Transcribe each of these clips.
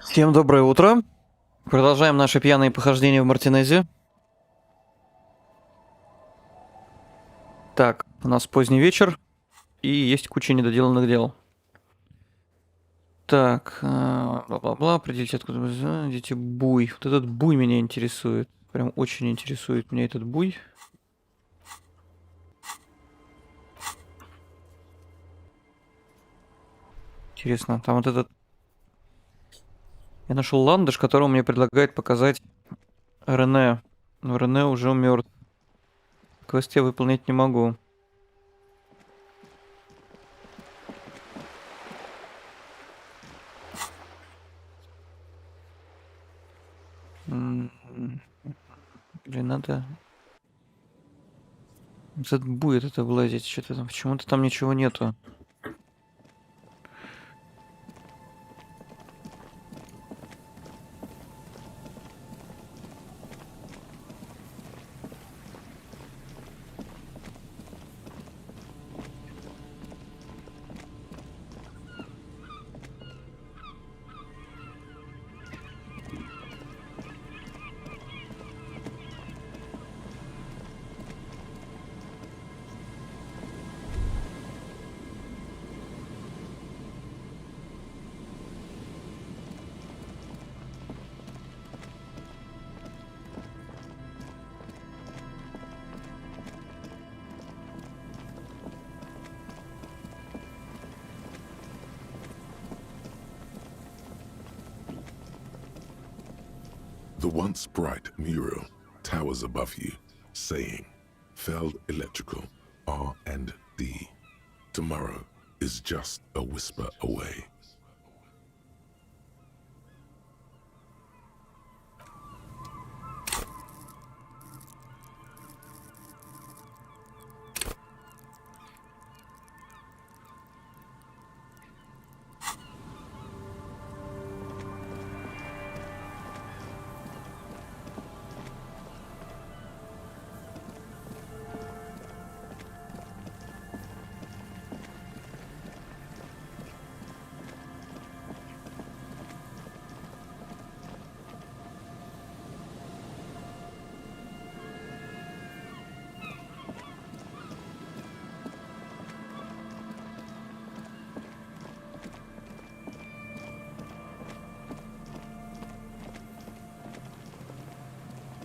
Всем доброе утро. Продолжаем наши пьяные похождения в Мартинезе. Так, у нас поздний вечер, и есть куча недоделанных дел. Так, бла-бла-бла, определите, откуда вы идите. Буй. Вот этот буй меня интересует. Прям очень интересует меня этот буй. Интересно, там вот этот... Я нашел ландыш, которого мне предлагает показать Рене. Но Рене уже мертв. Квест я выполнять не могу. Блин, надо... Этот будет это вылазить, что-то там. Почему-то там ничего нету. The once bright mural towers above you, saying, Feld Electrical, R&D. Tomorrow is just a whisper away.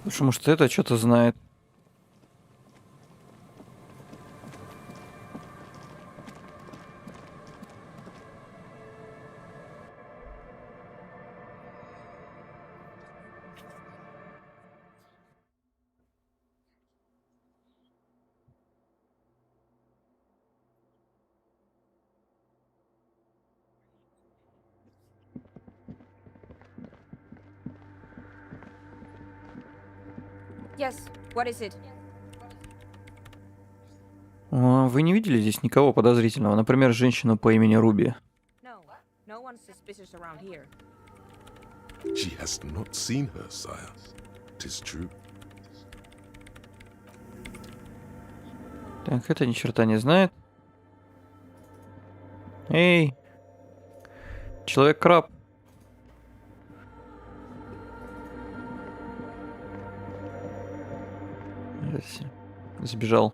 Потому что это что-то знает. Yes, what is it? Вы не видели здесь никого подозрительного? Например, женщину по имени Руби. No, no one's suspicious around here. She has not seen her, sire. 'Tis true. Так, это ни черта не знает. Эй! Человек-краб. Сбежал.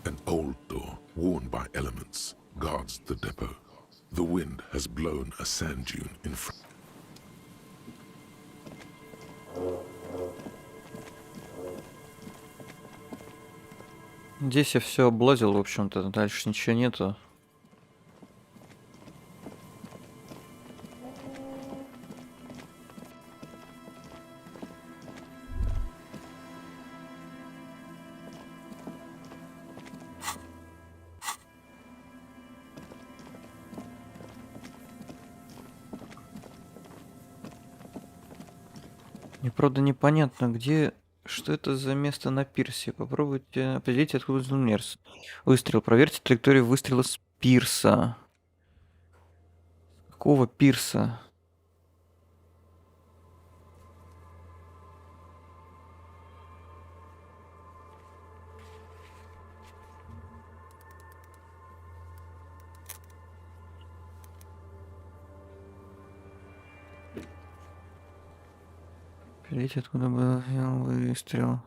An old door, worn by elements, guards the depot. The wind has blown a sand dune in front. Здесь я все облазил, в общем-то. Дальше ничего нету. Мне правда непонятно, где... Что это за место на пирсе? Попробуйте определить, откуда взлом выстрел. Проверьте траекторию выстрела с пирса. Какого пирса? Определить, откуда был выстрел.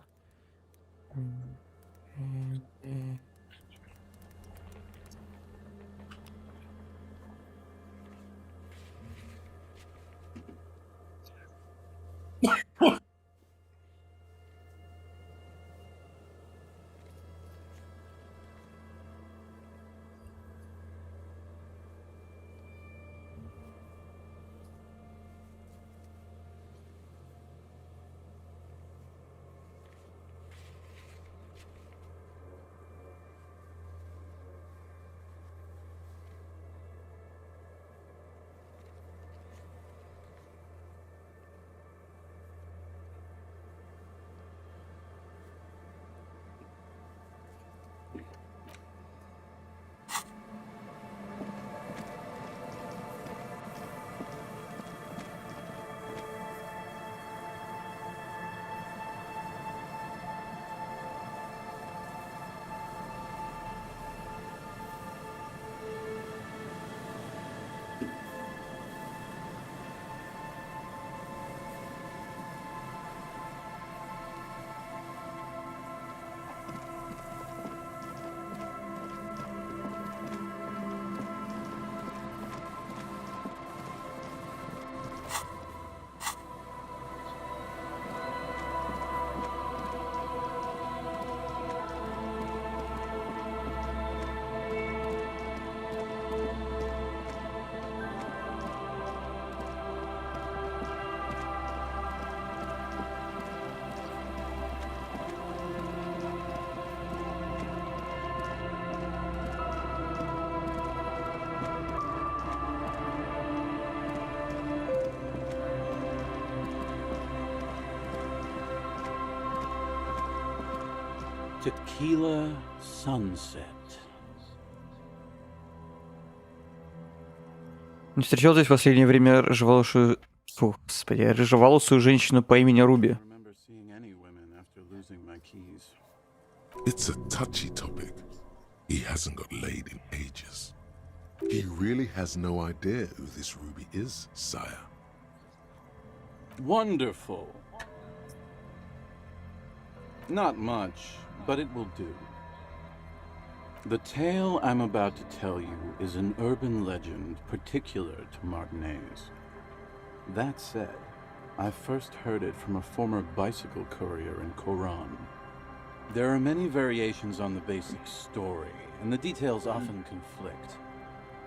Tequila Sunset. Не встречал здесь в последнее время рыжеволосую... Фу, господи, рыжеволосую женщину по имени Руби. It's a touchy topic. He hasn't got laid in ages. He really has no idea who this Ruby is, sire. Wonderful. Not much, but it will do. The tale I'm about to tell you is an urban legend particular to Martinez. That said, I first heard it from a former bicycle courier in Koran. There are many variations on the basic story, and the details often conflict.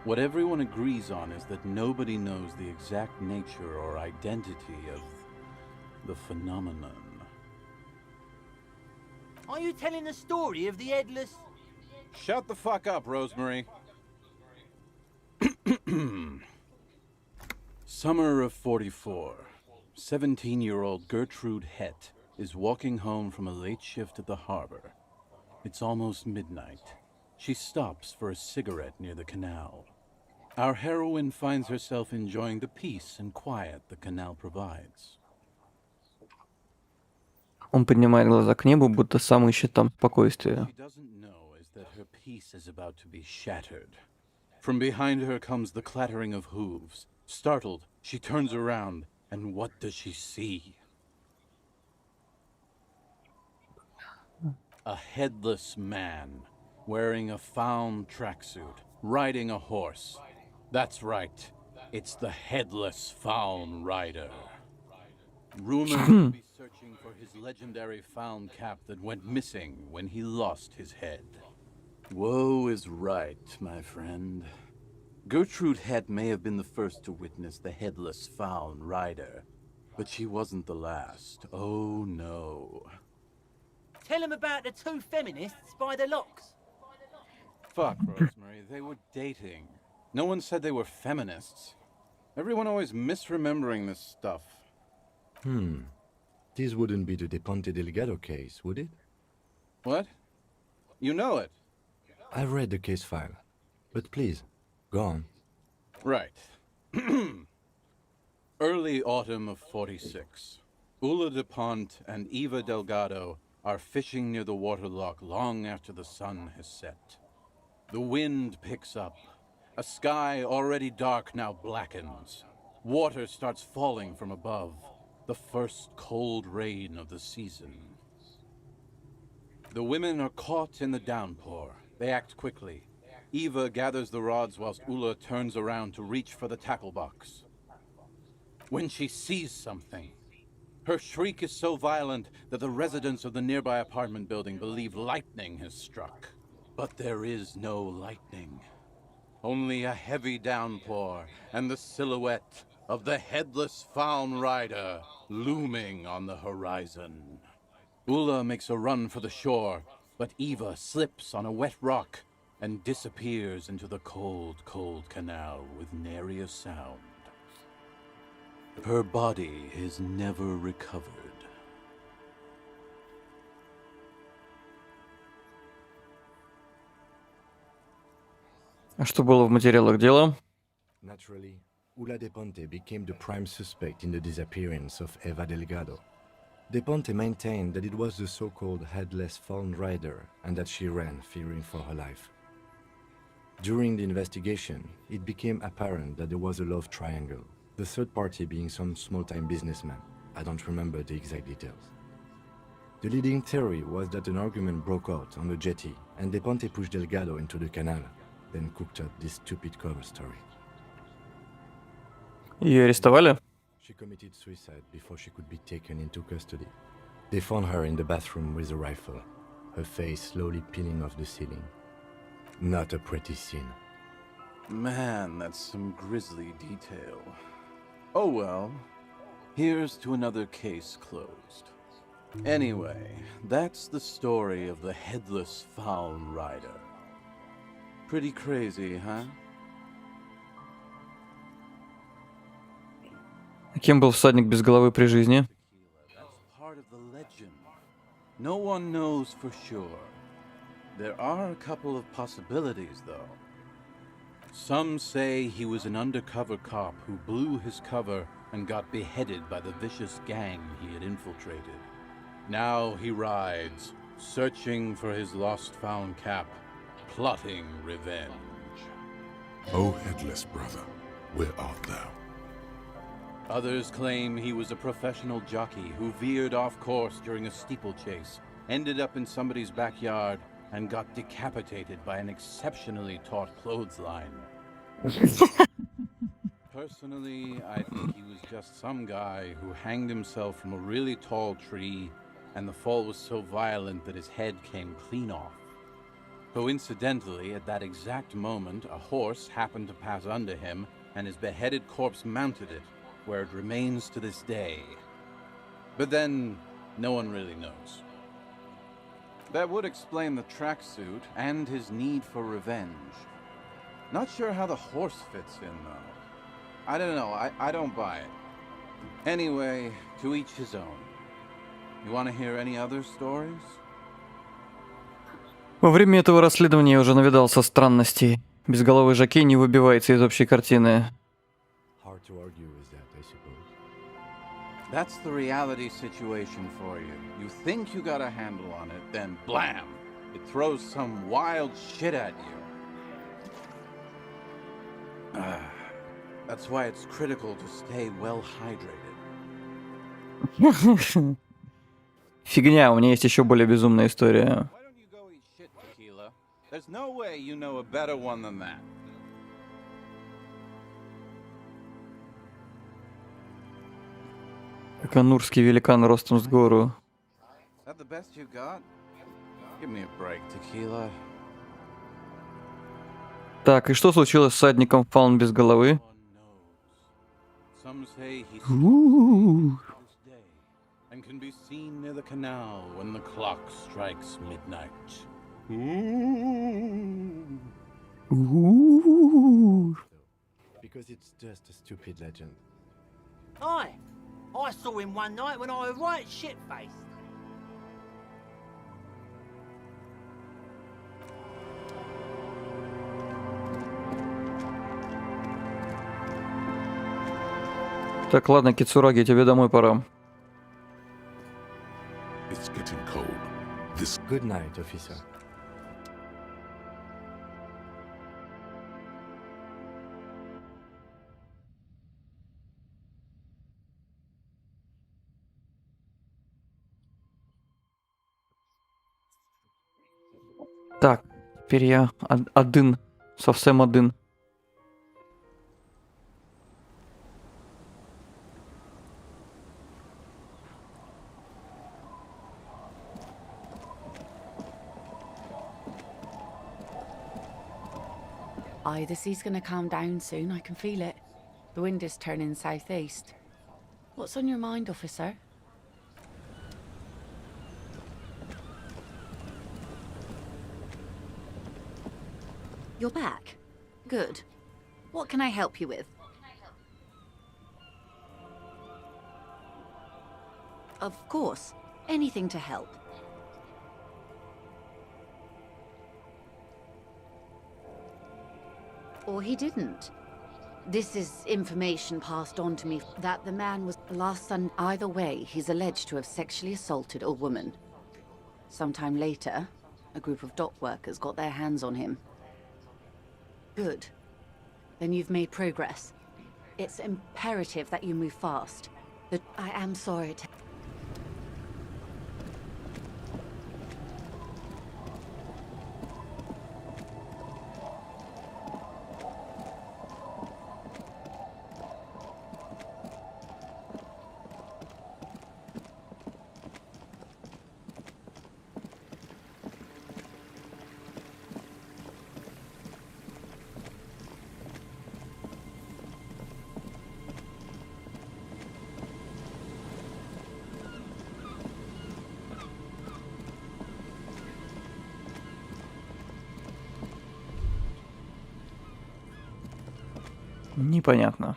What everyone agrees on is that nobody knows the exact nature or identity of the phenomenon. Are you telling the story of the headless... Shut the fuck up, Rosemary. Summer of 44. 17-year-old Gertrude Hett is walking home from a late shift at the harbor. It's almost midnight. She stops for a cigarette near the canal. Our heroine finds herself enjoying the peace and quiet the canal provides. Он поднимает глаза к небу, будто сам ищет там спокойствие. What she doesn't know is that her peace is about to be shattered. From behind her comes the clattering of hooves. Startled, she turns around, and what does she see? A headless man, wearing a found tracksuit, riding a horse. That's right, it's the headless Faun Rider. Rumored to be searching for his legendary found cap that went missing when he lost his head. Woe is right, my friend. Gertrude Hett may have been the first to witness the headless Faun Rider, but she wasn't the last. Oh no. Tell him about the two feminists by the locks. Fuck, Rosemary, they were dating. No one said they were feminists. Everyone always misremembering this stuff. This wouldn't be the De Ponte Delgado case, would it? What? You know it? I've read the case file. But please, go on. Right. Early autumn of 46. Ula de Ponte and Eva Delgado are fishing near the waterlock long after the sun has set. The wind picks up. A sky already dark now blackens. Water starts falling from above. The first cold rain of the season. The women are caught in the downpour. They act quickly. Eva gathers the rods whilst Ula turns around to reach for the tackle box. When she sees something, her shriek is so violent that the residents of the nearby apartment building believe lightning has struck. But there is no lightning. Only a heavy downpour and the silhouette of the headless Faun Rider looming on the horizon. Ula makes a run for the shore, but Eva slips on a wet rock and disappears into the cold, cold canal with nary a sound. Her body is never recovered. А что было в материалах дела? Naturally, Ula De Ponte became the prime suspect in the disappearance of Eva Delgado. De Ponte maintained that it was the so-called headless Faun Rider and that she ran, fearing for her life. During the investigation, it became apparent that there was a love triangle, the third party being some small-time businessman. I don't remember the exact details. The leading theory was that an argument broke out on the jetty and De Ponte pushed Delgado into the canal, then cooked up this stupid cover story. Ее арестовали? She committed suicide before she could be taken into custody. They found her in the bathroom with a rifle, her face slowly peeling off the ceiling. Not a pretty scene. Man, that's some grisly detail. Oh well, here's to another case closed. Anyway, that's the story of the headless Faun Rider. Pretty crazy, huh? Кем был всадник без головы при жизни? That's part of the legend. No one knows for sure. There are a couple of possibilities, though. Some say he was an undercover cop who blew his cover and got beheaded by the vicious gang he had infiltrated. Now he rides, searching for his lost found cap, plotting revenge. O headless brother, where art thou? Others claim he was a professional jockey who veered off course during a steeplechase, ended up in somebody's backyard, and got decapitated by an exceptionally taut clothesline. Personally, I think he was just some guy who hanged himself from a really tall tree, and the fall was so violent that his head came clean off. Coincidentally, at that exact moment, a horse happened to pass under him, and his beheaded corpse mounted it, where it remains to this day. But then, no one really knows. That would explain the tracksuit and his need for revenge. Not sure how the horse fits in, though. I don't know, I don't buy it. Anyway, to each his own. You want to hear any other stories? Во время этого расследования я уже навидался странностей. Безголовый жокей не выбивается из общей картины. Hard to argue with that, I suppose. That's the reality situation for you. You think you got a handle on it, then blam! It throws some wild shit at you. That's why it's critical to stay well hydrated. Фигня, у меня есть еще более безумная история. Why don't you go eat shit, Tequila? There's no way you know a better one than that. Канурский великан ростом с гору. Is that the best you got? Give me a break, Tequila. Так, и что случилось с всадником Фаун без головы? Some say he's У-у-у. this day and can be seen near the canal when the clock strikes midnight. У-у-у. Because it's just a stupid legend. Hi. I saw him one night when I was right shit-faced. Так, ладно, Кицураги, тебе домой пора. It's getting cold. This Good night, officer. Так, теперь я один, совсем один. Aye, the sea's gonna calm down soon, I can feel it. The wind is turning southeast. What's on your mind, officer? You're back? Good. What can I help you with? Of course. Anything to help. Or he didn't. This is information passed on to me that the man was last son. Either way, he's alleged to have sexually assaulted a woman. Sometime later, a group of dock workers got their hands on him. Good. Then you've made progress. It's imperative that you move fast. I am sorry to... Непонятно.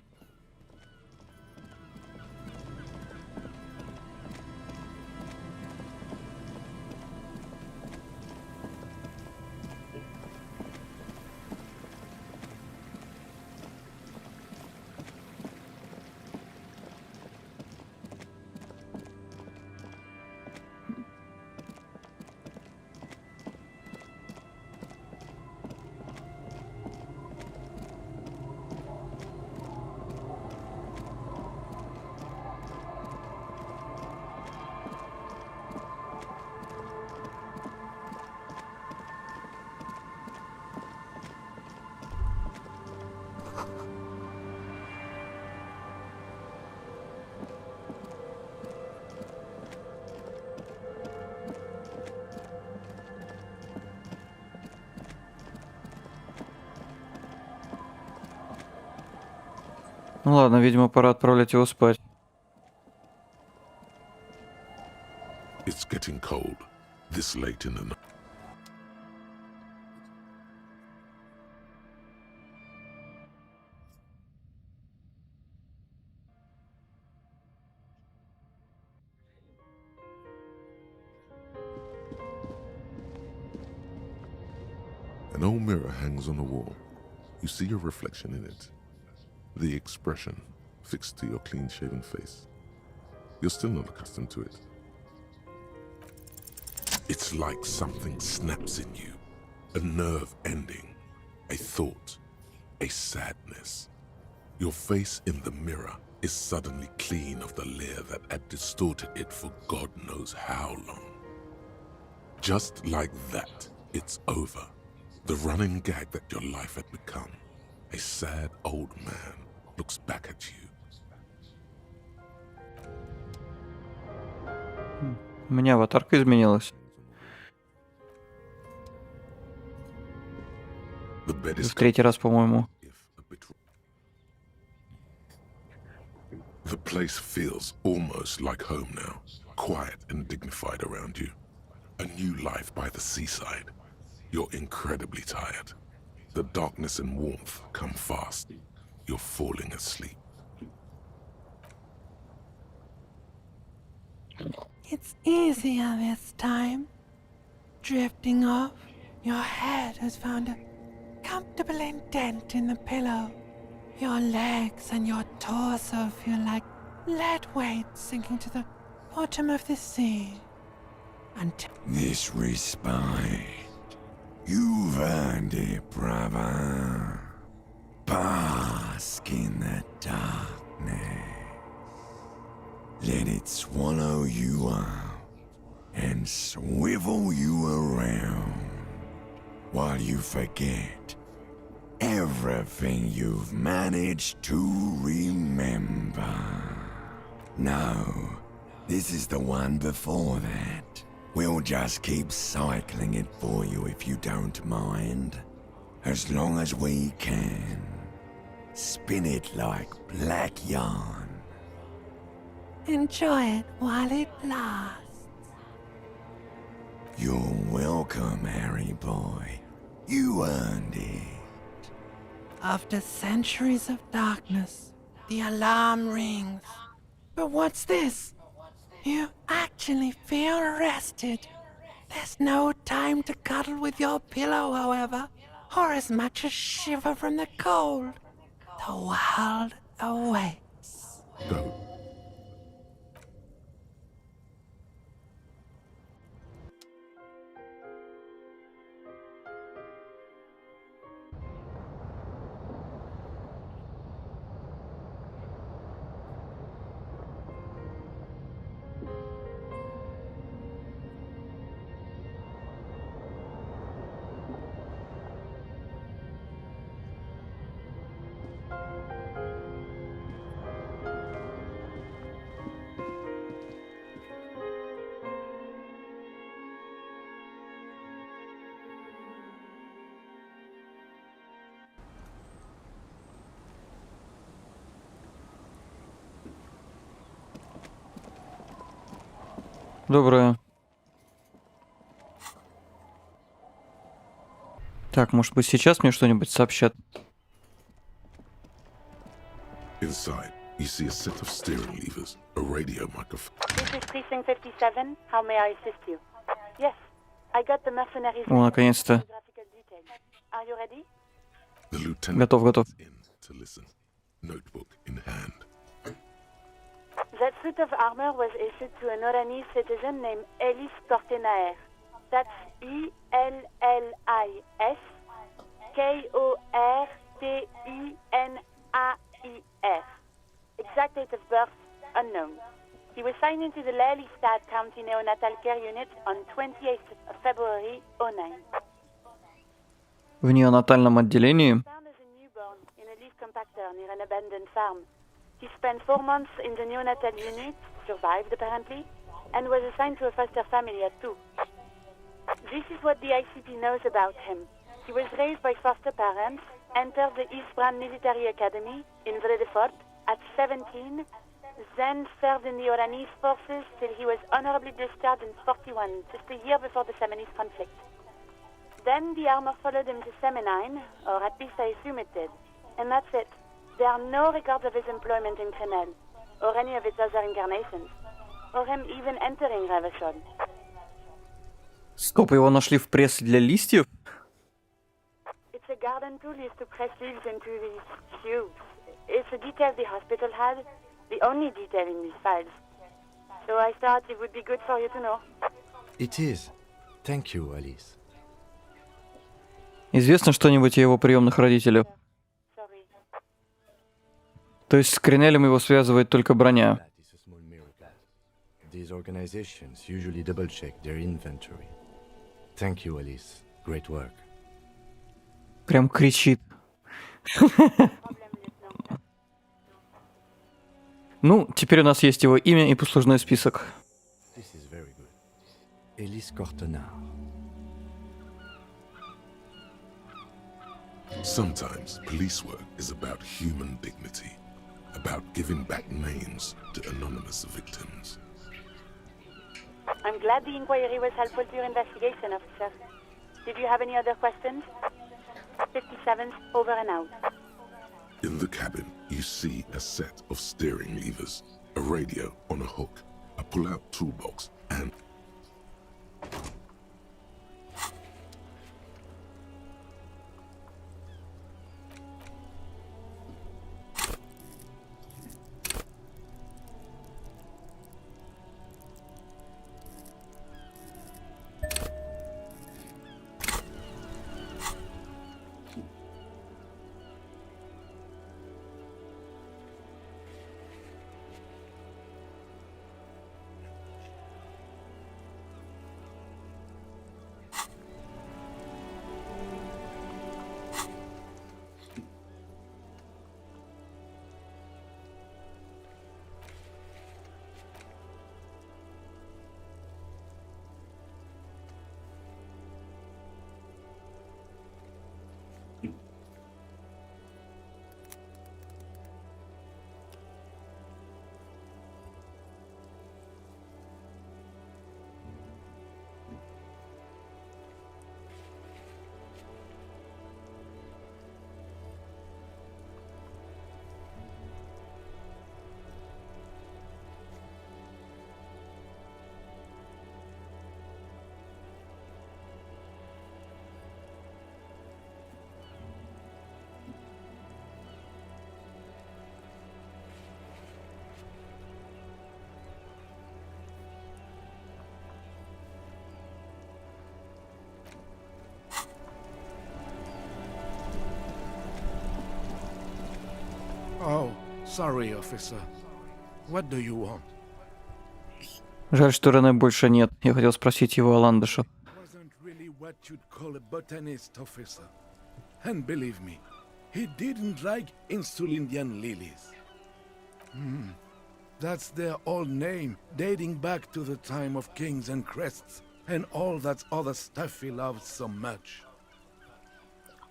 Ну ладно, видимо, пора отправлять его спать. it's getting cold. This late in the night. An old mirror hangs on the wall. You see your reflection in it. The expression fixed to your clean-shaven face. You're still not accustomed to it. It's like something snaps in you. A nerve ending. A thought. A sadness. Your face in the mirror is suddenly clean of the layer that had distorted it for God knows how long. Just like that, it's over. The running gag that your life had become. A sad old man looks back at you. У меня аватарка изменилась. The bed В is третий раз, по-моему. The place feels almost like home now, quiet and dignified around you. A new life by the seaside. You're incredibly tired. The darkness and warmth come fast. You're falling asleep. It's easier this time. Drifting off, your head has found a comfortable indent in the pillow. Your legs and your torso feel like lead weights sinking to the bottom of the sea. Until This respite. You've earned it, brother. Bask in the darkness. Let it swallow you up and swivel you around while you forget everything you've managed to remember. No, this is the one before that. We'll just keep cycling it for you if you don't mind. As long as we can. Spin it like black yarn. enjoy it while it lasts. You're welcome, Harry boy. You earned it. After centuries of darkness, the alarm rings. But what's this? You actually feel rested. There's no time to cuddle with your pillow, however, or as much as shiver from the cold. The world awaits. Go. Доброе. Так, может быть, сейчас мне что-нибудь сообщат? Inside, you see a set of steering levers, a radio microphone. This is Precinct 57. How may I assist you? Yes, I got the mercenaries. О, наконец-то. Are you ready? The lieutenant Готов. is in to listen, notebook in hand. That suit of armor was issued to an Oranese citizen named Elis Kortenaer. That's E-L-L-I-S K-O-R-T-E-N-A-I-R. Exact date of birth unknown. He was signed into the Lelystad County Neonatal Care Unit on 28th of February 09. В неонатальном отделении. Found as a newborn in a leaf compactor near an abandoned farm. He spent 4 months in the neonatal unit, survived apparently, and was assigned to a foster family at 2. This is what the ICP knows about him. He was raised by foster parents, entered the Eastbrand Military Academy in Vredefort at 17, then served in the Oranese forces till he was honorably discharged in 41, just a year before the Seminese conflict. Then the armor followed him to Seminine, or at least I assume it did, and that's it. There are no records of his employment in Crenel, or any of its other incarnations, or him even entering Revachol. Стоп, его нашли в прессе для листьев? It's a garden tool used to press leaves into these cubes. It's a detail the hospital had, the only detail in these files. So I thought it would be good for you to know. It is. Thank you, Alice. Известно что-нибудь о его приемных родителях? Sorry. То есть с Кренелем его связывает только броня. That is a small miracle. These organizations usually double-check their inventory. Thank you, Alice. Great work. Прям кричит. Ну, теперь у нас есть его имя и послужной список. This is very good. Elise Cortenard. Sometimes police work is about human dignity, about giving back names to anonymous victims. I'm glad the inquiry was helpful to your investigation, officer. Did you have any other questions? 57th, over and out. In the cabin, you see a set of steering levers, a radio on a hook, a pull-out toolbox, Sorry, officer. What do you want? Жаль, что Рене больше нет. Я хотел спросить его о ландышах. Wasn't really what you'd call a botanist, officer. And believe me, he didn't like Insulindian lilies. That's their old name, dating back to the time of kings and crests, and all that other stuff he loved so much.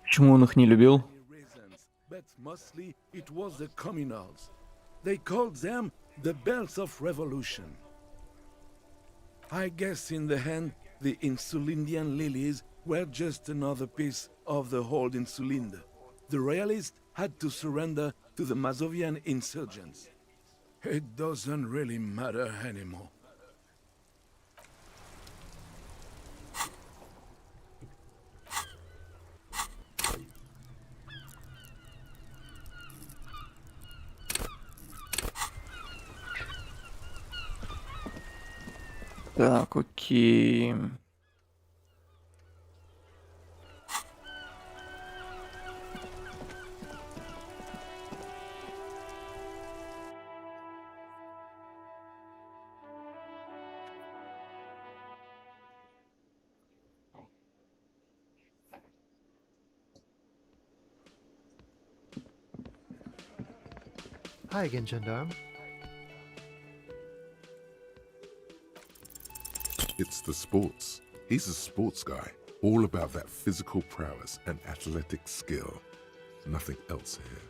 Почему он их не любил? Reasons, but mostly it was the communals. They called them the belts of revolution. I guess in the end, the Insulindian lilies were just another piece of the whole Insulinde. The royalists had to surrender to the Mazovian insurgents. It doesn't really matter anymore. Так, окей. Hi again, gendarme. It's the sports. He's a sports guy, all about that physical prowess and athletic skill. Nothing else here.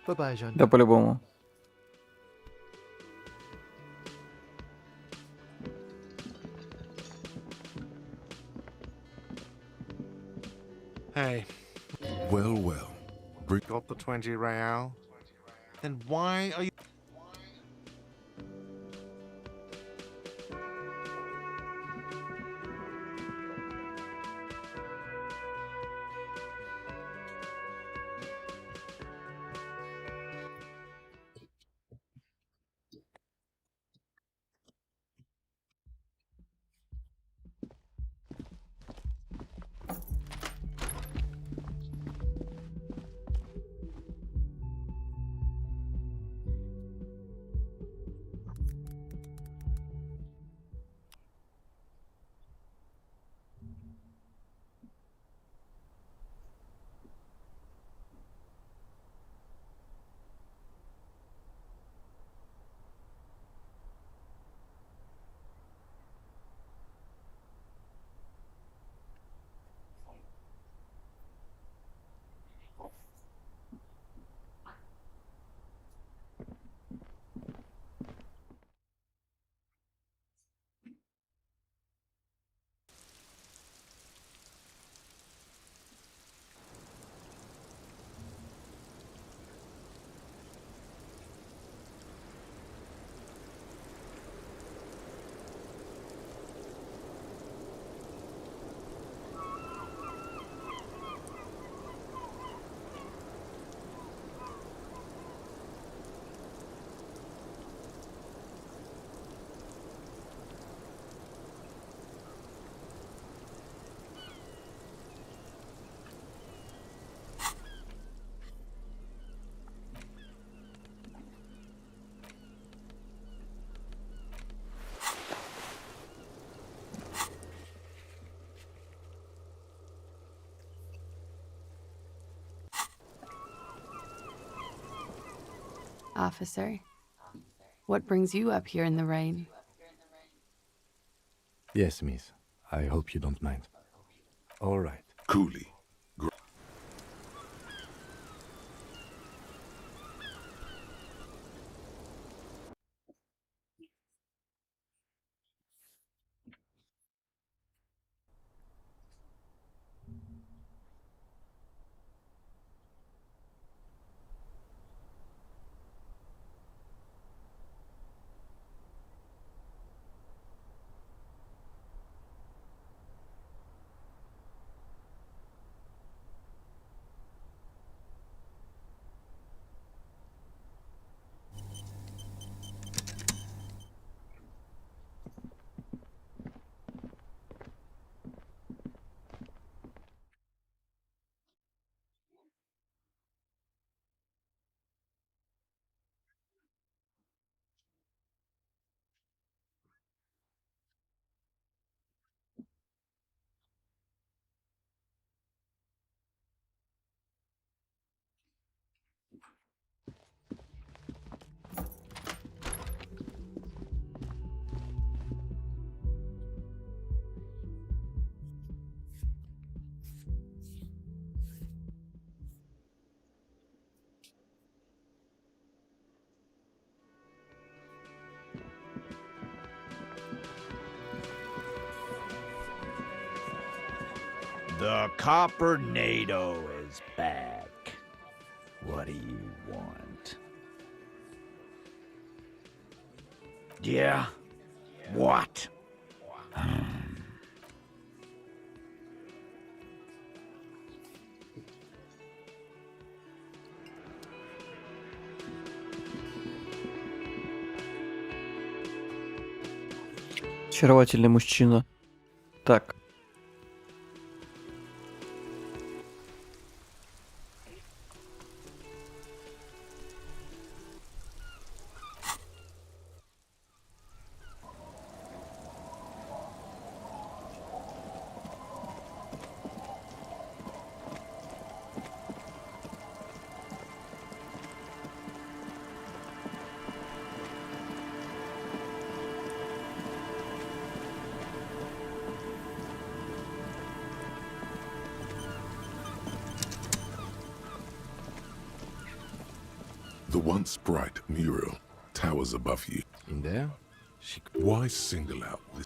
Bye-bye, gendarme. Да, по-любому. Hey. Well, well. Got the 20 real? Then why are you... Officer, what brings you up here in the rain? Yes, miss. I hope you don't mind. All right. Coolly. The Coppernado is back. What do you want? Yeah? What? Очаровательный мужчина. Так. The once bright mural towers above you. In there? Why single out this?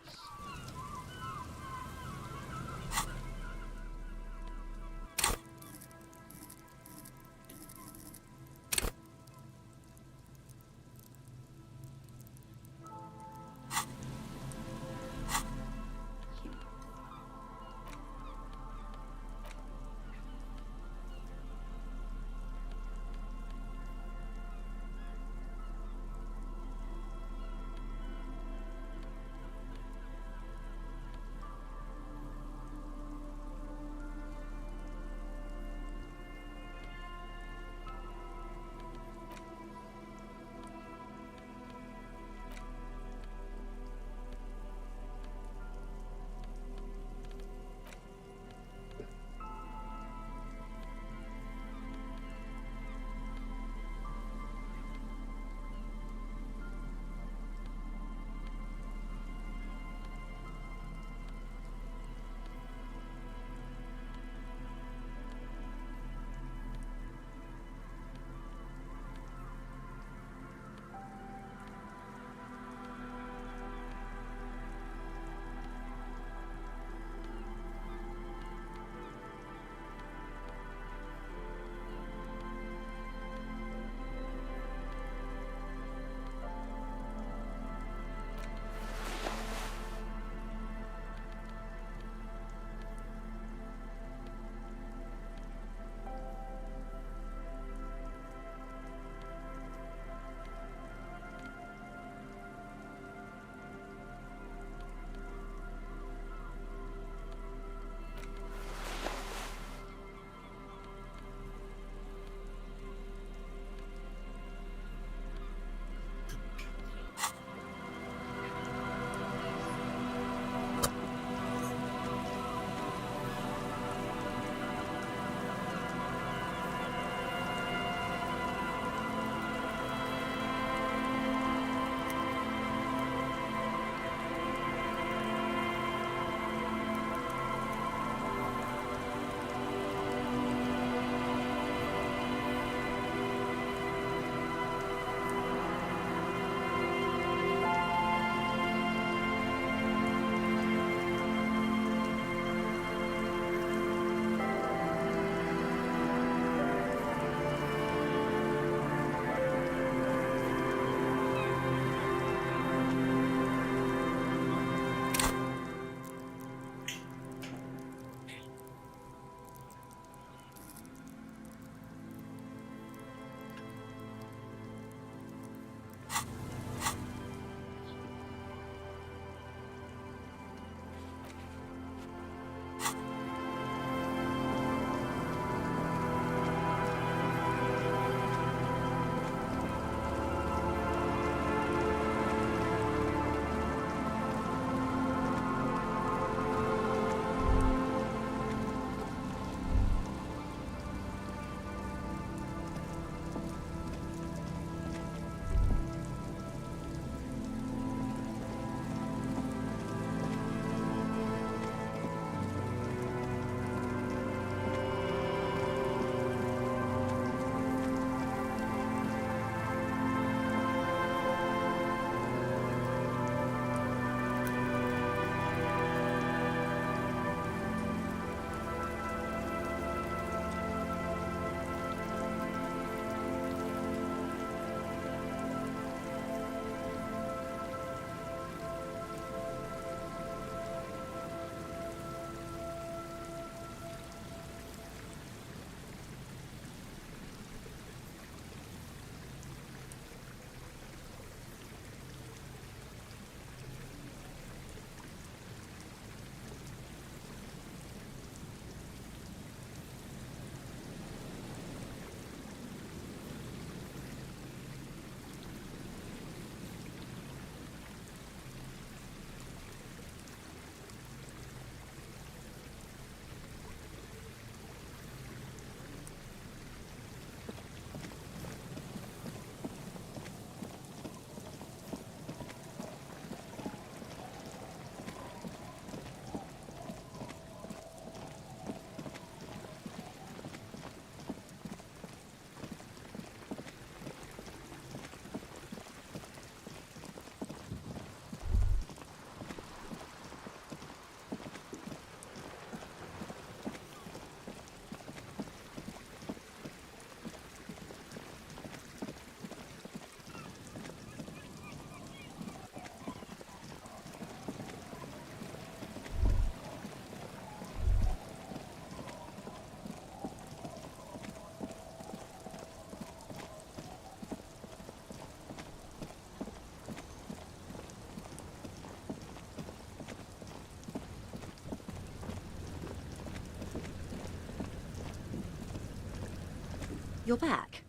You're back.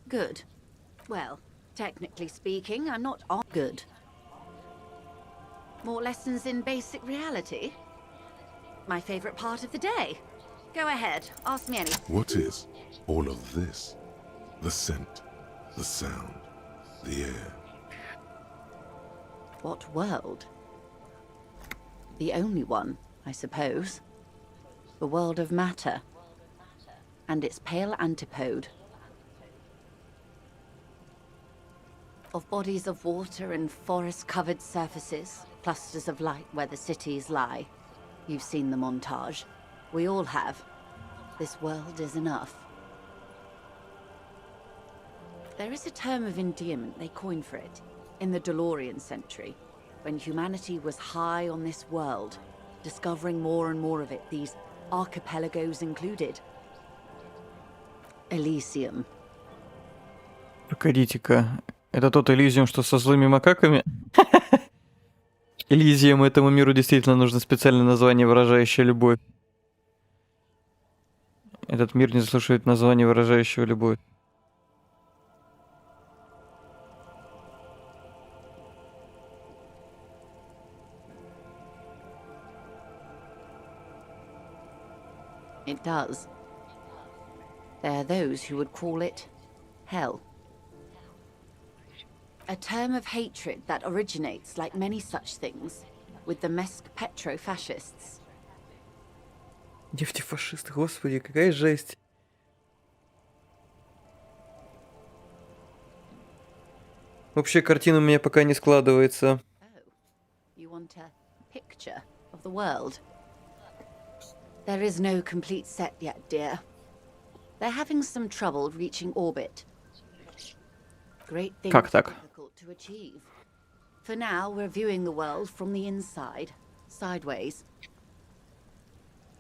Good. Well, technically speaking, I'm not all good. More lessons in basic reality? My favorite part of the day. Go ahead, ask me anything. What is all of this? The scent, the sound, the air. What world? The only one, I suppose. The world of matter. And its pale antipode. Of bodies of water and forest-covered surfaces, clusters of light where the cities lie. You've seen the montage. We all have. This world is enough. There is a term of endearment they coined for it, in the DeLorean century, when humanity was high on this world, discovering more and more of it, these archipelagos included. Elysium. Погодите-ка, это тот Elysium, что со злыми макаками? Elysium, этому миру действительно нужно специальное название, выражающее любовь. Этот мир не заслуживает названия, выражающего любовь. It does. There are those who would call it hell. A term of hatred that originates, like many such things, with the Mesk petro-fascists. Нефтефашисты, господи, какая жесть. Общая картина у меня пока не складывается. You want a picture of the world? There is no complete set yet, dear. They're having some trouble reaching orbit. Great things Как так? are difficult to achieve. For now, we're viewing the world from the inside, sideways.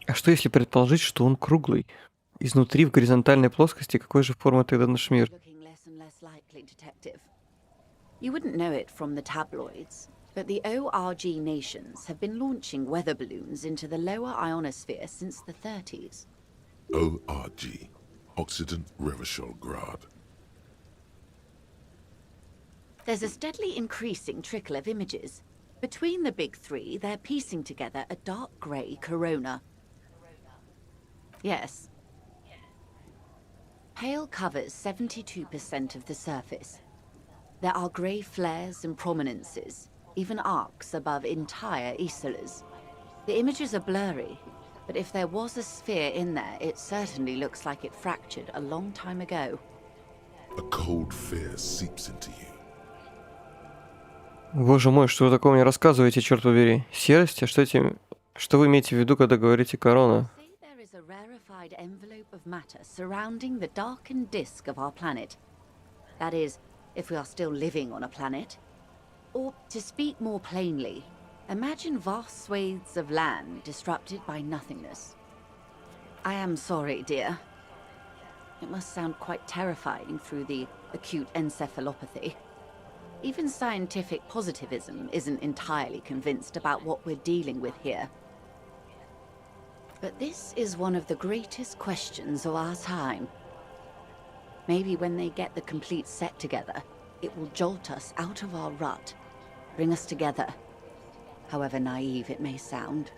А что если предположить, что он круглый? Изнутри в горизонтальной плоскости какой же формы тогда наш мир? Looking less and less likely, detective. You wouldn't know it from the tabloids, but the ORG nations have been launching weather balloons into the lower ionosphere since the 30s. ORG, Occident Revischol-Grad. There's a steadily increasing trickle of images. Between the big three, they're piecing together a dark grey corona. Yes. Pale covers 72% of the surface. There are grey flares and prominences, even arcs above entire isolas. The images are blurry, but if there was a sphere in there, it certainly looks like it fractured a long time ago. A cold fear seeps into you. Боже мой, что вы такое мне рассказываете, черт побери? Серость? А что вы имеете в виду, когда говорите корона? There is a rarefied envelope of matter surrounding the darkened disk of our planet. That is, if we are still living on a planet. Or, to speak more plainly, imagine vast swathes of land disrupted by nothingness. I am sorry, dear. It must sound quite terrifying through the acute encephalopathy. Even scientific positivism isn't entirely convinced about what we're dealing with here. But this is one of the greatest questions of our time. Maybe when they get the complete set together, it will jolt us out of our rut, bring us together, however naive it may sound.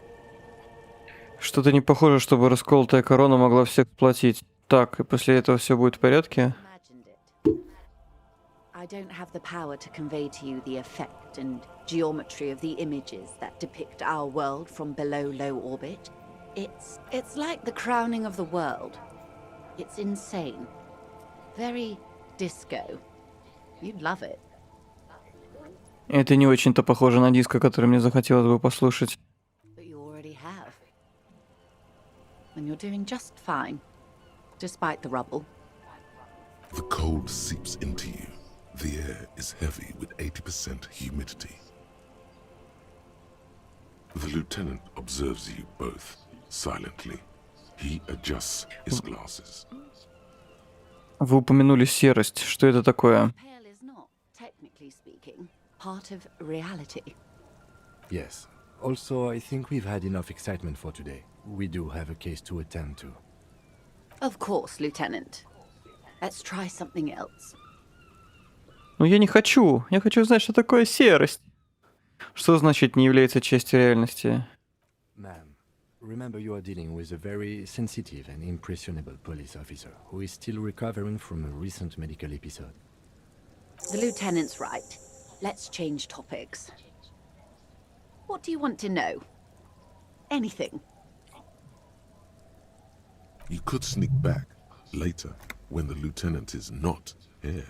Что-то не похоже, чтобы расколотая корона могла всех сплотить. Так, и после этого все будет в порядке? I don't have the power to convey to you the effect and geometry of the images that depict our world from below low orbit. It's like the crowning of the world. It's insane. Very disco. You'd love it. Это не очень-то похоже на диско, который мне захотелось бы послушать. But you already have. And you're doing just fine, despite the rubble. The cold seeps into you. The air is heavy with 80% humidity. The lieutenant observes you both silently. He adjusts his glasses. Вы упомянули серость. Что это такое? Pale is not, technically speaking, part of reality. Yes. Also, I think we've had enough excitement for today. We do have a case to attend to. Of course, Lieutenant. Let's try something else. Ну я не хочу. Я хочу знать, что такое серость. Что значит не является частью реальности? Ma'am, remember you are dealing with a very sensitive and impressionable police officer who is still recovering from a recent medical episode. The lieutenant's right. Let's change topics. What do you want to know? Anything. You could sneak back later when the lieutenant is not here,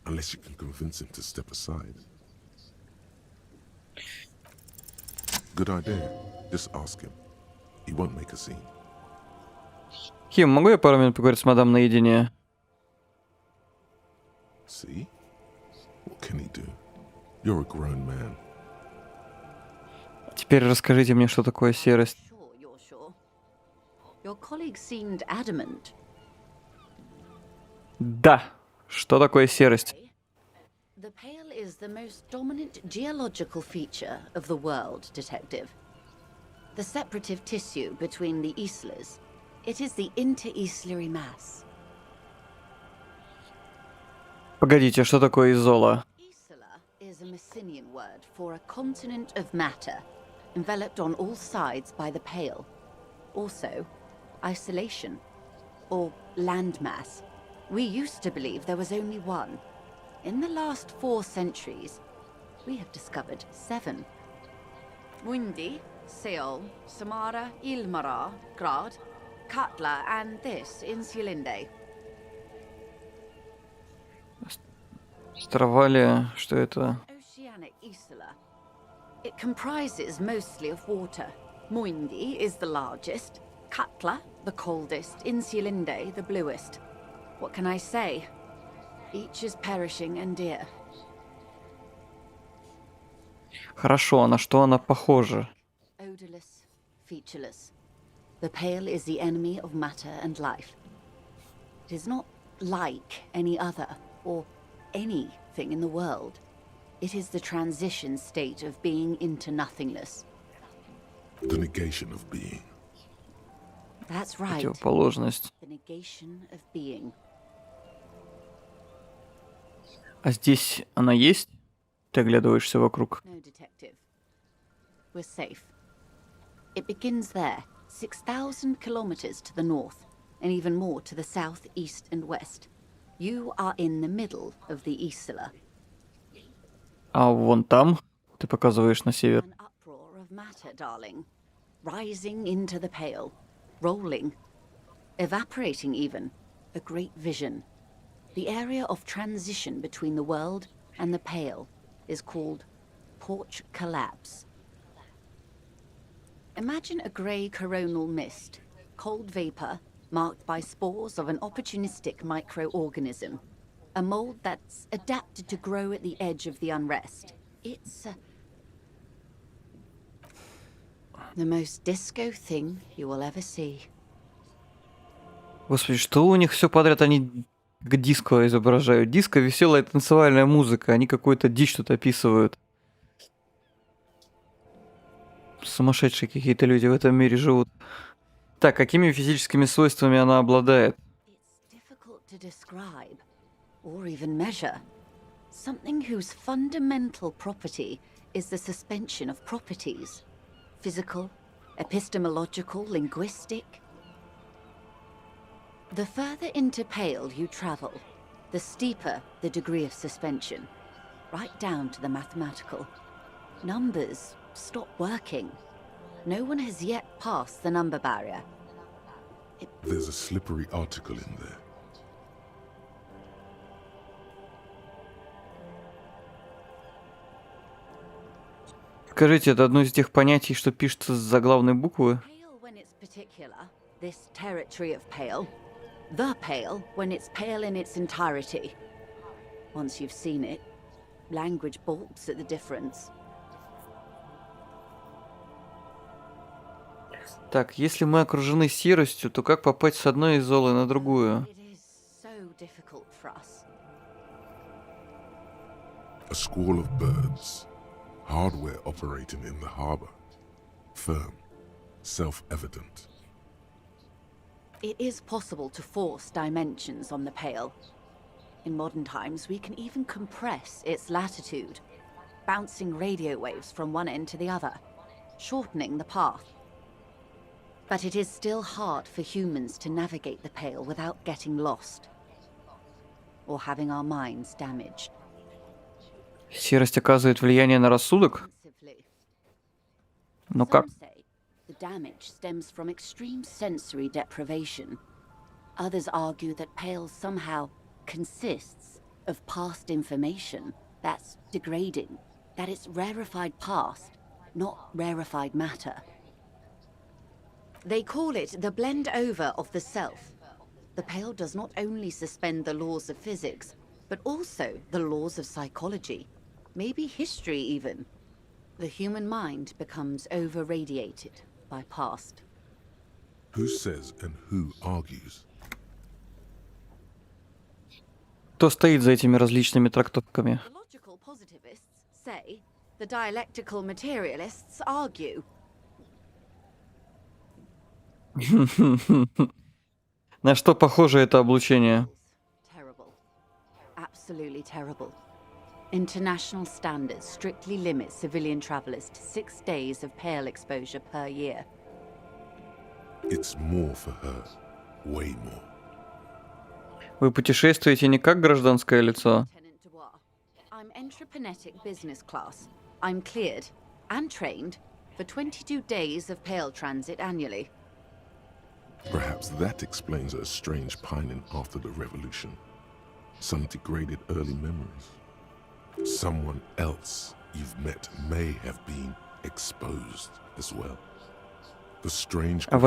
unless you can convince him to step aside. Good idea. Just ask him. He won't make a scene. Хим, могу я пару минут поговорить с мадам наедине? See? What can he do? You're a grown man. Теперь расскажите мне, что такое серость. You're sure? Your colleague seemed adamant. Да. Что такое серость? The pale is the most dominant geological feature of the world, Detective. The separative tissue between the islas. It is the inter-islary mass. Погодите, что такое изола? Isla is a Messinian word for a continent of matter, enveloped on all sides by the pale. Also, isolation, or landmass. We used to believe there was only one. In the last 4 centuries, we have discovered 7. Mundi, Seol, Samara, Ilmara, Grad, Katla, and this in Sulinde. Стравали, что это? Oceanic Isla. It comprises mostly of water. Muindi is the largest, Katla the coldest, Insulinde the bluest. What can I say? Each is perishing and dear. Хорошо, а на что она похожа? Odorless, featureless. The pale is the enemy of matter and life. It is not like any other, or anything in the world. It is the transition state of being into nothingness. The negation of being. That's right. Противоположность. The negation of being. А здесь она есть? Ты оглядываешься вокруг. No, detective. We're safe. It begins there, 6,000 kilometers to the north, and even more to the south, east, and west. You are in the middle of the Isla. А вон там, ты показываешь на север. An uproar of matter, darling. Rising into the pale. Rolling. Evaporating even. A great vision. The area of transition between the world and the pale is called porch collapse. Imagine a grey coronal mist, cold vapor marked by spores of an opportunistic microorganism, a mold that's adapted to grow at the edge of the unrest. It's the most disco thing you will ever see. Господи, что у них все подряд, они как диско изображают. Диско, веселая танцевальная музыка, они какую-то дичь тут описывают. Сумасшедшие какие-то люди в этом мире живут. Так, какими физическими свойствами она обладает? Difficult to describe, or even measure. Something whose fundamental property is the suspension of properties. Physical, epistemological, linguistic. The further into pale you travel, the steeper the degree of suspension, right down to the mathematical. Numbers stop working. No one has yet passed the number barrier. There's a slippery article in there. Скажите, это одно из тех понятий, что пишется с заглавной буквы? Pale when it's particular, this territory of pale. The pale when it's pale in its entirety. Once you've seen it, language balks at the difference. Так, если мы окружены серостью, то как попасть с одной изолы на другую? It is so difficult for us. A squall of birds. Hardware operating in the harbor. Firm. Self-evident. It is possible to force dimensions on the Pale. In modern times, we can even compress its latitude, bouncing radio waves from one end to the other, shortening the path. But it is still hard for humans to navigate the Pale without getting lost or having our minds damaged. Серость оказывает влияние на рассудок? Ну как? Some say the damage stems from extreme sensory deprivation. Others argue that Pale somehow consists of past information that's degrading, that it's rarefied past, not rarefied matter. They call it the blend over of the self. The Pale does not only suspend the laws of physics, but also the laws of psychology, maybe history even. The human mind becomes over-radiated by past. Who says and who argues? Кто стоит за этими различными трактовками? The logical positivists say, the dialectical materialists argue. На что похоже это облучение? Terrible. Absolutely terrible. International standards strictly limit civilian travelers to 6 days of Pale exposure per year. It's more for her. Way more. Вы путешествуете не как гражданское лицо? I'm entreprenetic business class. I'm cleared and trained for 22 days of Pale transit annually. Perhaps that explains her strange pining after the revolution. Some degraded early memories. Someone else you've met may have been exposed as well. The strange... А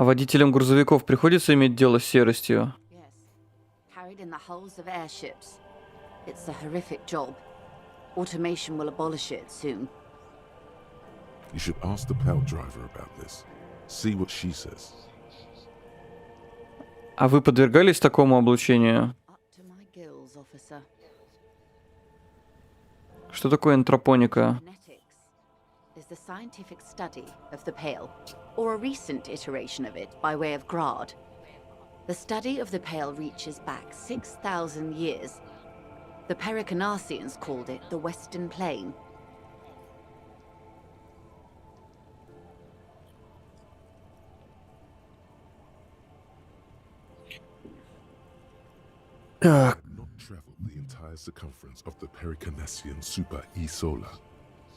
водителям грузовиков приходится иметь дело с серостью? Carried in the hulls of airships. It's a horrific job. Automation will abolish it soon. You should ask the Pale driver about this. See what she says. А вы подвергались такому облучению? Up to my gills, officer. Что такое энтропоника? Is the scientific study of the Pale, or a recent iteration of it by way of grad. The study of the Pale reaches back 6,000 years. The Pericarnassians called it the Western Plain. Так. Not traveled the entire circumference of the Pericarnassian super E-Solar.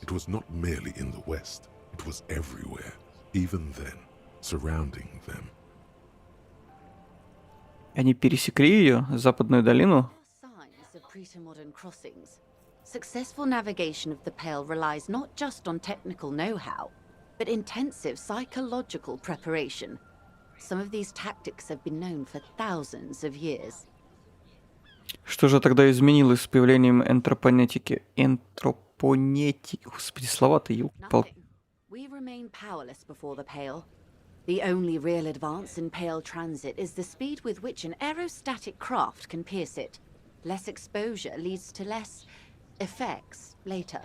It was not merely in the west, it was everywhere, even then, surrounding them. Они пересекли ее, западную долину? Signs of pre-modern crossings. Successful navigation of the Pale relies not just on technical know-how, but intensive psychological preparation. Some of these tactics have been known for thousands of years. Что же тогда изменилось с появлением энтропонетики? Господи, слова-то ёлки-палки. We remain powerless before the Pale. The only real advance in Pale transit is the speed with which an aerostatic craft can pierce it. Less exposure leads to less effects later.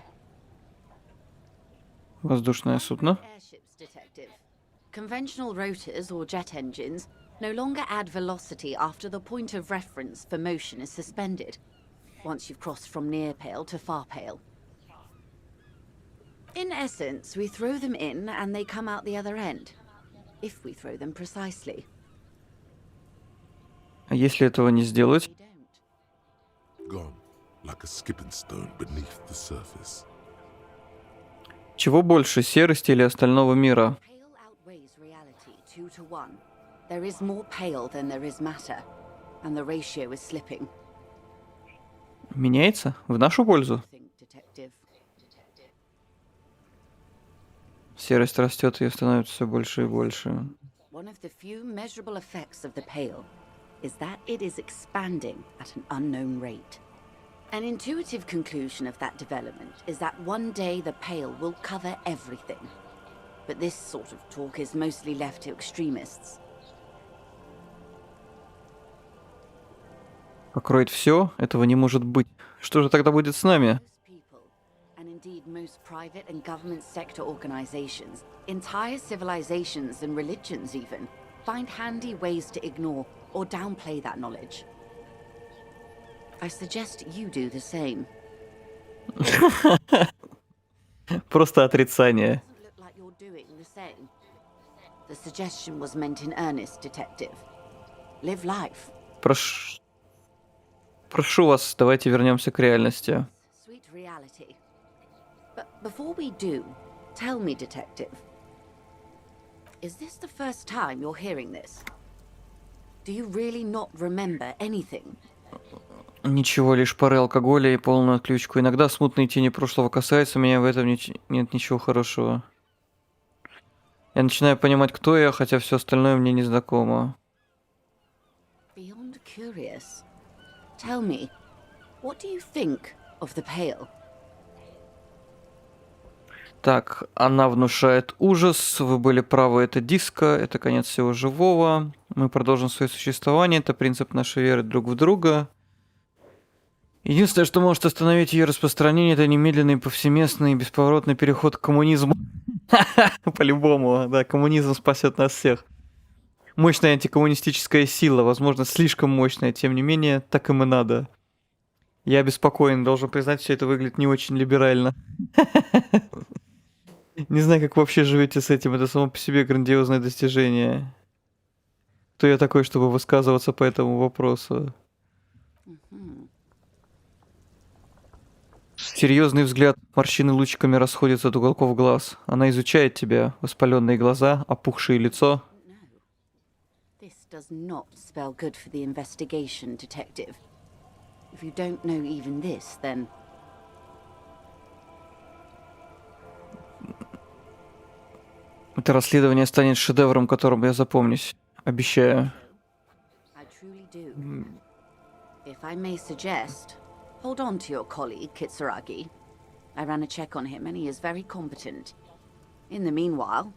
Воздушное судно. Airships, detective. Conventional rotors or jet engines no longer add velocity after the point of reference for motion is suspended, once you've crossed from near Pale to far Pale. In essence, we throw them in and they come out the other end, if we throw them precisely. А если этого не сделать? Gone, like a skipping stone beneath the surface. Чего больше, серости или остального мира? Pale outweighs reality 2 to 1. There is more Pale than there is matter, and the ratio is slipping. Меняется? В нашу пользу? Detective. Серость растет, ее становится все больше и больше. One of the few measurable effects of the Pale is that it is expanding at an unknown rate. An intuitive conclusion of that development is that one day the Pale will cover everything. But this sort of talk is mostly left to extremists. Покроет все? Этого не может быть. Что же тогда будет с нами? And indeed most private and government sector organizations, entire civilizations and religions even, find handy ways to ignore or downplay that knowledge. I suggest you do the same. Просто отрицание. Doesn't look like you're doing the same. The suggestion was meant in earnest, detective. Live life. Прошу вас, давайте вернемся к реальности. Sweet reality. But before we do, tell me, detective. Is this the first time you're hearing this? Do you really not remember anything? Ничего, лишь пары алкоголя и полную отключку. Иногда смутные тени прошлого касаются меня, в этом нет ничего хорошего. Я начинаю понимать, кто я, хотя все остальное мне незнакомо. Beyond curious. Tell me, what do you think of the Pale? Так, она внушает ужас. Вы были правы, это диско, это конец всего живого. Мы продолжим свое существование, это принцип нашей веры друг в друга. Единственное, что может остановить ее распространение, это немедленный, повсеместный и бесповоротный переход к коммунизму. По-любому, да, коммунизм спасет нас всех. Мощная антикоммунистическая сила, возможно, слишком мощная, тем не менее, так им и надо. Я обеспокоен, должен признать, все это выглядит не очень либерально. Не знаю, как вы вообще живете с этим, это само по себе грандиозное достижение. Кто я такой, чтобы высказываться по этому вопросу? Серьезный взгляд, морщины лучиками расходятся от уголков глаз. Она изучает тебя, воспаленные глаза, опухшее лицо. This does not spell good for the investigation, detective. If you don't know even this, then... Это расследование станет шедевром, которым я запомнюсь. Обещаю. I truly do. If I may suggest, hold on to your colleague, Kitsuragi. I ran a check on him and he is very competent. In the meanwhile...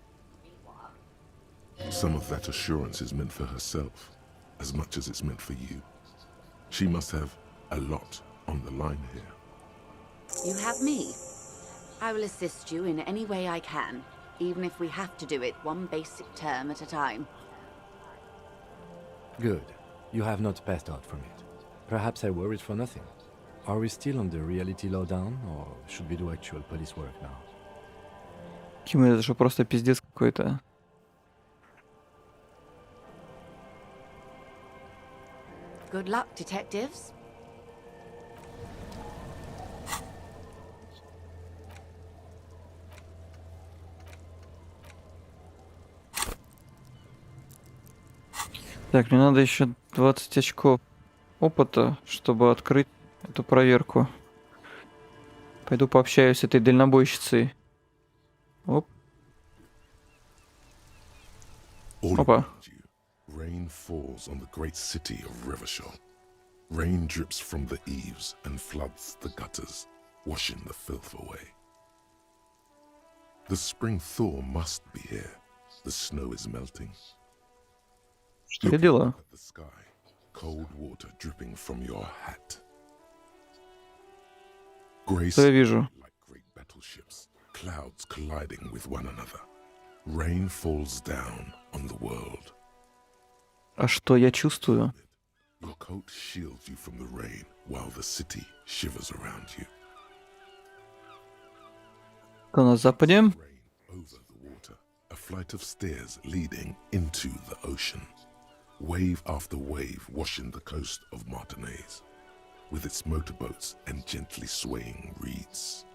Some of that assurance is meant for herself, as much as it's meant for you. She must have a lot on the line here. You have me. I will assist you in any way I can, even if we have to do it one basic term at a time. Good. You have not passed out from it. Perhaps I worried for nothing. Are we still on the reality lowdown, or should we do actual police work now? Ким, это же просто пиздец какой-то. Good luck, detectives. Так, мне надо еще 20 очков опыта, чтобы открыть эту проверку. Пойду пообщаюсь с этой дальнобойщицей. Оп. Опа. Rain falls on the great city of Revachol. Rain drips from the eaves and floods the gutters, washing the filth away. The spring thaw must be here. The snow is melting. Что я делаю? At the sky, cold water dripping from your hat. Gray Что я вижу? like great battleships, clouds colliding with one another. Rain falls down on the world. А что я чувствую? Your coat shields you from the rain while the city shivers around you. Что на западе? Rain over the water, a flight of stairs leading into the ocean. Wave after wave washing the coast of Martinez, with its motorboats and gently swaying reeds.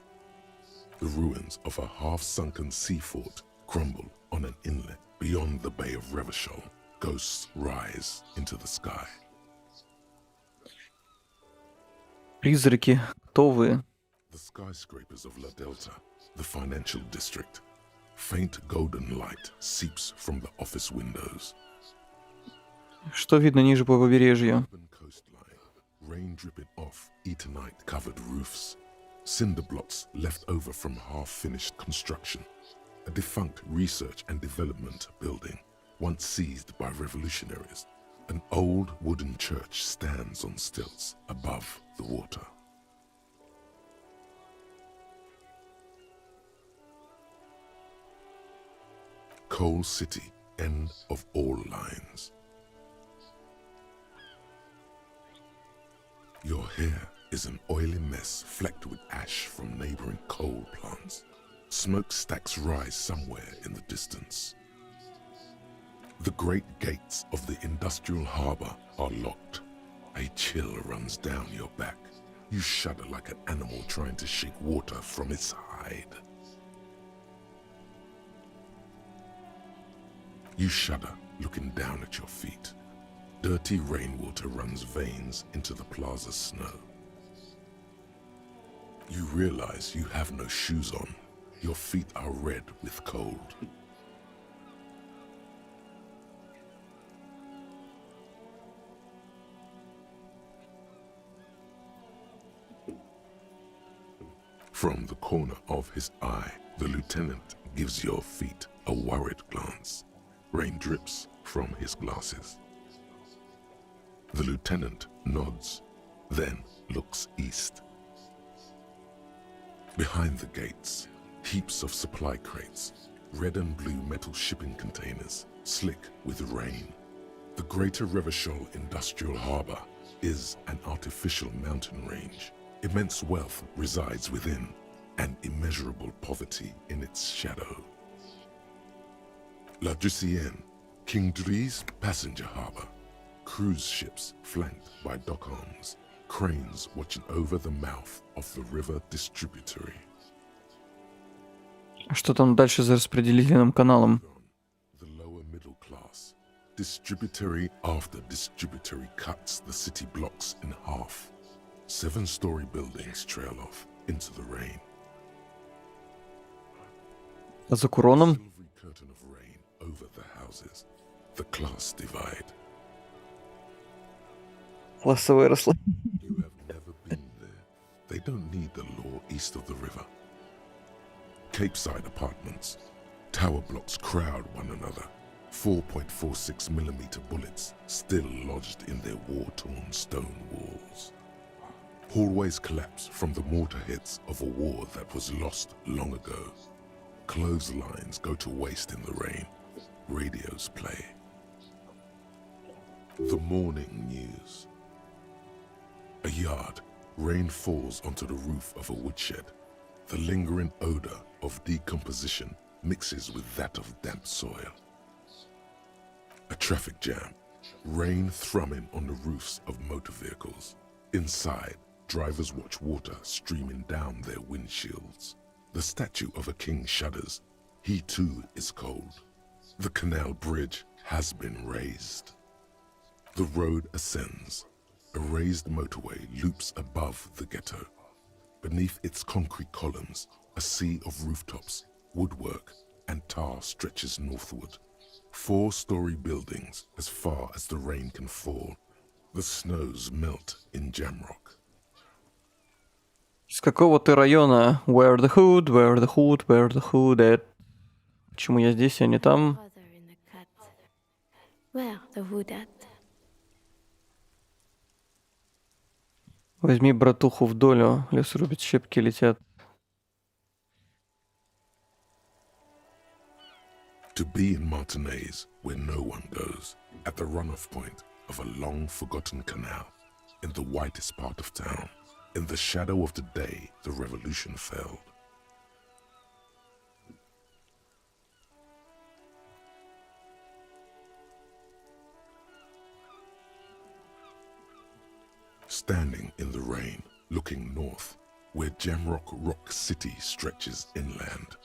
The ruins of a half-sunken sea fort crumble on an inlet beyond the Bay of Revachol. Ghosts rise into the sky. Призраки, кто вы? The skyscrapers of La Delta, the financial district. Faint golden light seeps from the office windows. Что видно ниже по побережью? Urban coastline, rain dripping off Eternite-covered roofs. Cinder blocks left over from half-finished construction. A defunct research and development building, once seized by revolutionaries. An old wooden church stands on stilts above the water. Coal City, end of all lines. Your hair is an oily mess flecked with ash from neighboring coal plants. Smokestacks rise somewhere in the distance. The great gates of the industrial harbor are locked. A chill runs down your back. You shudder like an animal trying to shake water from its hide. You shudder, looking down at your feet. Dirty rainwater runs veins into the plaza's snow. You realize you have no shoes on. Your feet are red with cold. From the corner of his eye, the lieutenant gives your feet a worried glance. Rain drips from his glasses. The lieutenant nods, then looks east. Behind the gates, heaps of supply crates, red and blue metal shipping containers, slick with rain. The Greater Revachol Industrial Harbor is an artificial mountain range. Immense wealth resides within, and immeasurable poverty in its shadow. La Drusienne, King Dries passenger harbor. Cruise ships flanked by dock arms. Cranes watching over the mouth of the river distributary. А что там дальше за распределительным каналом? The lower middle class. Distributary after distributary cuts the city blocks in half. 7-story buildings trail off into the rain. А за Куроном? Silvery curtain of rain over the houses. The class divide. Классовое расслоение. You have never been there. They don't need the law east of the river. Capeside apartments. Tower blocks crowd one another. 4.46mm bullets still lodged in their war-torn stone walls. Hallways collapse from the mortar hits of a war that was lost long ago. Clotheslines go to waste in the rain. Radios play. The morning news. A yard. Rain falls onto the roof of a woodshed. The lingering odor of decomposition mixes with that of damp soil. A traffic jam. Rain thrumming on the roofs of motor vehicles. Inside, drivers watch water streaming down their windshields. The statue of a king shudders. He too is cold. The canal bridge has been raised. The road ascends. A raised motorway loops above the ghetto. Beneath its concrete columns, a sea of rooftops, woodwork, and tar stretches northward. 4-story buildings as far as the rain can fall. The snows melt in Jamrock. С какого ты района? Where the hood, where the hood, where the hood at? Почему я здесь, а не там? Where the hood at? Возьми братуху в долю, лес рубит, щепки летят. To be in Martinez, where no one goes, at the runoff point of a long-forgotten canal, in the whitest part of town, in the shadow of the day the revolution failed. Standing in the rain, looking north, where Jamrock Rock City stretches inland.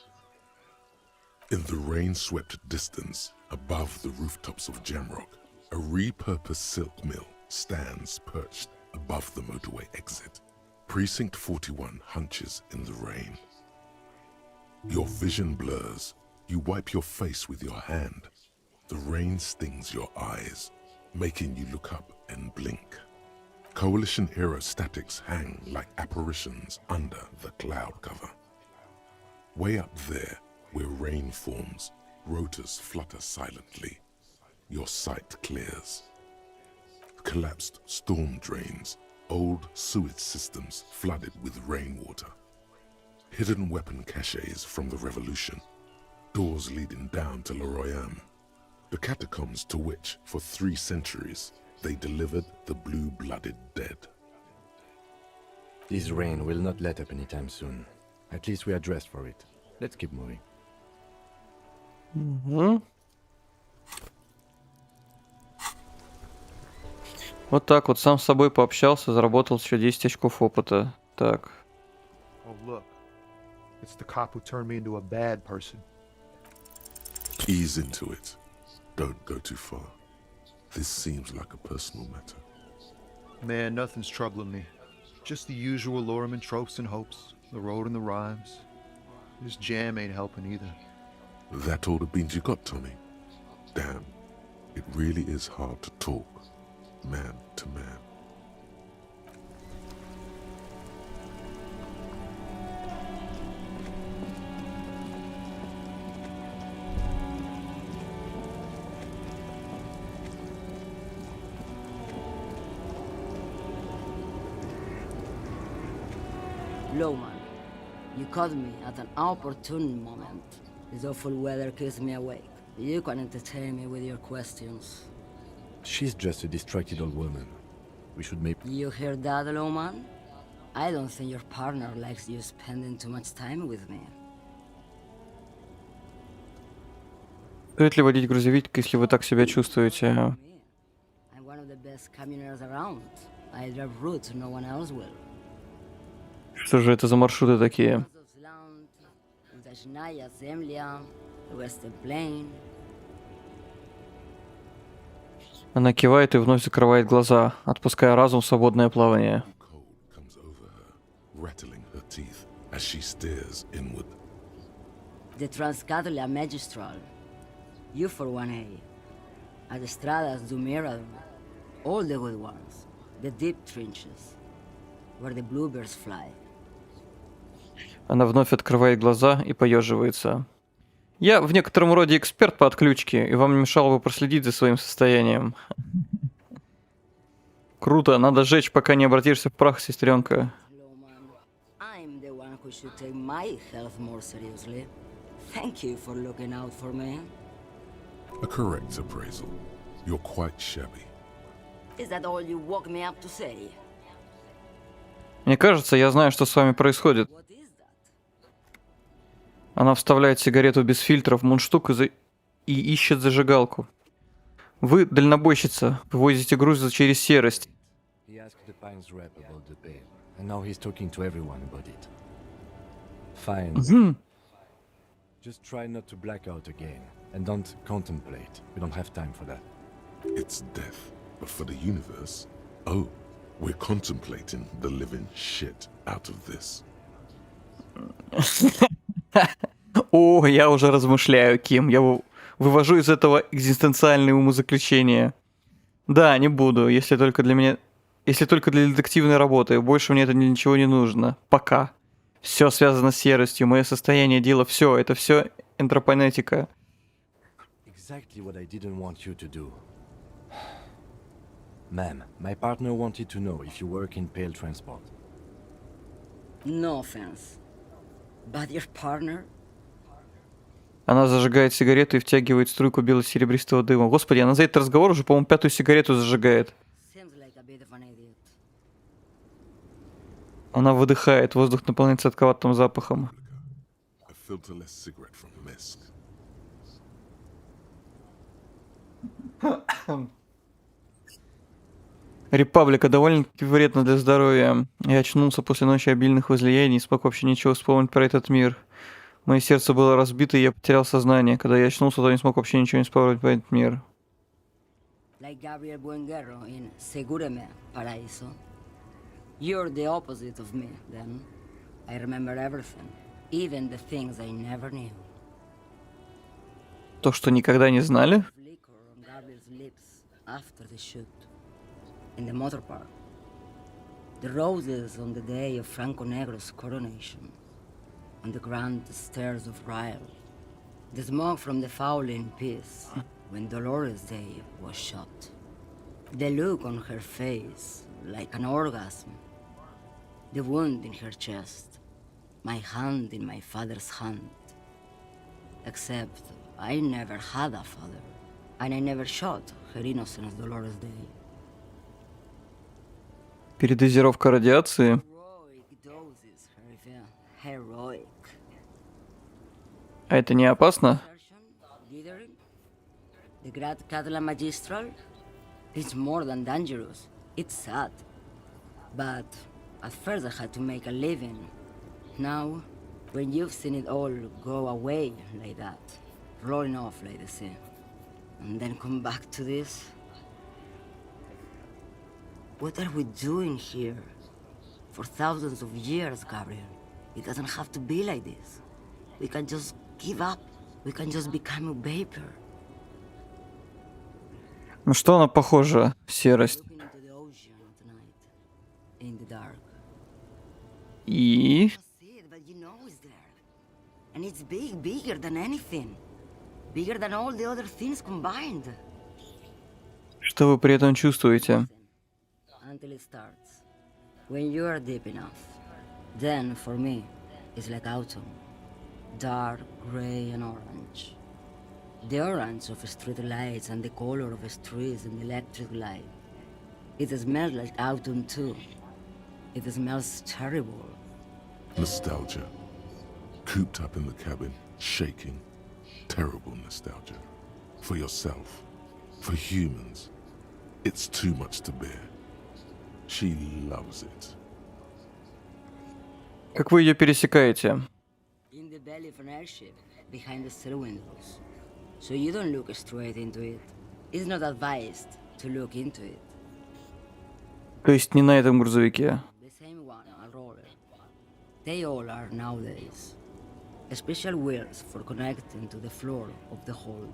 In the rain-swept distance, above the rooftops of Jamrock, a repurposed silk mill stands perched above the motorway exit. Precinct 41 hunches in the rain. Your vision blurs. You wipe your face with your hand. The rain stings your eyes, making you look up and blink. Coalition-era statics hang like apparitions under the cloud cover. Way up there, where rain forms, rotors flutter silently. Your sight clears. Collapsed storm drains, old sewage systems flooded with rainwater. Hidden weapon caches from the revolution. doors leading down to Royam, the catacombs to which, for 3 centuries, they delivered the blue-blooded dead. This rain will not let up anytime soon. At least we are dressed for it. Let's keep moving. Вот так вот, сам с собой пообщался, заработал еще 10 очков опыта. Так. Oh, look. It's the cop who turned me into a bad person. Ease into it. Don't go too far. This seems like a personal matter. Man, nothing's troubling me. Just the usual Lorman tropes and hopes. The road and the rhymes. This jam ain't helping either. That all the beans you got, Tommy? Damn. It really is hard to talk. Man to man. Lowman, you caught me at an opportune moment. This awful weather keeps me awake. You can entertain me with your questions. She's just a distracted old woman. We should maybe... You hear that, Lowman? I don't think your partner likes you spending too much time with me. Стоит ли водить грузовик, если вы так себя чувствуете? I'm one of the best communers around. I drive routes no one else will. Что же это за маршруты такие? Уточная земля, Western Plain. Она кивает и вновь закрывает глаза, отпуская разум в свободное плавание. Rattling her teeth as she stares inward. The Transcatula Magistral. You for 1A. At Estradas do Mirador. All the good ones. The deep trenches. Where the bluebirds fly. Она вновь открывает глаза и поеживается. Я в некотором роде эксперт по отключке, и вам не мешало бы проследить за своим состоянием. Круто, надо жечь, пока не обратишься в прах, сестренка. I'm the one who should take my health more seriously. Thank you for looking out for me. A correct appraisal. You're quite shabby. Is that all you woke me up to say? Мне кажется, я знаю, что с вами происходит. Она вставляет сигарету без фильтров в мундштук и ищет зажигалку. Вы дальнобойщица, вывозите груз через серость. He asked the Pines rep about the bail, and now he's talking to everyone about it. Fine. Just try not to black out again, and don't contemplate. We don't have time for that. It's death, but for the universe, oh, we're contemplating the living shit out of this. О, я уже размышляю, Ким. Я вывожу из этого экзистенциальные умозаключения. Да, не буду, если только для детективной работы. Больше мне это ничего не нужно. Пока. Все связано с серостью, мое состояние дела, все. Это все энтропонетика. Exactly what I didn't want you to do. Ma'am, my partner wanted to know if you work in pale transport. No offense. But your partner? Она зажигает сигарету и втягивает струйку бело-серебристого дыма. Господи, она за этот разговор уже, по-моему, 5-ю сигарету зажигает. Она выдыхает, воздух наполняется сладковатым запахом. Репаблика довольно-таки вредна для здоровья. Я очнулся после ночи обильных возлияний, не смог вообще ничего вспомнить про этот мир. Мое сердце было разбито, и я потерял сознание. Когда я очнулся, то не смог вообще ничего не вспомнить про этот мир. Like Gabriel Buenguerro in Segúreme, Paraíso. You're the opposite of me, then. I remember everything, even the things I never knew. То, что никогда не знали? After the shoot, in the motor park, the roses on the day of Franco Negro's coronation, on the grand stairs of Ryle, the smoke from the Fowling piece when Dolores Day was shot, the look on her face like an orgasm, the wound in her chest, my hand in my father's hand, Except I never had a father, and I never shot her innocence Dolores Day. Передозировка радиации. Heroic doses, Harifia. Heroic. А это не опасно? Dithering? The Grad Catalan Magistral? It's more than dangerous. It's sad. But at first I had to make a living. Now, when you've seen it all go away like that, rolling off like the sea, and then come back to this? What are we doing here? For thousands of years, Gabriel. It doesn't have to be like this. We can just give up. We can just become a vapor. Ну что она похожа? Серость. Looking into the ocean at night, in the dark. И... See it, but you know it's there. And it's big, bigger than anything. Bigger than all the other things combined. Что вы при этом чувствуете? Until it starts. When you are deep enough. Then, for me, it's like autumn. Dark, gray, and orange. The orange of street lights and the color of streets in the electric light. It smells like autumn too. It smells terrible. Nostalgia. Cooped up in the cabin, shaking. Terrible nostalgia. For yourself. For humans. It's too much to bear. She loves it. Как вы ее пересекаете? In the belly of an airship, behind the steel windows. So you don't look straight into it. It's not advised to look into it. То есть не на этом грузовике? The same one, a roller. They all are nowadays. Special wheels for connecting to the floor of the hold.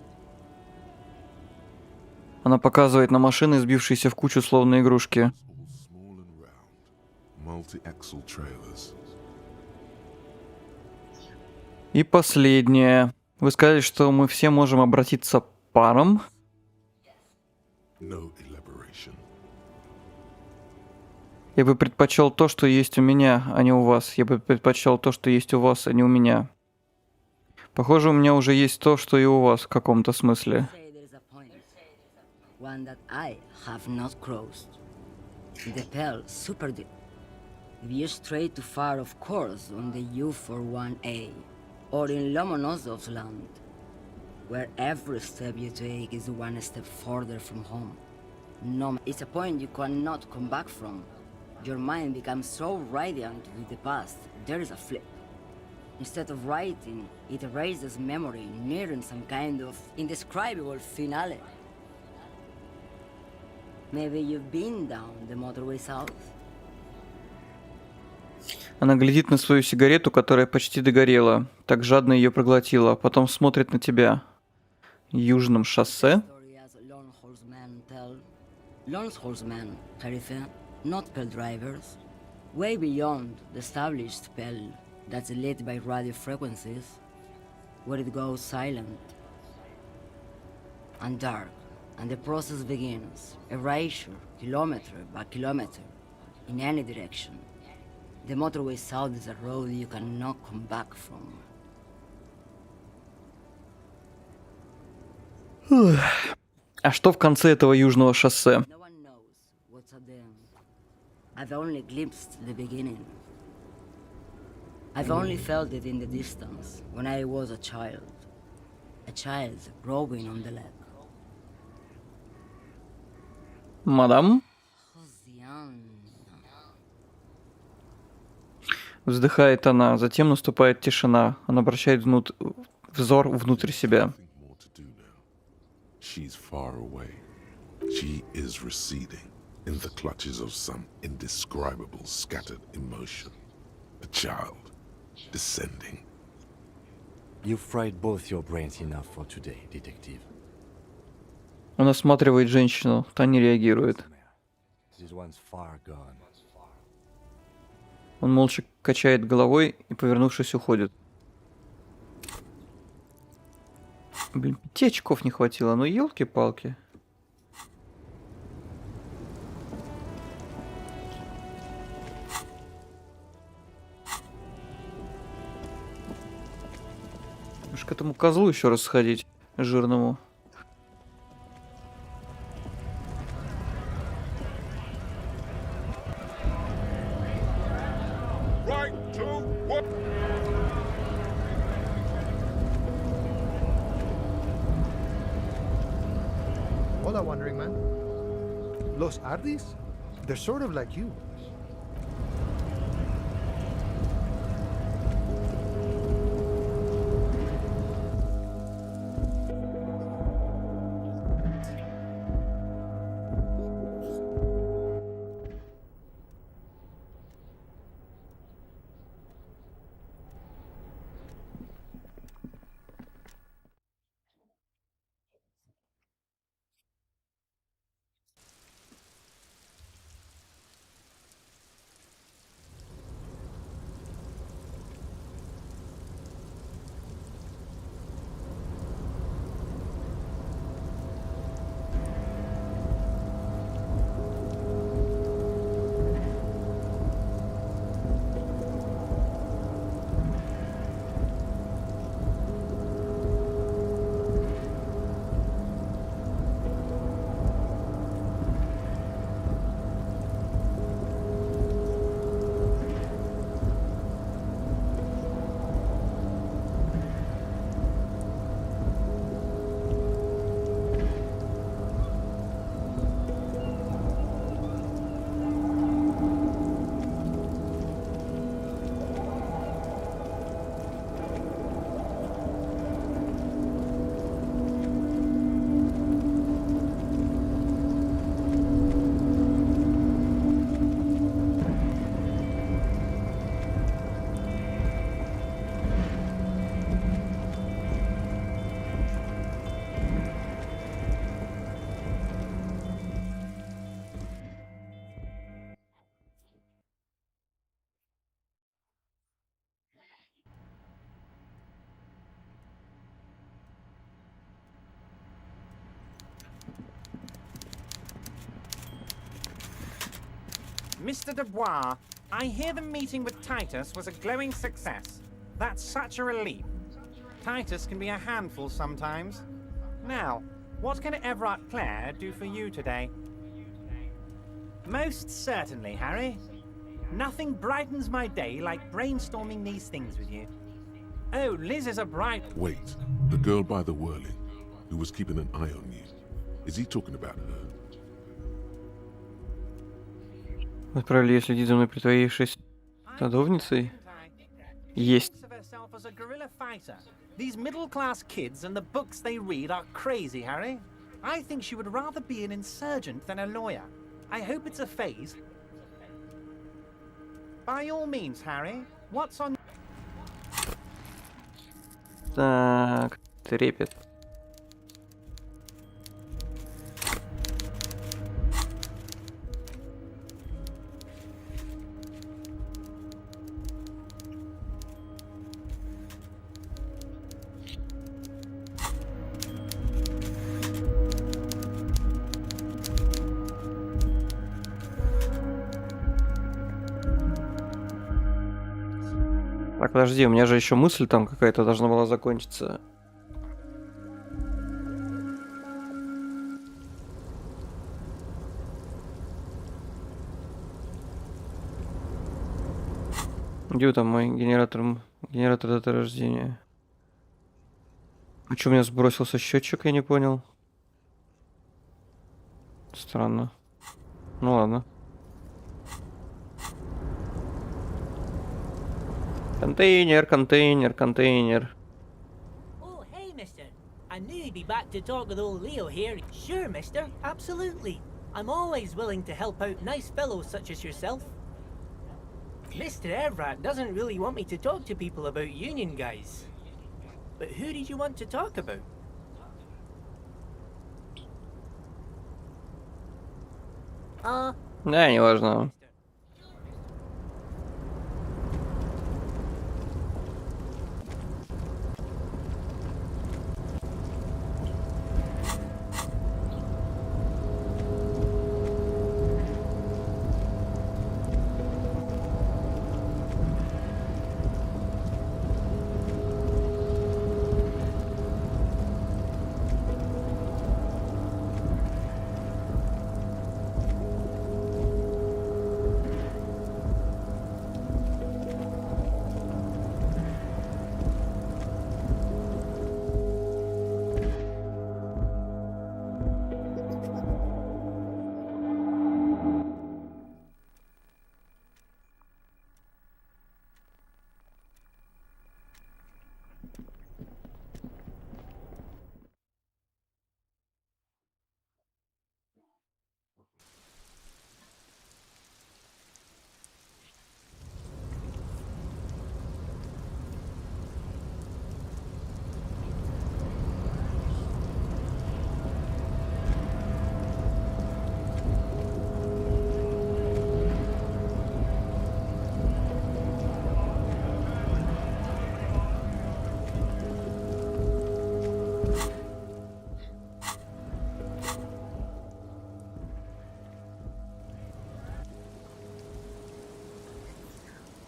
Она показывает на машины, сбившиеся в кучу словно игрушки. Small and round. Multi-axle trailers. И последнее. Вы сказали, что мы все можем обратиться паром. No elaboration. Я бы предпочел то, что есть у меня, а не у вас. Я бы предпочел то, что есть у вас, а не у меня. Похоже, у меня уже есть то, что и у вас в каком-то смысле. Say there is a point. One that I have not crossed. The Pell super deep. If you stray too far, of course, on the U41A. Or in Lomonosov's land, where every step you take is one step further from home. No, it's a point you cannot come back from. Your mind becomes so radiant with the past, there is a flip. Instead of writing, it erases memory, nearing some kind of indescribable finale. Maybe you've been down the motorway south? Она глядит на свою сигарету, которая почти догорела. Так жадно ее проглотила. Потом смотрит на тебя. Южном шоссе? Lone horsemen, Tarifa, not Pell drivers. Way beyond the established Pell that's lit by radio frequencies, where it goes silent and dark, and the process begins. Erasure, kilometer by kilometer, in any direction. The motorway south is a road you cannot come back from. А что в конце этого южного шоссе? No one knows what's at the end. I've only glimpsed the beginning. I've only felt it in the distance when I was a child. A child growing on the leg. Мадам? Hosianna. Вздыхает она, затем наступает тишина. Она обращает взор внутрь себя. More to do now. She's far away. She is receding in the clutches of some indescribable scattered emotion. A child descending. You've fried both your brains enough for today, detective. Он осматривает женщину, та не реагирует. This one's far gone. Он молча качает головой и, повернувшись, уходит. Блин, 5 очков не хватило, ну елки-палки. К этому козлу еще раз сходить, жирному. Hola, wandering man. Los Ardis? They're sort of like you. Mr. Dubois, I hear the meeting with Titus was a glowing success. That's such a relief. Titus can be a handful sometimes. Now, what can Everard Clare do for you today? Most certainly, Harry. Nothing brightens my day like brainstorming these things with you. Oh, Liz is a bright... Wait, the girl by the whirling, who was keeping an eye on you. Is he talking about her? Мы отправили ее следить за мной, притворившись садовницей. Есть. These middle-class kids and the books they read are crazy, Harry. I think she would rather be an insurgent than a lawyer. I hope it's a phase. By all means, Harry, what's on... Так, трепет. Так, подожди, у меня же еще мысль там какая-то должна была закончиться. Где там мой генератор даты рождения? А что у меня сбросился счетчик, я не понял. Странно. Ну ладно. Контейнер, контейнер, контейнер. Oh, hey, mister. I knew you'd be back to talk with old Leo here. Sure, mister. Absolutely. I'm always willing to help out nice fellows such as yourself. Mr. Everett doesn't really want me to talk to people about union guys. But who did you want to talk about? Да, не важно.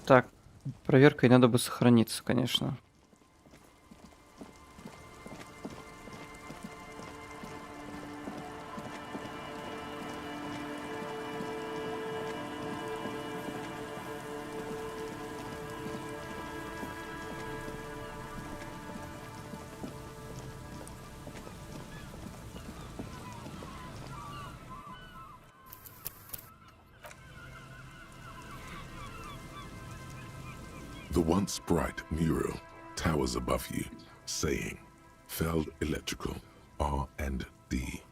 Так, проверкой надо бы сохраниться, конечно. The once bright mural towers above you, saying, Feld Electrical, R&D.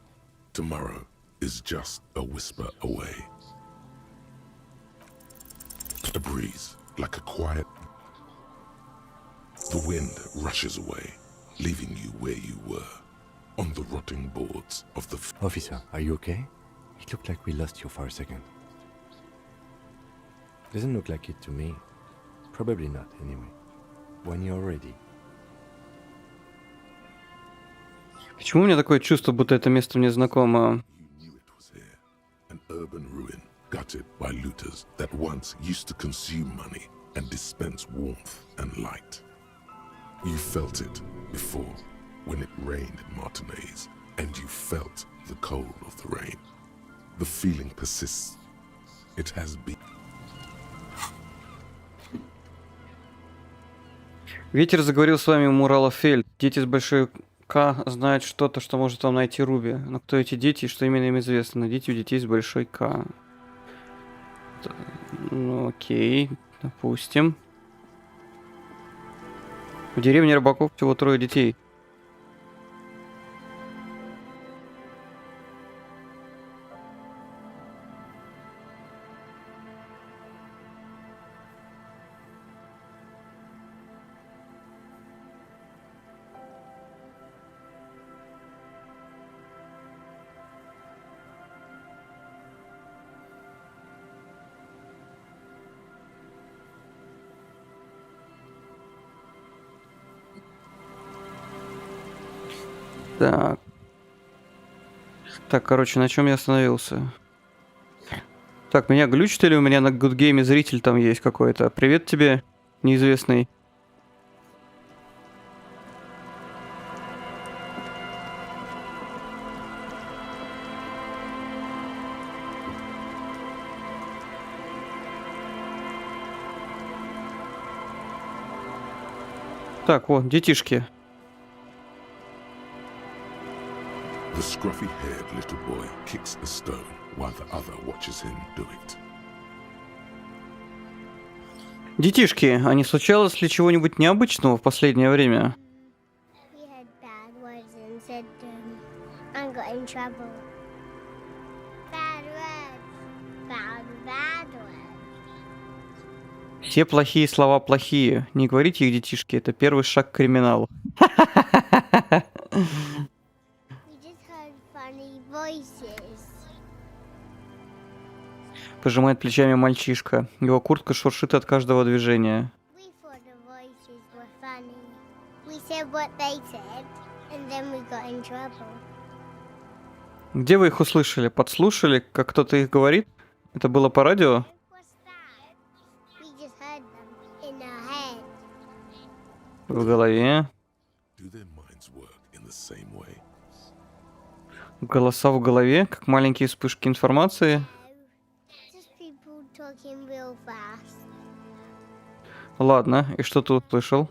Tomorrow is just a whisper away. A breeze, like a quiet... The wind rushes away, leaving you where you were, on the rotting boards of the... Officer, are you okay? It looked like we lost you for a second. Doesn't look like it to me. Probably not, anyway. When you're ready. Почему у меня такое чувство, будто это место мне знакомо? An urban ruin, gutted by looters that once used to consume money and dispense warmth and light. You felt it before, when it rained in Martinez, and you felt the cold of the rain. The feeling persists. It has been... Ветер заговорил с вами у мурала Фельд. Дети с большой К знают что-то, что может вам найти Руби. Но кто эти дети и что именно им известно? Найдите у детей с большой К. Ну окей, допустим. В деревне рыбаков всего 3 детей. Так. Так, короче, на чем я остановился? Так, меня глючит или у меня на Good Game зритель там есть какой-то? Привет тебе, неизвестный. Так, вот, детишки. The scruffy-haired little boy kicks a stone while the other watches him do it. Детишки, а не случалось ли чего-нибудь необычного в последнее время? We had bad words and said them and got in trouble. Bad words. Bad words. Все плохие слова плохие. Не говорите их, детишки, это первый шаг к криминалу. Пожимает плечами мальчишка. Его куртка шуршит от каждого движения. Где вы их услышали? Подслушали, как кто-то их говорит? Это было по радио? В голове. Голоса в голове, как маленькие вспышки информации. Ладно, и что ты услышал?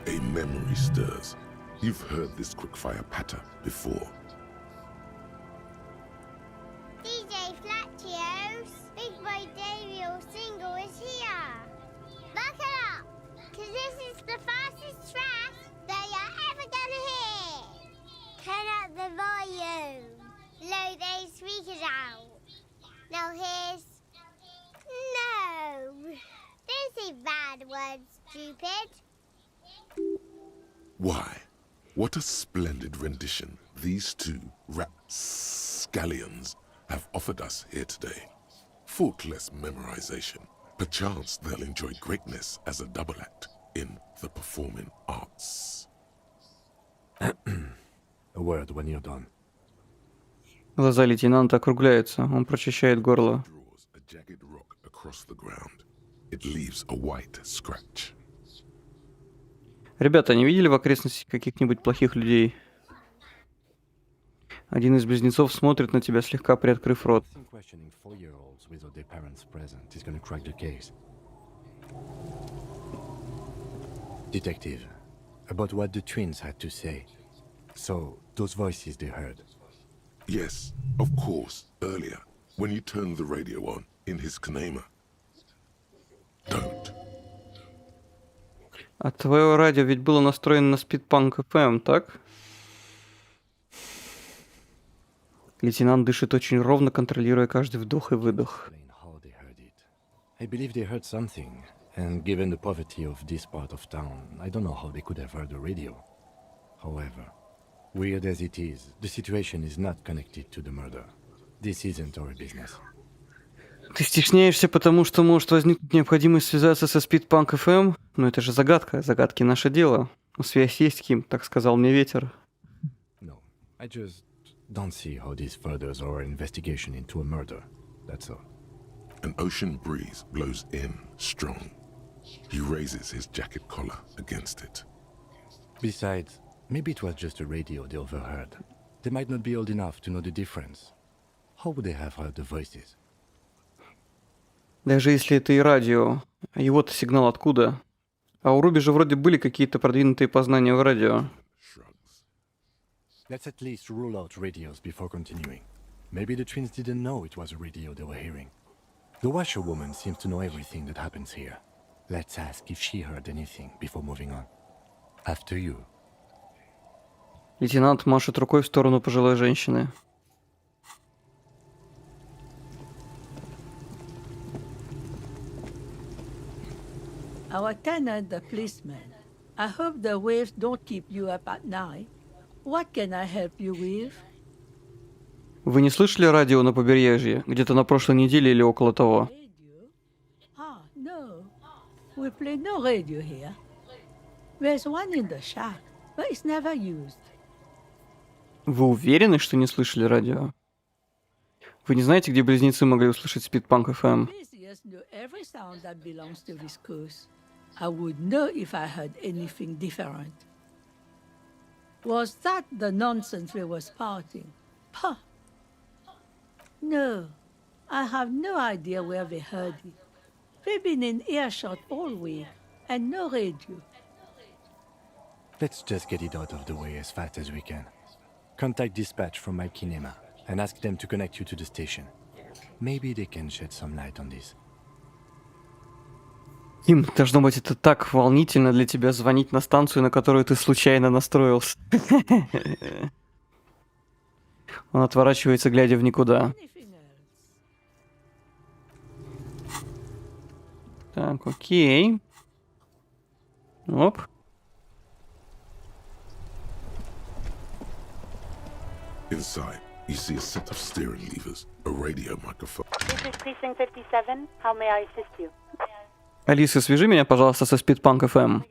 A memory stirs. You've heard this quickfire patter before. DJ Flatio's Big Boy Daniel single is here. Buckle up, cause this is the fastest track that you're ever gonna hear. Turn up the volume. Blow those speakers out. Now here's... No. Don't say bad words, stupid. Why? What a splendid rendition these two rapscallions have offered us here today. Faultless memorization. Perchance they'll enjoy greatness as a double act in the performing arts. A word when you're done. Глаза лейтенанта округляются. Он прочищает горло. A jagged rock across the ground. It leaves a white scratch. Ребята, не видели в окрестностях каких-нибудь плохих людей? Один из близнецов смотрит на тебя, слегка приоткрыв рот. Questioning 4-year-olds without their parents present is going to crack the case. Detective, about what the twins had to say. So, those voices they heard. Yes, of course, earlier, when you turned the radio on in his kanema. Don't. А твое радио ведь было настроено на Speedpunk FM, так? Лейтенант дышит очень ровно, контролируя каждый вдох и выдох. I believe they heard something, and given the poverty of this part of town, I don't know how they could have heard the radio. However, weird as it is, the situation is not connected to the murder. This isn't our business. Ты стесняешься, потому что может возникнуть необходимость связаться со Speedpunk FM? Но это же загадка. Загадки — наше дело. Связь есть, Ким, так сказал мне ветер. No, I just don't see how this furthers our investigation into a murder. That's all. An ocean breeze blows in strong. He raises his jacket collar against it. Besides, maybe it was just a radio they overheard. They might not be old enough to know the difference. How would they have heard the voices? Даже если это и радио, его-то сигнал откуда? А у Руби же вроде были какие-то продвинутые познания в радио. Let's at least rule out radios before continuing. Maybe the twins didn't know it was a radio they were hearing. The washerwoman seems to know everything that happens here. Let's ask if she heard anything before moving on. After you. Лейтенант машет рукой в сторону пожилой женщины. Our tenant, the policeman. I hope the waves don't keep you up at night. What can I help you with? Вы не слышали радио на побережье? Где-то на прошлой неделе или около того? Ah, no. We play no radio here. There's one in the shack, but it's never used. Вы уверены, что не слышали радио? Вы не знаете, где близнецы могли услышать Speedpunk FM? Busiest know every sound that belongs to this coast. I would know if I heard anything different. Was that the nonsense we were spouting? Puh! No, I have no idea where they heard it. They've been in earshot all week, and no radio. Let's just get it out of the way as fast as we can. Contact dispatch from my kinema and ask them to connect you to the station. Maybe they can shed some light on this. Им, должно быть, это так волнительно для тебя звонить на станцию, на которую ты случайно настроился. Он отворачивается, глядя в никуда. Так, окей. Оп. Inside, you see a set of steering levers, a radio microphone. This is Precinct 57. How may I assist you? Алиса, свяжи меня, пожалуйста, со Speedpunk FM.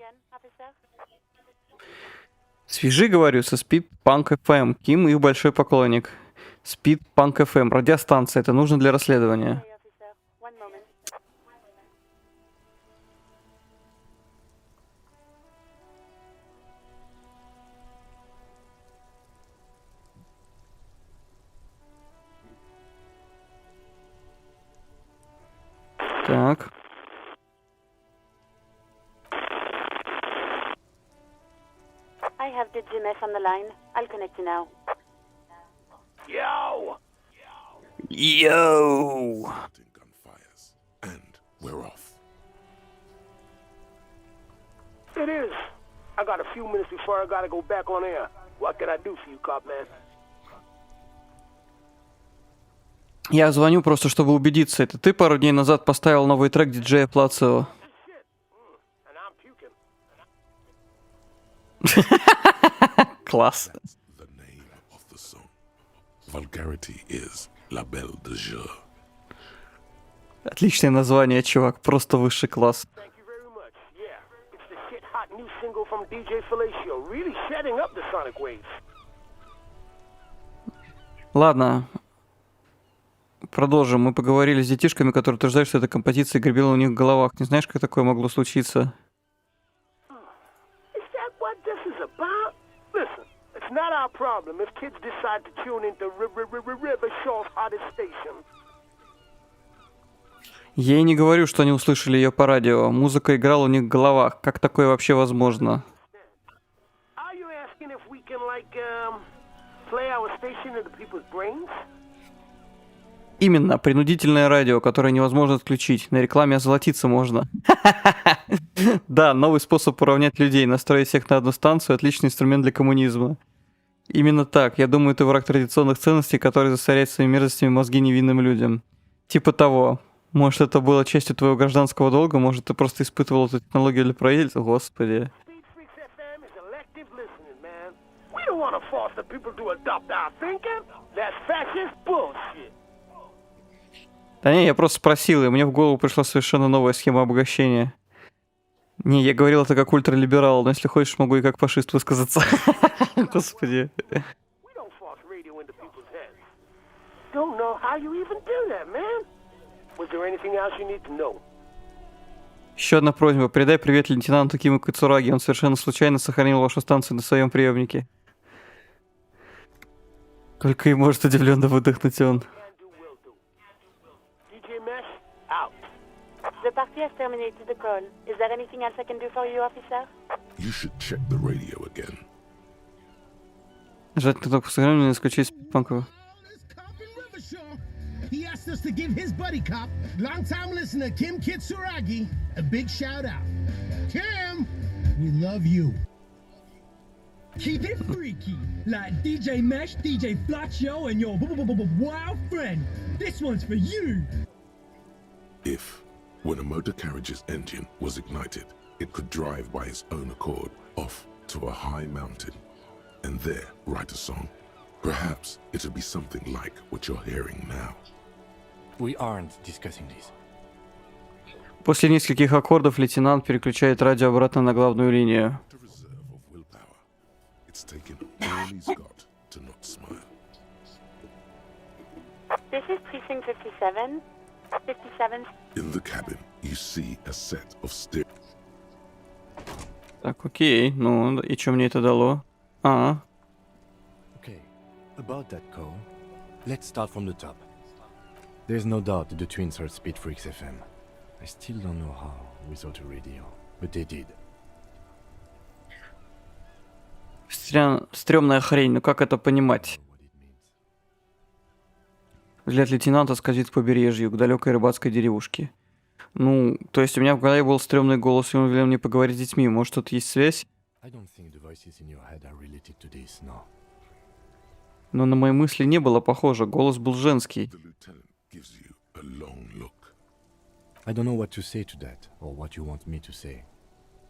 Свяжи, говорю, со Speedpunk FM. Ким их большой поклонник. Speedpunk FM, радиостанция, это нужно для расследования. Так. I have the GMS on the line. I'll connect you now. Yo! Yo! Gunfires, and we're off. It is. I got a few minutes before I gotta go back on air. What can I do for you, cop man? Я звоню просто, чтобы убедиться. Это ты пару дней назад поставил новый трек диджея Плацио? Класс. Vulgarity is la belle de jour. Отличное название, чувак. Просто высший класс. new single from DJ Fellatio, really shedding up the sonic waves. Ладно. Продолжим. Мы поговорили с детишками, которые утверждают, что эта композиция гребела у них в головах. Не знаешь, как такое могло случиться? Is that what this is about? Listen, it's not our problem if kids decide to tune into Rivershaw's hottest station. Я и не говорю, что они услышали ее по радио. Музыка играла у них в головах. Как такое вообще возможно? Are you asking if we can, like, play our station into people's brains? Именно, принудительное радио, которое невозможно отключить. На рекламе озолотиться можно. Да, новый способ уравнять людей, настроить всех на одну станцию, отличный инструмент для коммунизма. Именно так. Я думаю, это враг традиционных ценностей, который засоряет своими мерзостями мозги невинным людям. Типа того. Может, это было частью твоего гражданского долга, может, ты просто испытывал эту технологию для правительства. Господи. We don't want to force the people to adopt our thinking. That's fascist bullshit. Да не, я просто спросил, и мне в голову пришла совершенно новая схема обогащения. Не, я говорил это как ультралиберал, но если хочешь, могу и как фашист высказаться. Господи. Don't know how you even do that, man. Was there anything else you need to know? Еще одна просьба. Передай привет лейтенанту Киму Кацураги. Он совершенно случайно сохранил вашу станцию на своем приемнике. Только и может удивленно выдохнуть он. The party has terminated the call. Is there anything else I can do for you, officer? You should check the radio again. Жать кнопку сохранения и исключить панкового. He asked us to give his buddy cop, long-time listener Kim Kitsuragi, a big shout out. Kim, we love you. Keep it freaky, like DJ Mesh, DJ Flacho, and your wild friend. This one's for you. If, when a motor carriage's engine was ignited, it could drive by its own accord off to a high mountain, and there write a song, perhaps it'll be something like what you're hearing now. We aren't discussing this. После нескольких аккордов лейтенант переключает радио обратно на главную линию. It's taken all he's got to not smile. This is precinct 57. 57. In the cabin, you see a set of stairs. Так, окей. Ну, и что мне это дало? Okay, about that call, let's start from the top. There's no doubt the twins are Speed Freaks FM. I still don't know how without a radio, but they did. Стрёмная хрень, ну как это понимать? Взгляд лейтенанта скользит к побережью, к далекой рыбацкой деревушке. Ну, то есть у меня в голове был стрёмный голос, и он велел мне поговорить с детьми. Может, тут есть связь? Но на мои мысли не было похоже, голос был женский. I don't know what to say to that, or what you want me to say.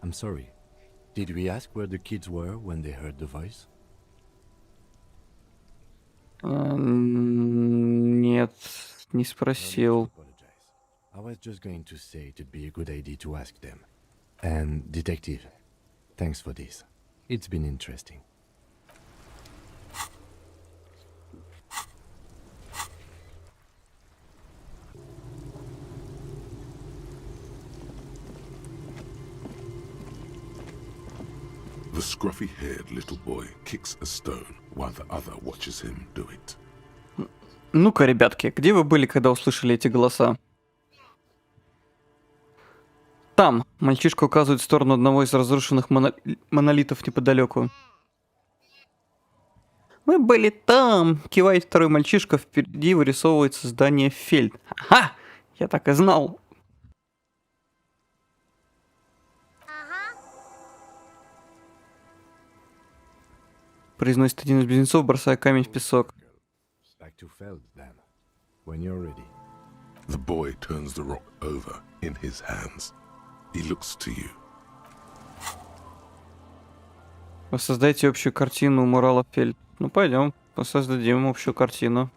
I'm sorry. Did we ask where the kids were when they heard the voice? Нет, не спросил. I was just going to say it'd be a good idea to ask them. And, Detective, thanks for this. It's been interesting. The scruffy-haired little boy kicks a stone while the other watches him do it. Ну-ка, ребятки, где вы были, когда услышали эти голоса? Там. Мальчишка указывает в сторону одного из разрушенных монолитов неподалеку. Мы были там. Кивает второй мальчишка, впереди вырисовывается здание Фельд. Ага! Я так и знал. Произносит один из близнецов, бросая камень в песок. The boy turns the rock over in his hands. He looks to you. Воссоздайте общую картину мурала Фельд. Ну пойдем, воссоздадим общую картину.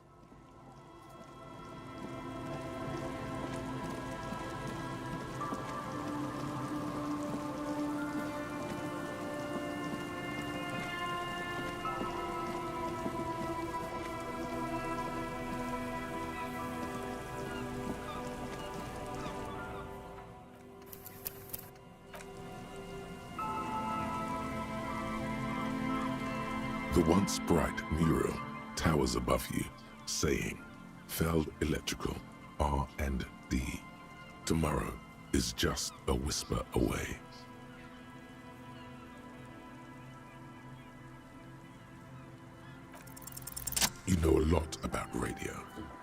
The once bright mural towers above you, saying, Feld Electrical, R&D. Tomorrow is just a whisper away. You know a lot about radio.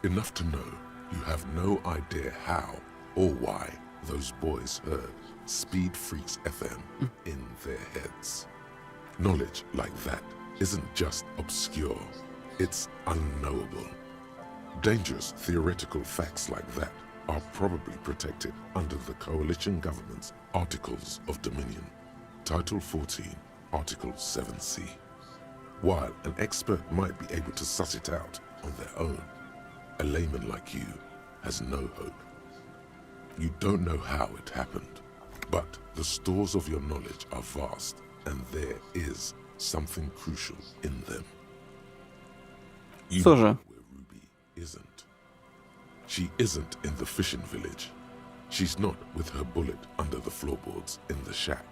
Enough to know you have no idea how or why those boys heard Speed Freaks FM in their heads. Knowledge like that isn't just obscure, it's unknowable. Dangerous theoretical facts like that are probably protected under the coalition government's Articles of Dominion, Title 14, Article 7C. While an expert might be able to suss it out on their own, a layman like you has no hope. You don't know how it happened, but the stores of your knowledge are vast, and there is something crucial in them. You know where Ruby isn't. She isn't in the fishing village. She's not with her bullet under the floorboards in the shack.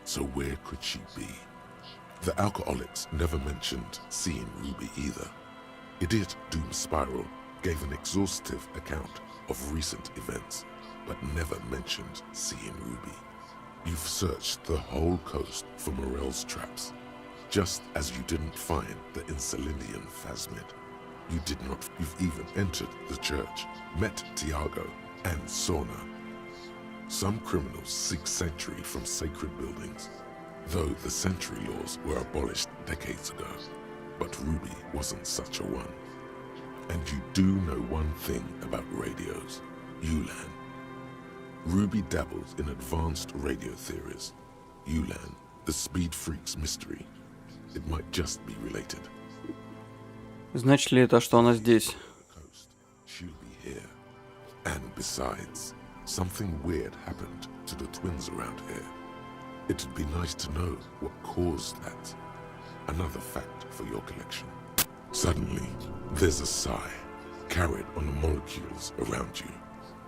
So where could she be? The alcoholics never mentioned seeing Ruby either. Idiot Doom Spiral gave an exhaustive account of recent events, but never mentioned seeing Ruby. You've searched the whole coast for Morel's traps, just as you didn't find the Insulindian phasmid. You've even entered the church, met Tiago and Sorna. Some criminals seek sanctuary from sacred buildings, though the sanctuary laws were abolished decades ago. But Ruby wasn't such a one. And you do know one thing about radios, Ulan. Ruby dabbles in advanced radio theories. Ulan, the Speed Freaks mystery. It might just be related. Значит ли это, что она здесь? She'll be here. And besides, something weird happened to the twins around here. It'd be nice to know what caused that. Another fact for your collection. Suddenly, there's a sigh, carried on the molecules around you,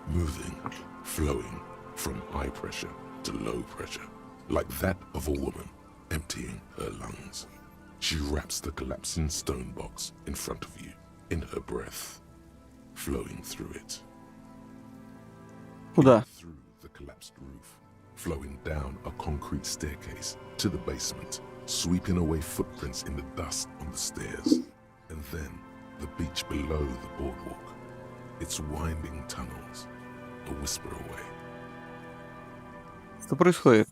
moving, flowing from high pressure to low pressure, like that of a woman emptying her lungs. She wraps the collapsing stone box in front of you, in her breath, flowing through it. Куда? Through the collapsed roof, flowing down a concrete staircase to the basement, sweeping away footprints in the dust on the stairs, and then the beach below the boardwalk, its winding tunnels, a whisper away. Что происходит?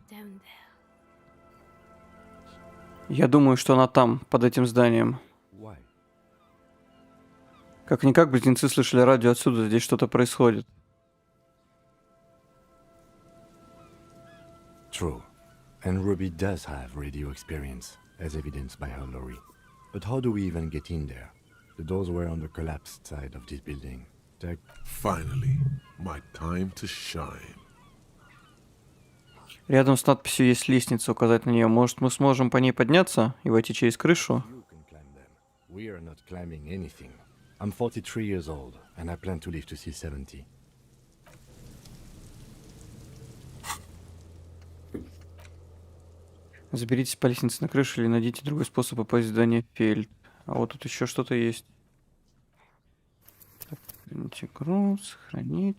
Я думаю, что она там, под этим зданием. Как-никак, близнецы слышали радио отсюда, здесь что-то происходит. True. And Ruby does have radio experience, as evidenced by her lorry. But how do we even get in there? The doors were on the collapsed side of this building. Finally, my time to shine. Рядом с надписью есть лестница, указать на нее. Может, мы сможем по ней подняться и войти через крышу? We are not climbing anything. I'm 43 years old, and I plan to live to see 70. Заберитесь по лестнице на крышу или найдите другой способ попасть в здание Фельд. А вот тут еще что-то есть. Так, сохранить игру, сохранить.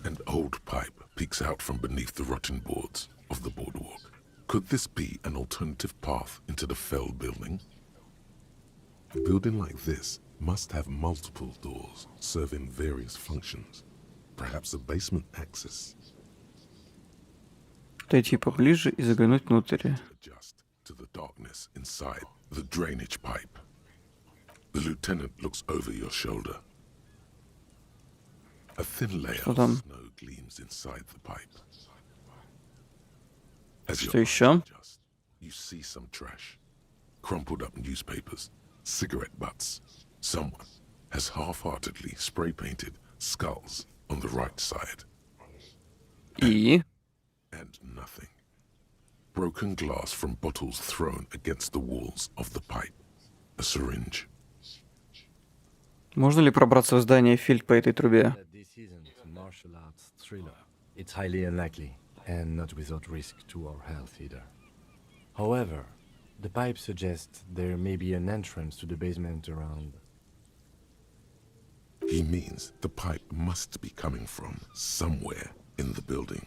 An old pipe peeks out from beneath the rotten boards of the boardwalk. Could this be an alternative path into the Feld building? A building like this must have multiple doors serving various functions. Perhaps a basement access. Подойти поближе и заглянуть внутрь. Adjust to the darkness inside the drainage pipe. The lieutenant looks over your shoulder. A thin layer of snow gleams inside the pipe. As your eyes adjust, you see some trash. Crumpled up newspapers, cigarette butts. Someone has half-heartedly spray-painted skulls on the right side. И? And nothing. Broken glass from bottles thrown against the walls of the pipe. A syringe. Можно ли пробраться в здание Фильд по этой трубе? This isn't a martial arts thriller. It's highly unlikely, and not without risk to our health either. However, the pipe suggests there may be an entrance to the basement around. He means the pipe must be coming from somewhere in the building.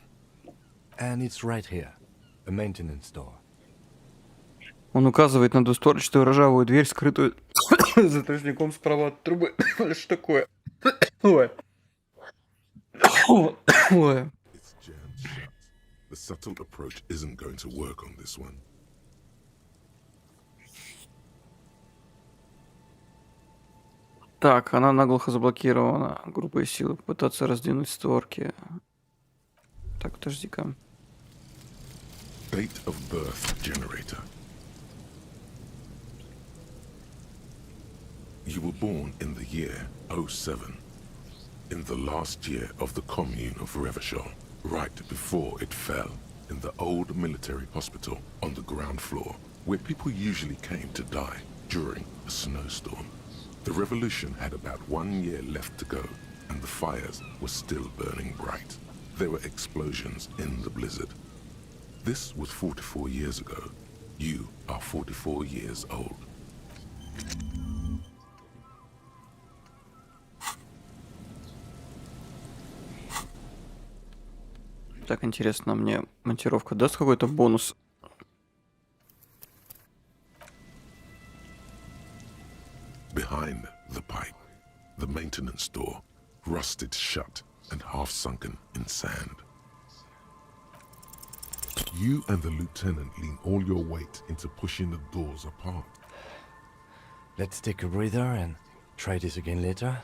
And it's right here, a maintenance door. Он указывает на двустворчатую ржавую дверь, скрытую за тростником справа от трубы. Что такое? Ой. Ой. It's jammed shut. The subtle approach isn't going to work on this one. Так, она наглухо заблокирована группой сил. Пытаться раздвинуть створки. Так, подожди-ка. Date of birth generator. You were born in the year 07, in the last year of the commune of Revachol, right before it fell, in the old military hospital on the ground floor, where people usually came to die during a snowstorm. The revolution had about 1 year left to go, and the fires were still burning bright. There were explosions in the blizzard. This was 44 years ago. You are 44 years old. Так, интересно, мне монтировка даст какой-то бонус? Behind the pipe, the maintenance door, rusted shut and half sunken in sand. You and the lieutenant lean all your weight into pushing the doors apart. Let's take a breather and try this again later.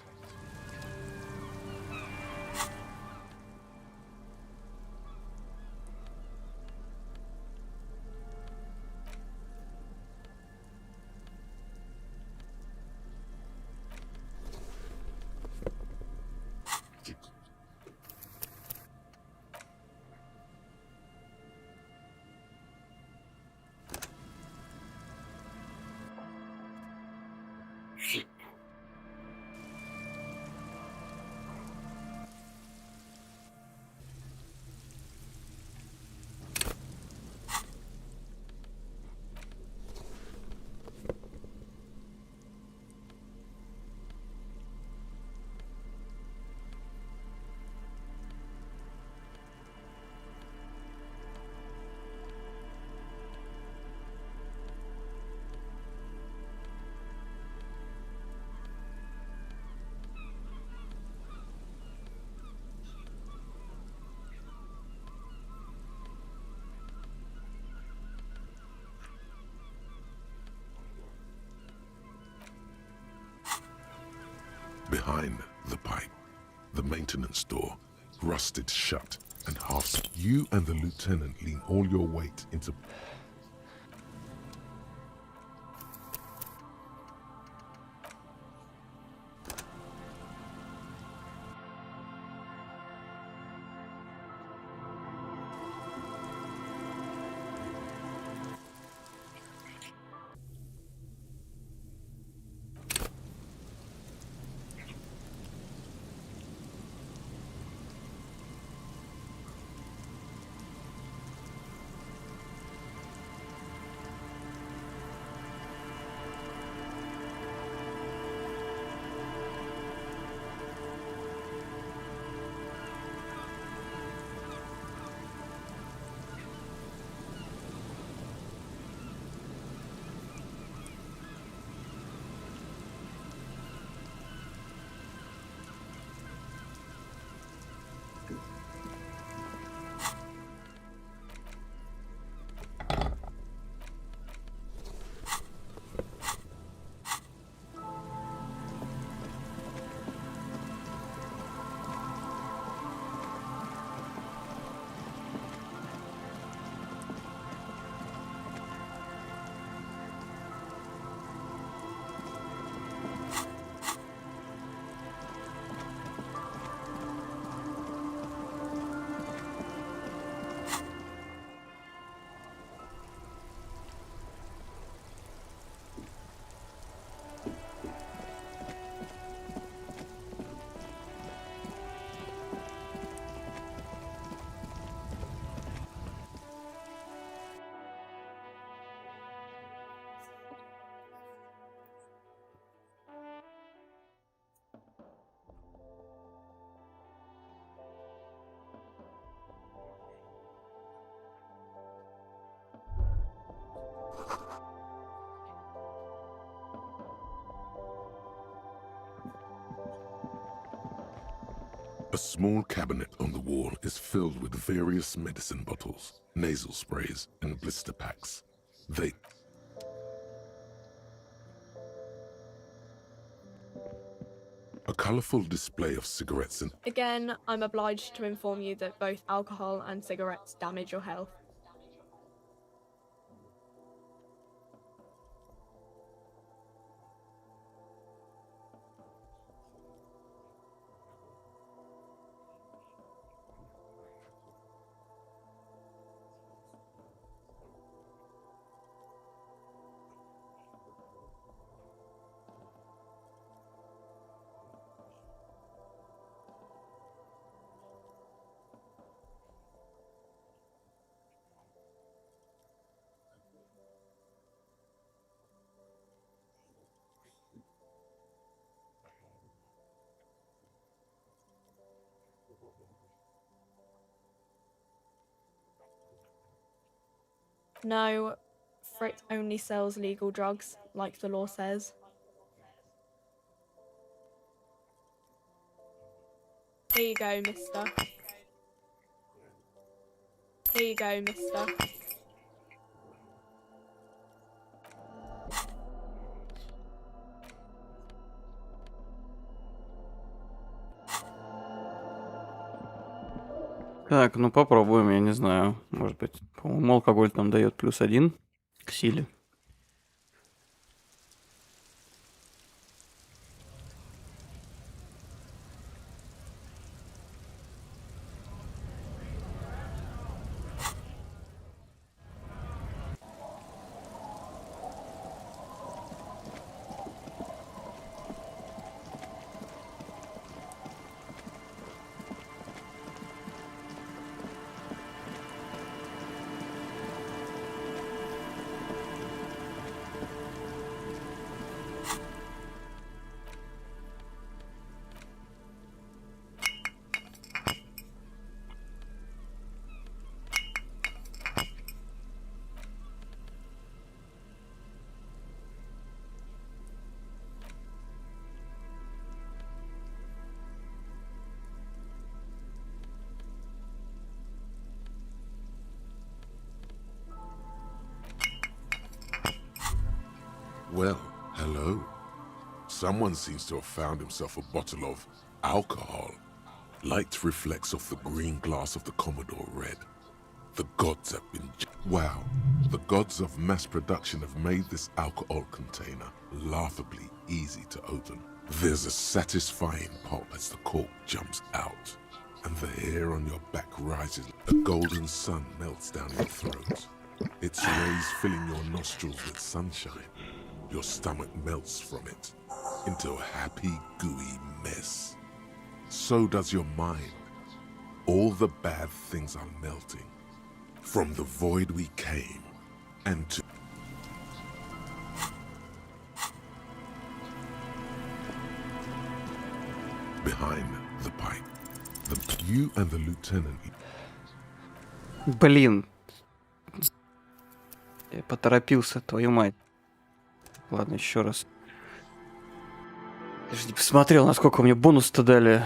Behind the pipe, the maintenance door, rusted shut and half. You and the lieutenant lean all your weight into. A small cabinet on the wall is filled with various medicine bottles, nasal sprays, and blister packs. A colorful display of cigarettes and... Again, I'm obliged to inform you that both alcohol and cigarettes damage your health. No, Frick only sells legal drugs, like the law says. Here you go, mister. Here you go, mister. Так, ну попробуем, я не знаю. Может быть, по-моему, алкоголь там дает +1 к силе. Well, hello. Someone seems to have found himself a bottle of alcohol. Light reflects off the green glass of the Commodore Red. The gods have been... Wow. The gods of mass production have made this alcohol container laughably easy to open. There's a satisfying pop as the cork jumps out, and the hair on your back rises. A golden sun melts down your throat. Its rays filling your nostrils with sunshine. Your stomach melts from it into a happy, gooey mess. So does your mind. All the bad things are melting. From the void we came, and to... Behind the pipe. You and the lieutenant... Блин. Я поторопился, твою мать. Ладно, еще раз. Я же не посмотрел, насколько мне бонус-то дали.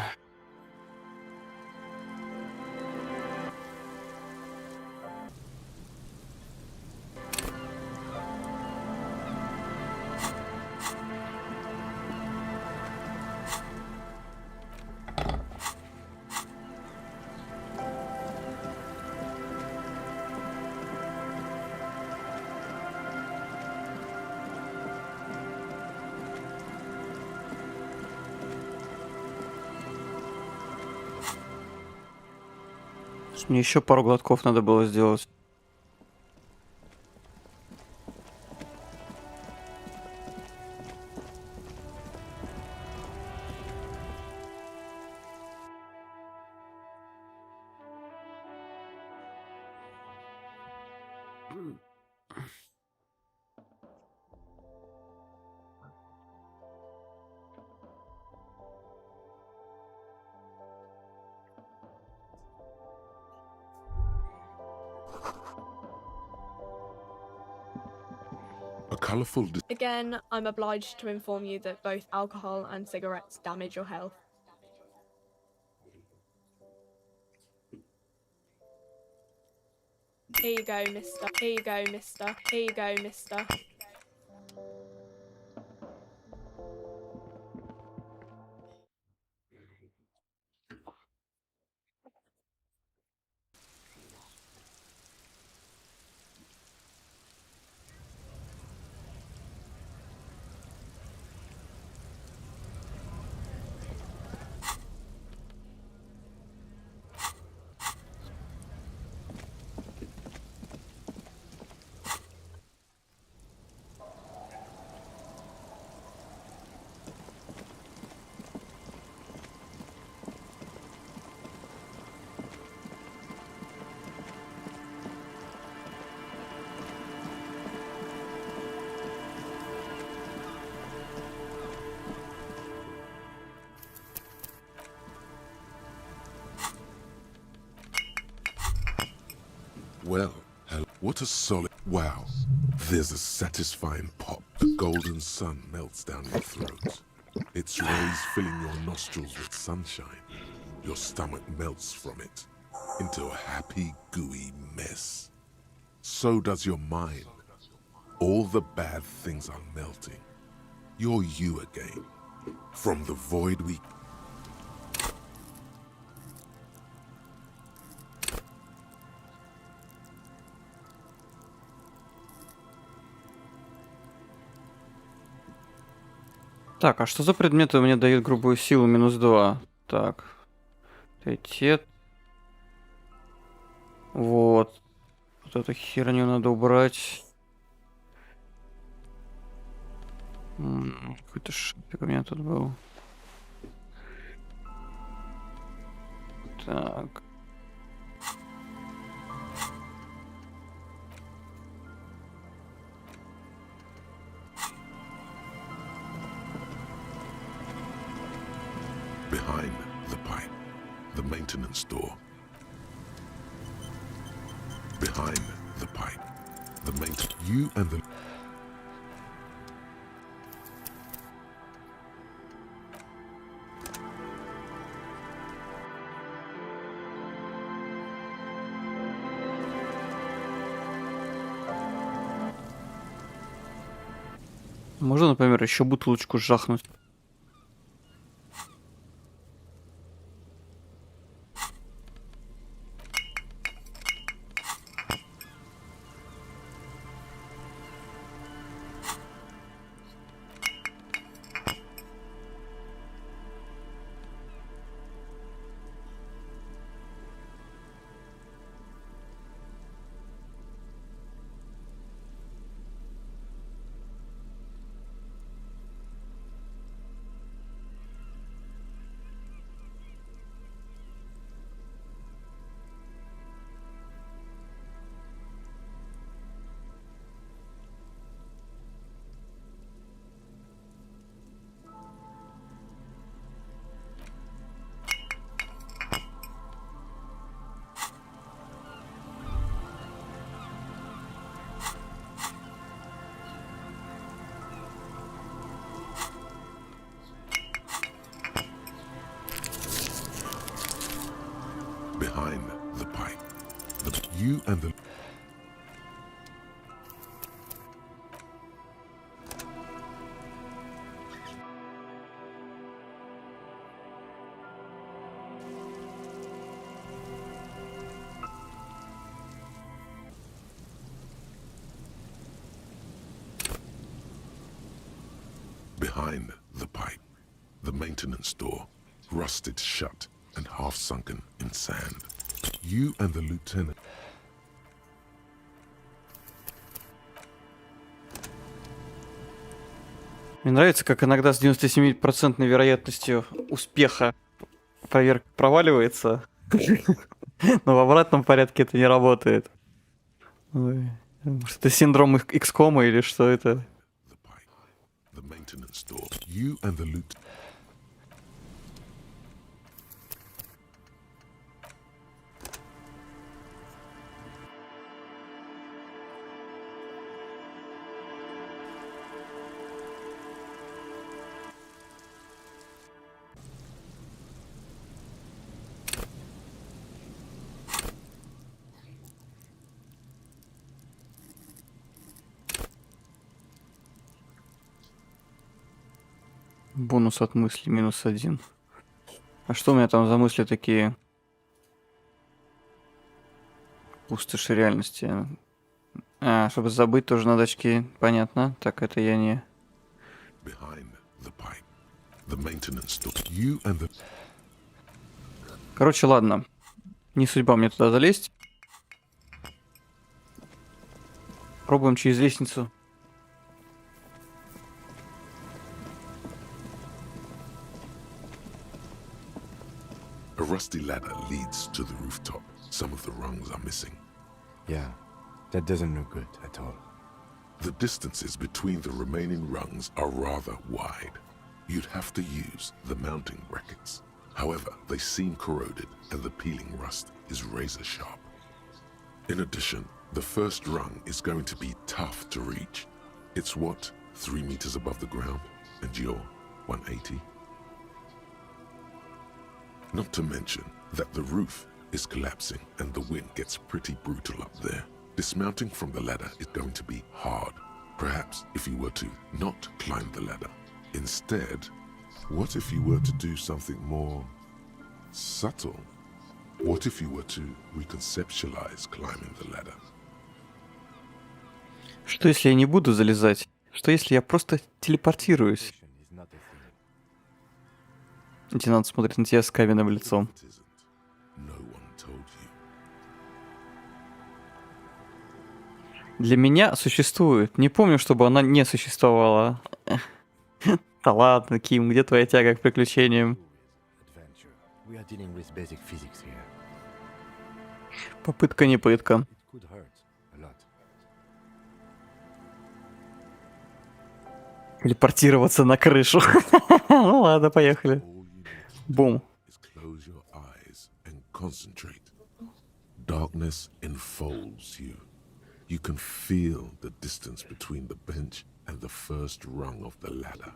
Мне еще пару глотков надо было сделать. Again, I'm obliged to inform you that both alcohol and cigarettes damage your health. Here you go, mister. Here you go, mister. Here you go, mister. Well, what a solid... Wow. There's a satisfying pop. The golden sun melts down your throat. Its rays filling your nostrils with sunshine. Your stomach melts from it into a happy, gooey mess. So does your mind. All the bad things are melting. You're you again. From the void we... Так, а что за предметы мне дают грубую силу -2? Так. Приоритет. Вот. Вот эту херню надо убрать. Какой-то шипик у меня тут был. Так. Behind the pipe, the maintenance door. Behind the pipe, the maintenance... You and the... Можно, например, еще бутылочку жахнуть? Behind the pipe, you and the... Behind the pipe, the maintenance door, rusted shut and half sunken in sand. You and the lieutenant... Мне нравится, как иногда с 97% вероятностью успеха проверка проваливается, но в обратном порядке это не работает. Ой. Это синдром XCOM или что это? Бонус от мысли -1. А что у меня там за мысли такие? Пустоши реальности. А, чтобы забыть, тоже надо очки. Понятно. Так, это я не... Короче, ладно. Не судьба мне туда залезть. Пробуем через лестницу. A rusty ladder leads to the rooftop. Some of the rungs are missing. Yeah, that doesn't look good at all. The distances between the remaining rungs are rather wide. You'd have to use the mounting brackets. However, they seem corroded and the peeling rust is razor sharp. In addition, the first rung is going to be tough to reach. It's what, 3 meters above the ground, and you're 180? Not to mention that the roof is collapsing and the wind gets pretty brutal up there. Dismounting from the ladder is going to be hard. Perhaps if you were to not climb the ladder. Instead, what if you were to do something more subtle? What if you were to reconceptualize climbing the ladder? Что если я не буду залезать? Что если я просто телепортируюсь? Лейтенант смотрит на тебя с каменным лицом. Для меня существует. Не помню, чтобы она не существовала. Да ладно, Ким, где твоя тяга к приключениям? Попытка не пытка. Телепортироваться на крышу. Ну ладно, поехали. Бум. Darkness enfolds you. You can feel the distance between the bench and the first rung of the ladder.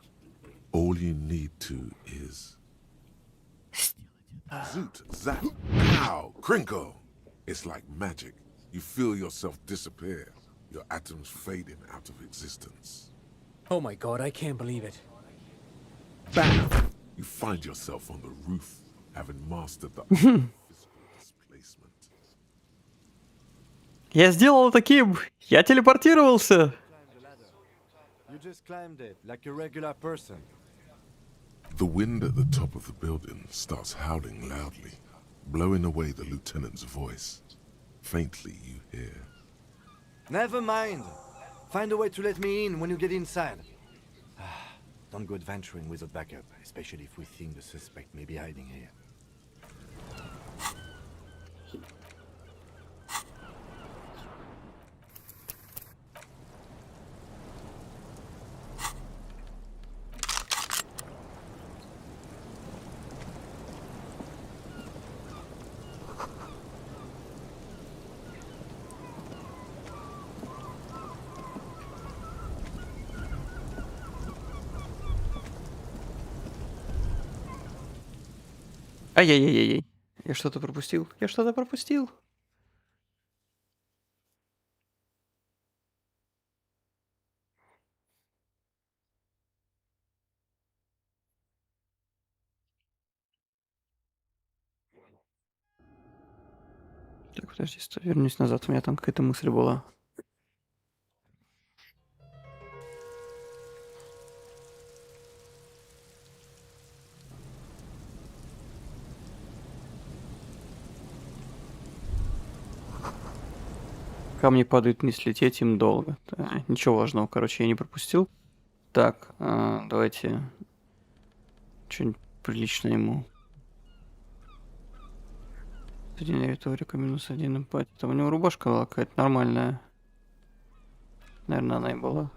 All you need to is... Zoot, zap, pow, crinkle! It's like magic. You feel yourself disappear, your atoms fading out of existence. Oh my god, I can't believe it. Bam! You find yourself on the roof, having mastered the art of physical displacement. Я сделал таким! Я телепортировался! You just climbed it like a regular person. The wind at the top of the building starts howling loudly, blowing away the lieutenant's voice. Faintly you hear. Never mind. Find a way to let me in when you get inside. Don't go adventuring without backup, especially if we think the suspect may be hiding here. Ай-яй-яй-яй. Я что-то пропустил? Я что-то пропустил? Так, подожди, стой, вернусь назад. У меня там какая-то мысль была. Камни падают вниз, лететь им долго. Ничего важного, короче, я не пропустил. Так, давайте что-нибудь приличное ему. Один риторика, -1 эмпатия. Там у него рубашка была какая-то нормальная. Наверное, она и была.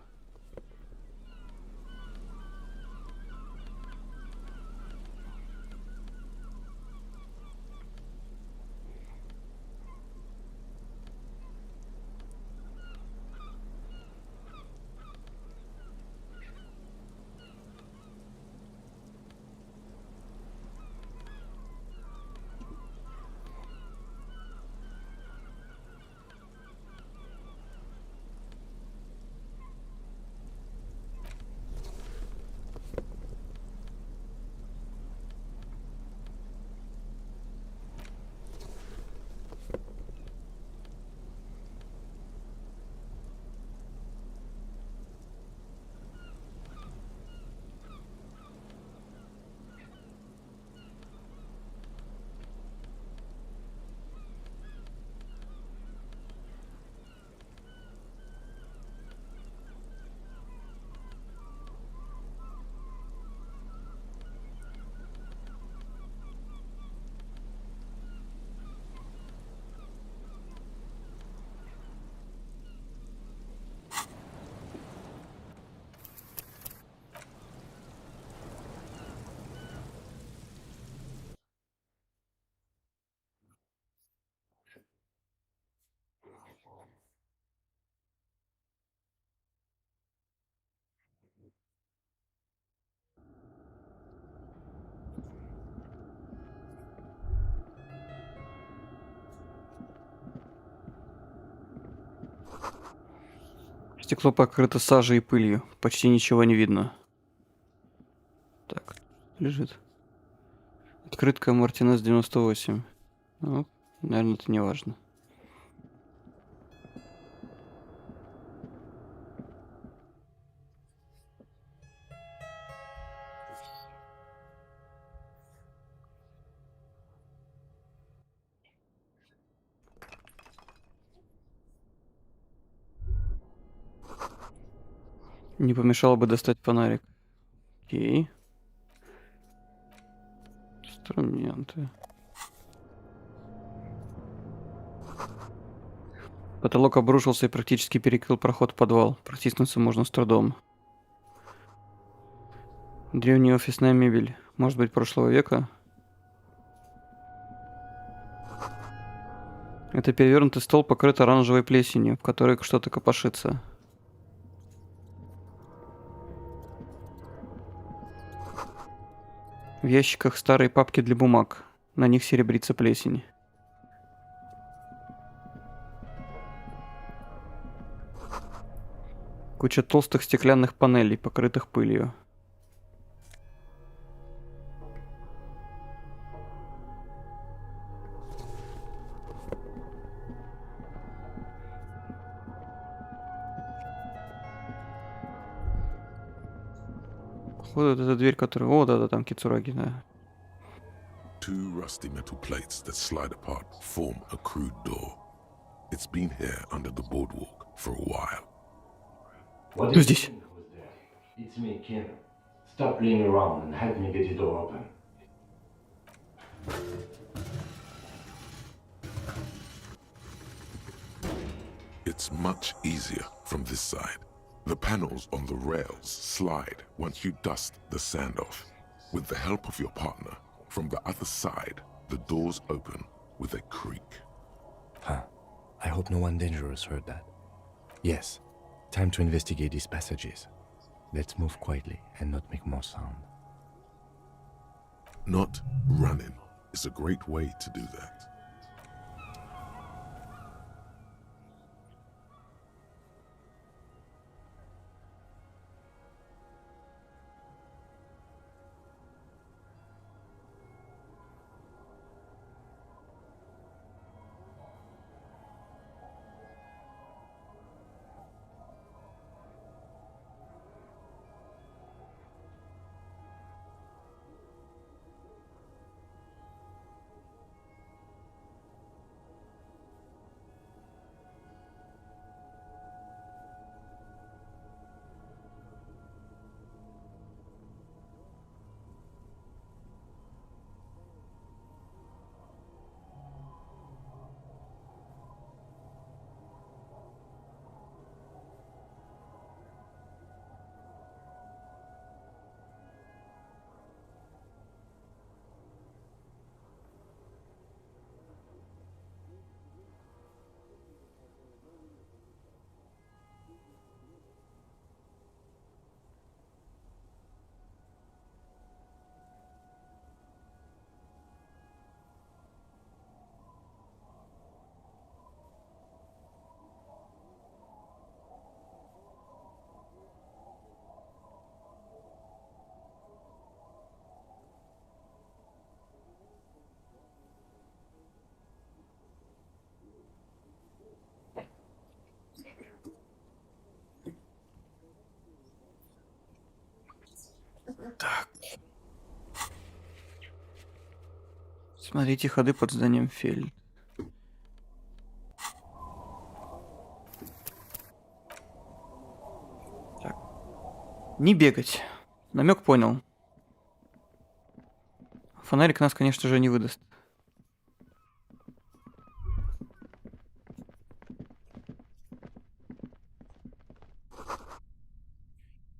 Стекло покрыто сажей и пылью. Почти ничего не видно. Так, лежит. Открытка Мартинес 98. Ну, наверное, это не важно. Не помешало бы достать фонарик. Окей. Инструменты. Потолок обрушился и практически перекрыл проход в подвал. Протиснуться можно с трудом. Древняя офисная мебель. Может быть, прошлого века? Это перевернутый стол покрыт оранжевой плесенью, в которой что-то копошится. В ящиках старые папки для бумаг. На них серебрится плесень. Куча толстых стеклянных панелей, покрытых пылью. Вот эта дверь, которая... О, да-да, там кицураги, да. Two rusty metal plates that slide apart form a crude door. It's been here under the boardwalk for a while. Кто здесь? It's me, Kim. Stop playing around and help me get the door open. It's much easier from this side. The panels on the rails slide once you dust the sand off. With the help of your partner, from the other side, the doors open with a creak. Huh. I hope no one dangerous heard that. Yes. Time to investigate these passages. Let's move quietly and not make more sound. Not running is a great way to do that. Так. Смотрите ходы под зданием Фель. Так. Не бегать. Намек понял. Фонарик нас, конечно же, не выдаст.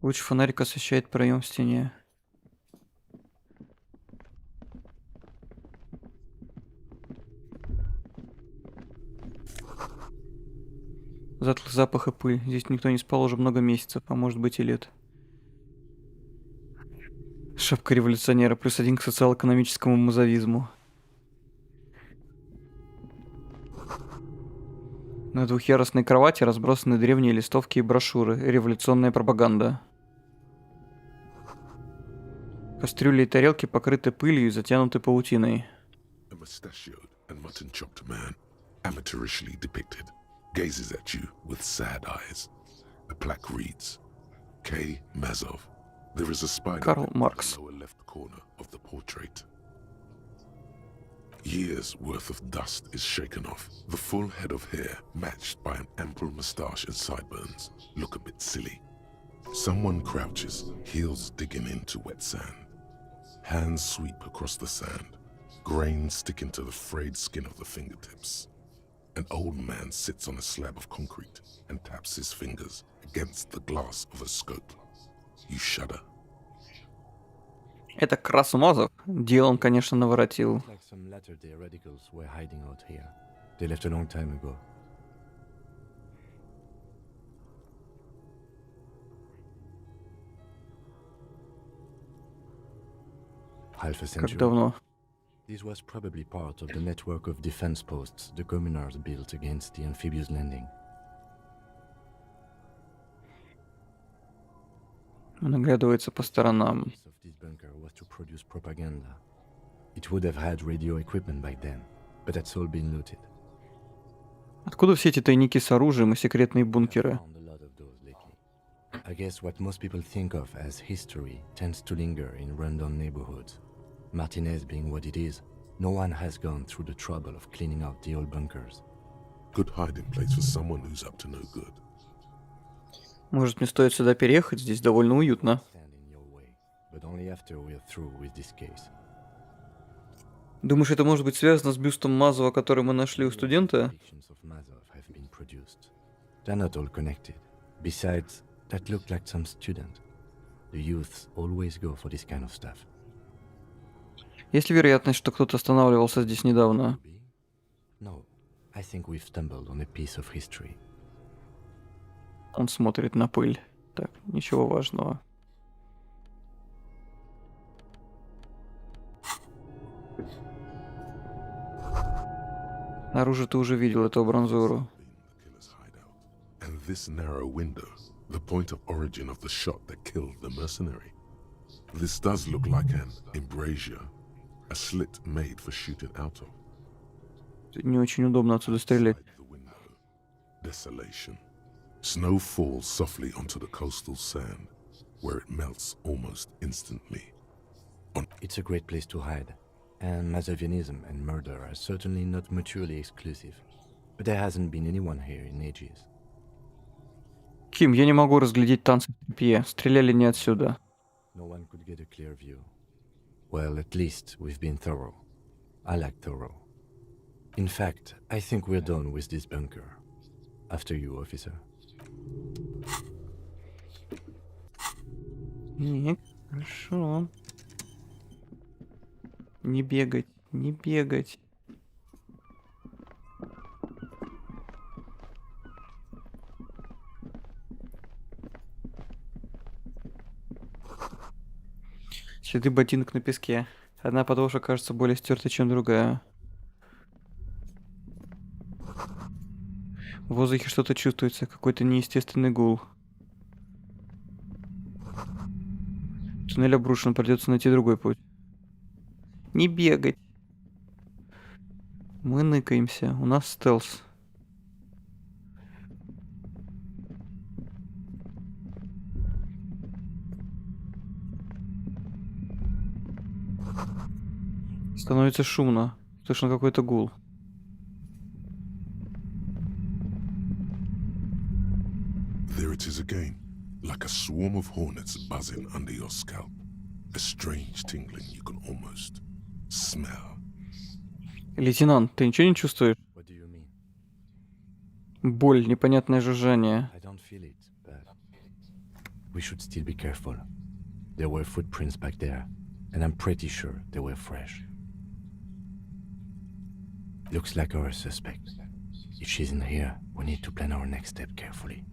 Луч фонарика освещает проем в стене. Затхлый запах и пыль. Здесь никто не спал уже много месяцев, а может быть и лет. Шапка революционера +1 к социал-экономическому мазовизму. На двухъярусной кровати разбросаны древние листовки и брошюры. Революционная пропаганда. Кастрюли и тарелки покрыты пылью и затянуты паутиной. A mustachioed and mutton-chopped man, amateurishly depicted, gazes at you with sad eyes. A plaque reads, K. Mazov. There is a spider Карл in the Маркс. lower left corner of the portrait. Years' worth of dust is shaken off. The full head of hair, matched by an ample moustache and sideburns, look a bit silly. Someone crouches, heels digging into wet sand. Hands sweep across the sand, grains sticking to the frayed skin of the fingertips. An old man sits on a slab of concrete and taps his fingers against the glass of a scope. You shudder. Это Красумазов. Дело он, конечно, наворотил. Like some latter-day radicals were hiding out here. They left a long time ago. Half a century. Как давно? This was probably part of the network of defense posts the communards built against the amphibious landing. Он оглядывается по сторонам. Of this bunker was to produce propaganda. It would have had radio equipment back then, but that's all been looted. Откуда все эти тайники с оружием и секретные бункеры? Found a lot of those lately. I guess what most people think of as history tends to linger in rundown neighborhoods. Martinez being what it is, no one has gone through the trouble of cleaning out the old bunkers. Good hiding place for someone who's up to no good. Может, мне стоит сюда переехать? Здесь довольно уютно. Stand in your way, but only after we're through with this case. Думаешь, это может быть связано с бюстом Мазова, который мы нашли у студента? Depictions of Mazov have been produced. They're not all connected. Besides, that looked like some student. The youths always go for this kind of stuff. Есть ли вероятность, что кто-то останавливался здесь недавно? No, I think we've stumbled on a piece of history. Он смотрит на пыль. Так, ничего важного. Наружу ты уже видел эту бронзуру. And this narrow window, the point of origin of the shot that killed the mercenary. This does look like an embrasure, a slit made for shooting out of. Не очень удобно отсюда стрелять. The window, desolation. Snow falls softly onto the coastal sand, where it melts almost instantly. It's a great place to hide, and Mazovianism and murder are certainly not mutually exclusive. But there hasn't been anyone here in ages. Ким, я не могу разглядеть танцы в тряпье. Стреляли не отсюда. No one could get a clear view. Well, at least we've been thorough. I like thorough. In fact, I think we're done with this bunker. After you, officer. Так, хорошо. Не бегать, не бегать. Следы ботинок на песке. Одна подошва кажется более стертой, чем другая. В воздухе что-то чувствуется, какой-то неестественный гул. Туннель обрушен, придется найти другой путь. Не бегать. Мы ныкаемся, у нас стелс. Становится шумно. Слышно какой-то гул. There it is again, like a swarm of hornets buzzing under your scalp. A strange tingling you can almost smell. Лейтенант, ты ничего не чувствуешь? What do you mean? Боль, непонятное жужжание. I don't feel it, but we should still be careful. There were footprints back there, and I'm pretty sure they were fresh. Looks like our suspect. If she's in here, we need to plan our next step carefully.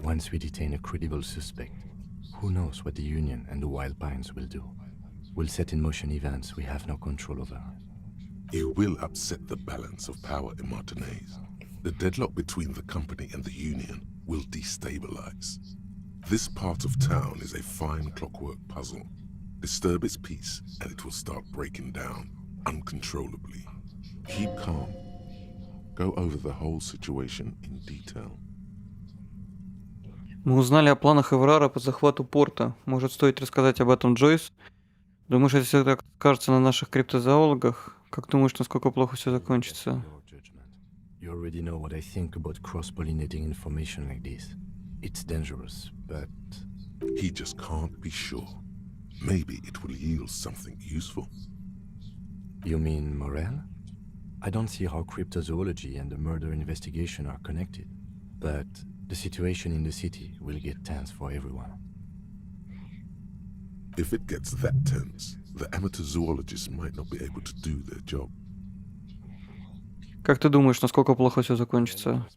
Once we detain a credible suspect, who knows what the Union and the Wild Pines will do? We'll set in motion events we have no control over. You will upset the balance of power in Martinez. The deadlock between the company and the union will destabilize. This part of town is a fine clockwork puzzle. Disturb its peace and it will start breaking down uncontrollably. Keep calm. Go over the whole situation in detail. Мы узнали о планах Эврара по захвату порта. Может, стоит рассказать об этом Джойс? Думаешь, это все так скажется на наших криптозоологах? Как думаешь, насколько плохо все закончится? You already know what I think about cross-pollinating information like this. It's dangerous, but... He just can't be sure. Maybe it will yield something useful. You mean Morel? I don't see how cryptozoology and the murder investigation are connected, but the situation in the city will get tense for everyone. If it gets that tense, the amateur zoologists might not be able to do their job. Как ты думаешь, насколько плохо все закончится?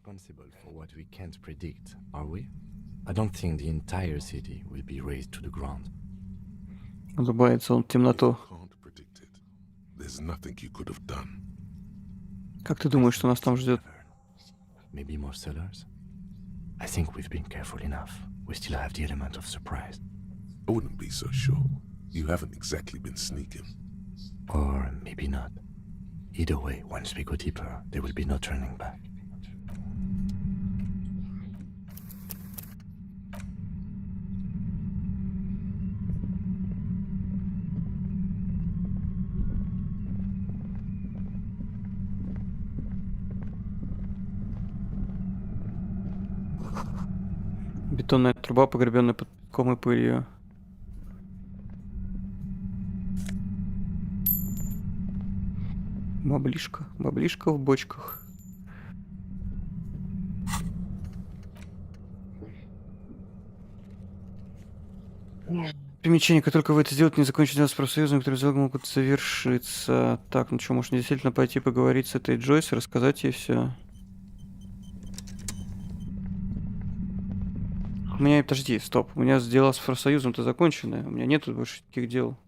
We can't predict, are we? I don't think the entire city will be razed to the ground. Улыбается он в темноту. There's nothing you could have done. Как ты думаешь, что нас там ждет? Maybe more sellers? I think we've been careful enough. We still have the element of surprise. I wouldn't be so sure. You haven't exactly been sneaking. Or maybe not. Either way, once we go deeper, there will be no turning back. Бетонная труба, погребенная под песком и пылью. Баблишка. Баблишка в бочках. Примечание, как только вы это сделаете, не закончите дело с профсоюзом, которые взял, могут завершиться. Так, ну что, можно действительно пойти поговорить с этой Джойс и рассказать ей все. У меня, подожди, стоп. У меня дела с профсоюзом-то закончены. У меня нету больше таких дел.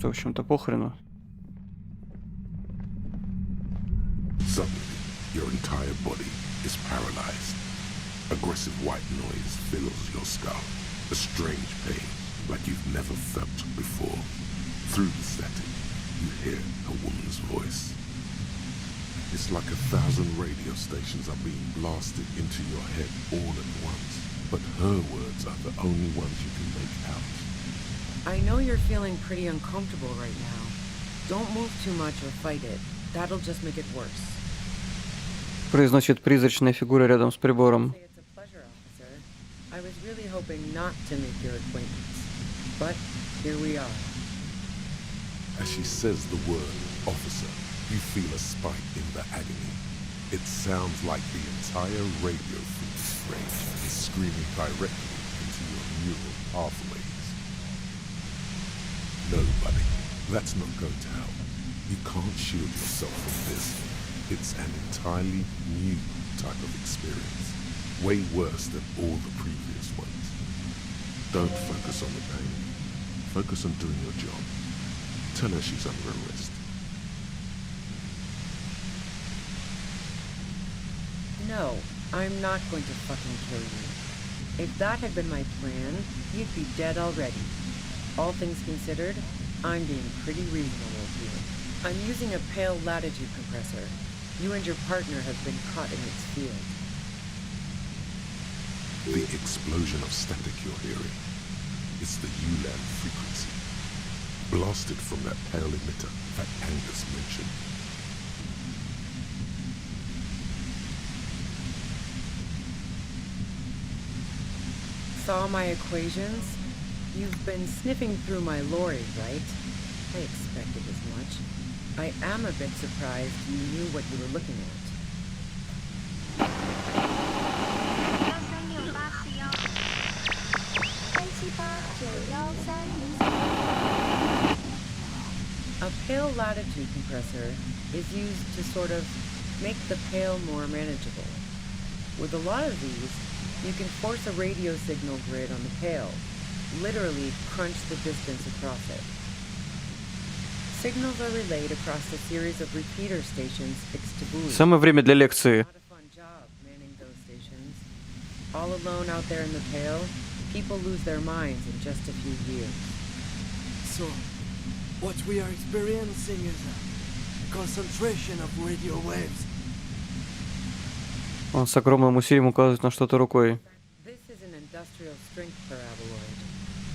В общем-то, похрену. Suddenly, your entire body is paralyzed. Aggressive white noise fills your skull. A strange pain, like you've never felt before. Through the static, you hear a woman's voice. It's like 1,000 radio stations are being blasted into your head all at once. But her words are the only ones you can make out. I know you're feeling pretty uncomfortable right now. Don't move too much or fight it. That'll just make it worse. Произносит призрачная фигура рядом с прибором. It's a pleasure, officer. I was really hoping not to make your acquaintance. But here we are. As she says the word officer, you feel a spike in the agony. It sounds like the entire radio range is screaming directly into your neural pathways. No, buddy, that's not going to help. You can't shield yourself from this. It's an entirely new type of experience. Way worse than all the previous ones. Don't focus on the pain. Focus on doing your job. Tell her she's under arrest. No, I'm not going to fucking kill you. If that had been my plan, you'd be dead already. All things considered, I'm being pretty reasonable here. I'm using a pale latitude compressor. You and your partner have been caught in its field. The explosion of static you're hearing is the ULAN frequency, blasted from that pale emitter that Angus mentioned. Saw my equations? You've been sniffing through my lorry, right? I expected as much. I am a bit surprised you knew what you were looking at. A pale latitude compressor is used to sort of make the pale more manageable. With a lot of these, you can force a radio signal grid on the pale, literally crunch the distance across it. Signals are relayed across a series of repeater stations fixed to buoys. Самое время для лекции. All alone out there in the pale, people lose their minds in just a few years. So, what we are experiencing is a concentration of radio waves. Он с огромным усилием указывает на что-то рукой. This is an industrial strength paraboloid.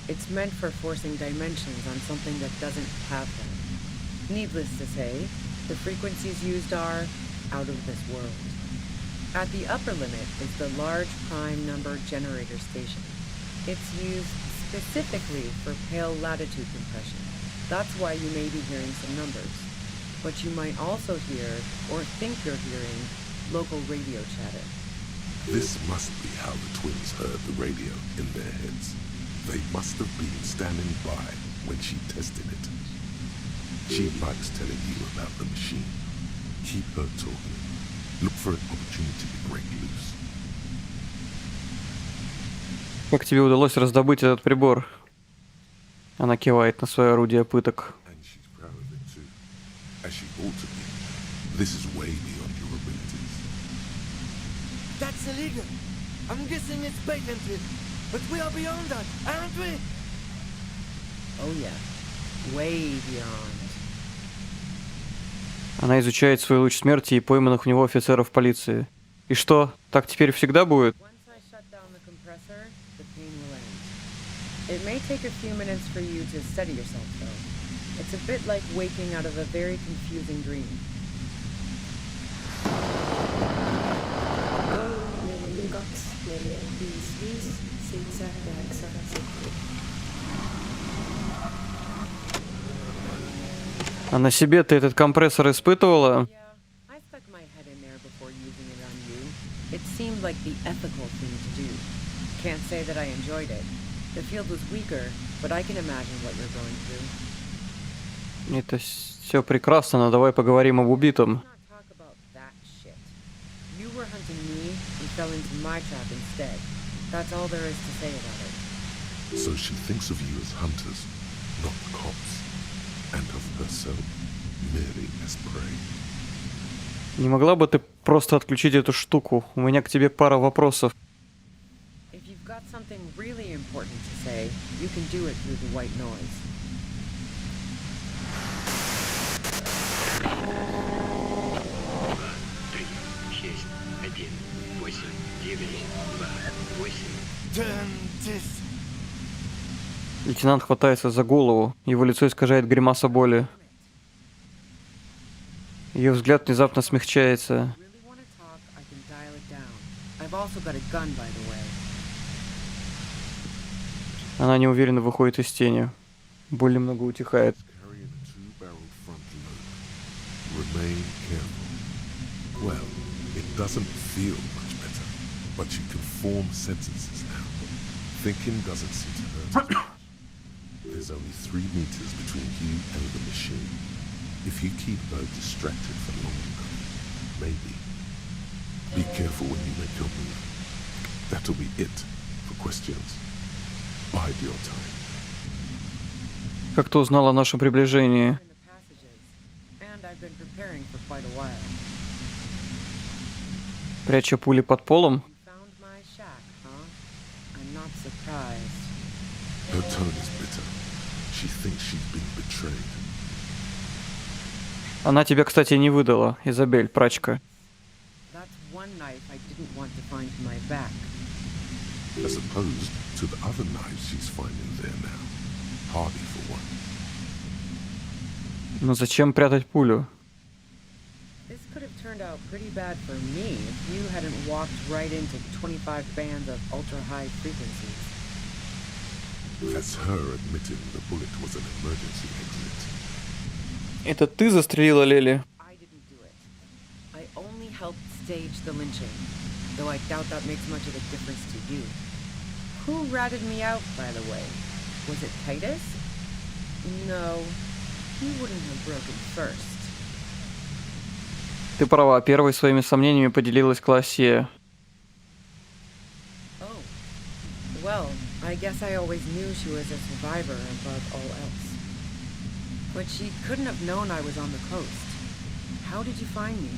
It's meant for forcing dimensions on something that doesn't have them. Needless to say, the frequencies used are out of this world. At the upper limit is the large prime number generator station. It's used specifically for pale latitude compression. That's why you may be hearing some numbers. But you might also hear, or think you're hearing, local radio chatter. This must be how the twins heard the radio in their heads. They must have been standing by when she tested it. She likes telling you about the machine. Keep her talking. Look for an opportunity to break loose. Как тебе удалось раздобыть этот прибор? Она кивает на свое орудие пыток. And she's proud of it too. As she ought to be. This is way beyond your abilities. That's illegal. I'm guessing it's patented. But we are beyond that, aren't we? Oh yeah. Way beyond. Она изучает свой луч смерти и пойманных в него офицеров полиции. И что, так теперь всегда будет? It may take a few minutes for you to steady yourself, though. It's a bit like waking out of a very confusing dream. А на себе ты этот компрессор испытывала? I stuck my head in there before using it on you. It seemed like the ethical thing to do. Can't say that I enjoyed it. The field was weaker, but I can imagine what you're going through. Это все прекрасно, но давай поговорим об убитом. Talk about that shit. You were hunting me and fell into my trap instead. That's all there is to say about it. So she thinks of you as hunters, not cops, and of herself merely as prey. Не могла бы ты просто отключить эту штуку? У меня к тебе пара вопросов. If you've got something really important to say, you can do it through the white noise. Лейтенант хватается за голову, его лицо искажает гримаса боли. Ее взгляд внезапно смягчается. Она неуверенно выходит из тени. Боль немного утихает. Remain careful. Well, it doesn't feel much better, but you can form sentences now. Thinking doesn't seem to hurt. There's only 3 meters between you and the machine. If you keep her distracted for long enough, maybe. Be careful when you make your move. That'll be it for questions. Bide your time. Как ты узнал о нашем приближении? Пряча пули под полом? Her tone is bitter. She thinks she's been betrayed. Она тебя, кстати, не выдала, Изабель, прачка. As opposed to the other knives she's finding there now. Hardy for one. Но зачем прятать пулю? This could have turned out pretty bad for me if you hadn't walked right into 25 bands of ultra-high frequencies. That's her admitting the bullet was an emergency exit. Это ты застрелила Лели? I only helped stage the lynching, though I doubt that makes much of a difference to you. Who ratted me out, by the way? Was it Titus? No, he wouldn't have broken first. Ты права, первой своими сомнениями поделилась Классия. Oh, well, I guess I always knew she was a survivor above all else. But she couldn't have known I was on the coast. How did you find me?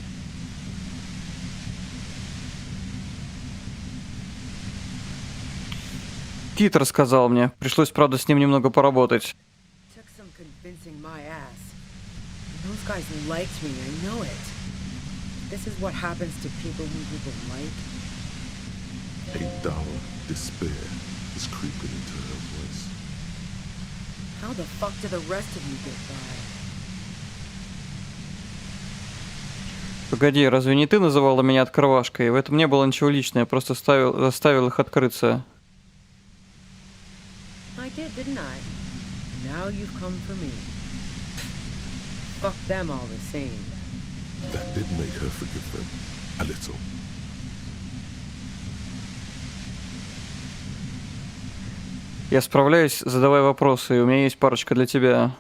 Кит рассказал мне. Пришлось, правда, с ним немного поработать. Took some convincing my ass. Those guys liked me, I know it. This is what happens to people who people like. A dull despair is creeping into her voice. How the fuck did the rest of you get by? Погоди, разве не ты называла меня открывашкой? В этом не было ничего личного, я просто заставил их открыться. I did, didn't I? Now you've come for me. Fuck them all the same. That did make her forgive them a little. Я справляюсь, задавай вопросы, и у меня есть парочка для тебя.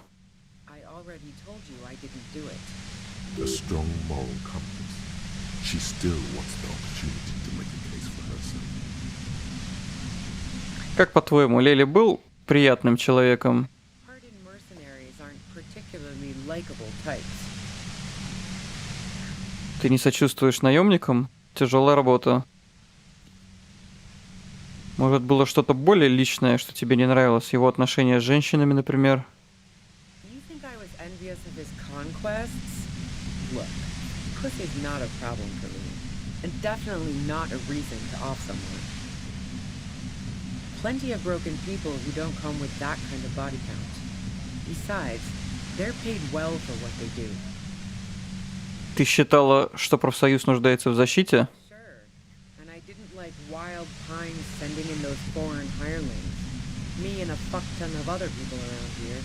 I already told you I didn't do it. A strong moral compass. She still wants the opportunity to make a case for herself. Как по-твоему, Лели был приятным человеком? Hardened mercenaries aren't particularly likable types. Ты не сочувствуешь наемникам? Тяжелая работа. Может, было что-то более личное, что тебе не нравилось? Его отношения с женщинами, например? You think I was envious of his conquests? Look, pussy's not a problem for me. And definitely not a reason to off someone. Plenty of broken people who don't come with that kind of body count. Besides, they're paid well for what they do. Ты считала, что профсоюз нуждается в защите? And I didn't like wild pines sending in those foreign hirelings. Me and a fuck ton of other people around here.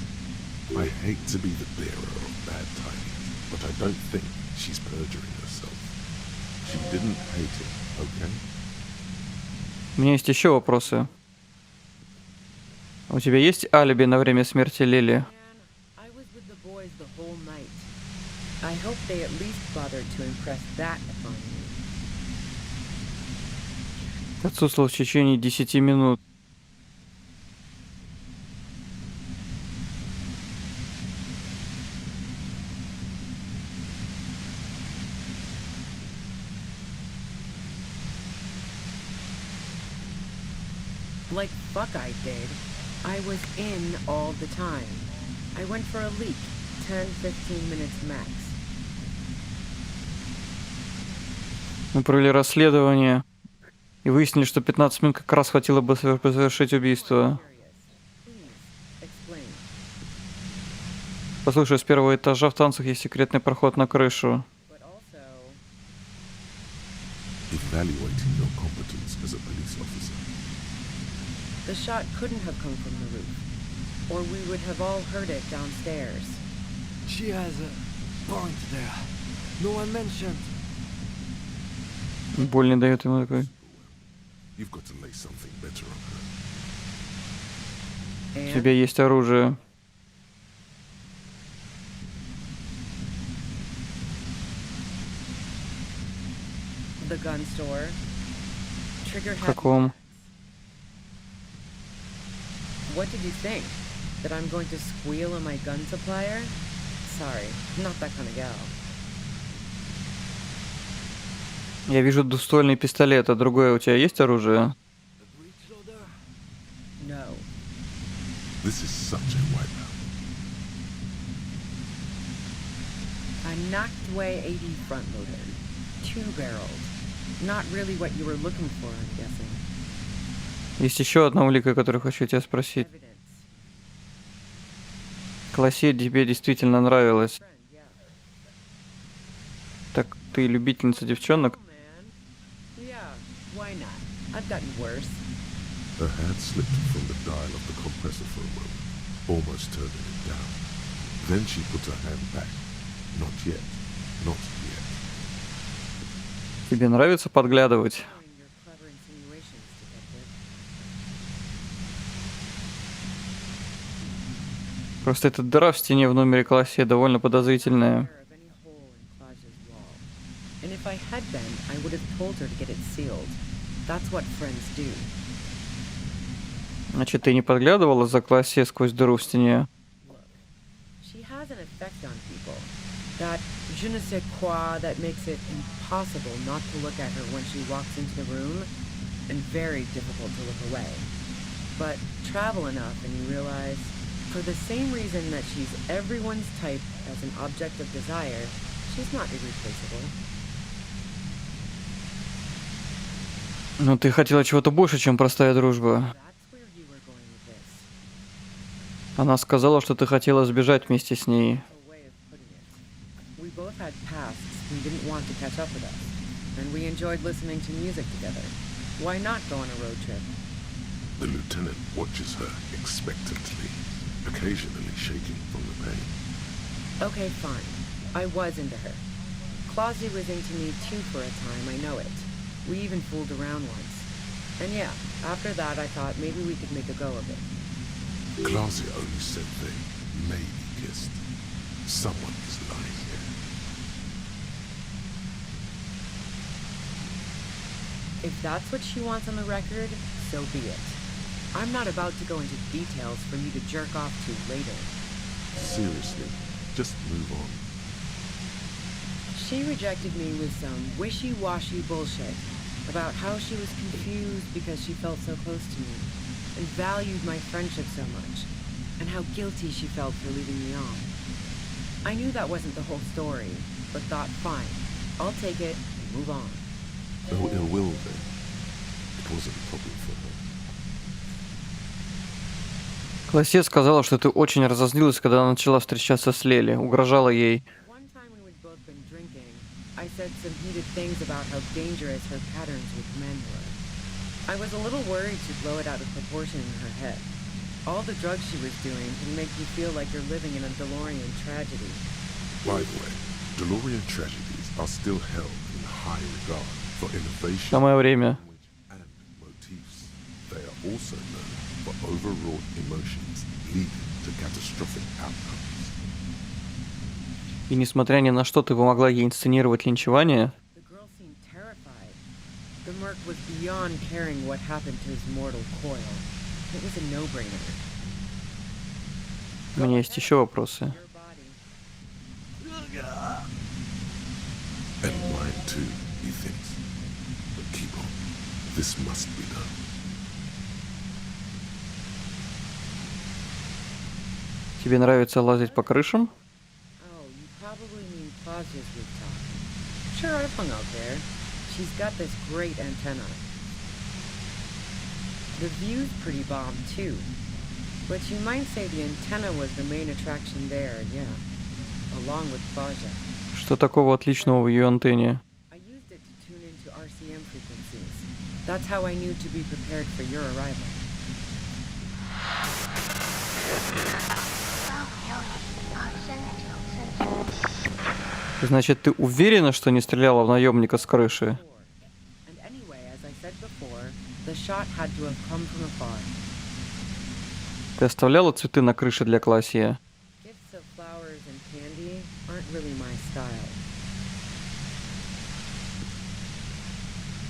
I hate to be the bearer of bad tidings, but I don't think she's perjuring herself. She didn't hate it, okay? У меня есть еще вопросы. У тебя есть алиби на время смерти Лили? I was with the boys the whole night. I hope they at least bothered to impress that upon me. Ты отсутствовал в течение 10 минут. Like fuck I did. I was in all the time. I went for a leak. 10-15 minutes max. Мы провели расследование и выяснили, что 15 минут как раз хватило бы совершить убийство. Послушай, с первого этажа в танцах есть секретный проход на крышу. Evaluating your competence as a police officer. The shot couldn't have come from the roof, or we would have all heard it downstairs. She has a point there. No one mentioned. Боль не дает ему такой. You've got to lay something better on her. У тебя есть оружие. The gun store. Trigger В happy. каком? What did you think? That I'm going to squeal on my gun supplier? Sorry, I'm not that kind of gal. Я вижу двуствольный пистолет, а другое у тебя есть оружие? No. This is such a wipeout. A knocked away 80 front loader. 2-barreled. Not really what you were looking for, I'm guessing. Есть еще одна улика, которую хочу тебя спросить. Классе тебе действительно нравилось. Так ты любительница девчонок? Yeah, why not? I've gotten worse. Her hand slipped from the dial of the compressor for a moment, almost turning it down. Then she put her hand back. Not yet. Not yet. Тебе нравится подглядывать? Просто эта дыра в стене в номере классе довольно подозрительная. And if I had been, I would have told her to get it sealed. That's what friends do. Значит, ты не подглядывала за классе сквозь дыру в стене? She has effect on people. That je ne sais quoi that makes it impossible not to look at her when she walks into the room, and very difficult to look away. But travel enough and you realize, for the same reason that she's everyone's type as an object of desire, she's not irreplaceable. Ну, ты хотела чего-то больше, чем простая дружба. Она сказала, что ты хотела сбежать вместе с ней. We both had pasts who didn't want to catch up with us, and we enjoyed listening to music together. Why not go on a road trip? The lieutenant watches her expectantly, occasionally shaking from the pain. Okay, fine. I was into her. Clausy was into me too for a time, I know it. We even fooled around once. And yeah, after that I thought maybe we could make a go of it. Clausy only said they maybe kissed. Someone is lying here. If that's what she wants on the record, so be it. I'm not about to go into details for you to jerk off to later. Seriously, just move on. She rejected me with some wishy-washy bullshit about how she was confused because she felt so close to me and valued my friendship so much, and how guilty she felt for leaving me on. I knew that wasn't the whole story, but thought, fine, I'll take it and move on. No ill will then. It wasn't a problem for her. Классе сказала, что ты очень разозлилась, когда она начала встречаться с Лели, угрожала ей. I said some heated things about how dangerous her patterns with men were. I was a little worried she'd blow it out of proportion in her head. All the drugs she was doing can make you feel like you're living in a DeLorean tragedy. By the way, DeLorean tragedies are still held in high regard for innovation Самое время. and motifs. They are also known for overwrought emotions leading to catastrophic outcomes. И несмотря ни на что, ты помогла ей инсценировать линчевание. The merc was beyond caring what happened to his mortal coil. It was a no-brainer. У меня есть еще вопросы. And mine too, he thinks. But keep on. This must be done. Тебе нравится лазить по крышам? Probably mean Clausia's rooftop. Sure, I've hung out there. She's got this great antenna. The view's pretty bomb too. But you might say the antenna was the main attraction there, yeah. Along with Clausia. Что такого отличного в ее антенне? I used it to tune into RCM frequencies. That's how I knew to be prepared for your arrival. Значит, ты уверена, что не стреляла в наемника с крыши? Ты оставляла цветы на крыше для Классия?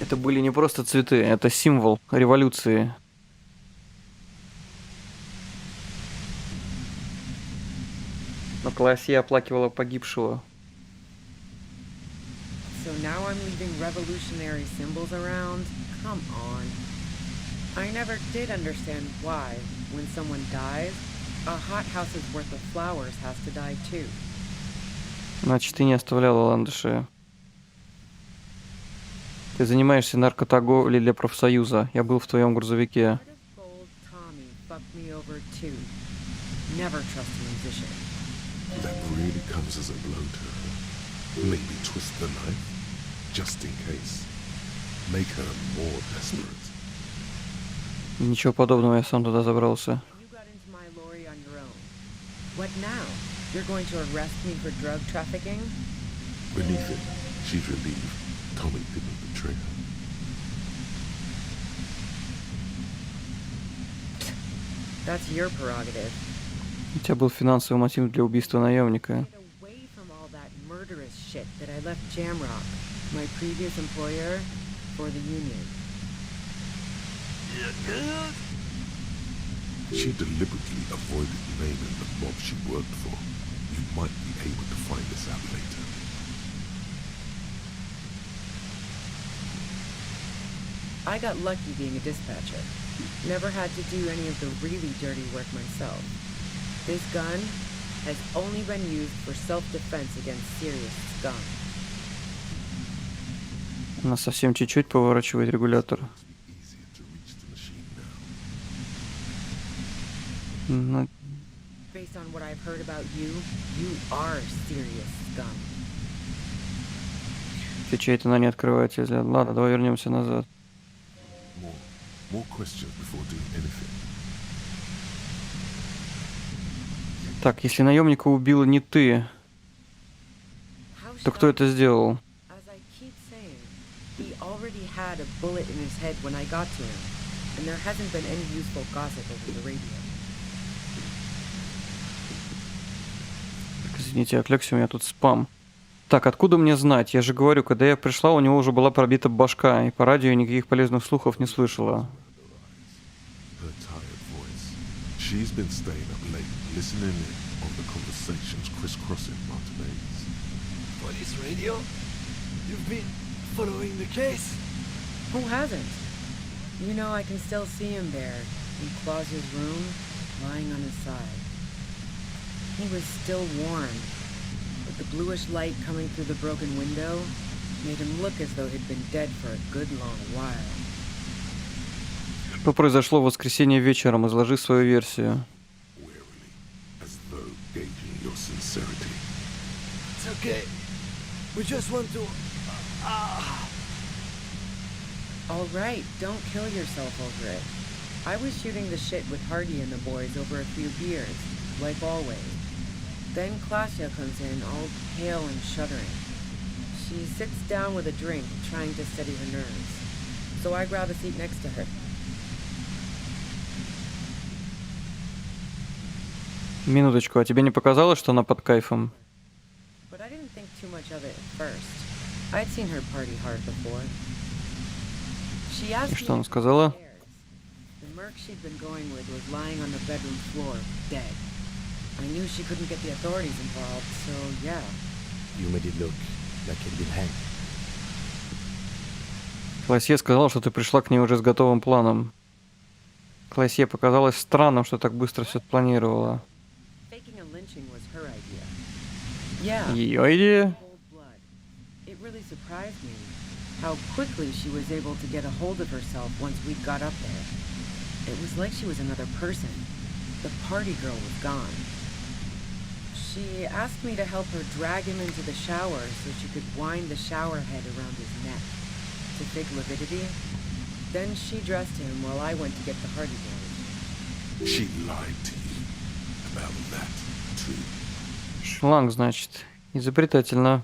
Это были не просто цветы, это символ революции. Но Классия оплакивала погибшего. So now I'm leaving revolutionary symbols around? Come on. I never did understand why, when someone dies, a hothouse's worth of flowers has to die too. Значит, ты не оставляла ландыши. Ты занимаешься наркоторговлей для профсоюза. Я был в твоем грузовике. Never trust a musician. That really comes as a blow to her. Maybe twist the knife, just in case. Make her more desperate. Ничего подобного, я сам туда забрался. What now? You're going to arrest me for drug trafficking? Beneath it, she's relieved Tommy didn't betray her. That's your prerogative. У тебя был финансовый мотив для убийства наемника. Away from all that murderous shit that I left Jamrock, my previous employer, for the union. She deliberately avoided naming the mob she worked for. You You might be able to find this out later. I got lucky being a dispatcher. Never had to do any of the really dirty work myself. This gun has only been used for self-defense against serious scum. Она совсем чуть-чуть поворачивает регулятор. Ну, Based on what I've heard about you, you are serious scum. отвечает, она не открывает взгляд. Ладно, давай вернемся назад. More questions before doing anything. Так, если наемника убила не ты, то кто это сделал? As I keep saying, he already had a bullet in his head when I got to him, and there hasn't been any useful gossip over the radio. Так, извините, отвлекся, у меня тут спам. Так, откуда мне знать? Я же говорю, когда я пришла, у него уже была пробита башка, и по радио я никаких полезных слухов не слышала. Her tired voice. She's been staying up late, listening in on the conversations crisscrossing Martinez. Police radio? You've been following the case? Who hasn't? You know, I can still see him there, in Claus's room, lying on his side. He was still warm, but the bluish light coming through the broken window made him look as though he'd been dead for a good long while. Что произошло в воскресенье вечером? Изложи свою версию. As though gauging your sincerity. It's okay. We just want to... All right, don't kill yourself over it. I was shooting the shit with Hardy and the boys over a few beers, like always. Then Klasha comes in, all pale and shuddering. She sits down with a drink, trying to steady her nerves. So I grab a seat next to her. Минуточку, а тебе не показалось, что она под кайфом? But I didn't think too much of it at first. I'd seen her party hard before. She asked И me что она сказала? the merc she'd been going with was lying on the bedroom floor, dead. I knew she couldn't get the authorities involved, so yeah. You made it look like he'd been hanged. Класье сказал, что ты пришла к ней уже с готовым планом. Класье показалось странным, что так быстро все спланировала. Faking a lynching was her idea. Yeah. Ее идея? It really surprised me how quickly she was able to get a hold of herself once we got up there. It was like she was another person. The party girl was gone. She asked me to help her drag him into the shower so she could wind the shower head around his neck to fake lividity. Then she dressed him while I went to get the Hardy boys. She lied to you about that too. Шланг, значит. Изобретательно.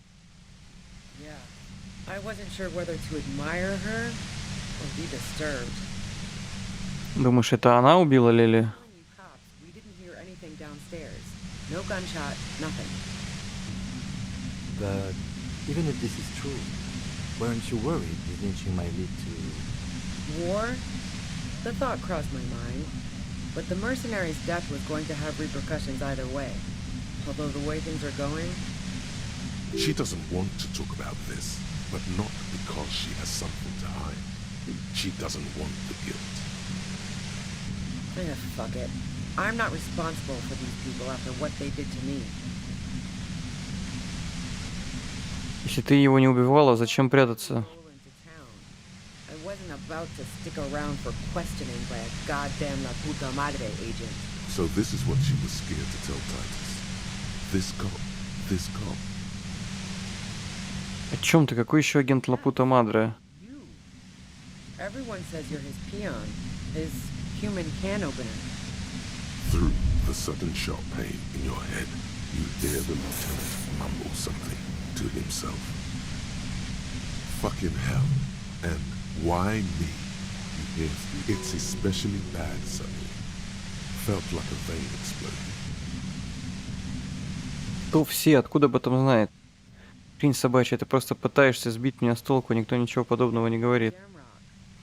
Yeah. I wasn't sure whether to admire her or be disturbed. Думаешь, это она убила Лили? We didn't hear anything downstairs. No gunshot, nothing. But even if this is true, weren't you worried the lynching might lead to... War? The thought crossed my mind. But the mercenary's death was going to have repercussions either way. Although the way things are going... She doesn't want to talk about this, but not because she has something to hide. She doesn't want the guilt. Fuck it. I'm not responsible for these people after what they did to me. Если ты его не убивала, зачем прятаться? I wasn't about to stick around for questioning by a goddamn La Puta Madre agent. So this is what she was scared to tell Titus. This cop. О чем ты? Какой еще агент Лапута Мадре? Everyone says you're his peon, his human can opener. Through the sudden sharp pain in your head, you hear the lieutenant mumble something to himself. Fucking hell. And why me? You hear it's especially bad suddenly. Felt like a vein exploded. Кто все? Откуда об этом знает? Хрень собачья, ты просто пытаешься сбить меня с толку, никто ничего подобного не говорит.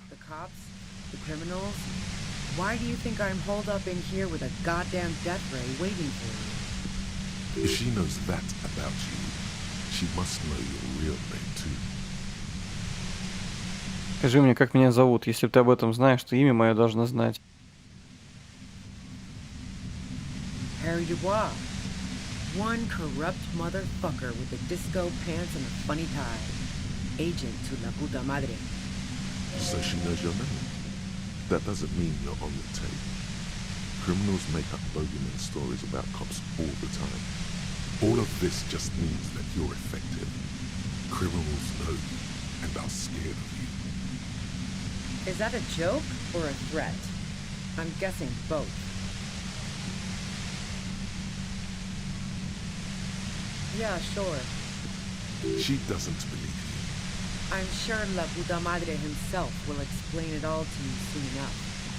The cops, the criminals. Why do you think I'm holed up in here with a goddamn death ray waiting for me? If she knows that about you, she must know your real name too. Скажи мне, как меня зовут. Если ты об этом знаешь, то имя мое должна знать. Harry Dubois. One corrupt motherfucker with the disco pants and a funny tie. Agent to la puta madre. So she knows your name. That doesn't mean you're on the tape. Criminals make up bogeyman stories about cops all the time. All of this just means that you're effective. Criminals know you and are scared of you. Is that a joke or a threat? I'm guessing both. Yeah, sure. She doesn't believe you. I'm sure La Puta Madre himself will explain it all to you soon enough.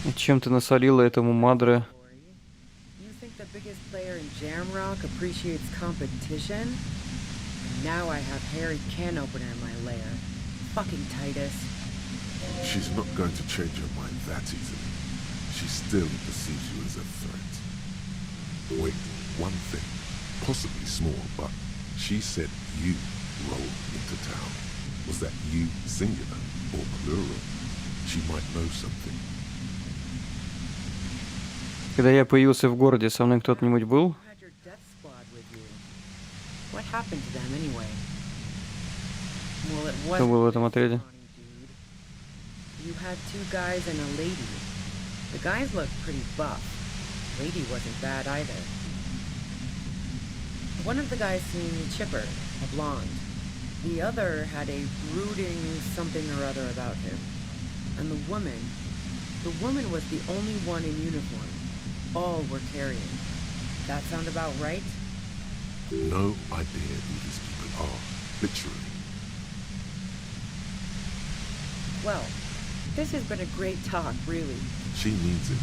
И чем ты насолила этому Мадре? You think the biggest player in Jamrock appreciates competition? And now I have Harry Can Opener in my lair. Fucking Titus. She's not going to change her mind that easily. She still perceives you as a threat. Wait, one thing, possibly small, but she said you rolled into town. Was that you singular or plural? She might know something. Когда я появился в городе, со мной кто-нибудь был? What happened to them anyway? Well, it Кто был в wasn't этом отряде? You had two guys and a lady. The guys looked pretty buff. Lady wasn't bad either. One of the guys seemed chipper, a blonde. The other had a brooding something or other about him. And the woman was the only one in uniform. All were carrying. That sound about right? No idea who these people are, literally. Well, this has been a great talk, really. She means it.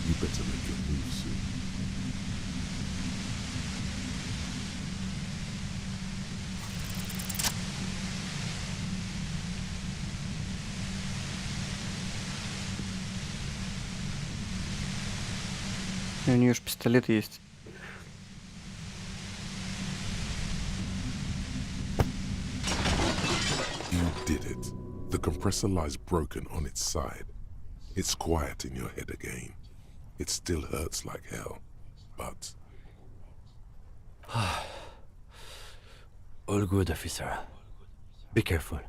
You better make your move soon. У нее же пистолет есть. You did it. The compressor lies broken on its side. It's quiet in your head again. It still hurts like hell, but... All good, officer. Be careful.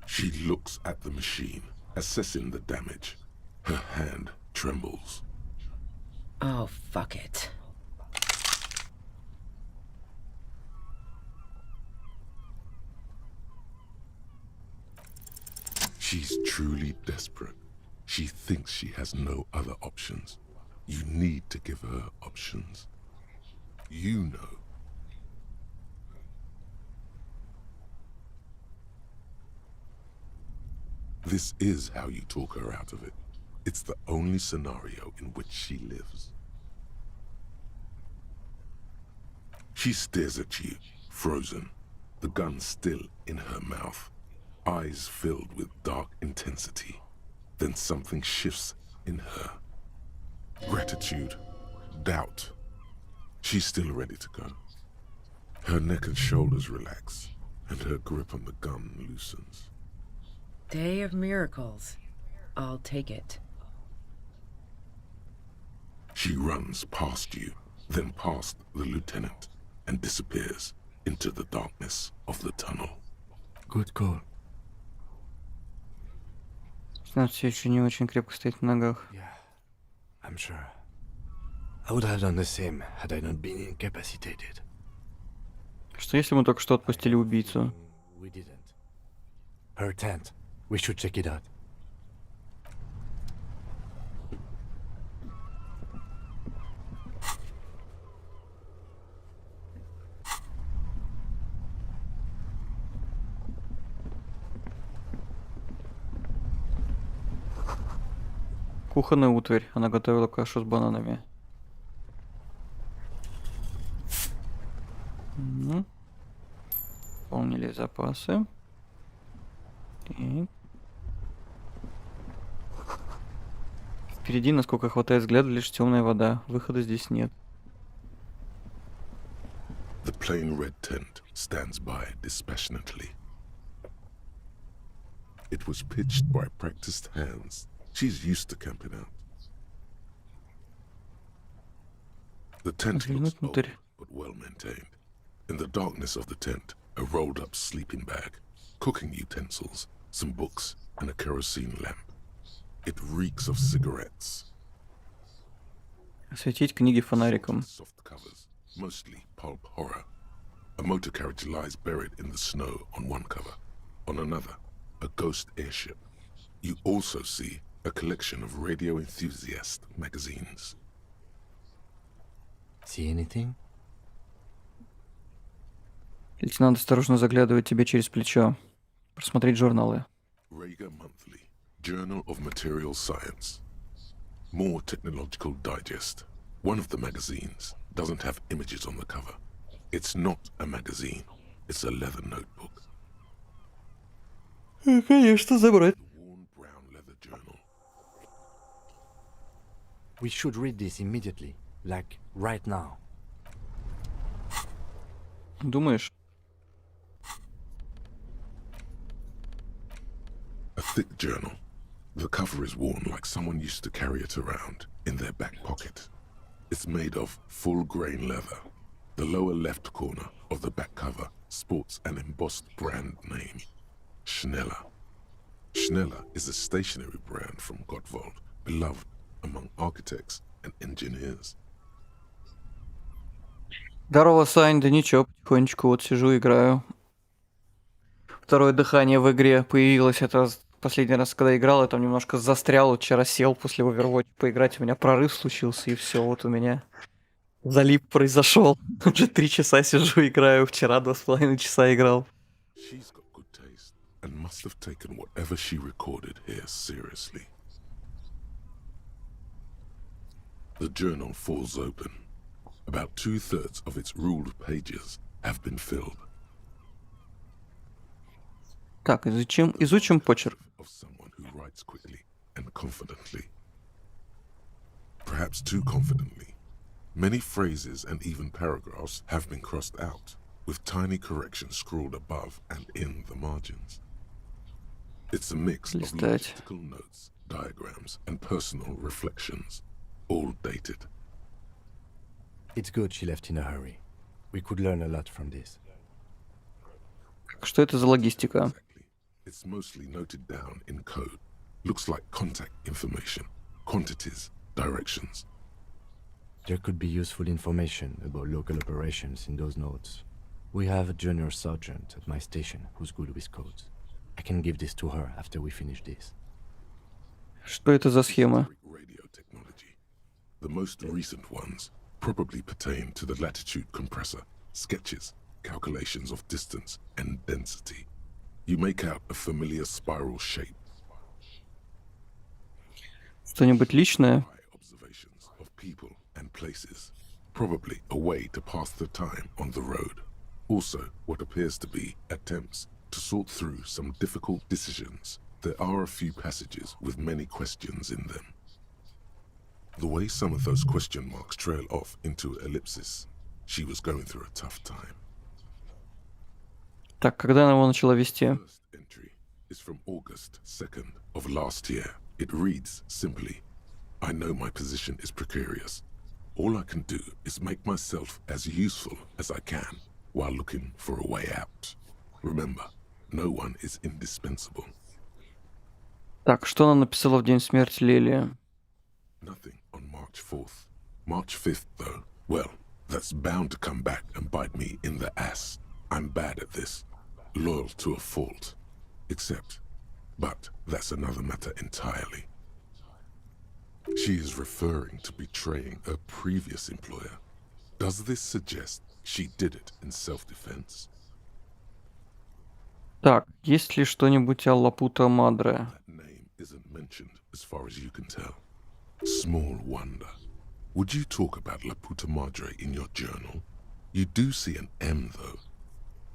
She looks at the machine, assessing the damage. Her hand trembles. Oh, fuck it. She's truly desperate. She thinks she has no other options. You need to give her options. You know. This is how you talk her out of it. It's the only scenario in which she lives. She stares at you, frozen, the gun still in her mouth, eyes filled with dark intensity. Then something shifts in her. Gratitude, doubt. She's still ready to go. Her neck and shoulders relax, and her grip on the gun loosens. Day of miracles. I'll take it. She runs past you, then past the lieutenant, and disappears into the darkness of the tunnel. Good call. Она все еще не очень крепко стоит на ногах. I'm sure. I would have done the same had I not been incapacitated. Что если мы только что отпустили убийцу? We didn't. Her tent. We should check it out. Кухонная утварь. Она готовила кашу с бананами. Пополнили запасы. И... Впереди, насколько хватает взгляда, лишь темная вода. Выхода здесь нет. The plain red tent stands by dispassionately. It was pitched by practiced hands. She's used to camping out. The tent looks old, but well maintained. In the darkness of the tent, a rolled up sleeping bag, cooking utensils, some books, and a kerosene lamp. It reeks of cigarettes. Осветить книги фонариком. Soft covers, mostly pulp horror. A motor carriage lies buried in the snow on one cover. On another, a ghost airship. You also see a collection of radio enthusiast magazines. See anything? Лейтенант осторожно заглядывает тебе через плечо. Просмотреть журналы. Rager Monthly, Journal of Material Science. More Technological Digest. One of the magazines doesn't have images on the cover. It's not a magazine. It's a leather notebook. Конечно, забрать. Worn brown leather journal. We should read this immediately, like right now. Думаешь? A thick journal. The cover is worn like someone used to carry it around in their back pocket. It's made of full-grain leather. The lower left corner of the back cover sports an embossed brand name, Schneller. Schneller is a stationery brand from Gottwald, beloved among architects and engineers. Здорово, Сань, да ничего, потихонечку вот сижу, играю. Второе дыхание в игре появилось, это последний раз, когда играл, я там немножко застрял, вот вчера сел после Overwatch поиграть, у меня прорыв случился, и все, вот у меня залип произошел. Уже 3 часа сижу, играю, вчера 2,5 часа играл. She's got good taste and must have taken whatever she recorded here seriously. The journal falls open. About 2/3 of its ruled pages have been filled. Так, изучим почерк. Of someone who writes quickly and confidently. Perhaps too confidently. Many phrases and even paragraphs have been crossed out, with tiny corrections scrawled above and in the margins. It's a mix of logistical notes, diagrams, and personal reflections, all dated. It's good she left in a hurry. We could learn a lot from this. Что это за логистика? It's mostly noted down in code. Looks like contact information, quantities, directions. There could be useful information about local operations in those notes. We have a junior sergeant at my station who's good with codes. I can give this to her after we finish this. Что это за схема? Radio technology. The most recent ones probably pertain to the latitude compressor, sketches, calculations of distance and density. You make out a familiar spiral shape. Что-нибудь личное? Observations of people and places. Probably a way to pass the time on the road. Also, what appears to be attempts to sort through some difficult decisions. There are a few passages with many questions in them. The way some of those question marks trail off into ellipsis, she was going through a tough time. Так, когда она его начала вести? First entry is from August 2nd of last year. It reads simply, I know my position is precarious. All I can do is make myself as useful as I can while looking for a way out. Remember, no one is indispensable. Так, что она написала в день смерти Лелии? Nothing on March 4th. March 5th, though, well, that's bound to come back and bite me in the ass. I'm bad at this. Loyal to a fault. But that's another matter entirely. She is referring to betraying her previous employer. Does this suggest she did it in self-defense? Так, есть ли что-нибудь о Лапута Мадре? That name isn't mentioned as far as you can tell. Small wonder. Would you talk about La Puta Madre in your journal? You do see an M, though.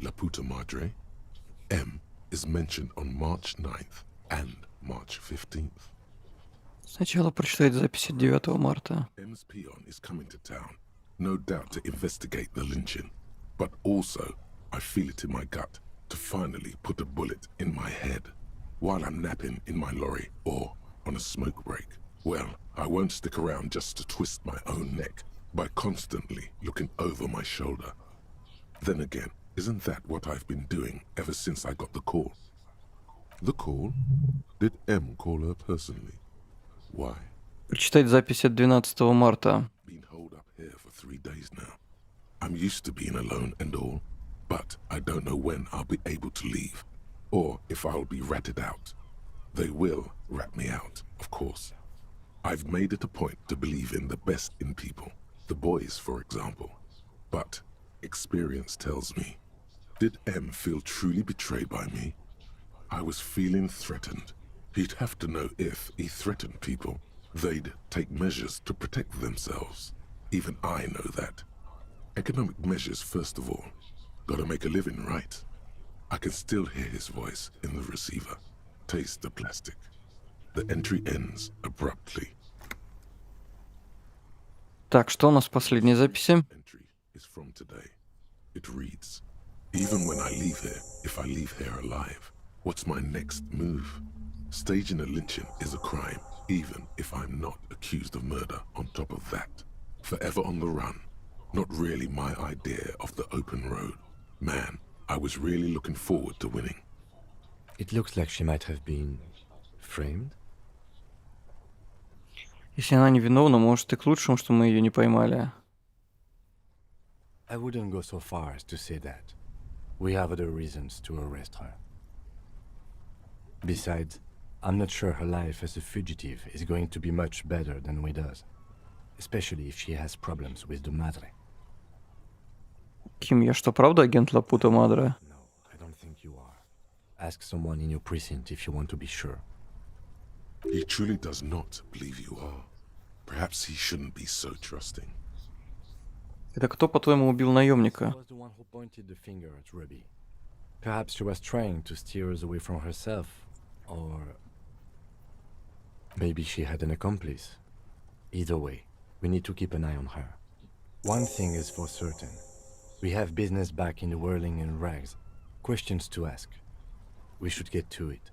La Puta Madre. M is mentioned on March 9th and March 15th. Сначала прочитать запись от 9 марта. M's peon is coming to town, no doubt to investigate the lynching. but also I feel it in my gut to finally put a bullet in my head while I'm napping in my lorry or on a smoke break. Well, I won't stick around just to twist my own neck by constantly looking over my shoulder. Then again, isn't that what I've been doing ever since I got the call? The call? Did M call her personally? Why? Прочитать запись от 12 марта. Been holed up here for 3 days now. I'm used to being alone and all, but I don't know when I'll be able to leave, or if I'll be ratted out. They will rat me out, of course. I've made it a point to believe in the best in people, the boys, for example. But experience tells me, did M feel truly betrayed by me? I was feeling threatened. He'd have to know if he threatened people, they'd take measures to protect themselves. Even I know that. Economic measures, first of all. Gotta make a living, right? I can still hear his voice in the receiver. Taste the plastic. The entry ends abruptly. Так, что у нас в последней записи? Is from today. It reads, even when I leave here, if I leave here alive, what's my next move? Staging a lynching is a crime, even if I'm not accused of murder on top of that. Forever on the run. Not really my idea of the open road. Man, I was really looking forward to winning. It looks like she might have been framed. Если она невиновна, может и к лучшему, что мы ее не поймали. I wouldn't go so far as to say that. We have other reasons to arrest her. Besides, I'm not sure her life as a fugitive is going to be much better than Weda's. Especially if she has problems with the Madre. Ким, я что, правда агент Лапута Мадре? No, I don't think you are. Ask someone in your precinct if you want to be sure. He truly does not believe you are. Perhaps he shouldn't be so trusting. Это кто, по-твоему, убил наемника? She was the one who pointed the finger at Ruby. Perhaps she was trying to steer us away from herself, or maybe she had an accomplice. Either way, we need to keep an eye on her. One thing is for certain. We have business back in the whirling and rags. Questions to ask. We should get to it.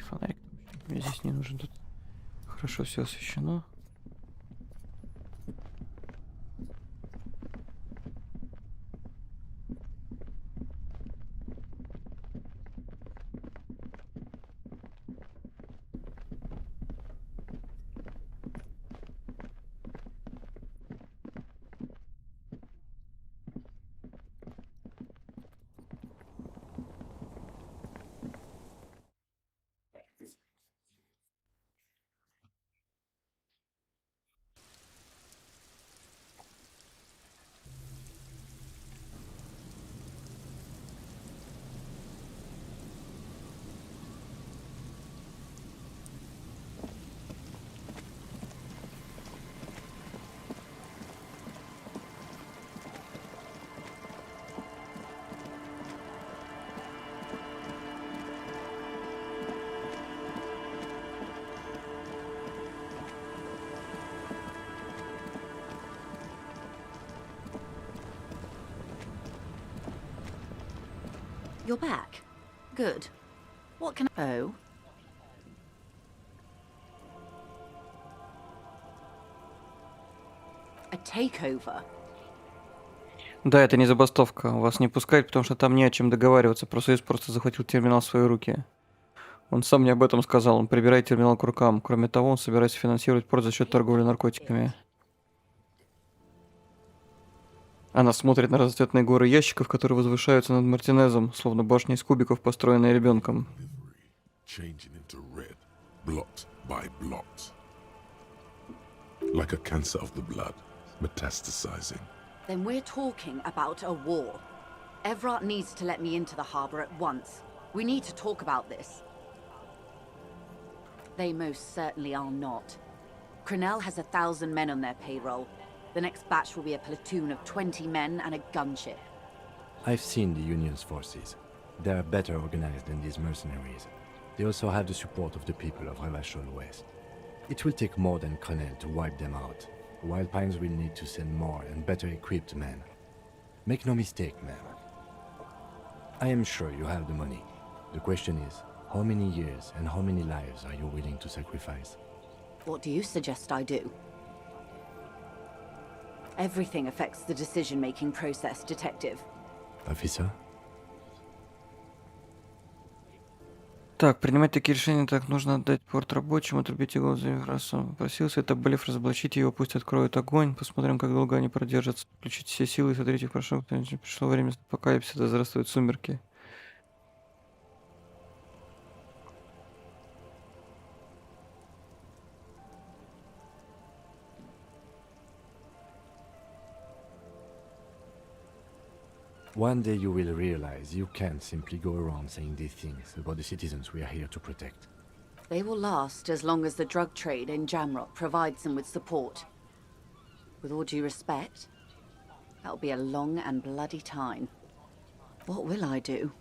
Фонарик мне здесь не нужен, тут хорошо все освещено. You're back. Good. What can I... Oh. A takeover? Да, это не забастовка. Вас не пускают, потому что там не о чем договариваться. Профсоюз просто захватил терминал в свои руки. Он сам мне об этом сказал. Он прибирает терминал к рукам. Кроме того, он собирается финансировать порт за счет торговли наркотиками. Она смотрит на разноцветные горы ящиков, которые возвышаются над Мартинезом, словно башни из кубиков, построенные ребенком. like a cancer of the blood, metastasizing. Then we're talking about a war. Evrart needs to let me into the harbor at once. We need to talk about this. They most certainly are not. Crenell has 1,000 men on their payroll. The next batch will be a platoon of 20 men and a gunship. I've seen the Union's forces. They are better organized than these mercenaries. They also have the support of the people of Revachol West. It will take more than Crenell to wipe them out. Wild Pines will need to send more and better equipped men. Make no mistake, ma'am. I am sure you have the money. The question is, how many years and how many lives are you willing to sacrifice? What do you suggest I do? Everything affects the decision-making process, Detective. Officer? Так, принимать такие решения, так нужно отдать порт рабочим, отрубить его за раз он попросился, это Блеф, разоблачить его, пусть откроют огонь, посмотрим, как долго они продержатся, включить все силы и смотрите, прошу, пришло время апокалипсиса, да здравствуют сумерки. One day you will realize you can't simply go around saying these things about the citizens we are here to protect. They will last as long as the drug trade in Jamrock provides them with support. With all due respect, that'll be a long and bloody time. What will I do?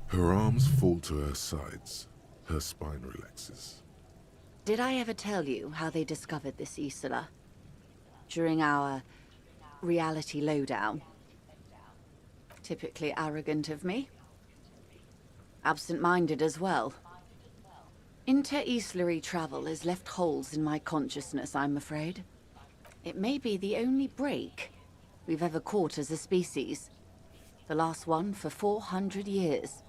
Her arms fall to her sides. Her spine relaxes. Did I ever tell you how they discovered this Isola? During our reality lowdown? Typically arrogant of me. Absent-minded as well. Inter-Islary travel has left holes in my consciousness, I'm afraid. It may be the only break we've ever caught as a species. The last one for 400 years.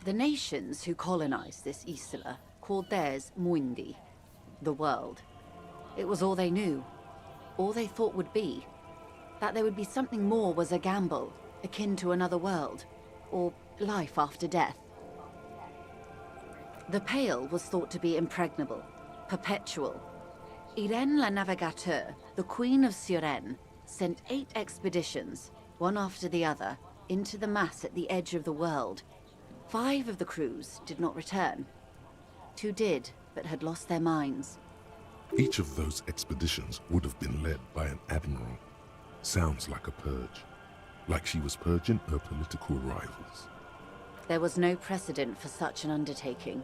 The nations who colonized this Isola called theirs Muindi, the world. It was all they knew, all they thought would be. That there would be something more was a gamble, akin to another world, or life after death. The Pale was thought to be impregnable, perpetual. Irene la Navigateur, the Queen of Suren, sent 8 expeditions, one after the other, into the mass at the edge of the world. 5 of the crews did not return. 2 did, but had lost their minds. Each of those expeditions would have been led by an admiral. Sounds like a purge. Like she was purging her political rivals. There was no precedent for such an undertaking.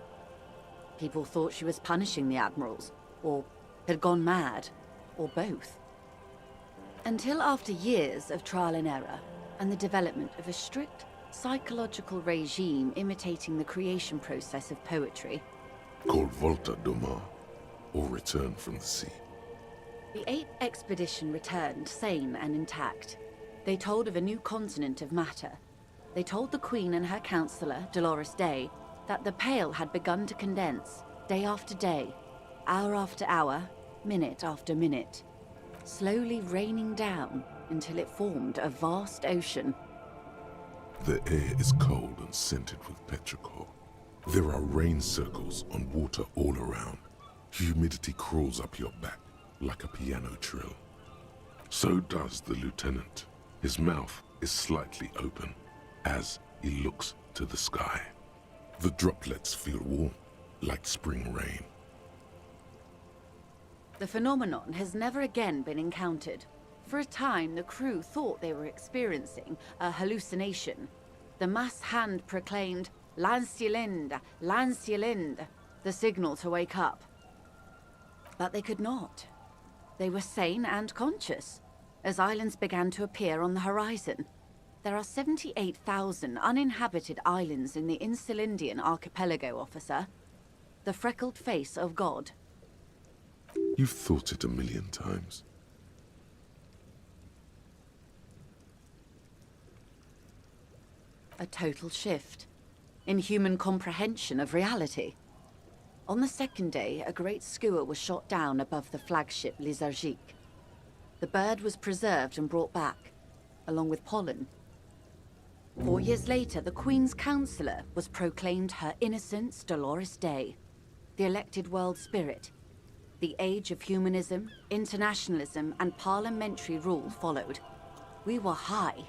People thought she was punishing the admirals, or had gone mad, or both. Until after years of trial and error, and the development of a strict psychological regime imitating the creation process of poetry. Called Volta Doma, or Return from the Sea. The 8th expedition returned sane and intact. They told of a new continent of matter. They told the Queen and her counselor, Dolores Day, that the Pale had begun to condense, day after day, hour after hour, minute after minute, slowly raining down until it formed a vast ocean. The air is cold and scented with petrichor. There are rain circles on water all around. Humidity crawls up your back like a piano trill. So does the lieutenant. His mouth is slightly open as he looks to the sky. The droplets feel warm, like spring rain. The phenomenon has never again been encountered. For a time, the crew thought they were experiencing a hallucination. The mass hand proclaimed, "Lancielinde, Lancielinde," the signal to wake up. But they could not. They were sane and conscious, as islands began to appear on the horizon. There are 78,000 uninhabited islands in the Insulindian archipelago, officer. The freckled face of God. You've thought it 1,000,000 times. A total shift in human comprehension of reality. On the second day, a great skua was shot down above the flagship Lizargique. The bird was preserved and brought back, along with pollen. 4 years later, the Queen's Counselor was proclaimed Her Innocence Dolores Day, the elected world spirit. The age of humanism, internationalism, and parliamentary rule followed. We were high.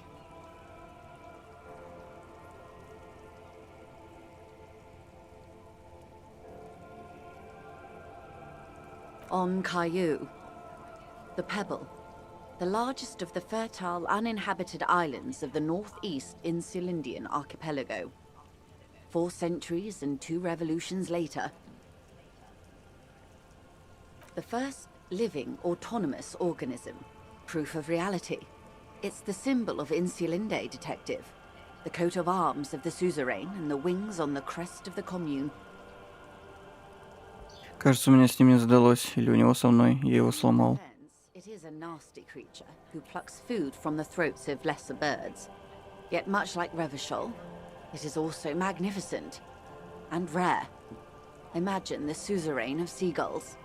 On Caillou, the Pebble, the largest of the fertile, uninhabited islands of the northeast Insulindian archipelago. 4 centuries and 2 revolutions later, the first living, autonomous organism. Proof of reality. It's the symbol of Insulinde, detective. The coat of arms of the suzerain and the wings on the crest of the commune. Кажется, у меня с ним не задалось, или у него со мной, я его сломал. It is a nasty creature who plucks food from the throats of lesser birds. Yet much like Revachol, it is also magnificent and rare. Imagine the suzerain of seagulls.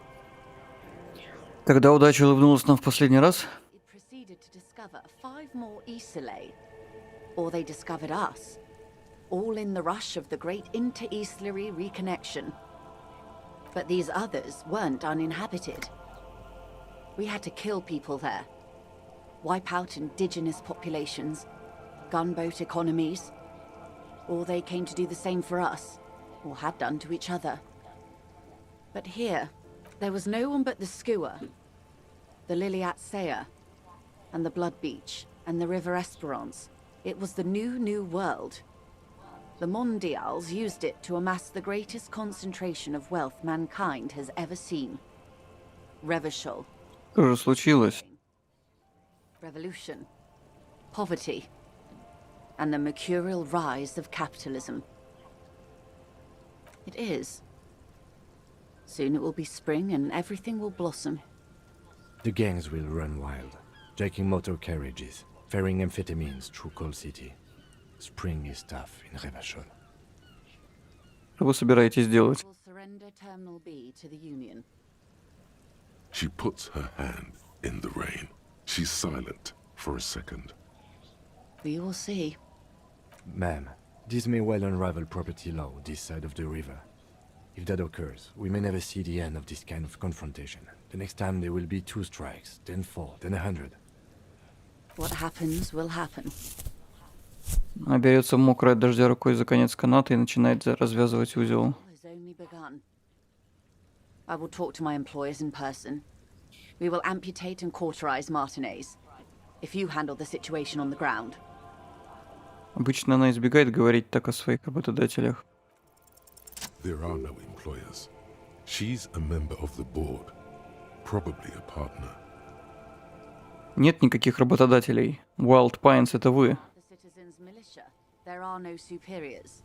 Когда удача улыбнулась нам в последний раз, It proceeded to discover 5 more Isolae. Or they discovered us. All in the rush of the great inter-Islary reconnection. But these others weren't uninhabited. We had to kill people there. Wipe out indigenous populations. Gunboat economies. Or they came to do the same for us. Or had done to each other. But here, there was no one but the Skua, the Liliat Seya, and the Blood Beach, and the River Esperance. It was the new world. The Mondials used it to amass the greatest concentration of wealth mankind has ever seen. Revachol. что же случилось? Revolution. Poverty. And the mercurial rise of capitalism. It is. Soon it will be spring and everything will blossom. The gangs will run wild, jacking motor carriages, ferrying amphetamines through Coal City. Spring is tough in Revachol. Что вы собираетесь делать? We'll surrender Terminal B to the Union. She puts her hand in the rain. She's silent for a second. We will see. Ma'am, this may well unravel property law this side of the river. If that occurs, we may never see the end of this kind of confrontation. The next time there will be 2 strikes, then 4, then 100. What happens will happen. Она берется мокрой от дождя рукой за конец каната и начинает развязывать узел. Has only begun. I will talk to my employers in person. We will amputate and cauterize Martinez. If you handle the situation on the ground. Обычно она избегает говорить так о своих работодателях. There are no employers. She's a member of the board, probably a partner. Нет никаких работодателей. Wild Pines — это вы. The citizens' militia. There are no superiors.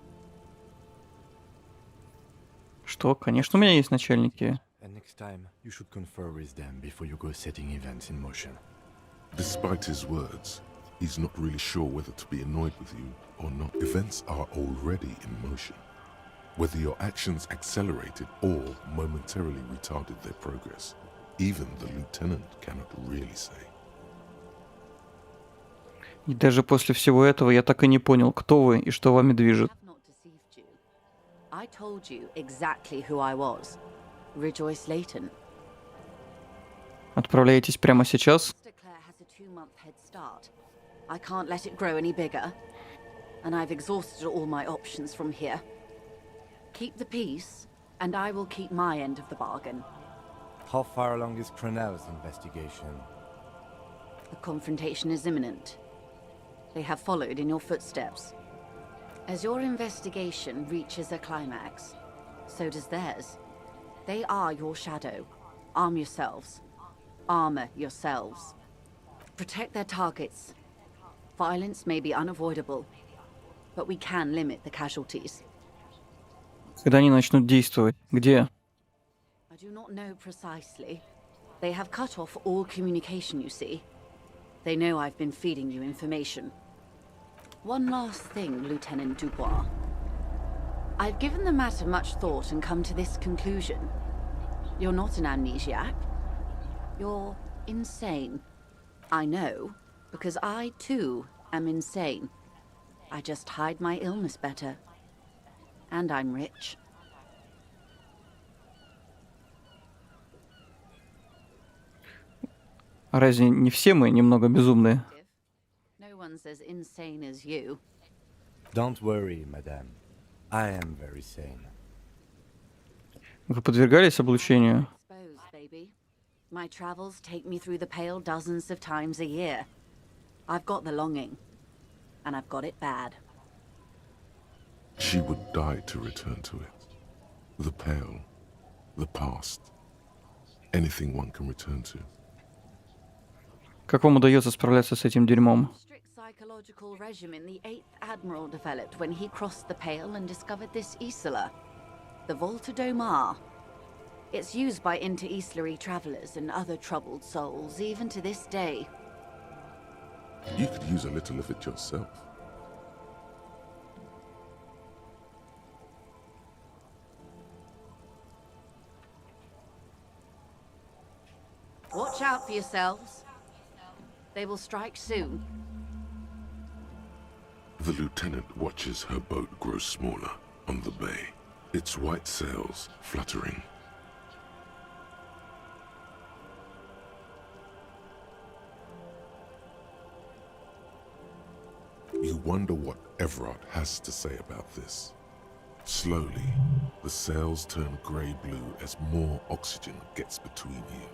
Что? Конечно, у меня есть начальники. And next time, you should confer with them before you go setting events in motion. Despite his words, he's not really sure whether to be annoyed with you or not. Events are already in motion. Whether your actions accelerated or momentarily retarded their progress, even the lieutenant cannot really say. И даже после всего этого я так и не понял, кто вы и что вами движет. I told you exactly who I was. Rejoice Layton. Отправляетесь прямо сейчас? Mr. Clare has a 2-month head start. I can't let it grow any bigger. And I've exhausted all my options from here. Keep the peace, and I will keep my end of the bargain. How far along is Cronell's investigation? The confrontation is imminent. They have followed in your footsteps. As your investigation reaches a climax, so does theirs. They are your shadow. Arm yourselves. Armor yourselves. Protect their targets. Violence may be unavoidable, but we can limit the casualties. Когда они начнут действовать? Где? I do not know precisely. They have cut off all communication, you see. They know I've been feeding you information. One last thing, Lieutenant Dubois. I've given the matter much thought and come to this conclusion. You're not an amnesiac. You're insane. I know, because I too am insane. I just hide my illness better. And I'm rich. А разве не все мы немного безумные? No one's as insane as you. Don't worry, madame. I am very sane. Вы подвергались облучению? Exposed, baby. My travels take me through the Pale dozens of times a year. I've got the longing, and I've got it bad. She would die to return to it. The Pale, the past, anything one can return to. Как вам удается справляться с этим дерьмом? Strict psychological regimen the 8th Admiral developed when he crossed the Pale and discovered this Isola, the Volta do Mar. It's used by inter-Islary travelers and other troubled souls, even to this day. You could use a little of it yourself. Watch out for yourselves. They will strike soon. The lieutenant watches her boat grow smaller on the bay, its white sails fluttering. You wonder what Everard has to say about this. Slowly, the sails turn grey-blue as more oxygen gets between you.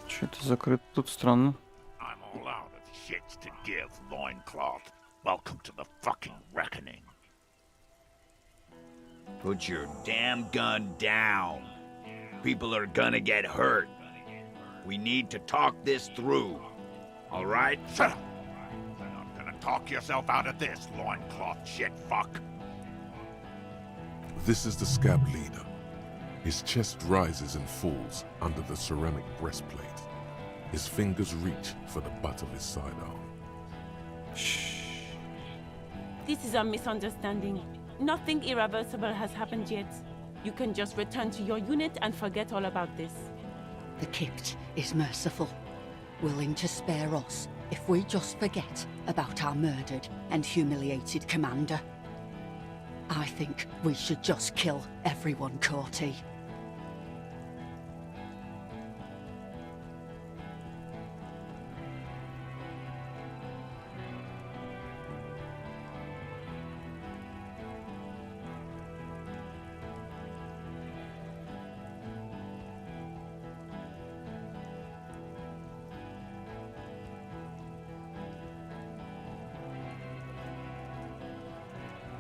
Что-то закрыто тут, странно. I'm all out of shits to give, loincloth. Welcome to the fucking reckoning. Put your damn gun down. People are gonna get hurt. We need to talk this through. All right? Shut up. You're not gonna talk yourself out of this, loincloth shit fuck. This is the scab leader. His chest rises and falls under the ceramic breastplate. His fingers reach for the butt of his sidearm. This is a misunderstanding. Nothing irreversible has happened yet. You can just return to your unit and forget all about this. The Kipt is merciful, willing to spare us if we just forget about our murdered and humiliated commander. I think we should just kill everyone, Corty.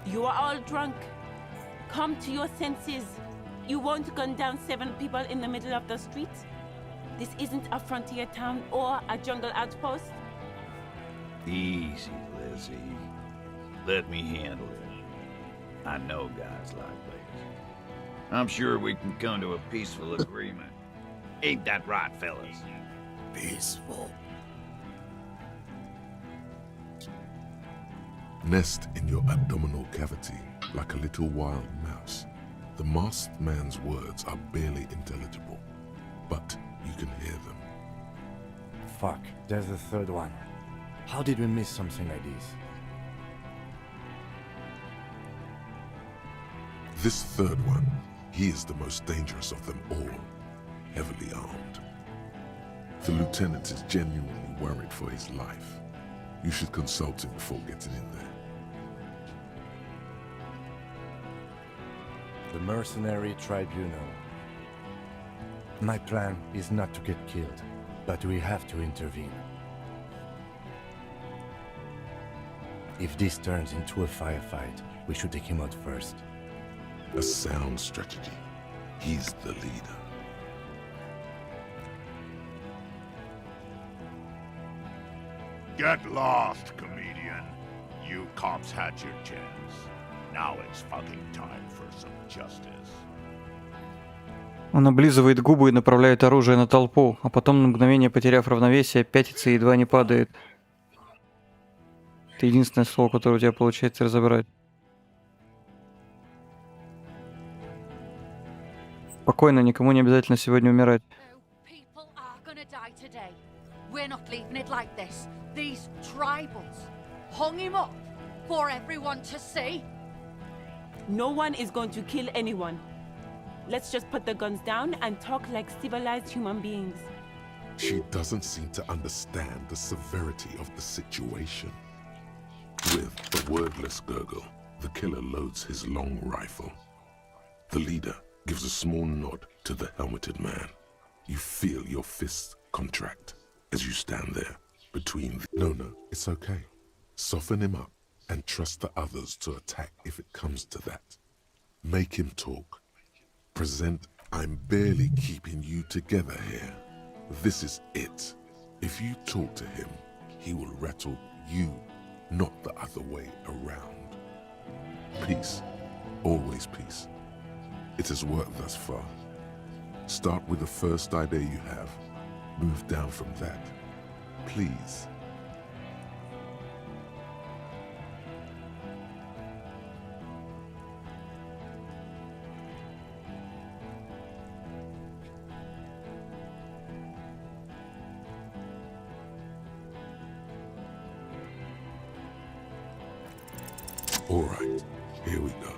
You are all drunk. Come to your senses. You won't gun down 7 people in the middle of the street. This isn't a frontier town or a jungle outpost. Easy, Lizzie. Let me handle it. I know guys like this. I'm sure we can come to a peaceful agreement. Ain't that right, fellas? peaceful. Nest in your abdominal cavity like a little wild mouse. The masked man's words are barely intelligible, but you can hear them. Fuck, there's a third one. How did we miss something like this? This third one, he is the most dangerous of them all, heavily armed. The lieutenant is genuinely worried for his life. You should consult him before getting in there. The Mercenary Tribunal. My plan is not to get killed, but we have to intervene. If this turns into a firefight, we should take him out first. A sound strategy. He's the leader. Get lost, comedian. You cops had your chance. Now it's fucking time for some justice. Он облизывает губы и направляет оружие на толпу, а потом, на мгновение потеряв равновесие, пятится и едва не падает. Это единственное слово, которое у тебя получается разобрать. Спокойно, никому не обязательно сегодня умирать. We're not leaving it like this. These tribals hung him up for everyone to see. No one is going to kill anyone. Let's just put the guns down and talk like civilized human beings. She doesn't seem to understand the severity of the situation. With a wordless gurgle, the killer loads his long rifle. The leader gives a small nod to the helmeted man. You feel your fists contract as you stand there between the... No, it's okay. Soften him up and trust the others to attack if it comes to that. Make him talk. Present, I'm barely keeping you together here. This is it. If you talk to him, he will rattle you, not the other way around. Peace. Always peace. It has worked thus far. Start with the first idea you have. Move down from that. Please. All right, here we go.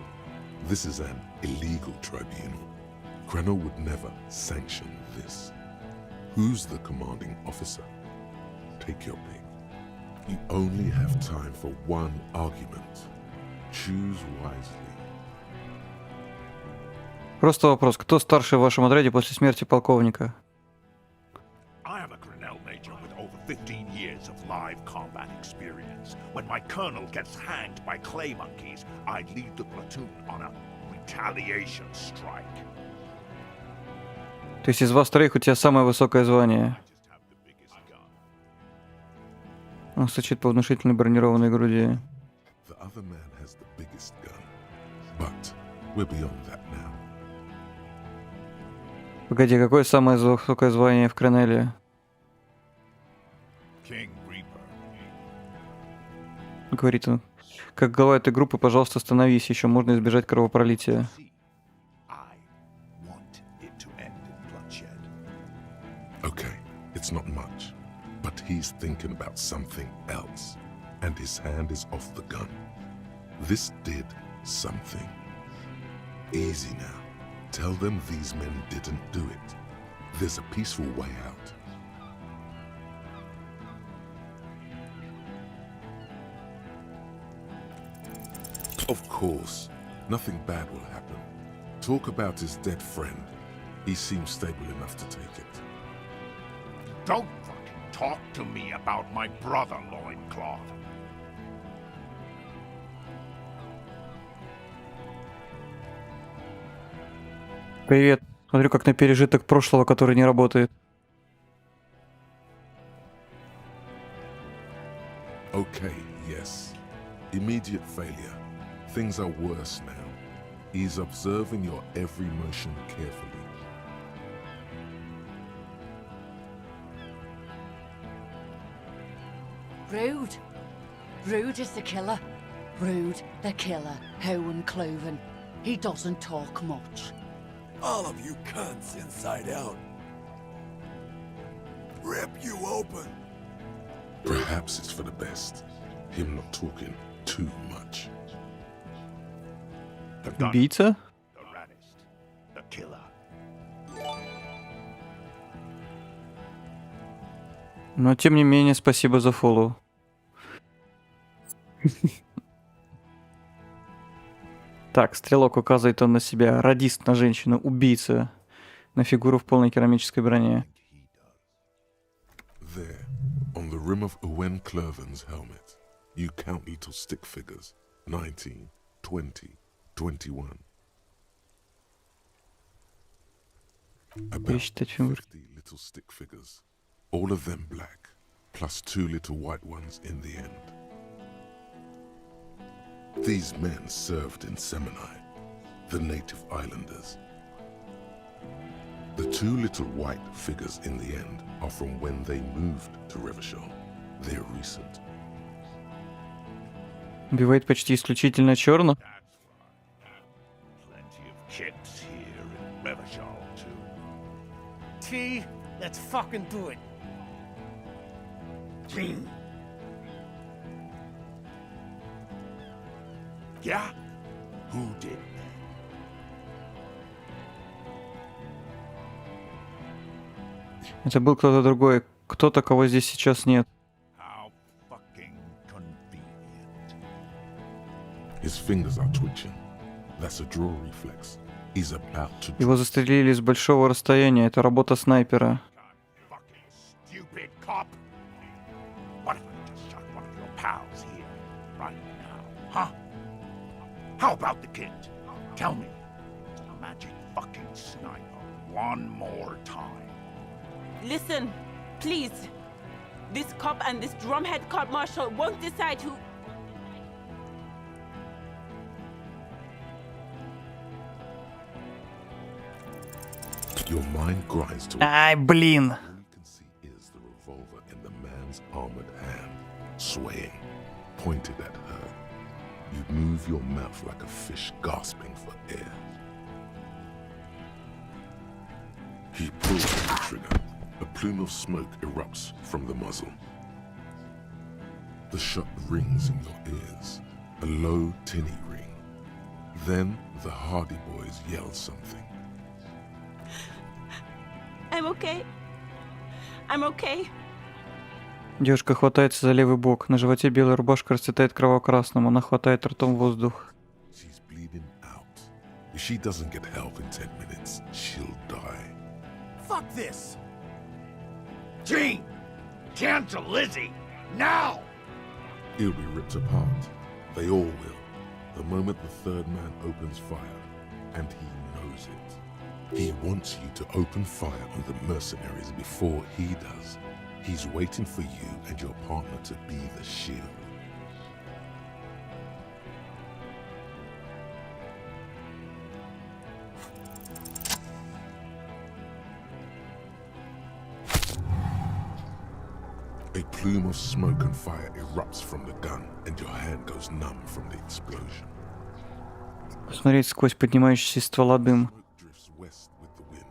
This is an illegal tribunal. Krenner would never sanction this. Who's the commanding officer? Take your pick. You only have time for one argument. Choose wisely. Просто вопрос. Кто старший в вашем отряде после смерти полковника? I am a Grinnell major with over 15 years of live combat experience. When my colonel gets hanged by clay monkeys, I lead the platoon on a retaliation strike. То есть из вас троих у тебя самое высокое звание. Он стучит по внушительной бронированной груди. The other man has the biggest gun, but we're beyond that now. Погоди, какое самое высокое звание в Кренеле? King Reaper. Говорит он. Как глава этой группы, пожалуйста, остановись, еще можно избежать кровопролития. Okay, it's not much, but he's thinking about something else, and his hand is off the gun. This did something. Easy now. Tell them these men didn't do it. There's a peaceful way out. Of course, nothing bad will happen. Talk about his dead friend. He seems stable enough to take it. Don't fucking talk to me about my brother, Loincloth. Привет. Смотрю, как на пережиток прошлого, который не работает. Okay, yes. Immediate failure. Things are worse now. He's observing your every motion carefully. Rude. Rude is the killer. Rude, the killer. Owen Cloven. He doesn't talk much. All of you cunts inside out. Rip you open. Perhaps it's for the best. Him not talking too much. Убийца? The raddest. The killer. Но тем не менее, спасибо за фоллоу. Так, стрелок указывает он на себя. Радист на женщину. Убийца. На фигуру в полной керамической броне. There, on the rim of Owen Clerven's helmet, you count little stick figures. 19, 20, 21. About 50 little stick figures. All of them black, plus 2 little white ones in the end. These men served in Seminai, the native islanders. The 2 little white figures in the end are from when they moved to Revachol. They're recent. Убивает почти исключительно черных. Plenty of chips here in Revachol too. T, let's fucking do it. Gene. Yeah? Who did that? Это был кто-то другой. Кто-то, кого здесь сейчас нет. How fucking convenient. His fingers are twitching. That's a draw reflex. He's about to... Его застрелили с большого расстояния. Это работа снайпера. Stupid cop. What if I just shot one of your pals here, right now, huh? How about the kid? Tell me. Magic fucking sniper. One more time. Listen, please. This cop and this drumhead cop marshal won't decide who... Your mind grinds to... Ай, блин. All you can see is the revolver in the man's armored hand, swaying, pointed at her. You move your mouth like a fish gasping for air. He pulls the trigger. A plume of smoke erupts from the muzzle. The shot rings in your ears, a low, tinny ring. Then the Hardy Boys yell something. I'm okay. I'm okay. Девушка хватается за левый бок. На животе белая рубашка расцветает кроваво-красным. Она хватает ртом воздух. She's bleeding out. If she doesn't get help in 10 minutes, she'll die. Fuck this! Gene! Cancel Lizzie! Now! He'll be ripped apart. They all will. The moment the third man opens fire, and he knows it. He wants you to open fire on the mercenaries before he does. He's waiting for you and your partner to be the shield. A plume of smoke and fire erupts from the gun, and your hand goes numb from the explosion. Смотреть сквозь поднимающийся из ствола дым. Drifts west with the wind.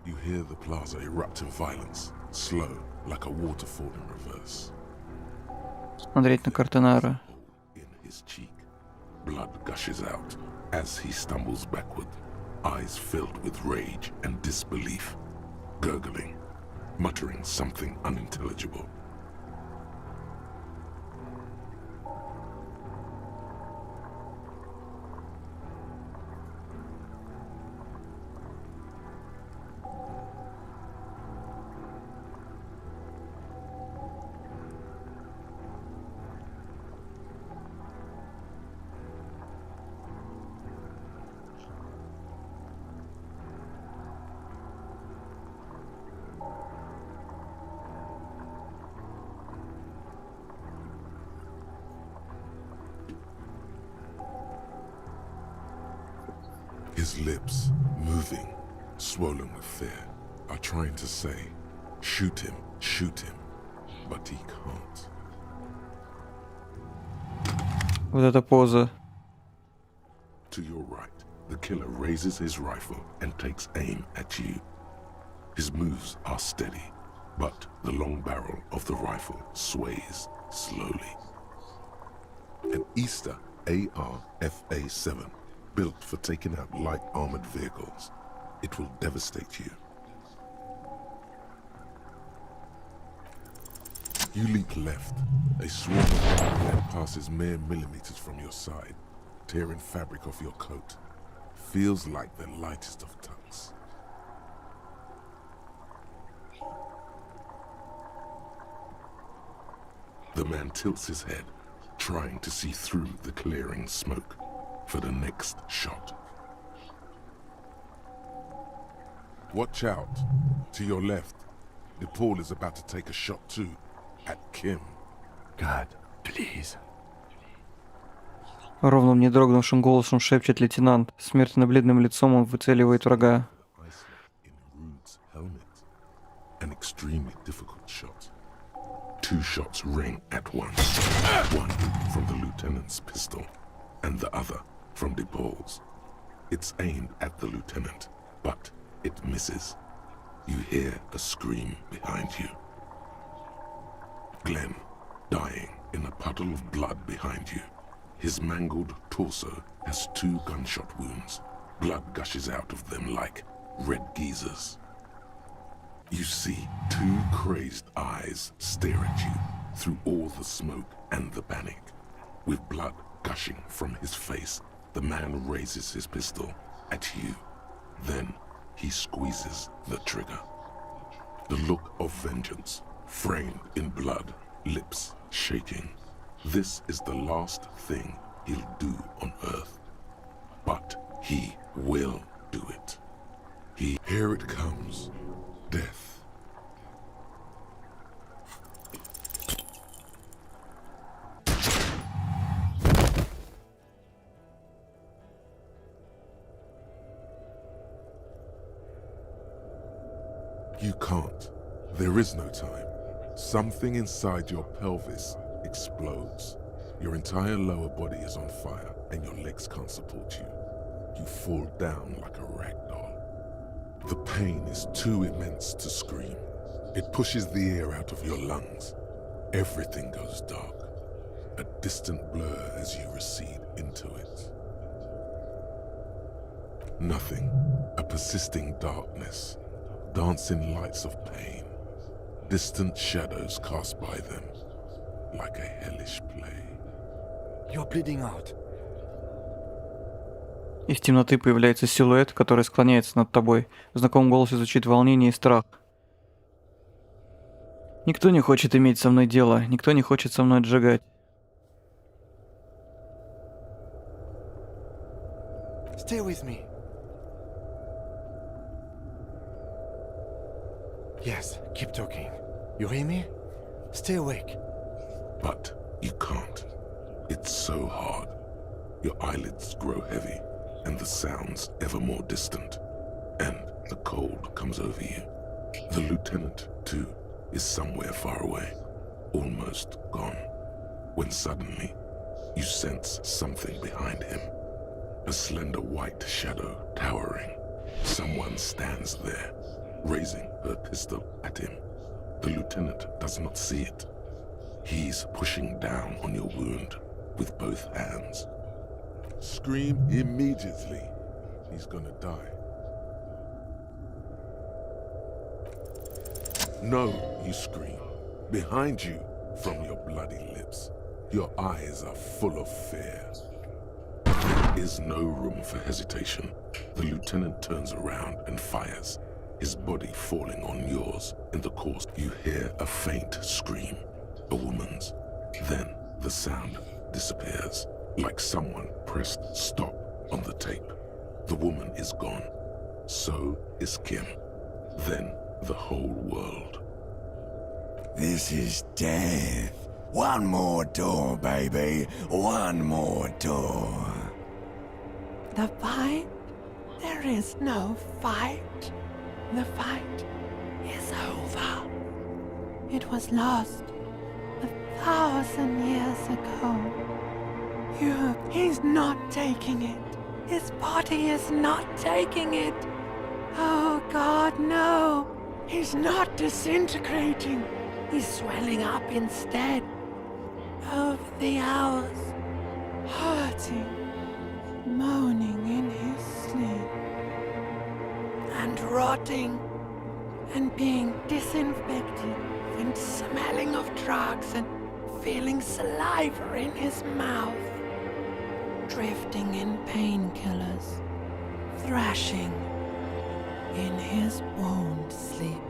You hear the plaza erupt in violence, slow, like a waterfall in reverse. Смотреть на Картенара. In his cheek, blood gushes out as he stumbles backward, eyes filled with rage and disbelief, gurgling, muttering something unintelligible. His lips, moving, swollen with fear, are trying to say, shoot him, but he can't. Вот эта поза. To your right, the killer raises his rifle and takes aim at you. His moves are steady, but the long barrel of the rifle sways slowly. An Easter AR-FA-7, built for taking out light armored vehicles. It will devastate you. You leap left. A swarm of men passes mere millimeters from your side, tearing fabric off your coat. Feels like the lightest of tucks. The man tilts his head, trying to see through the clearing smoke for the next shot. Watch out. To your left, Paul is about to take a shot too, at Kim. God, please. Ровным, не дрогнувшим голосом шепчет лейтенант. Смертно-бледным лицом он выцеливает врага. An extremely difficult shot. 2 shots ring at once. One from the lieutenant's pistol, and the other from DePaul's. It's aimed at the lieutenant, but it misses. You hear a scream behind you. Glenn, dying in a puddle of blood behind you. His mangled torso has 2 gunshot wounds. Blood gushes out of them like red geysers. You see 2 crazed eyes stare at you through all the smoke and the panic. With blood gushing from his face, the man raises his pistol at you. Then he squeezes the trigger. The look of vengeance, framed in blood, lips shaking. This is the last thing he'll do on Earth. But he will do it. Here it comes. Death. You can't. There is no time. Something inside your pelvis explodes. Your entire lower body is on fire and your legs can't support you. You fall down like a rag doll. The pain is too immense to scream. It pushes the air out of your lungs. Everything goes dark. A distant blur as you recede into it. Nothing. A persisting darkness. Dancing lights of pain. Distant shadows cast by them. Like a hellish play. You're bleeding out. Из темноты появляется силуэт, который склоняется над тобой. В знакомом голосе звучит волнение и страх. Никто не хочет иметь со мной дело, никто не хочет со мной отжигать. Stay with me. Yes, keep talking. You hear me? Stay awake. But you can't. It's so hard. Your eyelids grow heavy, and the sounds ever more distant. And the cold comes over you. The lieutenant, too, is somewhere far away, almost gone. When suddenly, you sense something behind him. A slender white shadow towering. Someone stands there, raising her pistol at him. The lieutenant does not see it. He's pushing down on your wound with both hands. Scream immediately. He's gonna die. No, you scream. Behind you, from your bloody lips. Your eyes are full of fear. There is no room for hesitation. The lieutenant turns around and fires, his body falling on yours. In the course, you hear a faint scream, a woman's. Then the sound disappears, like someone pressed stop on the tape. The woman is gone. So is Kim. Then the whole world. This is death. One more door, baby. One more door. The fight? There is no fight. The fight is over. It was lost 1,000 years ago. He's not taking it. His body is not taking it. Oh God, no. He's not disintegrating. He's swelling up instead. Over the hours, hurting, moaning in his sleep, and rotting, and being disinfected, and smelling of drugs, and feeling saliva in his mouth, drifting in painkillers, thrashing in his wound sleep.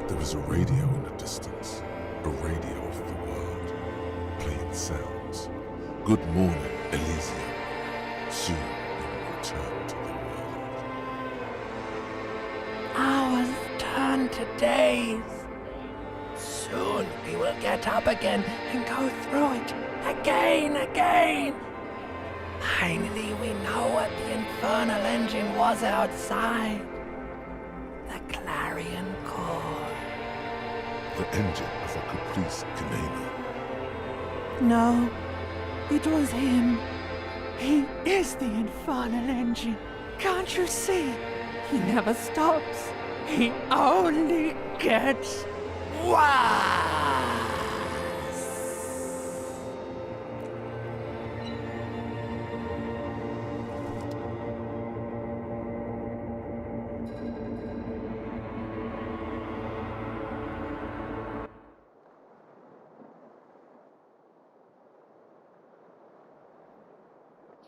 There was a radio in the distance, a radio of the world, playing sounds. Good morning, Elysium. Soon you will return to the world. Hours turn to days. Soon we will get up again and go through it again. Finally we know what the infernal engine was outside. The clarion call. The engine of a caprice Canadian. No, it was him. He is the infernal engine. Can't you see? He never stops. He only gets worse.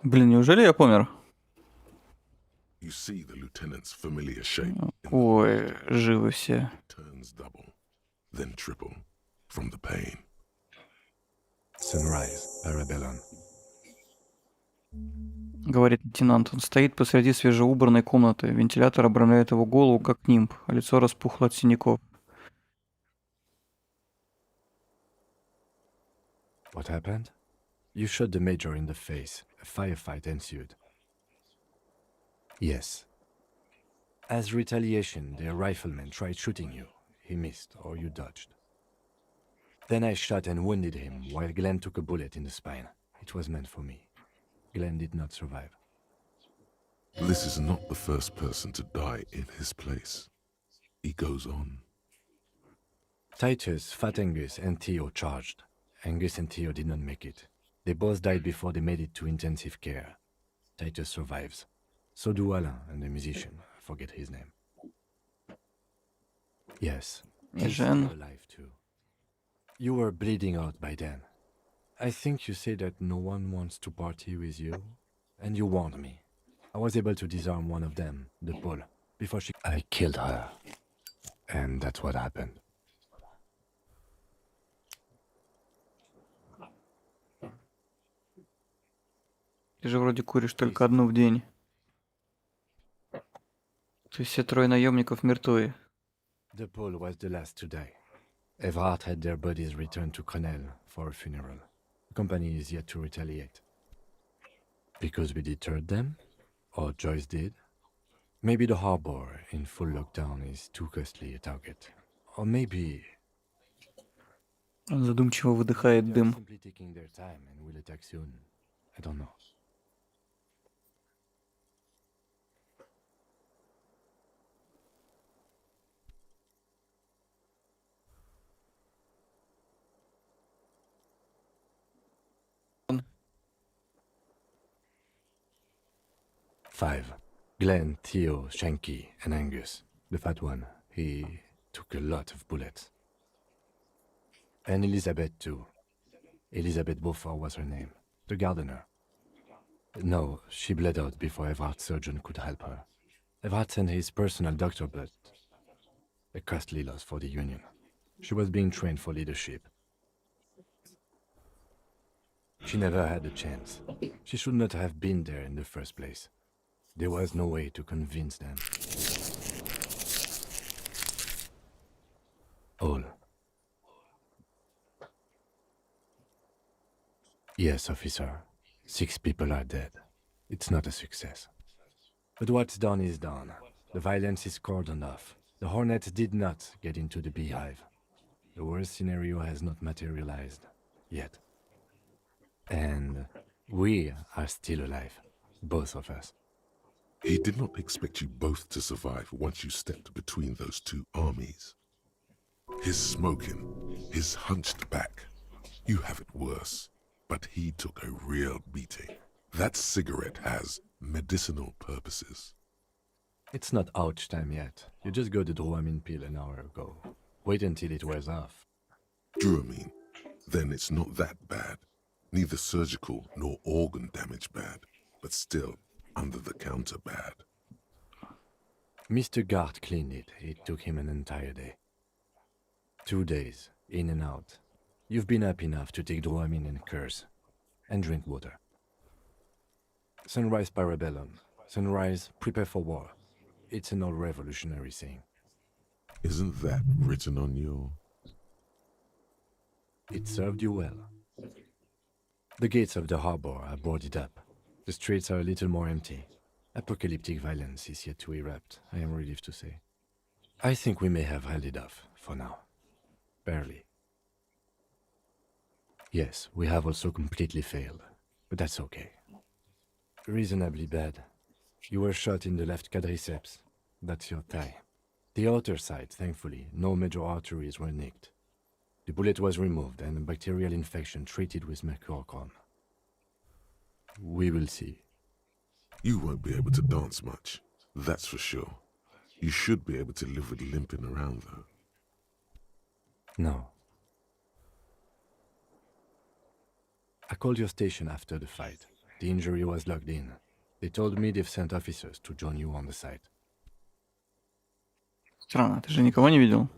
Блин, неужели я помер? You see the lieutenant's familiar shape. Ой, живы все. Turns double, then triple from the pain. Sunrise, Parabellum. Говорит лейтенант. Он стоит посреди свежеубранной комнаты. Вентилятор обрамляет его голову, как нимб, а лицо распухло от синяков. What happened? You shot the major in the face. A firefight ensued. Yes. As retaliation, the rifleman tried shooting you. He missed, or you dodged. Then I shot and wounded him, while Glenn took a bullet in the spine. It was meant for me. Glenn did not survive. This is not the first person to die in his place. He goes on. Titus, Fat Angus, and Theo charged. Angus and Theo did not make it. They both died before they made it to intensive care. Titus survives. So do Alain and the musician. I forget his name. Yes, he's still alive too. You were bleeding out by then. I think you said that no one wants to party with you, and you warned me. I was able to disarm one of them, the Pole, before she... I killed her. And that's what happened. Ты же вроде куришь только одну в день. То есть все трое наемников мертвы. The Pole was the last to die. Evrard had their bodies returned to Crenel for a funeral. The company is yet to retaliate. Because we deterred them? Or Joyce did? Maybe the harbor in full lockdown is too costly a target. Or maybe... Он задумчиво выдыхает дым. Simply taking their time and will attack soon. I don't know. Five. Glenn, Theo, Shanky, and Angus. The fat one. He took a lot of bullets. And Elizabeth too. Elizabeth Beaufort was her name. The gardener. No, she bled out before Evrard's surgeon could help her. Evrard sent his personal doctor, but a costly loss for the Union. She was being trained for leadership. She never had a chance. She should not have been there in the first place. There was no way to convince them. All. Yes, officer. 6 people are dead. It's not a success. But what's done is done. The violence is cordoned off. The Hornets did not get into the beehive. The worst scenario has not materialized yet. And we are still alive, both of us. He did not expect you both to survive once you stepped between those two armies. His smoking, his hunched back. You have it worse, but he took a real beating. That cigarette has medicinal purposes. It's not ouch time yet. You just got the Dramamine pill an hour ago. Wait until it wears off. Dramamine? Then it's not that bad. Neither surgical nor organ damage bad, but still under the counter bad. Mr. Gart cleaned it. It took him an entire day. 2 days, in and out. You've been up enough to take Dramamine and curse. And drink water. Sunrise parabellum. Sunrise, prepare for war. It's an old revolutionary saying. Isn't that written on your... It served you well. The gates of the harbor are boarded up. The streets are a little more empty. Apocalyptic violence is yet to erupt, I am relieved to say. I think we may have held it off, for now. Barely. Yes, we have also completely failed, but that's okay. Reasonably bad. You were shot in the left quadriceps. That's your thigh. The outer side, thankfully, no major arteries were nicked. The bullet was removed and a bacterial infection treated with mercurochrome. We will see. You won't be able to dance much, that's for sure. You should be able to live with limping around, though. No. I called your station after the fight. The injury was logged in. They told me they've sent officers to join you on the site. Странно, ты же никого не видел?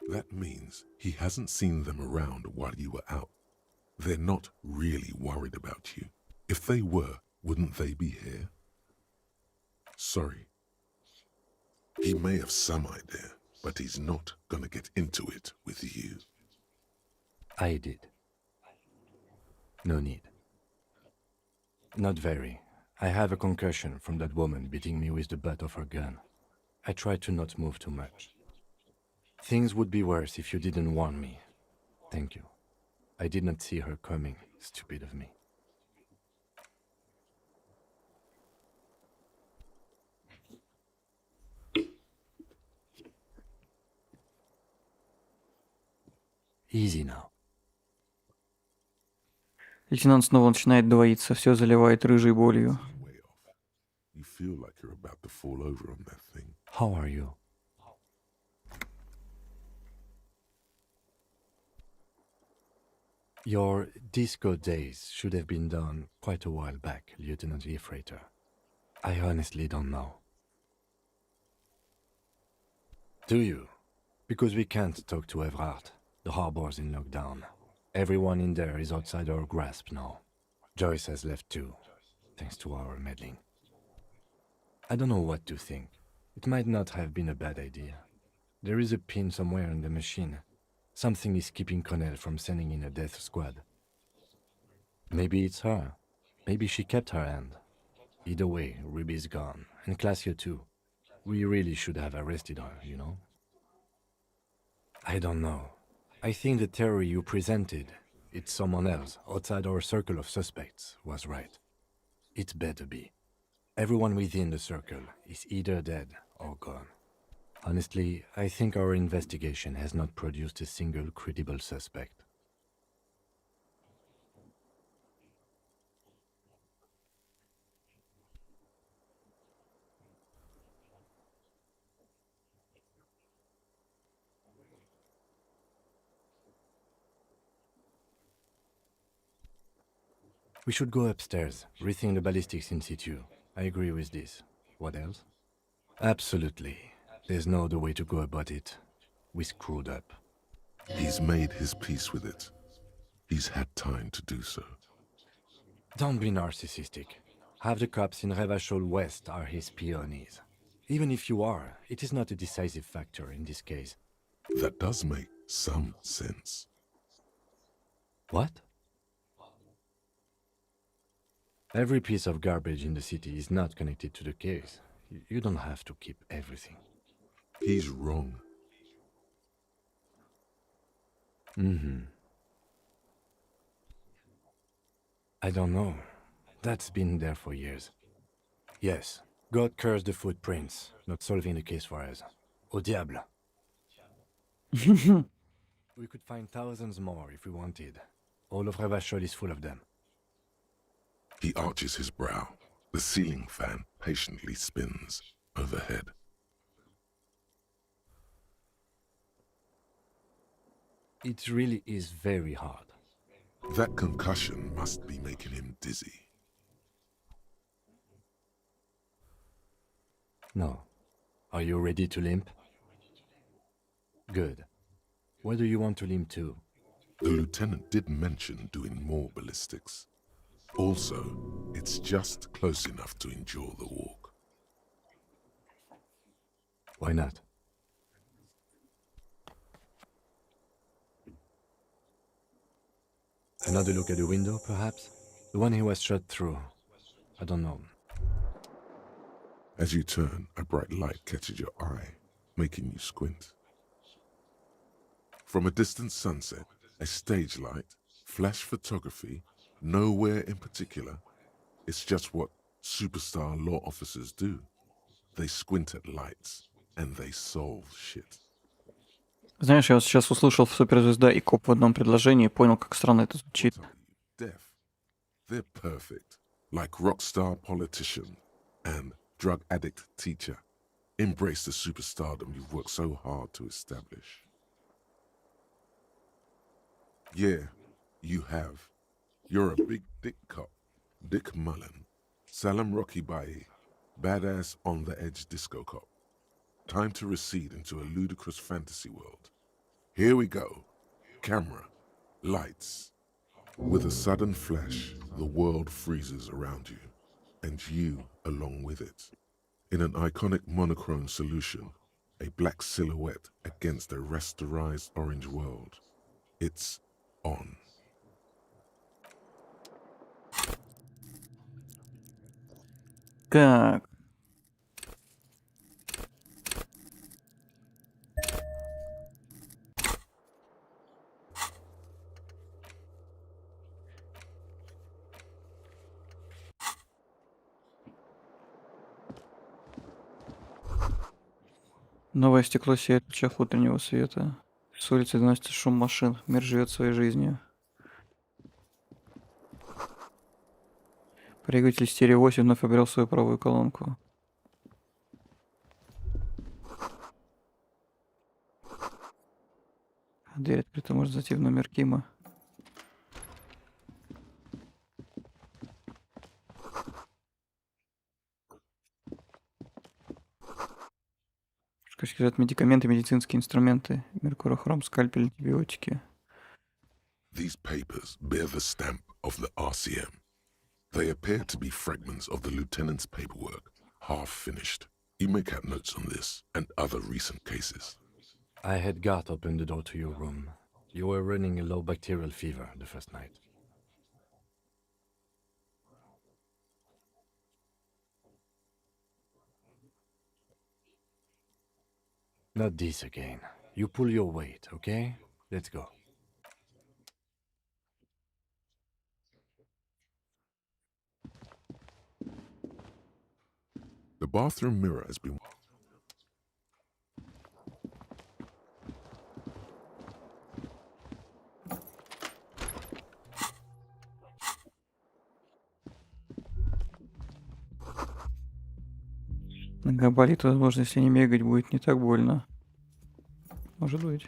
That means he hasn't seen them around while you were out. They're not really worried about you. If they were, wouldn't they be here? Sorry. He may have some idea, but he's not gonna get into it with you. I did. No need. Not very. I have a concussion from that woman beating me with the butt of her gun. I tried to not move too much. Things would be worse if you didn't warn me. Thank you. I did not see her coming. Stupid of me. Easy now. Лейтенант снова начинает двоиться, все заливает рыжей болью. You feel like you're about to fall over on that thing. How are you? Your disco days should have been done quite a while back, Lieutenant Freighter. I honestly don't know. Do you? Because we can't talk to Everard. The harbor's in lockdown. Everyone in there is outside our grasp now. Joyce has left too, thanks to our meddling. I don't know what to think. It might not have been a bad idea. There is a pin somewhere in the machine. Something is keeping Connell from sending in a death squad. Maybe it's her. Maybe she kept her hand. Either way, Ruby's gone, and Clasia too. We really should have arrested her, you know? I don't know. I think the theory you presented, it's someone else, outside our circle of suspects, was right. It better be. Everyone within the circle is either dead or gone. Honestly, I think our investigation has not produced a single credible suspect. We should go upstairs, rethink the ballistics in situ. I agree with this. What else? Absolutely. There's no other way to go about it. We screwed up. He's made his peace with it. He's had time to do so. Don't be narcissistic. Half the cops in Revachol West are his peonies. Even if you are, it is not a decisive factor in this case. That does make some sense. What? Every piece of garbage in the city is not connected to the case. You don't have to keep everything. He's wrong. I don't know. That's been there for years. Yes, God cursed the footprints, not solving the case for us. Au diable. We could find thousands more if we wanted. All of Revachol is full of them. He arches his brow. The ceiling fan patiently spins overhead. It really is very hard. That concussion must be making him dizzy. No. Are you ready to limp? Good. Where do you want to limp to? The lieutenant did mention doing more ballistics. Also, it's just close enough to endure the walk. Why not? Another look at the window, perhaps? The one he was shot through. I don't know. As you turn, a bright light catches your eye, making you squint. From a distant sunset, a stage light, flash photography, nowhere in particular. It's just what superstar law officers do. They squint at lights, and they solve shit. Знаешь, я вот сейчас услышал суперзвезда и коп в одном предложении и понял, как странно это звучит. Deaf. They're perfect, like rockstar politician and drug addict teacher. Embrace the superstardom you've worked so hard to establish. Yeah, you have. You're a big dick cop, Dick Mullen, Salam Rocky Bayi, badass on the edge disco cop. Time to recede into a ludicrous fantasy world. Here we go. Camera, lights. With a sudden flash, the world freezes around you, and you along with it. In an iconic monochrome solution, a black silhouette against a rasterized orange world. It's on. Так. Новое стекло сияет в лучах утреннего света. С улицы доносится шум машин. Мир живет своей жизнью. Проигрыватель стерео 8 вновь обрел свою правую колонку. Дверь открыта, может зайти в номер Кима. Шкафчик лежат медикаменты, медицинские инструменты, меркурохром, скальпель, антибиотики. These papers bear the stamp of the RCM. They appear to be fragments of the lieutenant's paperwork, half finished. You make out notes on this and other recent cases. I had God open the door to your room. You were running a low bacterial fever the first night. Not this again. You pull your weight, okay? Let's go. The bathroom mirror has been... Нога болит, возможно, если не бегать, будет не так больно. Может быть.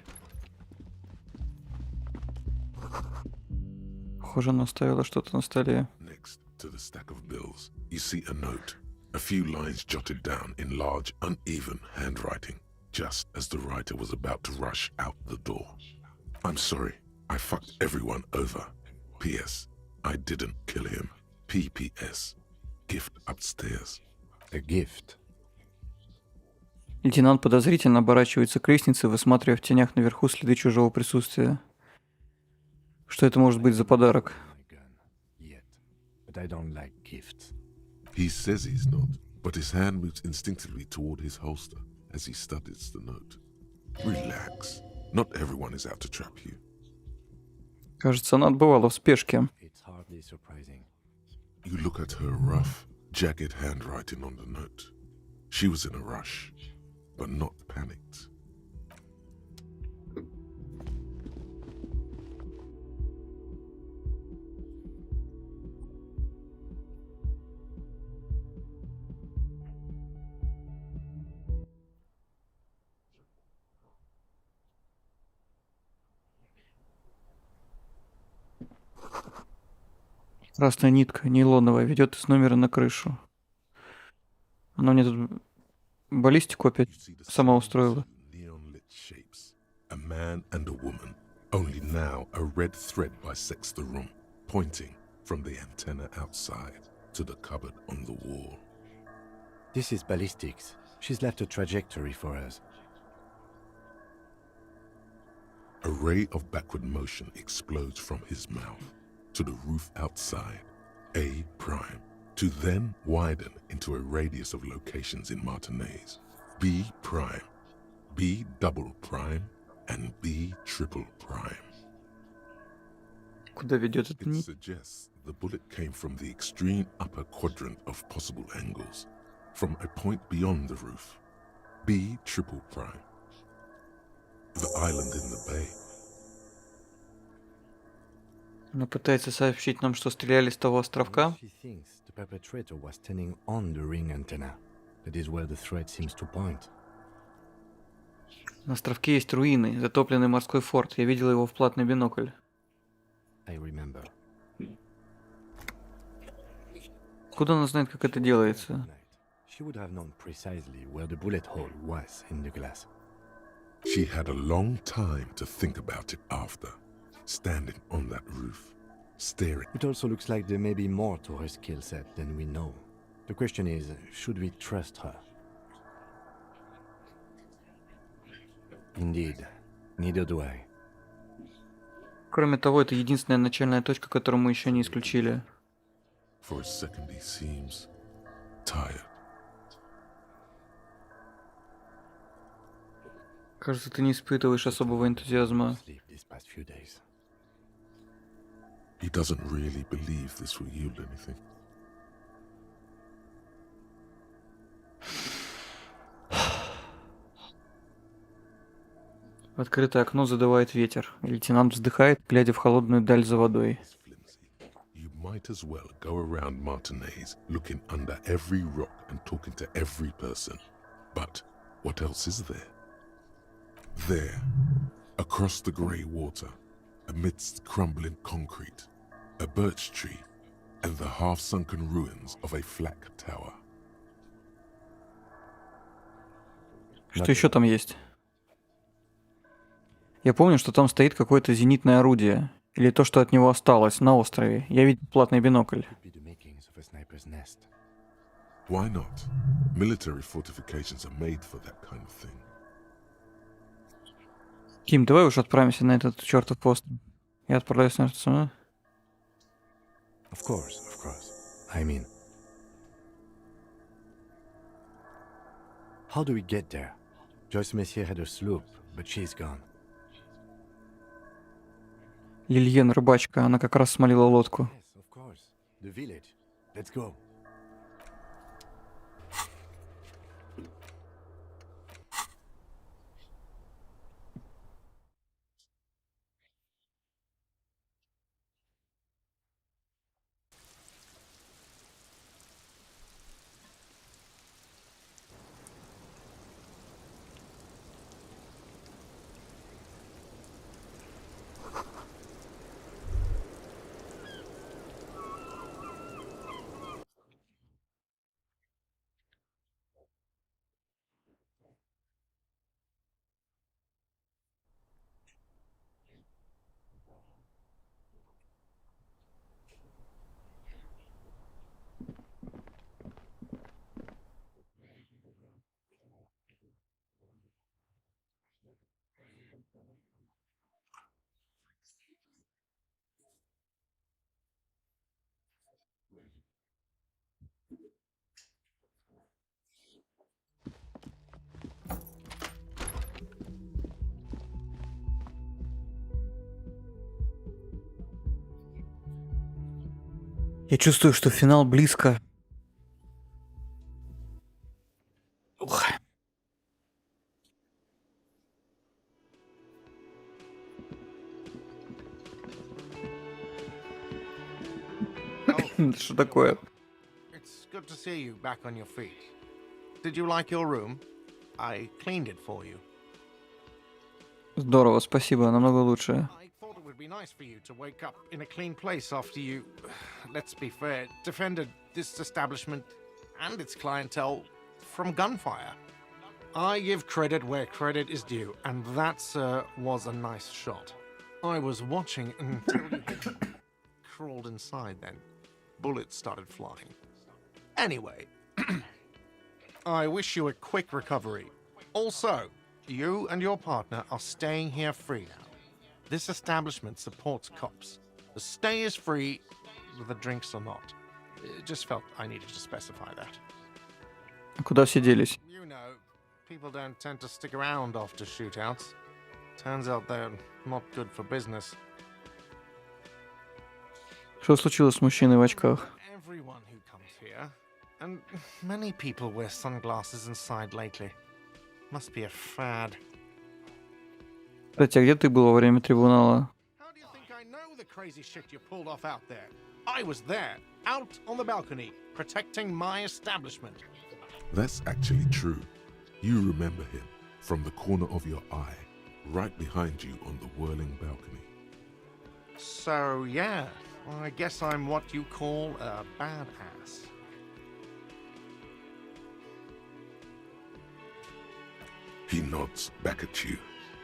Похоже, она оставила что-то на столе. Next to the stack of bills, you see a note. A few lines jotted down in large, uneven handwriting, just as the writer was about to rush out the door. I'm sorry, I fucked everyone over. P.S. I didn't kill him. P.P.S. Gift upstairs. A gift? Лейтенант подозрительно оборачивается к лестнице, высматривая в тенях наверху следы чужого присутствия. Что это может быть за подарок? but I don't like gifts. He says he's not, but his hand moves instinctively toward his holster as he studies the note. Relax. Not everyone is out to trap you. Кажется, она отбывала в спешке. It's hardly surprising. You look at her rough, jagged handwriting on the note. She was in a rush, but not panicked. Красная нитка, нейлоновая, ведет из номера на крышу. Она мне тут баллистику опять сама устроила. Neon-lit shapes. A man and a woman. Only now a red thread bisects the room, pointing from the antenna outside to the cupboard on the wall. This is ballistics. She's left a trajectory for us. A ray of backward motion explodes from his mouth to the roof outside, A prime, to then widen into a radius of locations in Martinez, B prime, B double prime, and B triple prime. Куда ведет эта It нить? suggests the bullet came from the extreme upper quadrant of possible angles, from a point beyond the roof, B triple prime. The island in the bay. Она пытается сообщить нам, что стреляли с того островка. She thinks the perpetrator was standing on the ring antenna. That is where the thread seems to point. На островке есть руины, затопленный морской форт. Я видел его в платный бинокль. I remember. Куда она знает, как это делается? She would have known precisely where the bullet hole was in the glass. She had a long time to think about it after, standing on that roof, staring. It also looks like there may be more to her skill set than we know. The question is, should we trust her? Indeed, neither do I. Кроме того, это единственная начальная точка, которую мы еще не исключили. For a second he seems tired. Кажется, ты не испытываешь особого энтузиазма. These past few days. He doesn't really believe this will yield anything. В открытое окно задувает ветер. Лейтенант вздыхает, глядя в холодную даль за водой. You might as well go around Martinez looking under every rock and talking to every person. But what else is there? There, across the grey water, amidst crumbling concrete, a birch tree, and the half-sunken ruins of a flak tower. Что еще там есть? Я помню, что там стоит какое-то зенитное орудие. Или то, что от него осталось, на острове. Я видел платный бинокль. Why not? Military fortifications are made for that kind of thing. Ким, давай уж отправимся на этот чертов пост. Я отправляюсь на это сама. Of course. I mean... How do we get there? Joyce Messier had a sloop, but she's gone. Лильен, рыбачка, она как раз смолила лодку. Yes, of course. The village. Let's go. Я чувствую, что финал близко. Ух. Что такое? It's good to see you back on your feet. Did you like your room? I cleaned it for you. Здорово, спасибо, намного лучше. I thought it would be nice for you to wake up in a clean place after you, let's be fair, defended this establishment and its clientele from gunfire. I give credit where credit is due, and that, sir, was a nice shot. I was watching until you crawled inside then. Bullets started flying. Anyway, I wish you a quick recovery. Also, you and your partner are staying here free now. This establishment supports cops. The stay is free, the drinks are not. It just felt I needed to specify that. Куда все делись? You know, people don't tend to stick around after shootouts. Turns out they're not good for business. Что случилось с мужчиной в очках? Everyone who comes here, and many people wear sunglasses inside lately. Must be a fad. Кстати, а где ты был во время трибунала? I know the crazy shit you pulled off out there. I was there, out on the balcony, protecting my establishment. That's actually true. You remember him from the corner of your eye, right behind you on the whirling balcony. So, yeah, I guess I'm what you call a badass. He nods back at you,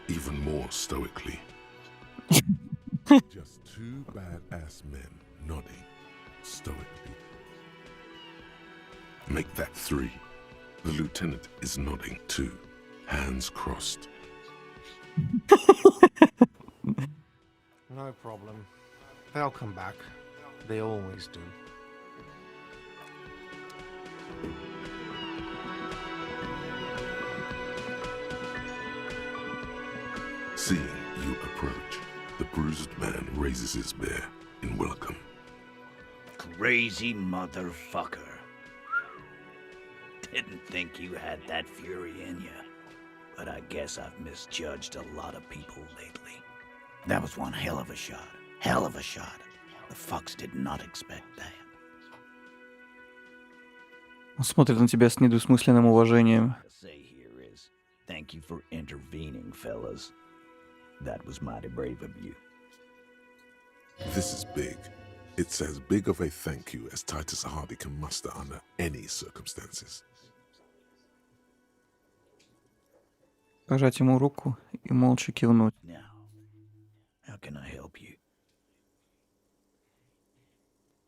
even more stoically. Just two badass men nodding stoically. Make that three. The lieutenant is nodding too, hands crossed. No problem. They'll come back. They always do. Seeing you approach, the bruised man raises his bear in welcome. Crazy motherfucker. Didn't think you had that fury in you. But I guess I've misjudged a lot of people lately. That was one hell of a shot. Hell of a shot. The fucks did not expect that. Он смотрит на тебя с недвусмысленным уважением. Say here is, thank you for intervening, fellas. That was mighty brave of you. This is big. It's as big of a thank you as Titus Hardy can muster under any circumstances. Пожать ему руку и молча кивнуть. Now, how can I help you?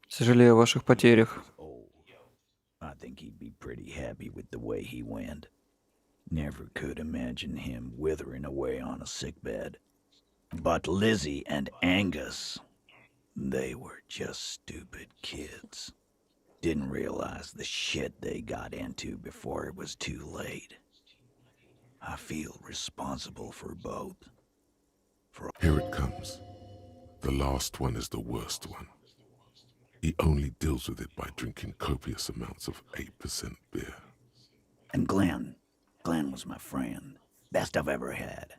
Сожалею о ваших потерях. I think he'd be pretty happy with the way he went. Never could imagine him withering away on a sickbed. But Lizzie and Angus, they were just stupid kids. Didn't realize the shit they got into before it was too late. I feel responsible for both. Here it comes. The last one is the worst one. He only deals with it by drinking copious amounts of 8% beer. And Glenn was my friend. Best I've ever had.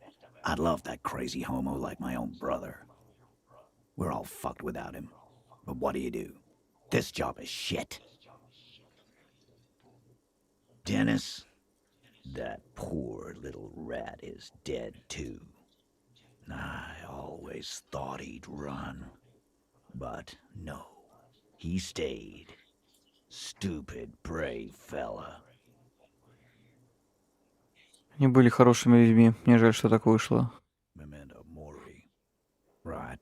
I love that crazy homo like my own brother. We're all fucked without him. But what do? This job is shit. Dennis, that poor little rat is dead too. I always thought he'd run. But no, he stayed. Stupid, brave fella. Они были хорошими людьми. Мне жаль, что так вышло. Memento mori. Right.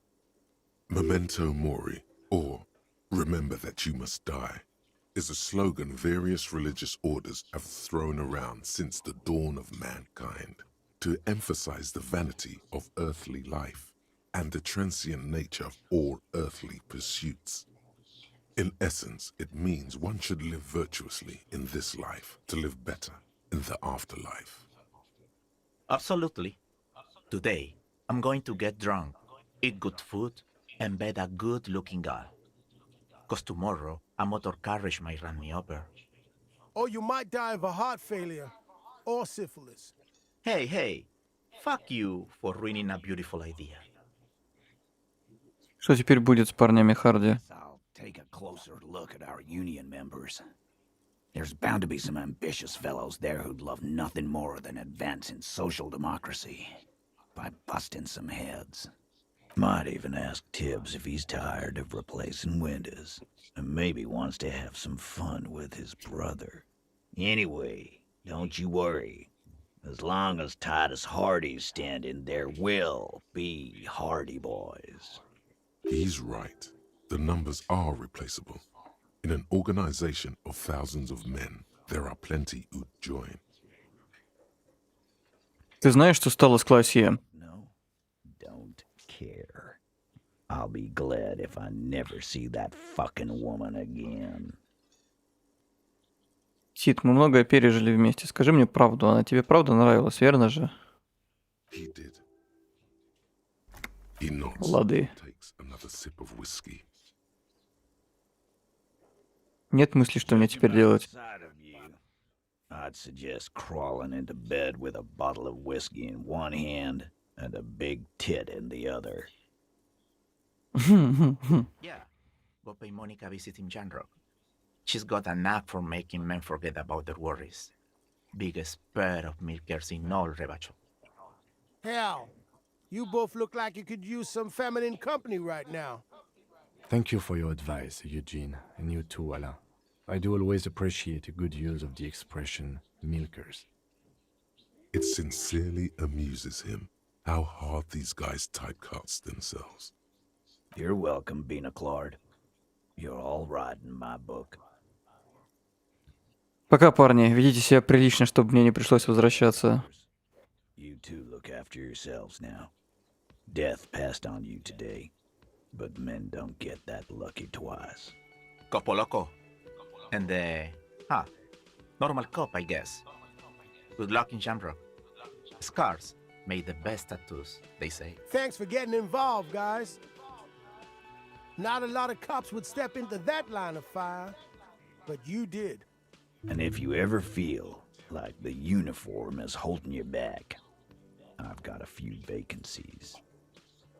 Memento mori, or remember that you must die, is a slogan various religious orders have thrown around since the dawn of mankind to emphasize the vanity of earthly life and the transient nature of all earthly pursuits. In essence, it means one should live virtuously in this life to live better in the afterlife. Absolutely. Today, I'm going to get drunk, eat good food, and bet a good-looking girl. 'Cause tomorrow, a motor carriage might run me over. Or you might die of a heart failure. Or syphilis. Hey, fuck you for ruining a beautiful idea. Что теперь будет с парнями Харди? I'll take a closer look at our union members. There's bound to be some ambitious fellows there who'd love nothing more than advancing social democracy by busting some heads. Might even ask Tibbs if he's tired of replacing windows and maybe wants to have some fun with his brother. Anyway, don't you worry. As long as Titus Hardy's standing, there will be Hardy boys. He's right. The numbers are replaceable. In an organization of thousands of men, there are plenty who'd join. Ты знаешь, что стало с Классием? No, don't care. I'll be glad if I never see that fucking woman again. Сид, мы многое пережили вместе. Скажи мне правду. Она тебе правда нравилась, верно же? He did. He nods, Лады. takes another sip of whiskey. Нет мысли, что мне теперь делать. I'd suggest crawling into bed with a bottle of whiskey in one hand and a big tit in the other. Yeah, go pay Monica a visit in Janrock. She's got a knack for making men forget about their worries. Biggest pair of milkers in all Rebacho. Hell, you both look like you could use some feminine company right now. Thank you for your advice, Eugene, and you too, Alain. I do always appreciate a good use of the expression milkers. It sincerely amuses him how hard these guys typecast themselves. You're welcome, Bina Claude. You're all right in my book. Пока, парни. Ведите себя прилично, чтобы мне не пришлось возвращаться. You two look after yourselves now. Death passed on you today, but men don't get that lucky twice. Copo Loco. And normal cop, I guess. Good luck in Shamrock. Scars made the best tattoos, they say. Thanks for getting involved, guys. Not a lot of cops would step into that line of fire, but you did. And if you ever feel like the uniform is holding you back, I've got a few vacancies.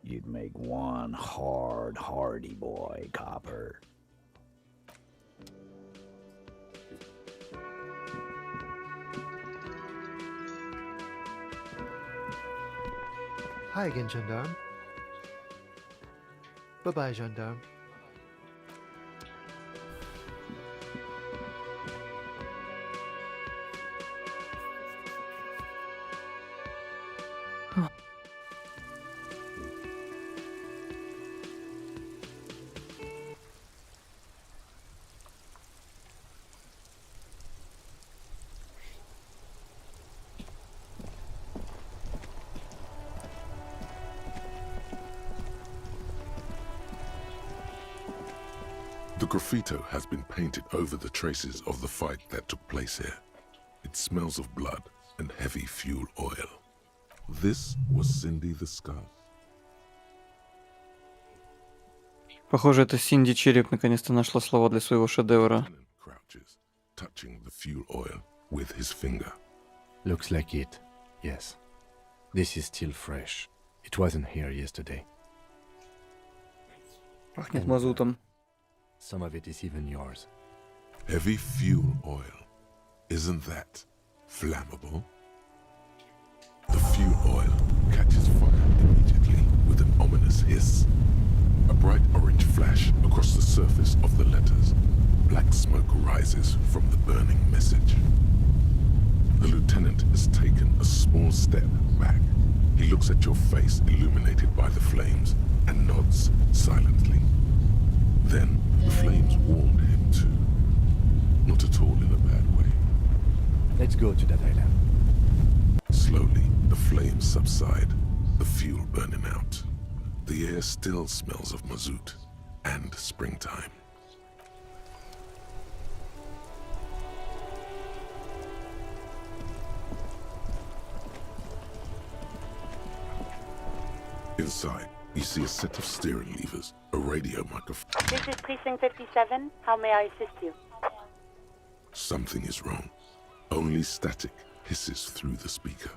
You'd make one hardy boy copper. Hi again, gendarme. Bye-bye, gendarme. The graffito has been painted over the traces of the fight that took place here. It smells of blood and heavy fuel oil. This was Cindy the Scar. Похоже, это Синди Череп наконец-то нашла слова для своего шедевра. Crouches, touching the fuel oil with his finger. Looks like it, yes. This is still fresh. It wasn't here yesterday. Пахнет мазутом. Some of it is even yours. Heavy fuel oil. Isn't that flammable? The fuel oil catches fire immediately with an ominous hiss. A bright orange flash across the surface of the letters. Black smoke rises from the burning message. The lieutenant has taken a small step back. He looks at your face illuminated by the flames and nods silently. Then the flames warmed him too. Not at all in a bad way. Let's go to that island. Slowly, the flames subside, the fuel burning out. The air still smells of mazout and springtime. Inside, You see a set of steering levers, a radio microphone. This is Precinct 57. How may I assist you? Something is wrong. Only static hisses through the speaker.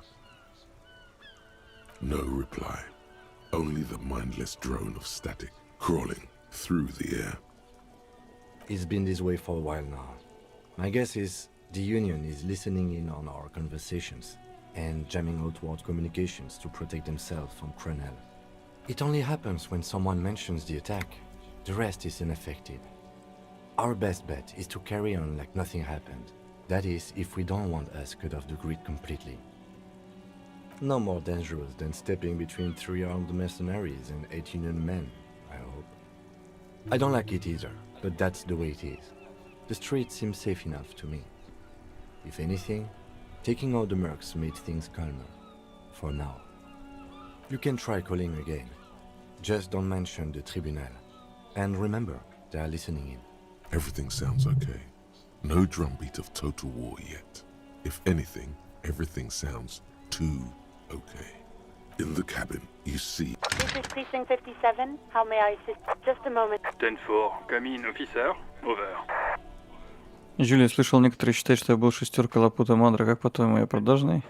No reply. Only the mindless drone of static crawling through the air. It's been this way for a while now. My guess is the Union is listening in on our conversations and jamming outward communications to protect themselves from Crenel. It only happens when someone mentions the attack. The rest is unaffected. Our best bet is to carry on like nothing happened. That is, if we don't want us cut off the grid completely. No more dangerous than stepping between 3 armed mercenaries and 8 Union men, I hope. I don't like it either, but that's the way it is. The street seems safe enough to me. If anything, taking out the mercs made things calmer. For now. You can try calling again. Just don't mention the tribunal. And remember, they are listening in. Everything sounds okay. No drumbeat of total war yet. If anything, everything sounds too okay. In the cabin, you see... This is Precinct 57. How may I assist? Just a moment. 10-4, come in, officer. Over. Юлия, слышал, некоторые считают, что я был шестеркой Лапута Мандра. Как по-твоему, я продажный?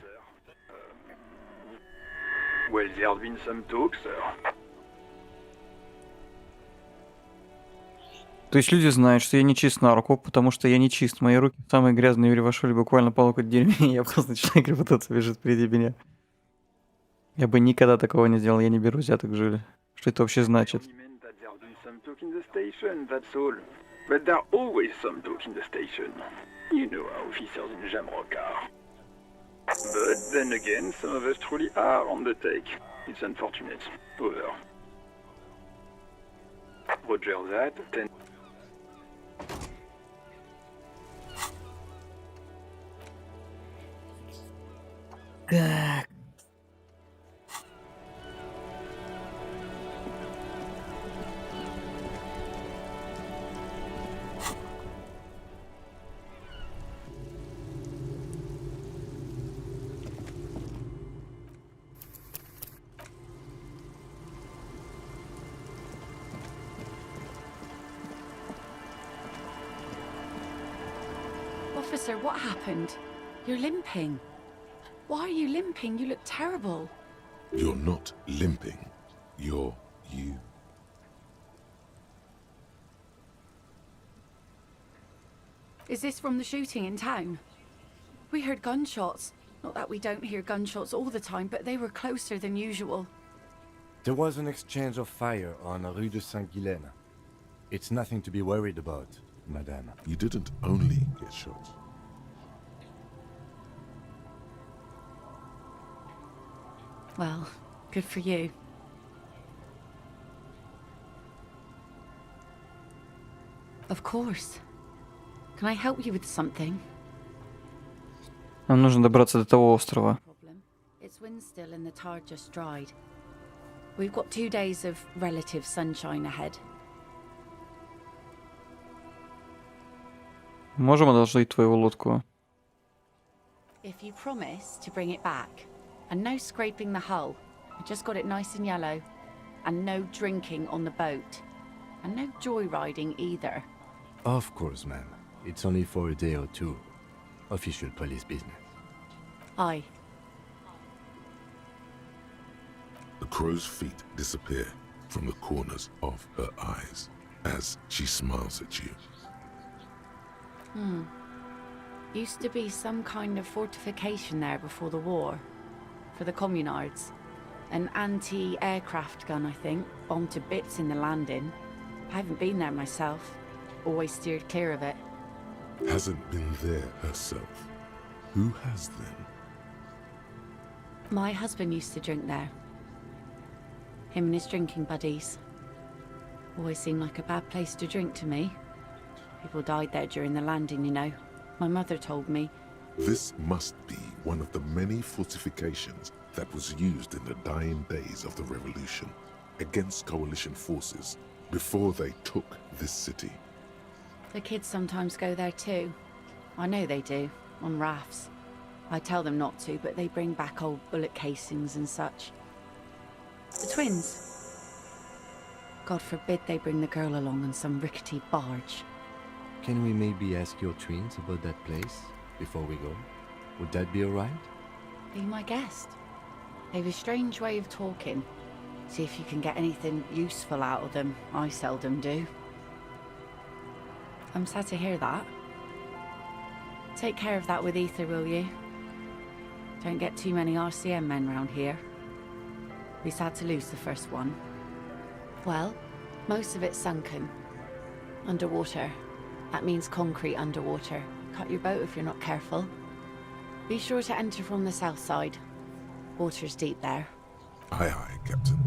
Well, there have been some talk, sir. То есть люди знают, что я не чист на руку, потому что я не чист. Мои руки самые грязные в Ревашоле, буквально по локоть дерьме, и я просто начинаю репутация бежит впереди меня. Я бы никогда такого не сделал, я не беру взяток, Жюль. Что это вообще значит? But there are always some talk in the station. You know how officers in Jamrock are. But then again, some of us truly are on the take. It's unfortunate. Over. Roger that. 10. Officer, what happened? You're limping. Why are you limping? You look terrible. You're not limping. You're you. Is this from the shooting in town? We heard gunshots. Not that we don't hear gunshots all the time, but they were closer than usual. There was an exchange of fire on Rue de Saint-Guylaine. It's nothing to be worried about, madame. You didn't only get shot. Well, good for you. Of course. Can I help you with something? Нам нужно добраться до того острова. It's wind still and the tide just dried. We've got 2 days of relative sunshine ahead. Можем одолжить твою лодку? If you promise to bring it back, and no scraping the hull, I just got it nice and yellow, and no drinking on the boat, and no joyriding either. Of course, ma'am. It's only for a day or two. Official police business. Aye. The crow's feet disappear from the corners of her eyes as she smiles at you. Used to be some kind of fortification there before the war. For the communards. An anti-aircraft gun, I think. Bombed to bits in the landing. I haven't been there myself. Always steered clear of it. Hasn't been there herself. Who has then? My husband used to drink there. Him and his drinking buddies. Always seemed like a bad place to drink to me. People died there during the landing, you know. My mother told me. This must be one of the many fortifications that was used in the dying days of the revolution against coalition forces before they took this city. The kids sometimes go there too. I know they do, on rafts. I tell them not to, but they bring back old bullet casings and such. The twins. God forbid they bring the girl along on some rickety barge. Can we maybe ask your twins about that place before we go? Would that be alright? Be my guest. They've a strange way of talking. See if you can get anything useful out of them. I seldom do. I'm sad to hear that. Take care of that with Ether, will you? Don't get too many RCM men round here. Be sad to lose the first one. Well, most of it's sunken. Underwater. That means concrete underwater. Cut your boat if you're not careful. Be sure to enter from the south side. Water's deep there. Aye, aye, Captain.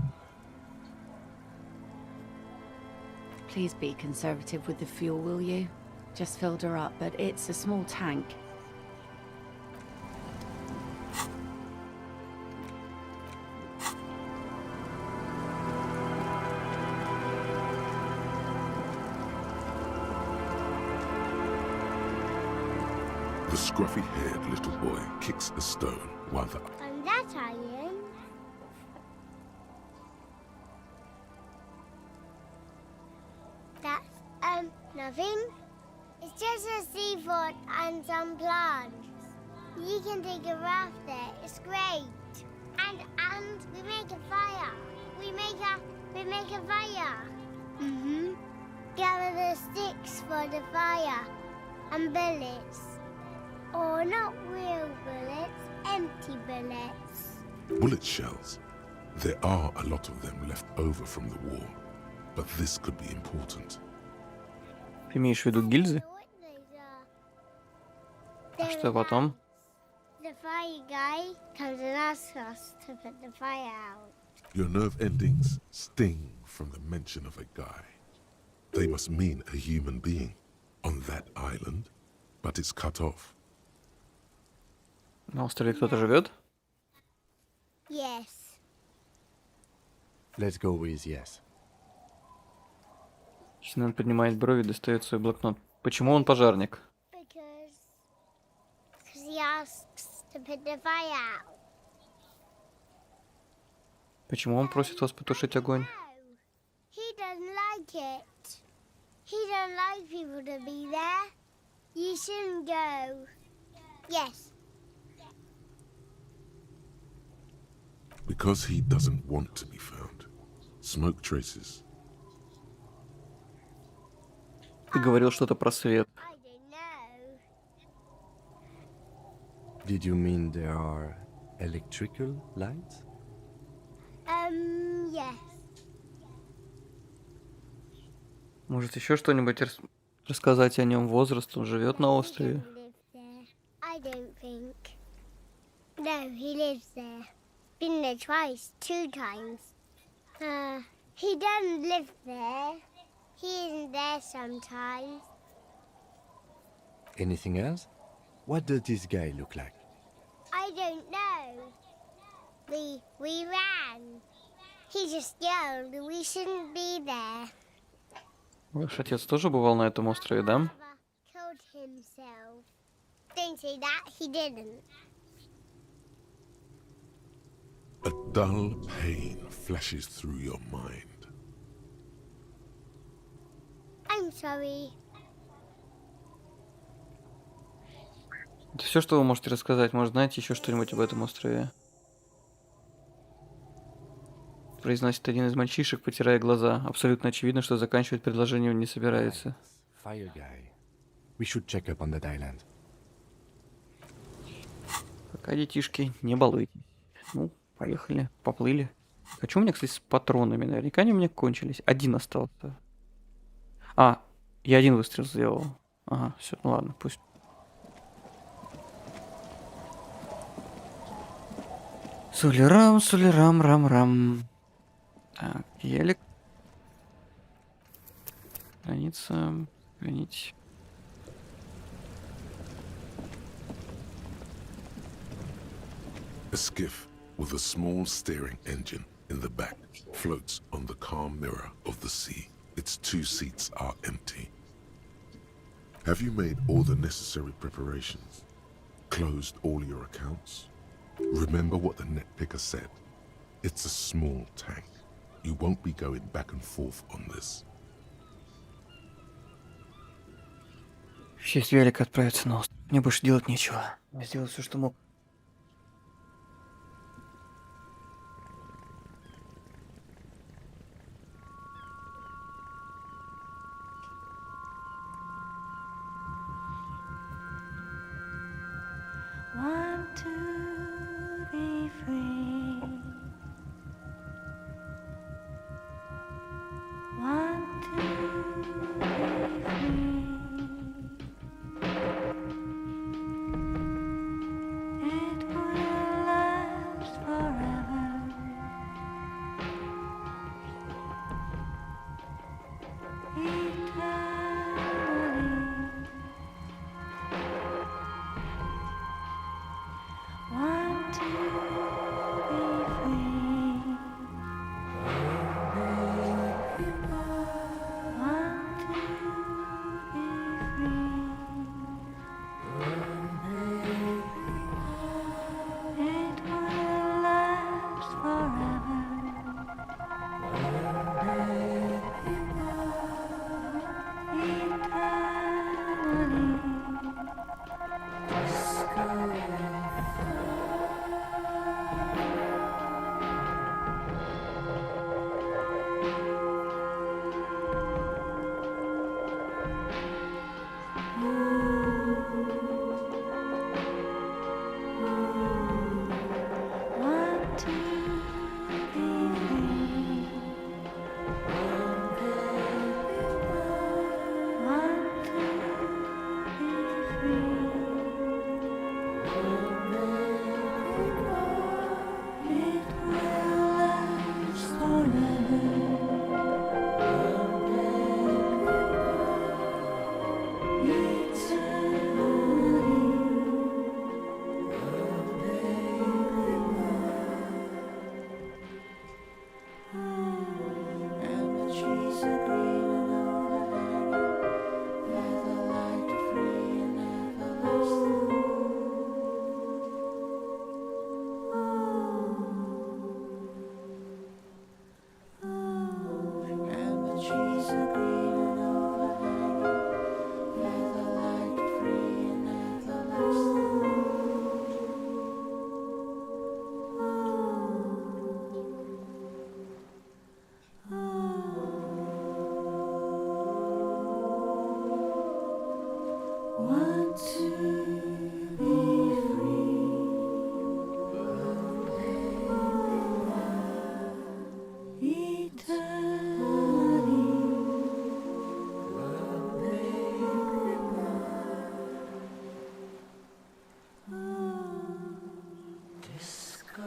Please be conservative with the fuel, will you? Just filled her up, but it's a small tank. The scruffy-haired little boy kicks a stone while the... And that iron. That's, nothing. It's just a seaford and some plants. You can take a raft there. It's great. And we make a fire. We make a fire. Gather the sticks for the fire and bullets. Or not real bullets, empty bullets. Bullet shells. There are a lot of them left over from the war, but this could be important. Ты имеешь в виду гильзы? А что потом? The fire guy comes and asks us to put the fire out. Your nerve endings sting from the mention of a guy. They must mean a human being on that island, but it's cut off. На острове кто-то живет? Yes. Let's go with yes. Синан поднимает брови и достает свой блокнот. Почему он пожарник? Because he asks to put the fire out. Почему он просит вас потушить огонь? He doesn't like it. He doesn't like people to be there. You shouldn't go. Yes. Because he doesn't want to be found. Smoke traces. Ты говорил что-то про свет. Did you mean there are electrical lights? Yes. Может, еще что-нибудь рассказать о нем? Возраст, он живет на острове. I don't think. No, he lives there. Been there twice, 2 times. He doesn't live there. He isn't there sometimes. Anything else? What does this guy look like? I don't know. We ran. He just yelled we shouldn't be there. Ваш отец тоже бывал на этом острове, да? Killed himself. Don't say that, he didn't. A dull pain flashes through your mind. I'm sorry. Это все, что вы можете рассказать? Может, знаете еще что-нибудь об этом острове? Произносит один из мальчишек, потирая глаза. Абсолютно очевидно, что заканчивать предложение он не собирается. Fire guy. We should check up on that island. Пока, детишки, не балуйтесь. Ну, поехали, поплыли. Хочу у меня, кстати, с патронами. Наверняка они у меня кончились. Один остался. А, я один выстрел сделал. Ага, все, ну ладно, пусть. Сулерам, сулерам, рам-рам. Так, елик. Граница, хранить. A skiff with a small steering engine in the back floats on the calm mirror of the sea. Its 2 seats are empty. Have you made all the necessary preparations? Closed all your accounts? Remember what the net picker said. It's a small tank. You won't be going back and forth on this. В честь велика отправиться на остров. Мне больше делать нечего. Я сделал все, что мог. Want to be free. Want to be free. It will last forever. Eternally. Want to be free. Want to be free. It will last forever. Want to be free. Want to be free. It will last Want to be free.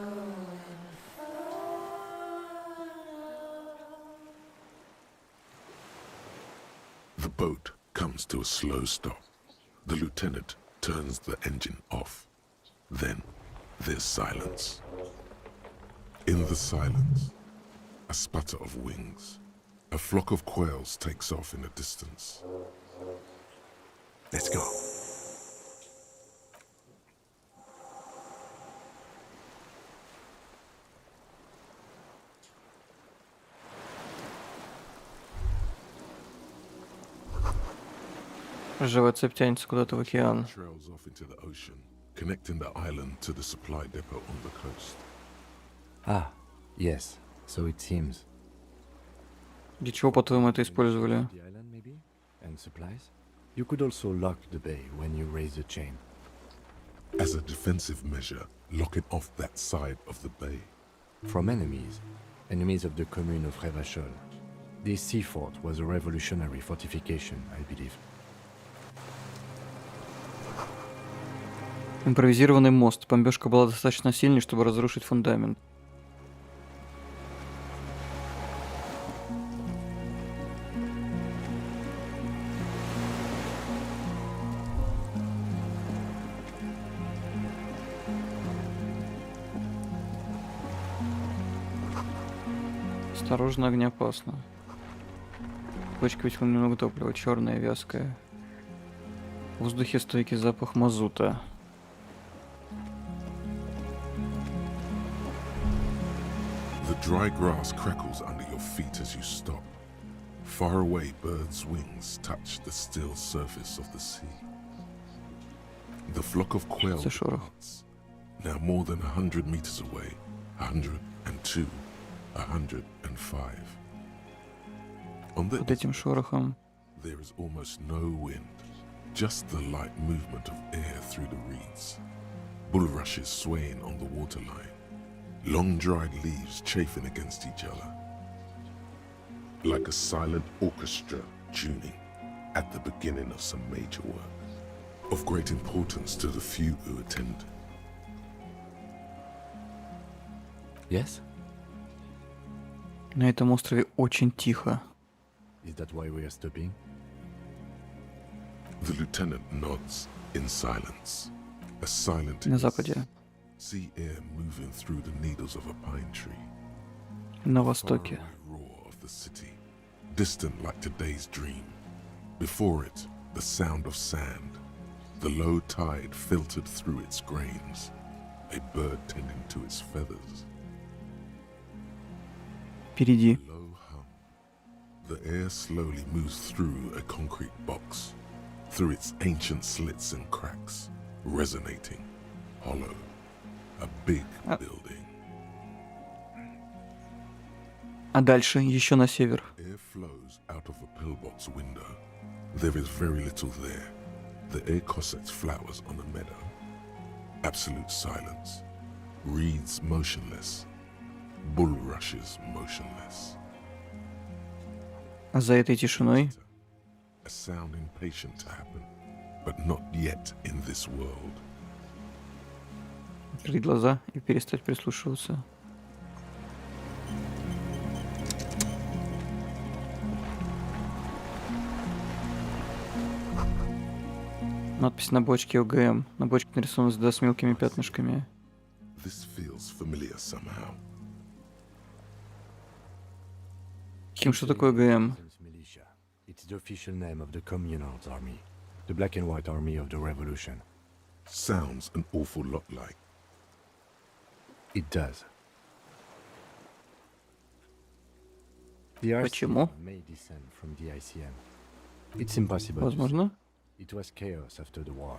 The boat comes to a slow stop. The lieutenant turns the engine off. Then there's silence. In the silence, a sputter of wings. A flock of quails takes off in the distance. Let's go. Живая цепь тянется куда-то в океан. Trails off into the ocean, connecting the island to the supply depot on the coast. Ah, yes. So it seems. Для чего, по-твоему, это использовали? The island, maybe? And supplies? You could also lock the bay when you raise the chain. As a defensive measure, locking off that side of the bay. From enemies. Enemies of the commune of Revachol. This sea fort was a revolutionary fortification, I believe. Импровизированный мост. Бомбежка была достаточно сильной, чтобы разрушить фундамент. Осторожно, огнеопасно. Бочка ведь немного топлива, черная, вязкая. В воздухе стойкий запах мазута. The dry grass crackles under your feet as you stop. Far away, birds' wings touch the still surface of the sea. The flock of quail departs, now more than 100 meters away, 102, 105. On the Под этим шорохом. there is almost no wind, just the light movement of air through the reeds. Bulrushes swaying on the waterline, long dried leaves chafing against each other. Like a silent orchestra tuning at the beginning of some major work, of great importance to the few who attend. Yes? На этом острове очень тихо. Is that why we are stopping? The lieutenant nods in silence. A silent На западе. sea air moving through the needles of a pine tree. На востоке. Roar of the city, distant like today's dream. Before it, the sound of sand, the low tide filtered through its grains, a bird tending to its feathers. Впереди. Low hum. The air slowly moves through a concrete box, through its ancient slits and cracks, resonating, hollow, a big building. А дальше еще на север. Air flows out of a pillbox window. There is very little there. The air cossets flowers on a meadow. Absolute silence. Reeds motionless. Bulrushes motionless. А за этой тишиной A sound impatient to happen, but not yet in this world. открыть глаза и перестать прислушиваться. Надпись на бочке ОГМ. На бочке нарисована звезда с мелкими пятнышками. This feels familiar somehow. Ким, что такое ОГМ? It's the official name of the Communards Army, the black and white army of the revolution. Sounds an awful lot like. It does. The Почему? RCM may descend from the ICM. It's impossible. Возможно. It was chaos after the war.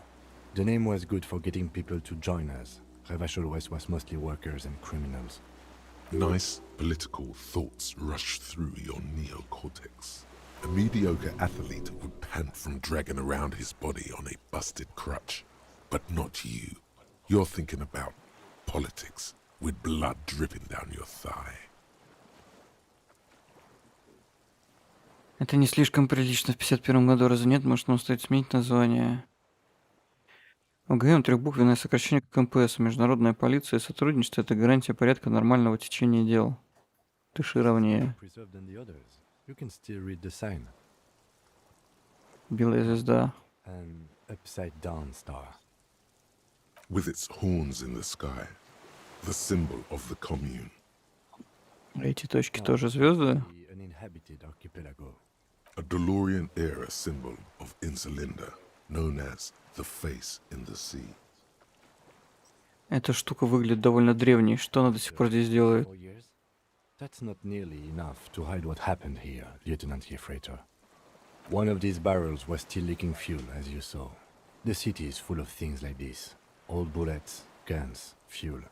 The name was good for getting people to join us. Revachol West was mostly workers and criminals. Nice political thoughts rush through your neocortex. A mediocre athlete would pant from dragging around his body on a busted crutch. But not you. You're thinking about politics, with blood dripping down your thigh. Это не слишком прилично в 51 году, разве нет? Может, нам стоит сменить название? ОГМ — трехбуквенное сокращение к МПС. Международная полиция и сотрудничество — это гарантия порядка нормального течения дел. Дыши ровнее. Preserved than the others. You can still read the sign. Белая звезда. An upside down star. With its horns in the sky, the symbol of the commune. Эти точки тоже звезды? The uninhabited archipelago. A DeLorean-era symbol of Insulinda, known as the face in the sea. Эта штука выглядит довольно древней. Что она до сих пор здесь делает? 4 years? That's not nearly enough to hide what happened here, Lieutenant Gefreiter. One of these barrels was still leaking fuel, as you saw. The city is full of things like this. Old bullets, guns, fuel.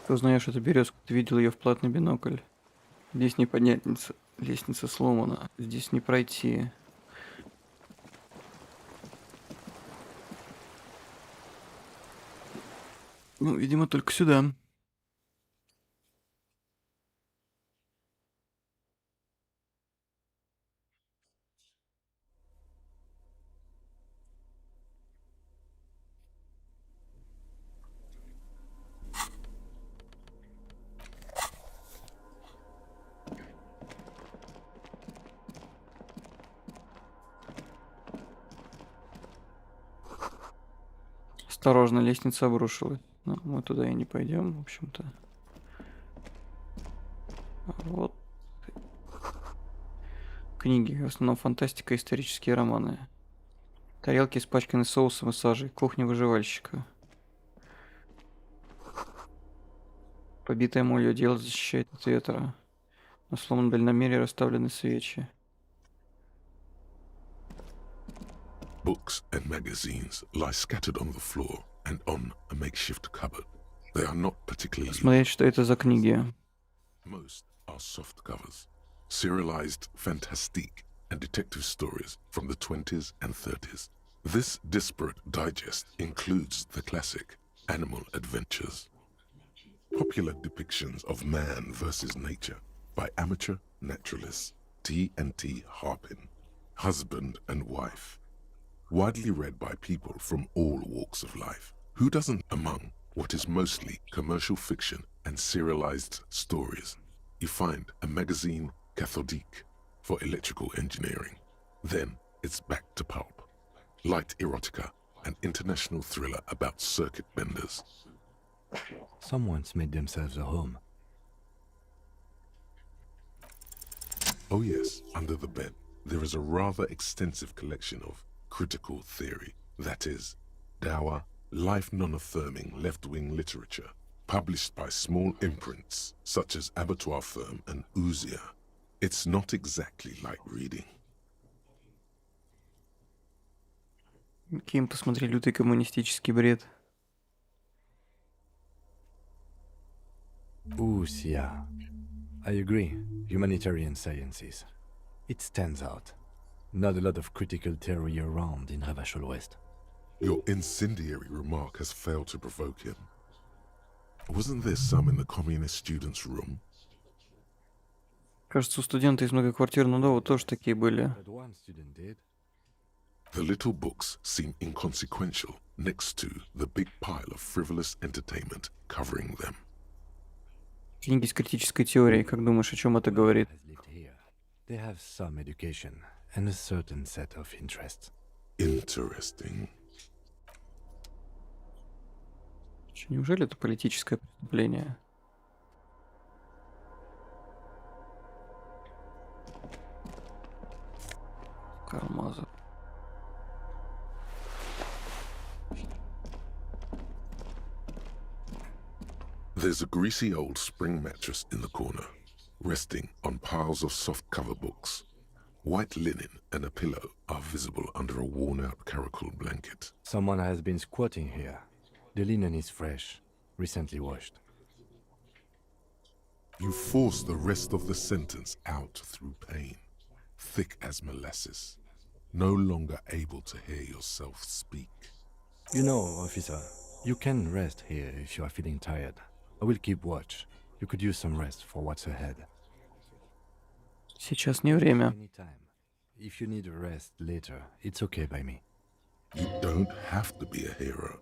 Ты узнаешь эту березку, ты видел ее в платный бинокль. Здесь не подняться, лестница сломана, здесь не пройти. Ну, видимо, только сюда. Осторожно, лестница обрушилась. Но мы туда и не пойдем, в общем-то. Вот. Книги, в основном фантастика и исторические романы. Тарелки, испачканы соусом и сажей. Кухня выживальщика. Побитое молью дело защищает от ветра. На сломанном дальномере расставлены свечи. Books and magazines lie scattered on the floor and on a makeshift cupboard. They are not particularly... Смотреть, что это за книги. Most are soft covers. Serialized fantastique and detective stories from the 20s and 30s. This disparate digest includes the classic Animal Adventures. Popular depictions of man versus nature by amateur naturalists T&T Harpin, husband and wife. Widely read by people from all walks of life. Who doesn't among what is mostly commercial fiction and serialized stories? You find a magazine cathodique for electrical engineering. Then it's back to pulp. Light erotica, an international thriller about circuit benders. Someone's made themselves a home. Oh yes, under the bed, there is a rather extensive collection of critical theory, that is, dour, life non-affirming left-wing literature, published by small imprints such as Abattoir Firm and Ouzia. It's not exactly like reading. Ким, посмотри, лютый коммунистический бред. Ouzia. I agree. Humanitarian sciences. It stands out. Not a lot of critical theory around in Ravachol West. Your incendiary remark has failed to provoke him. Wasn't there some in the communist students' room? Кажется, у студента из многоквартирного дома тоже такие были. The little books seem inconsequential next to the big pile of frivolous entertainment covering them. Книги с критической теорией. Как думаешь, о чем это говорит? They have some education and a certain set of interests. Interesting. Неужели это политическое преступление? Кармазов. There's a greasy old spring mattress in the corner, resting on piles of soft-cover books. White linen and a pillow are visible under a worn-out caracal blanket. Someone has been squatting here. The linen is fresh, recently washed. You force the rest of the sentence out through pain, thick as molasses, no longer able to hear yourself speak. You know, officer, you can rest here if you are feeling tired. I will keep watch. You could use some rest for what's ahead. Сейчас не время. Anytime. If you need a rest later, it's okay by me. You don't have to be a hero.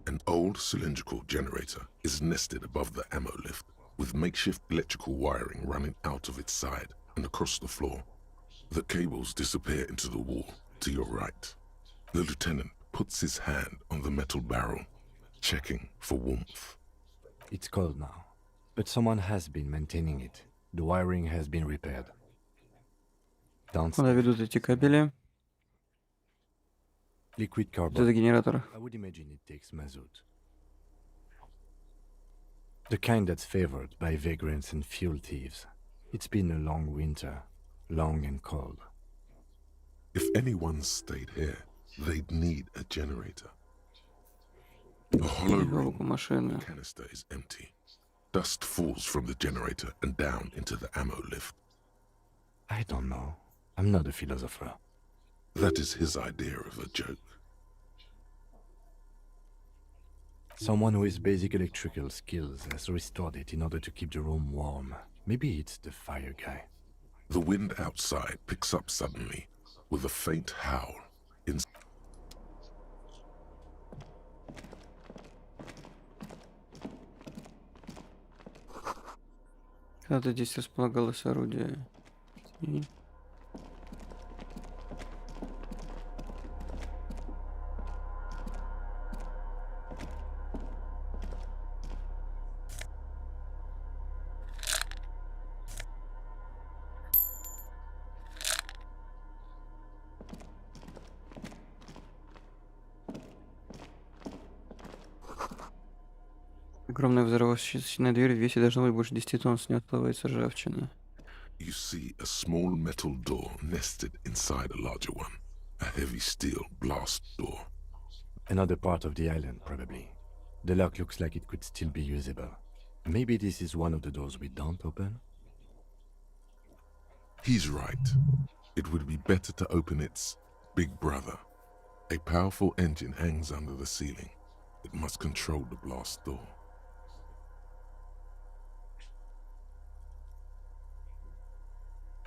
An old cylindrical generator is nested above the ammo lift, with makeshift electrical wiring running out of its side and across the floor. The cables disappear into the wall to your right. The lieutenant puts his hand on the metal barrel, checking for warmth. It's cold now, but someone has been maintaining it. The wiring has been repaired. Куда ведут эти кабели? Liquid carbon. Это генератор. I would imagine it takes mazout. The kind that's favored by vagrants and fuel thieves. It's been a long winter, long and cold. If anyone stayed here, they'd need a generator. The hollow room, the canister is empty. Dust falls from the generator and down into the ammo lift. I don't know. I'm not a philosopher. That is his idea of a joke. Someone with basic electrical skills has restored it in order to keep the room warm. Maybe it's the fire guy. The wind outside picks up suddenly with a faint howl. Когда здесь располагалось орудие. И... Огромная взрывоочистительная дверь в весе должно быть больше 10 тонн, с нее отплывается ржавчина. You see a small metal door nested inside a larger one. A heavy steel blast door. Another part of the island, probably. The lock looks like it could still be usable. Maybe this is one of the doors we don't open? He's right. It would be better to open its big brother. A powerful engine hangs under the ceiling. It must control the blast door.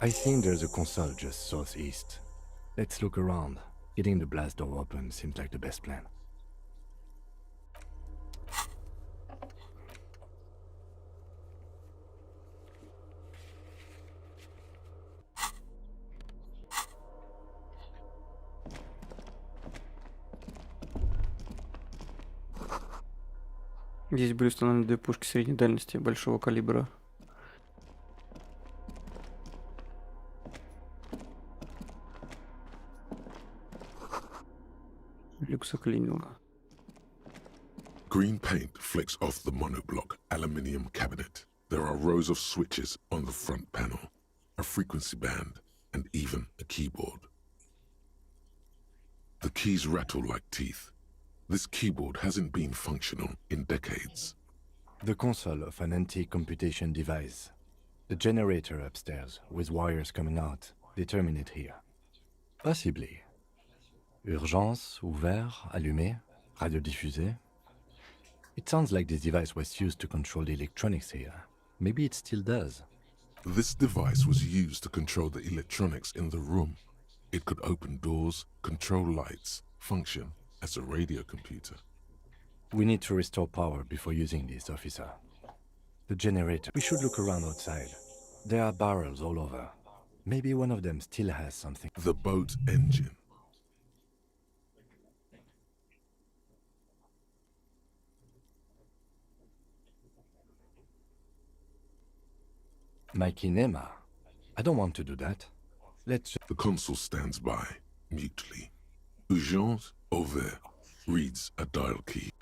I think there's a console just southeast. Let's look around. Getting the blast door open seems like the best plan. Здесь были установлены 2 пушки средней дальности большого калибра. Люксоклининга. Green paint flecks off the monoblock aluminium cabinet. There are rows of switches on the front panel, a frequency band, and even a keyboard. The keys rattle like teeth. This keyboard hasn't been functional in decades. The console of an antique computation device. The generator upstairs, with wires coming out, they terminate here. Possibly. Urgence, ouvert, allumé, radiodiffusé. It sounds like this device was used to control the electronics here. Maybe it still does. This device was used to control the electronics in the room. It could open doors, control lights, function as a radio computer. We need to restore power before using this, officer. The generator. We should look around outside. There are barrels all over. Maybe one of them still has something. The boat engine. My kinema. I don't want to do that. Let's... The consul stands by, mutely. Urgence, ouvert, reads a dial key.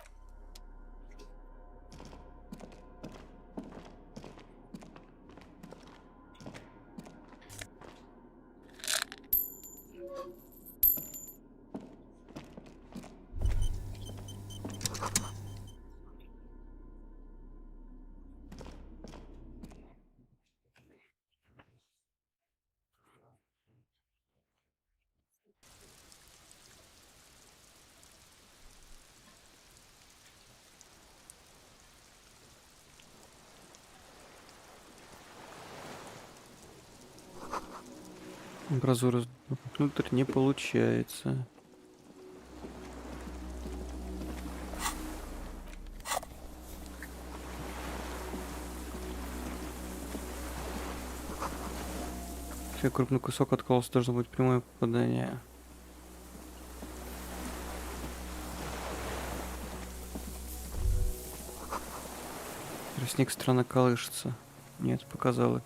Амбразуру внутрь не получается. Если крупный кусок откололся, должно быть прямое попадание. Тростник странно колышется. Нет, показало.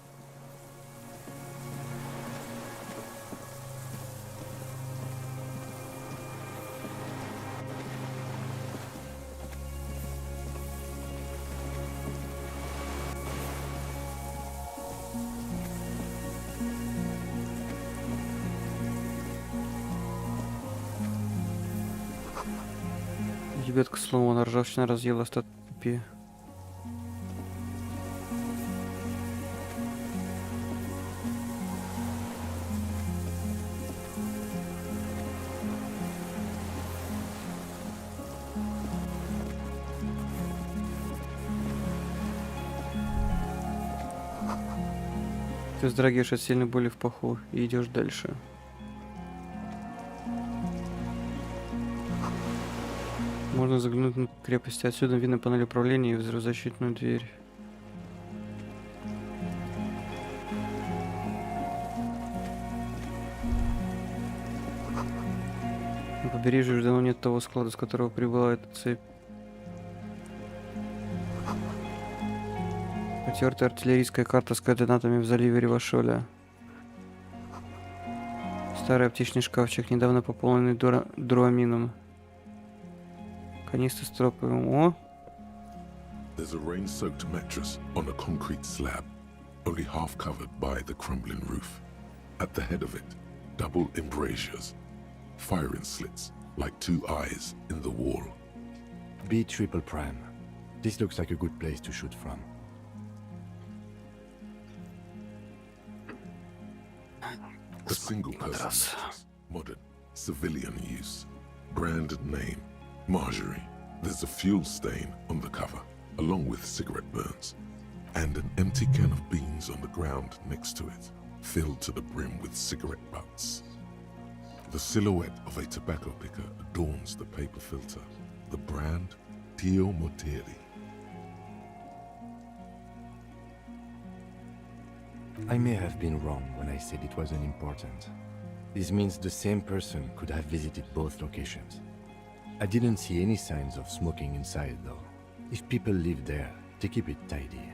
Ветка сломана, ржавчина разъела остатки цепи. Ты вздрагиваешь от сильной боли в паху и идешь дальше. Можно заглянуть на крепости. Отсюда видно панель управления и взрывозащитную дверь. На побережье уже давно нет того склада, с которого прибыла эта цепь. Потертая артиллерийская карта с координатами в заливе Ревашоля. Старый аптечный шкафчик, недавно пополненный дурамином. Канистры с тропом. О! There's a rain-soaked mattress on a concrete slab, only half covered by the crumbling roof. At the head of it, double embrasures, firing slits like two eyes in the wall. B triple prime. This looks like a good place to shoot from. A single-person mattress, modern, civilian use. Brand name, Marjorie. There's a fuel stain on the cover, along with cigarette burns, and an empty can of beans on the ground next to it, filled to the brim with cigarette butts. The silhouette of a tobacco picker adorns the paper filter. The brand, Tio Moteri. I may have been wrong when I said it wasn't important. This means the same person could have visited both locations. I didn't see any signs of smoking inside though. If people live there, they keep it tidy.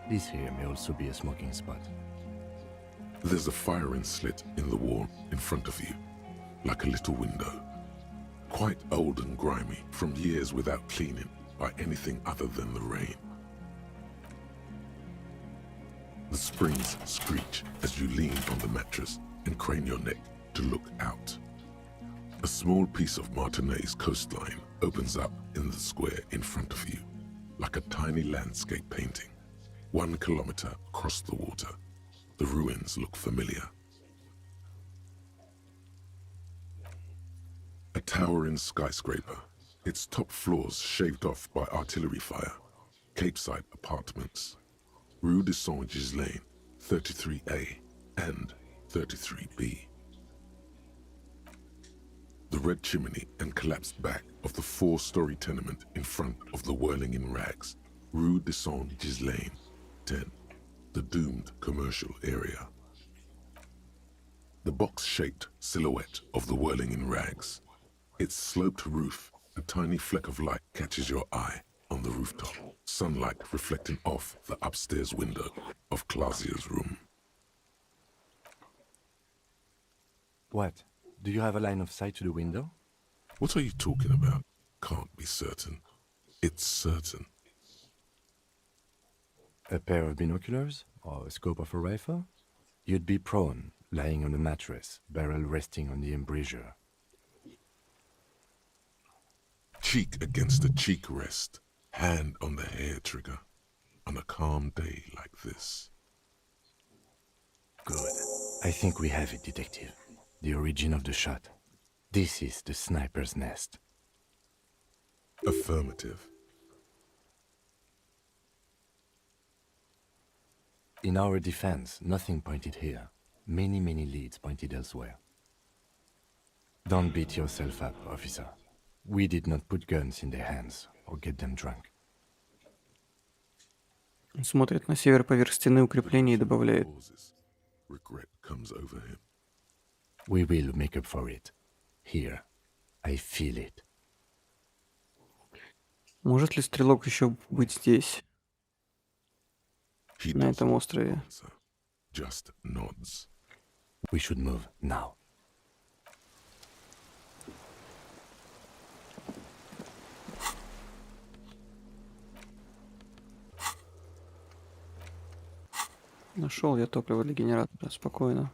This here may also be a smoking spot. There's a firing slit in the wall in front of you, like a little window. Quite old and grimy from years without cleaning by anything other than the rain. The springs screech as you lean on the mattress and crane your neck to look out. A small piece of Martinez coastline opens up in the square in front of you, like a tiny landscape painting. 1 kilometer across the water. The ruins look familiar. A towering skyscraper, its top floors shaved off by artillery fire. Capeside apartments. Rue de Saint-Ghislain, 33A and 33B. The red chimney and collapsed back of the 4-story tenement in front of the Whirling in Rags, Rue de Saint-Ghislain, 10, the doomed commercial area. The box-shaped silhouette of the Whirling in Rags. Its sloped roof, a tiny fleck of light catches your eye on the rooftop, sunlight reflecting off the upstairs window of Clausia's room. What? Do you have a line of sight to the window? What are you talking about? Can't be certain. It's certain. A pair of binoculars? Or a scope of a rifle? You'd be prone, lying on a mattress, barrel resting on the embrasure. Cheek against a cheek rest, hand on the hair trigger, on a calm day like this. Good. I think we have it, Detective. The origin of the shot. This is the sniper's nest. Affirmative. In our defense, nothing pointed here. Many leads pointed elsewhere. Don't beat yourself up, officer. We did not put guns in their hands or get them drunk. Он смотрит на север поверх стены укрепления и добавляет. Regret comes over him. We will make up for it. Here. I feel it. Может ли стрелок еще быть здесь? На этом острове. Just nods. We should move now. Нашел я топливо для генератора. Спокойно.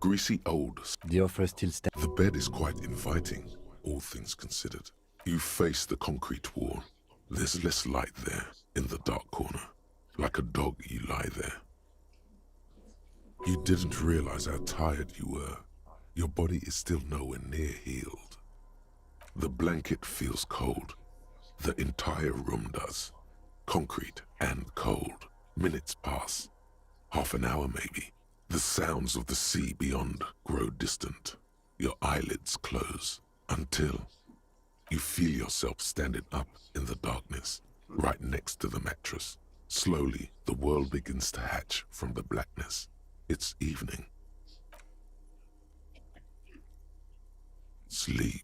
greasy old. The offer still stands. The bed is quite inviting, all things considered. You face the concrete wall. There's less light there, in the dark corner. Like a dog, you lie there. You didn't realize how tired you were. Your body is still nowhere near healed. The blanket feels cold. The entire room does. Concrete and cold. Minutes pass. Half an hour maybe. The sounds of the sea beyond grow distant. Your eyelids close until you feel yourself standing up in the darkness, right next to the mattress. Slowly, the world begins to hatch from the blackness. It's evening. Sleep.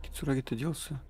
Кицураги-то делся.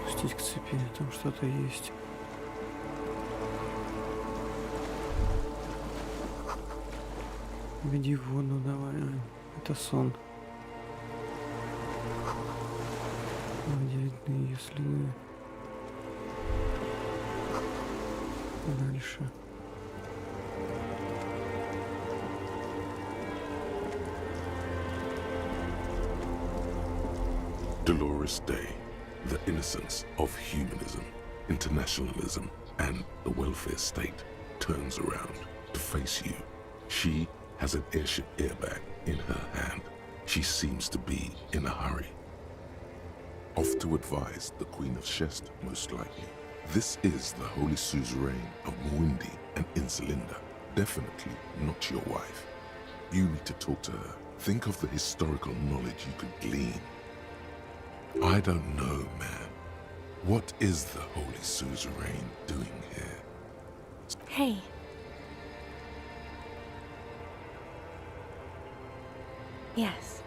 Спустить к цепи, там что-то есть. Веди в воду, давай. Это сон. Надеятельные следы. Дальше. Dolorous day. The innocence of humanism, internationalism, and the welfare state turns around to face you. She has an airship airbag in her hand. She seems to be in a hurry. Off to advise the Queen of Shest, most likely. This is the Holy Suzerain of Mwindi and Insulinda. Definitely not your wife. You need to talk to her. Think of the historical knowledge you could glean. I don't know, man. What is the Holy Suzerain doing here? Hey. Yes.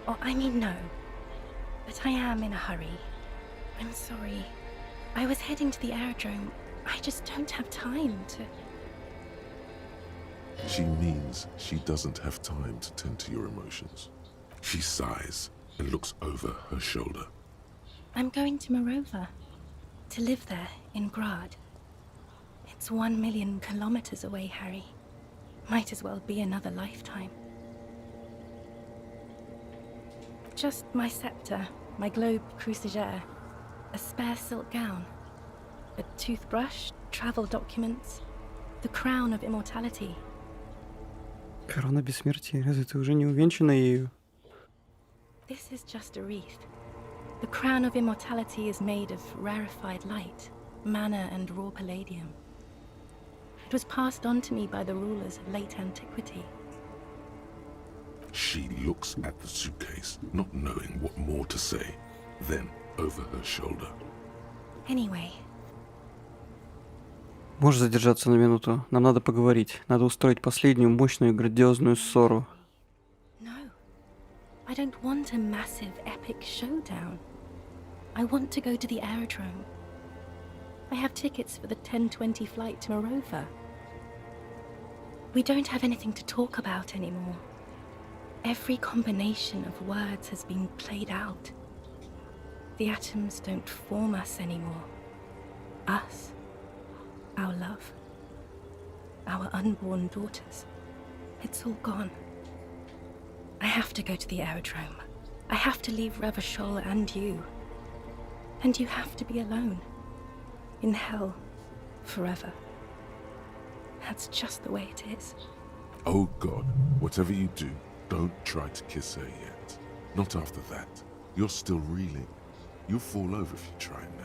Or I mean no. But I am in a hurry. I'm sorry. I was heading to the aerodrome. I just don't have time to... She means she doesn't have time to tend to your emotions. She sighs and looks over her shoulder. I'm going to Morova. To live there, in Grad. It's 1 million kilometers away, Harry. Might as well be another lifetime. Just my scepter, my globe cruciger, a spare silk gown, a toothbrush, travel documents, the crown of immortality. Корона бессмертия. Разве ты уже не увенчана ею? This is just a wreath. The crown of immortality is made of rarefied light, mana and raw palladium. It was passed on to me by the rulers of late antiquity. She looks at the suitcase, not knowing what more to say. Then, over her shoulder. Anyway. Можешь задержаться на минуту? Нам надо поговорить. Надо устроить последнюю мощную грандиозную ссору. No. I don't want a massive, epic showdown. I want to go to the aerodrome. I have tickets for the 10:20 flight to Morova. We don't have anything to talk about anymore. Every combination of words has been played out. The atoms don't form us anymore. Us. Our love. Our unborn daughters. It's all gone. I have to go to the aerodrome. I have to leave Revachol and you. And you have to be alone. In hell. Forever. That's just the way it is. Oh God, whatever you do, don't try to kiss her yet. Not after that. You're still reeling. You'll fall over if you try now.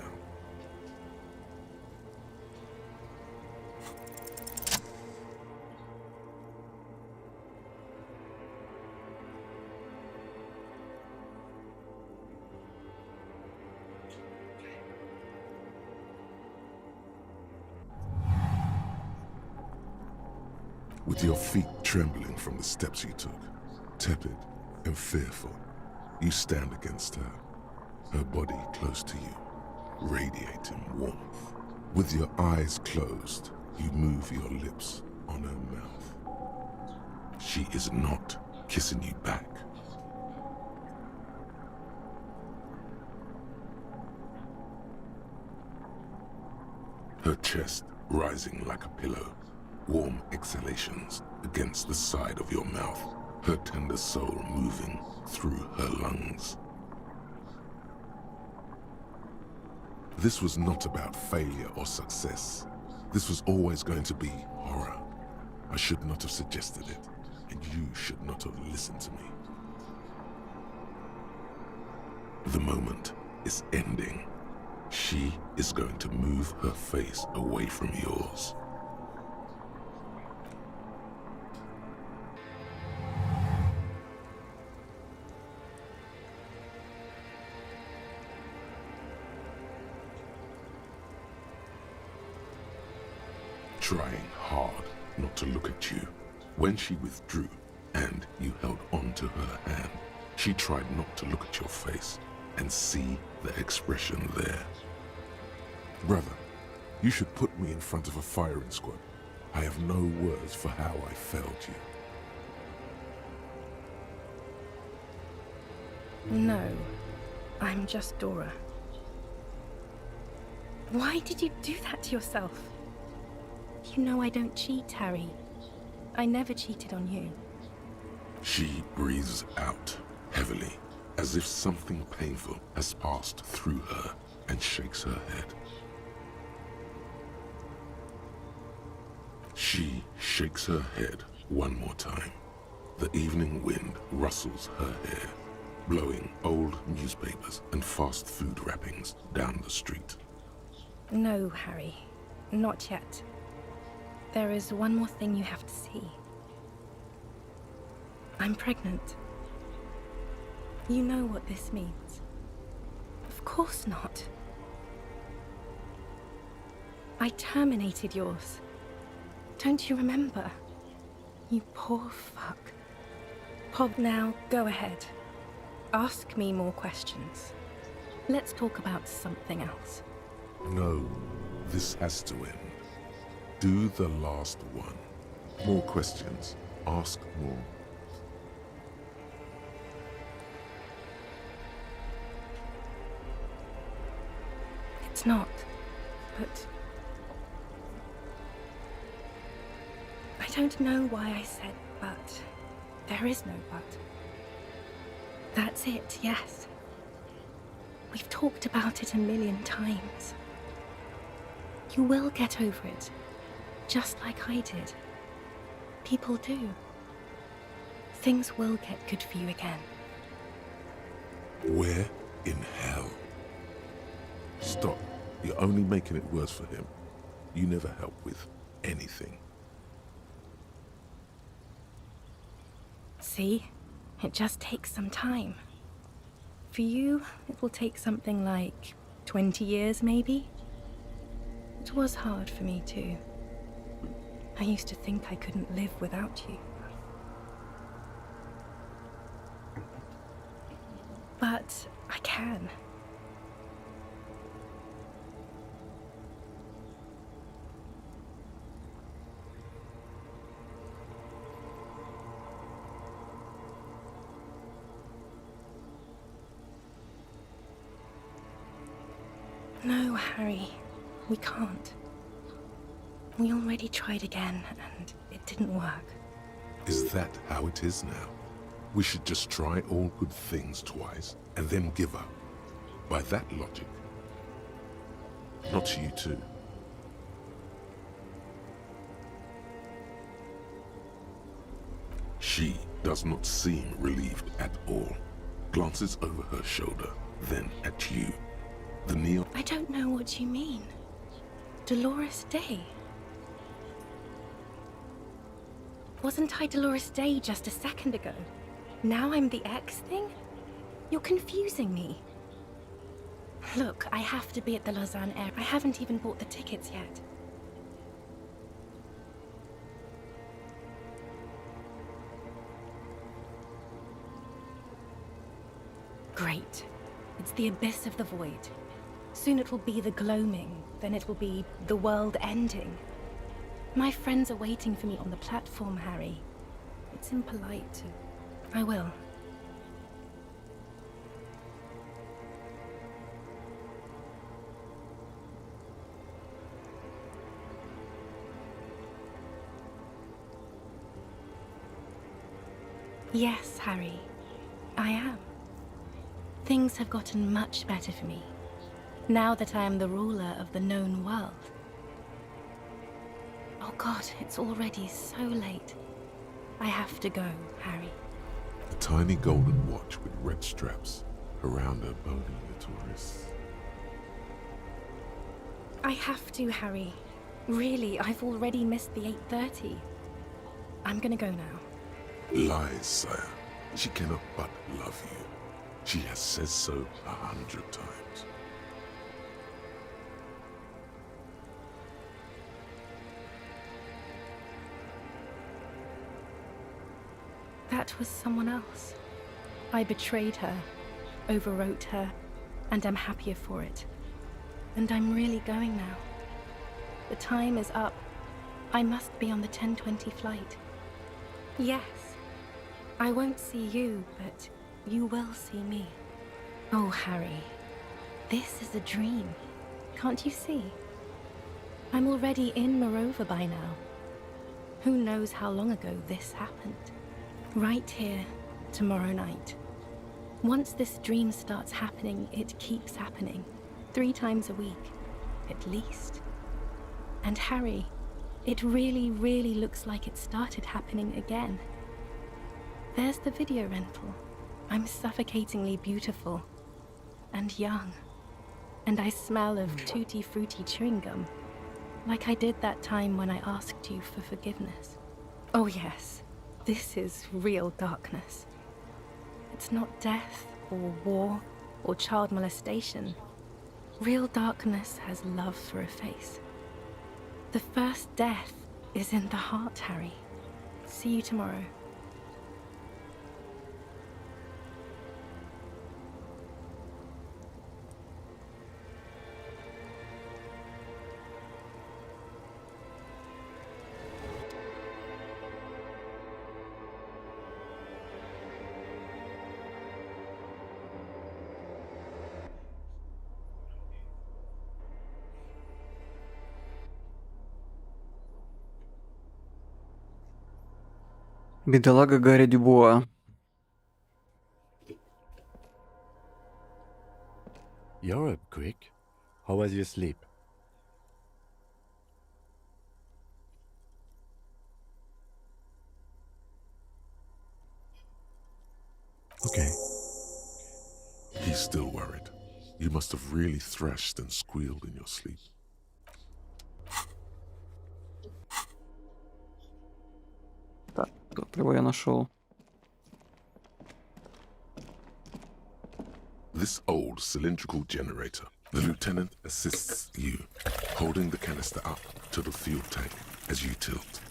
With your feet trembling from the steps you took, tepid and fearful, you stand against her, her body close to you, radiating warmth. With your eyes closed, you move your lips on her mouth. She is not kissing you back. Her chest rising like a pillow, warm exhalations against the side of your mouth, her tender soul moving through her lungs. This was not about failure or success. This was always going to be horror. I should not have suggested it, and you should not have listened to me. The moment is ending. She is going to move her face away from yours. Trying hard not to look at you. When she withdrew and you held on to her hand, she tried not to look at your face and see the expression there. Brother, you should put me in front of a firing squad. I have no words for how I failed you. No, I'm just Dora. Why did you do that to yourself? You know I don't cheat, Harry. I never cheated on you. She breathes out heavily, as if something painful has passed through her, and shakes her head. She shakes her head one more time. The evening wind rustles her hair, blowing old newspapers and fast food wrappings down the street. No, Harry. Not yet. There is one more thing you have to see. I'm pregnant. You know what this means. Of course not. I terminated yours. Don't you remember? You poor fuck. Pop, now go ahead. Ask me more questions. Let's talk about something else. No, this has to end. Do the last one. More questions. Ask more. It's not, but... I don't know why I said but. There is no but. That's it, yes. We've talked about it a million times. You will get over it. Just like I did. People do. Things will get good for you again. Where in hell? Stop. You're only making it worse for him. You never help with anything. See? It just takes some time. For you, it will take something like 20 years, maybe? It was hard for me too. I used to think I couldn't live without you. But I can. No, Harry, we can't. We already tried again, and it didn't work. Is that how it is now? we should just try all good things twice and then give up. By that logic, not you too. She does not seem relieved at all. Glances over her shoulder, then at you. The neon... I don't know what you mean. Dolores Day? Wasn't I Dolores Day just a second ago? Now I'm the X thing? You're confusing me. Look, I have to be at the Lausanne Air. I haven't even bought the tickets yet. Great. It's the abyss of the void. Soon it will be the gloaming, then it will be the world ending. My friends are waiting for me on the platform, Harry. It's impolite to... I will. Yes, Harry. I am. Things have gotten much better for me, now that I am the ruler of the known world. Oh God, it's already so late. I have to go, Harry. A tiny golden watch with red straps around her bony little wrists. I have to, Harry. Really, I've already missed the 8:30. I'm gonna go now. Lies, sire. She cannot but love you. She has said so 100 times. That was someone else. I betrayed her, overwrote her, and I'm happier for it. And I'm really going now. The time is up. I must be on the 10:20 flight. Yes. I won't see you, but you will see me. Oh, Harry. This is a dream. Can't you see? I'm already in Morova by now. Who knows how long ago this happened? Right here, tomorrow night. Once this dream starts happening, it keeps happening. 3 times a week, at least. And Harry, it really, really looks like it started happening again. There's the video rental. I'm suffocatingly beautiful. And young. And I smell of tutti frutti chewing gum. Like I did that time when I asked you for forgiveness. Oh yes, this is real darkness. It's not death, or war, or child molestation. Real darkness has love for a face. The first death is in the heart, Harry. See you tomorrow. Бедолага Гарри Дюбуа. You're up quick. How was your sleep? Okay. He's still worried. You must have really thrashed and squealed in your sleep. Так, топливо я нашел. This old cylindrical generator. The lieutenant assists you, holding the canister up to the fuel tank as you tilt.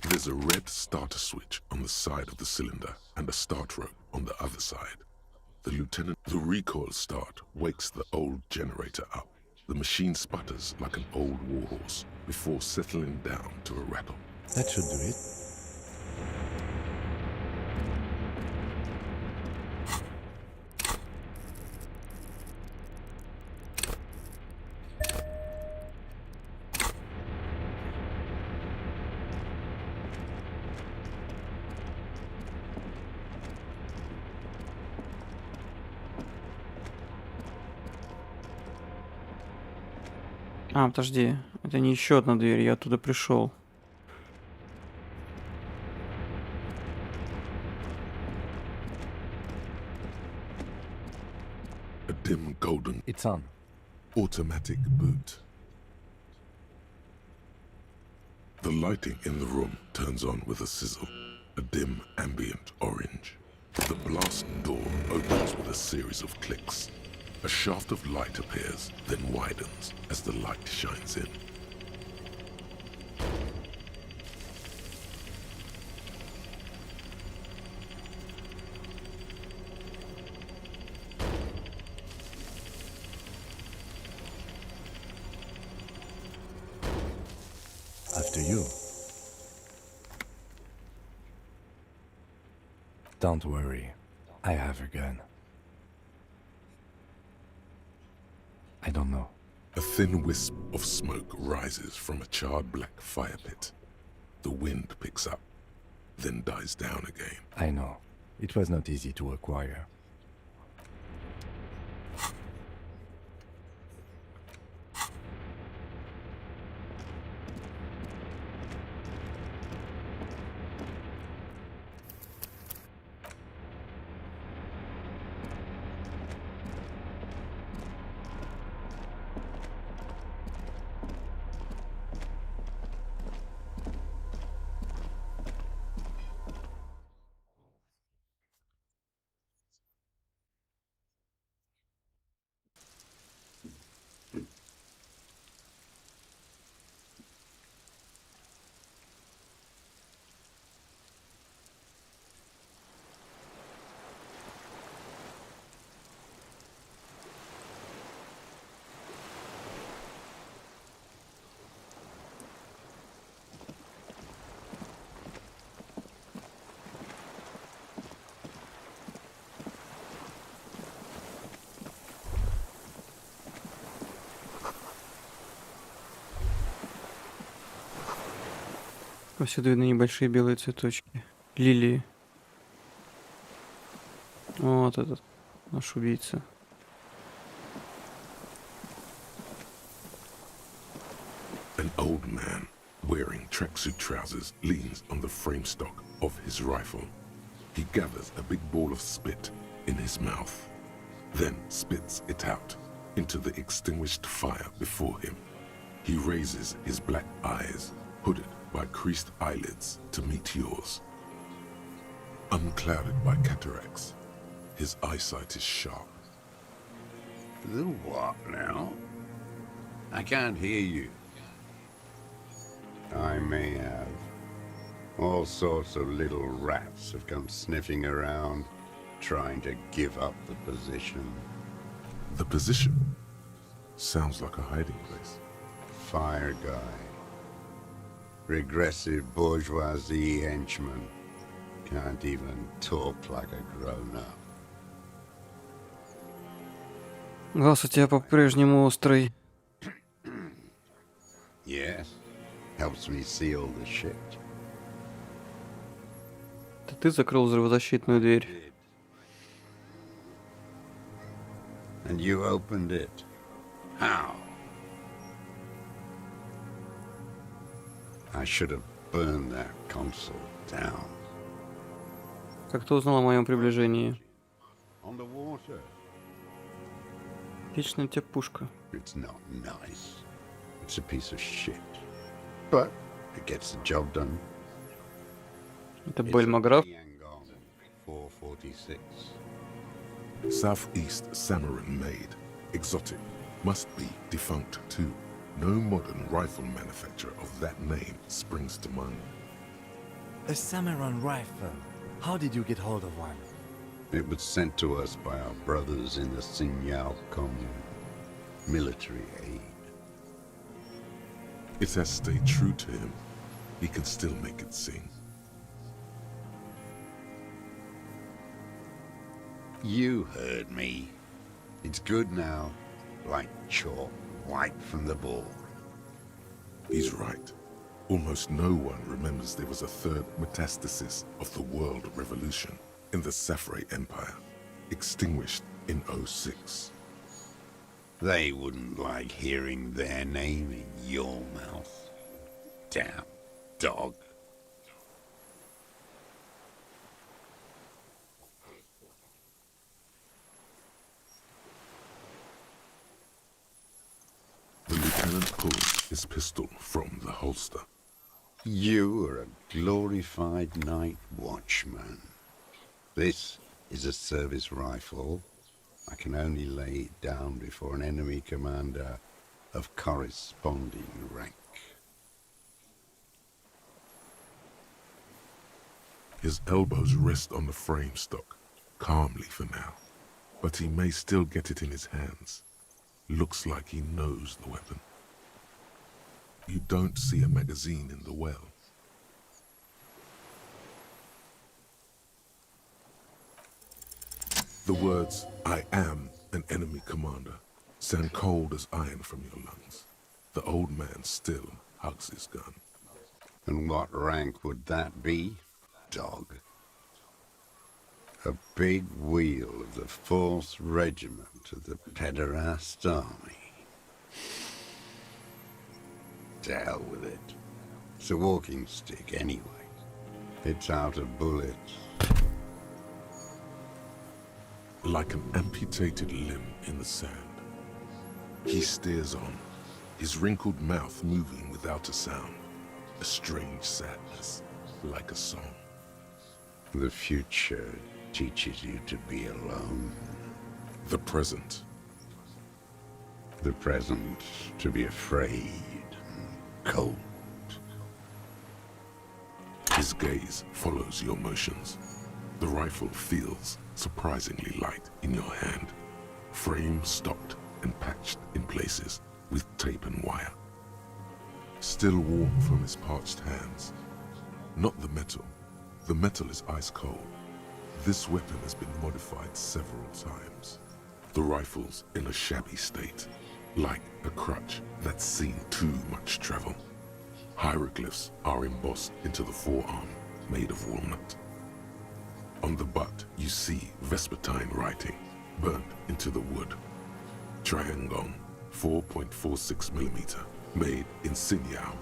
There's a red starter switch on the side of the cylinder and a start rope on the other side. The recoil start wakes the old generator up. The machine sputters like an old warhorse before settling down to a rattle. That should do it. А, подожди. Это не еще одна дверь, я оттуда пришел. A dim golden. It's on. Automatic boot. The lighting in the room turns on with a sizzle, a dim ambient orange. The blast door opens with a series of clicks. A shaft of light appears, then widens as the light shines in. After you. Don't worry, I have a gun. I don't know. A thin wisp of smoke rises from a charred black fire pit. The wind picks up, then dies down again. I know. It was not easy to acquire. Повсюду видны небольшие белые цветочки. Лилии. Вот этот наш убийца. An old man wearing tracksuit trousers leans on the frame stock of his rifle. He gathers a big ball of spit in his mouth, then spits it out into the extinguished fire before him. He raises his black eyes, hooded by creased eyelids, to meet yours. Unclouded by cataracts, his eyesight is sharp. The what now? I can't hear you. I may have. All sorts of little rats have come sniffing around, trying to give up the position. The position sounds like a hiding place. Fire guy. Regressive bourgeoisie henchman. Can't even talk like a grown-up. Глаз у тебя по-прежнему острый. Yes. Helps me seal the shit. Это ты закрыл взрывозащитную дверь. And you opened it. How? I should have burned that console down. Как ты узнал о моем приближении? On the water. Отличная у тебя пушка. It's not nice. It's a piece of shit. But it gets the job done. Это Бельмограф. 446. Southeast Samaran made, exotic, must be defunct too. No modern rifle manufacturer of that name springs to mind. A Samaran rifle. How did you get hold of one? It was sent to us by our brothers in the Signal commune. Military aid. It has stayed true to him. He can still make it sing. You heard me. It's good now. Like chalk, wiped from the board. He's right. Almost no one remembers there was a third metastasis of the world revolution in the Safre Empire, extinguished in '06. They wouldn't like hearing their name in your mouth. Damn dog. The lieutenant pulls his pistol from the holster. You are a glorified night watchman. This is a service rifle. I can only lay it down before an enemy commander of corresponding rank. His elbows rest on the frame stock, calmly for now, but he may still get it in his hands. Looks like he knows the weapon. You don't see a magazine in the well. The words, "I am an enemy commander," sound cold as iron from your lungs. The old man still hugs his gun. And what rank would that be, dog? A big wheel of the 4th Regiment of the Pederast Army. To hell with it. It's a walking stick anyway. It's out of bullets. Like an amputated limb in the sand. He steers on, his wrinkled mouth moving without a sound. A strange sadness, like a song. The future teaches you to be alone. The present. The present to be afraid and cold. His gaze follows your motions. The rifle feels surprisingly light in your hand. Frame stocked and patched in places with tape and wire. Still warm from his parched hands. Not the metal. The metal is ice cold. This weapon has been modified several times. The rifle's in a shabby state, like a crutch that's seen too much travel. Hieroglyphs are embossed into the forearm, made of walnut. On the butt, you see Vespertine writing, burnt into the wood. Triangon, 4.46mm, made in Sinyao.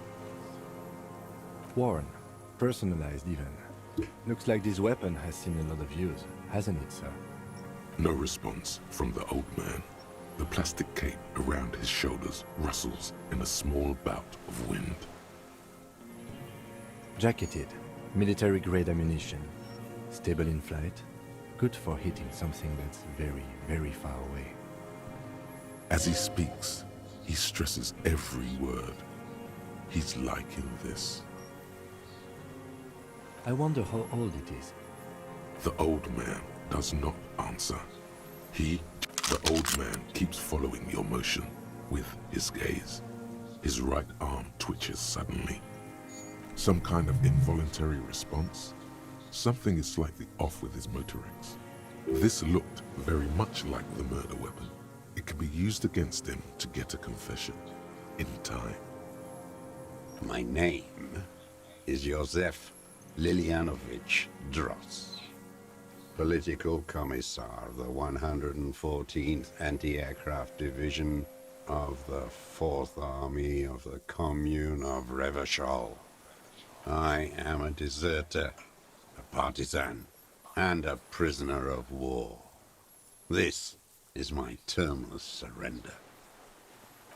Worn, personalized even. Looks like this weapon has seen a lot of use, hasn't it, sir? No response from the old man. The plastic cape around his shoulders rustles in a small bout of wind. Jacketed, military-grade ammunition. Stable in flight, good for hitting something that's very, very far away. As he speaks, he stresses every word. He's liking this. I wonder how old it is. The old man does not answer. The old man, keeps following your motion with his gaze. His right arm twitches suddenly. Some kind of involuntary response? Something is slightly off with his motorings. This looked very much like the murder weapon. It can be used against him to get a confession in time. My name is Josef Lilianovich Dross, Political Commissar of the 114th Anti-Aircraft Division of the 4th Army of the Commune of Revachol. I am a deserter, a partisan, and a prisoner of war. This is my termless surrender.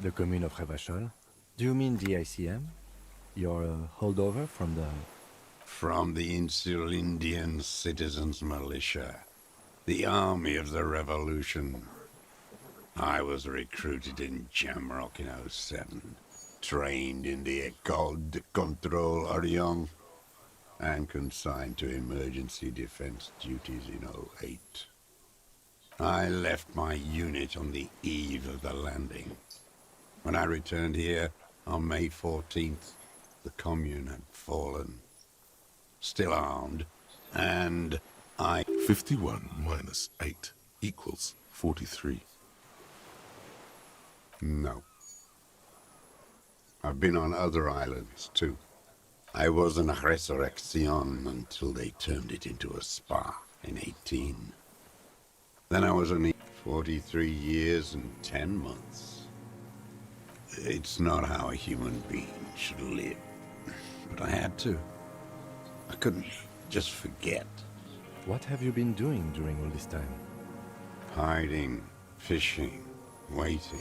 The Commune of Revachol? Do you mean the ICM? You're a holdover from the... From the Insular Indian Citizens Militia, the army of the revolution. I was recruited in Jamrock in 07, trained in the École de Contrôle Orient, and consigned to emergency defense duties in 08. I left my unit on the eve of the landing. When I returned here on May 14th, the commune had fallen. Still armed, and I... 51 minus 8 equals 43. No. I've been on other islands, too. I was in Resurrection until they turned it into a spa in 18. Then I was on 43 years and 10 months. It's not how a human being should live. But I had to. I couldn't just forget. What have you been doing during all this time? Hiding, fishing, waiting.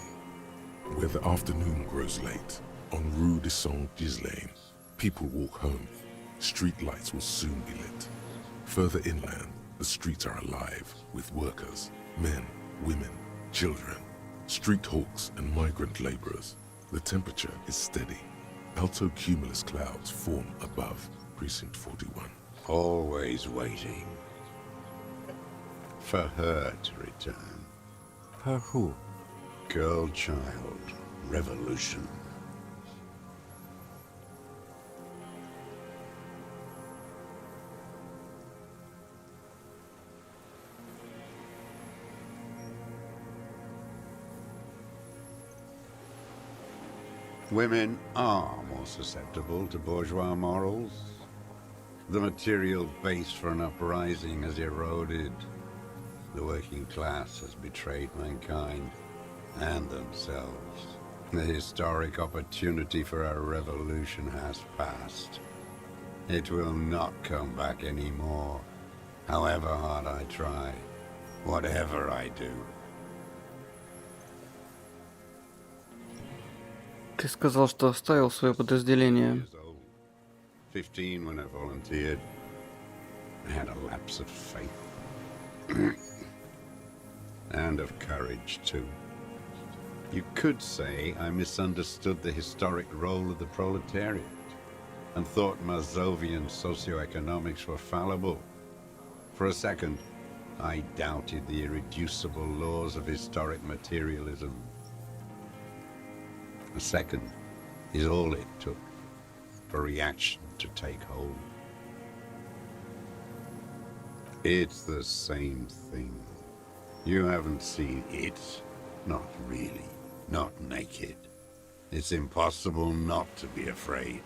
Where the afternoon grows late, on Rue de Saint-Ghislain, people walk home. Street lights will soon be lit. Further inland, the streets are alive with workers, men, women, children, street hawks and migrant laborers. The temperature is steady. Alto cumulus clouds form above Precinct 41. Always waiting. For her to return. Her who? Girl, child, revolution. Women are more susceptible to bourgeois morals. The material base for an uprising has eroded. The working class has betrayed mankind and themselves. The historic opportunity for a revolution has passed. It will not come back anymore, however hard I try, whatever I do. Ты сказал, что оставил свое подразделение. 15 when I volunteered. I had a lapse of faith. And of courage, too. You could say I misunderstood the historic role of the proletariat and thought Mazovian socioeconomics were fallible. For a second, I doubted the irreducible laws of historic materialism. A second is all it took for reaction to take hold. It's the same thing. You haven't seen it. Not really. Not naked. It's impossible not to be afraid.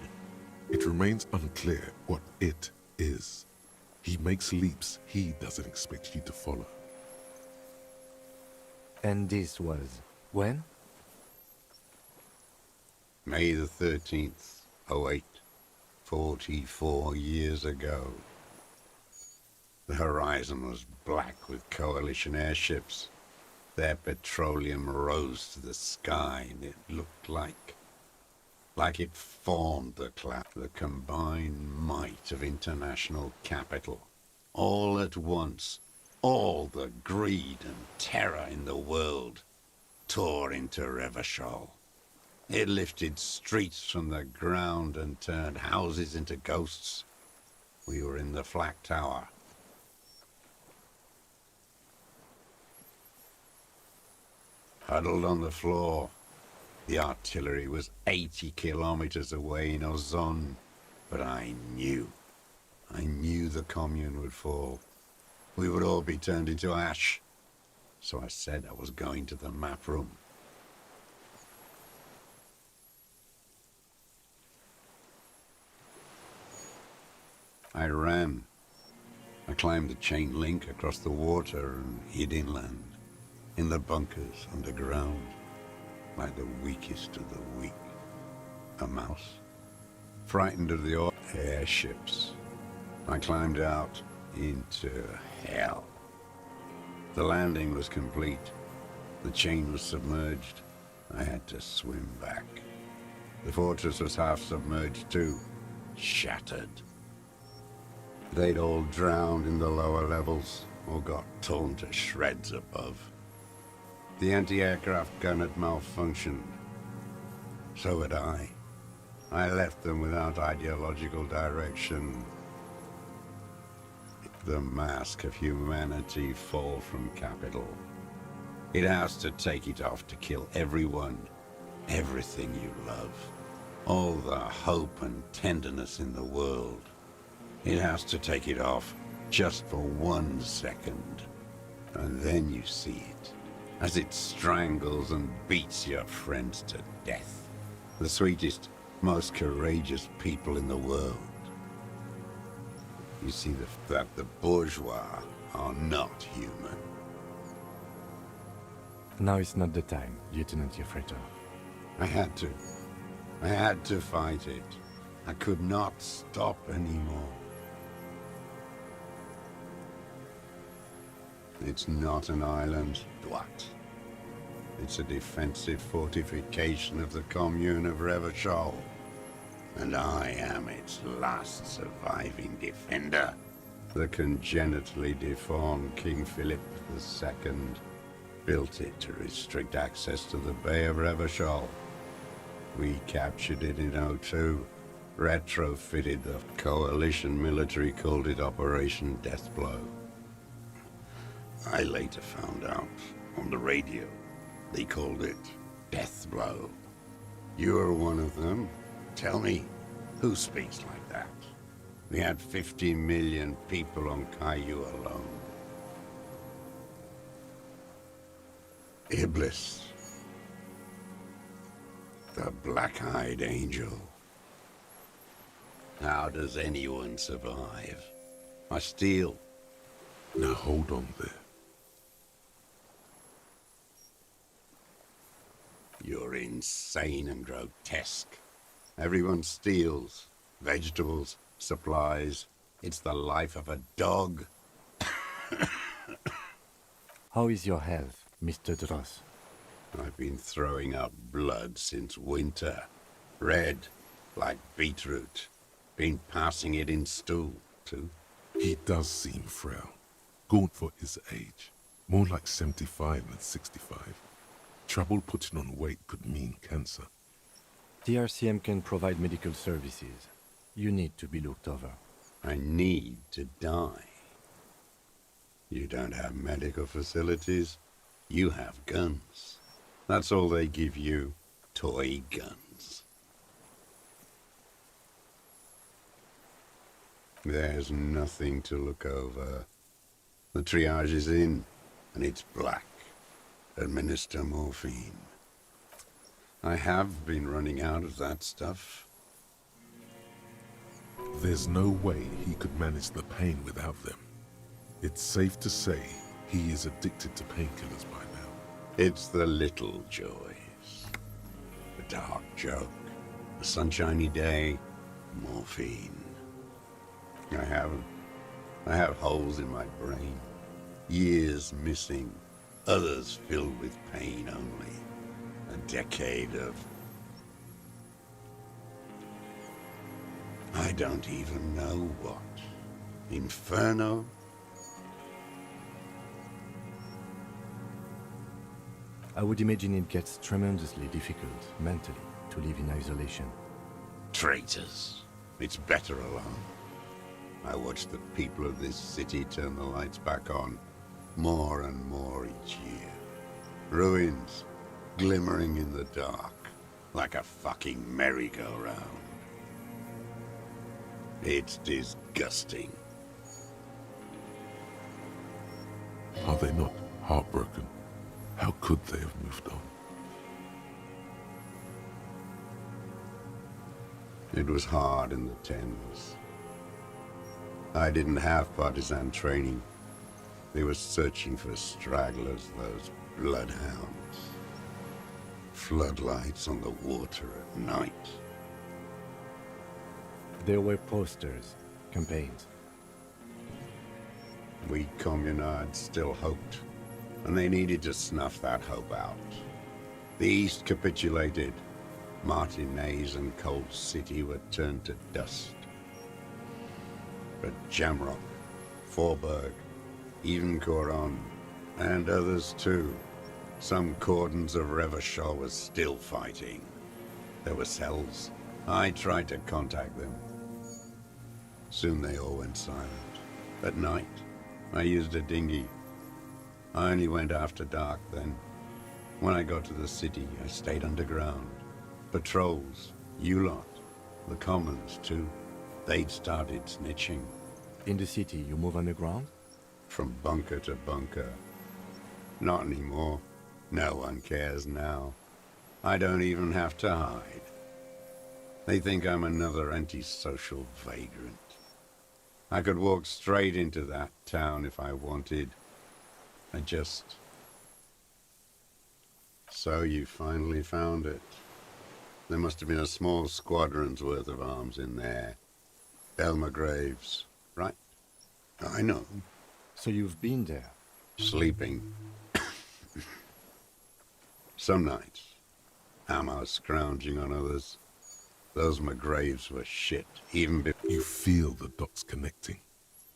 It remains unclear what it is. He makes leaps he doesn't expect you to follow. And this was when? May the 13th, 08, 44 years ago. The horizon was black with coalition airships. Their petroleum rose to the sky, and it looked like it formed the cloud, the combined might of international capital. All at once, all the greed and terror in the world tore into Revachol. It lifted streets from the ground and turned houses into ghosts. We were in the flak tower. Huddled on the floor. The artillery was 80 kilometers away in Ozon, but I knew the commune would fall. We would all be turned into ash. So I said I was going to the map room. I ran. I climbed the chain link across the water and hid inland, in the bunkers underground, like the weakest of the weak. A mouse, frightened of the airships. I climbed out into hell. The landing was complete. The chain was submerged. I had to swim back. The fortress was half submerged too, shattered. They'd all drowned in the lower levels, or got torn to shreds above. The anti-aircraft gun had malfunctioned. So had I. I left them without ideological direction. The mask of humanity fall from capital. It has to take it off to kill everyone, everything you love. All the hope and tenderness in the world. It has to take it off just for 1 second. And then you see it, as it strangles and beats your friends to death. The sweetest, most courageous people in the world. You see that the bourgeois are not human. Now is not the time, Lieutenant Yefreto. I had to. I had to fight it. I could not stop anymore. It's not an island, Dwight. It's a defensive fortification of the commune of Revachol. And I am its last surviving defender. The congenitally deformed King Philip II built it to restrict access to the Bay of Revachol. We captured it in '02, retrofitted the coalition military, called it Operation Deathblow. I later found out on the radio they called it Deathblow. You're one of them. Tell me, who speaks like that? We had 50 million people on Caillou alone. Iblis. The black-eyed angel. How does anyone survive? I steal. Now hold on there. You're insane and grotesque. Everyone steals. Vegetables, supplies. It's the life of a dog. How is your health, Mr. Dross? I've been throwing up blood since winter. Red, like beetroot. Been passing it in stool, too. He does seem frail. Gaunt for his age. More like 75 than 65. Trouble putting on weight could mean cancer. The RCM can provide medical services. You need to be looked over. I need to die. You don't have medical facilities. You have guns. That's all they give you. Toy guns. There's nothing to look over. The triage is in, and it's black. Administer morphine. I have been running out of that stuff. There's no way he could manage the pain without them. It's safe to say he is addicted to painkillers by now. It's the little joys. A dark joke, a sunshiny day, morphine. I have holes in my brain, years missing, others filled with pain only. A decade of... I don't even know what. Inferno? I would imagine it gets tremendously difficult, mentally, to live in isolation. Traitors. It's better alone. I watch the people of this city turn the lights back on, more and more each year. Ruins, glimmering in the dark, like a fucking merry-go-round. It's disgusting. Are they not heartbroken? How could they have moved on? It was hard in the tens. I didn't have partisan training. They were searching for stragglers, those bloodhounds. Floodlights on the water at night. There were posters, campaigns. We communards still hoped, and they needed to snuff that hope out. The East capitulated. Martinez and Cold City were turned to dust. But Jamrock, Forberg, even Coron, and others too. Some cordons of Revachol was still fighting. There were cells. I tried to contact them. Soon they all went silent. At night, I used a dinghy. I only went after dark then. When I got to the city, I stayed underground. Patrols, you lot, the commons too. They'd started snitching. In the city, you move underground? From bunker to bunker. Not anymore. No one cares now. I don't even have to hide. They think I'm another antisocial vagrant. I could walk straight into that town if I wanted. I just So you finally found it. There must have been a small squadron's worth of arms in there. Elmer Graves, right? I know. So you've been there? Sleeping. Some nights. Ammo scrounging on others. Those McGraves were shit, even before... You feel the dots connecting.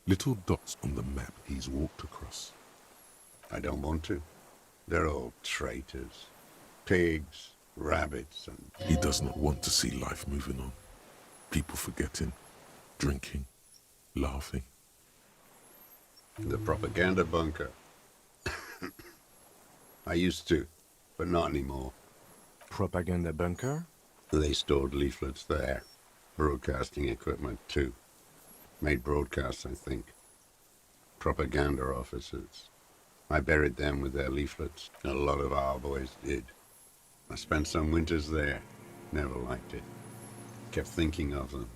Little dots on the map he's walked across. I don't want to. They're all traitors. Pigs, rabbits, and... He does not want to see life moving on. People forgetting, drinking, laughing. The propaganda bunker. I used to, but not anymore. Propaganda bunker? They stored leaflets there. Broadcasting equipment, too. Made broadcasts, I think. Propaganda officers. I buried them with their leaflets. A lot of our boys did. I spent some winters there. Never liked it. Kept thinking of them.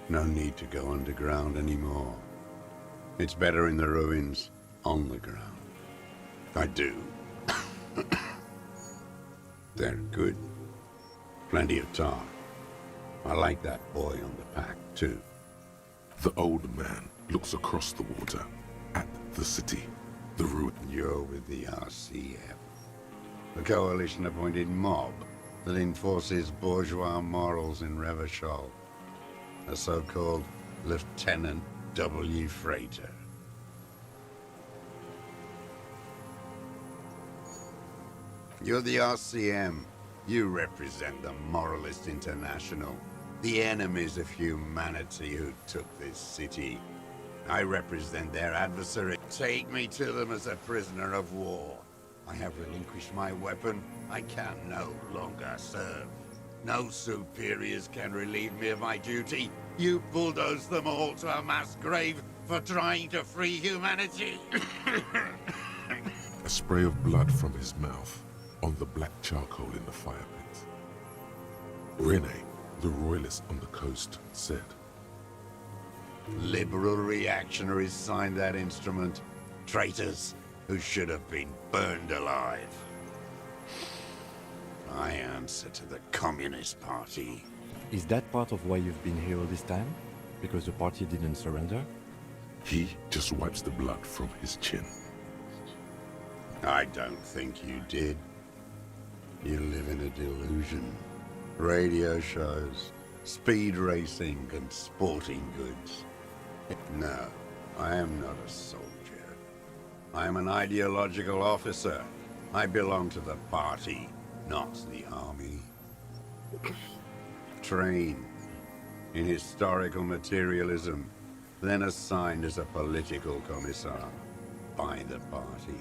No need to go underground anymore. It's better in the ruins, on the ground. I do. They're good. Plenty of talk. I like that boy on the pack, too. The old man looks across the water at the city, the ruin. You're with the RCF, a coalition-appointed mob that enforces bourgeois morals in Revachol, a so-called Lieutenant W. Freighter. You're the RCM. You represent the Moralist International, the enemies of humanity who took this city. I represent their adversary. Take me to them as a prisoner of war. I have relinquished my weapon. I can no longer serve. No superiors can relieve me of my duty. You bulldoze them all to a mass grave for trying to free humanity. A spray of blood from his mouth on the black charcoal in the fire pit. Rene, the royalist on the coast, said, Liberal reactionaries signed that instrument. Traitors who should have been burned alive. I answer to the Communist Party. Is that part of why you've been here all this time? Because the party didn't surrender? He just wipes the blood from his chin. I don't think you did. You live in a delusion. Radio shows, speed racing, and sporting goods. No, I am not a soldier. I am an ideological officer. I belong to the party, not the army. Trained in historical materialism, then assigned as a political commissar by the party.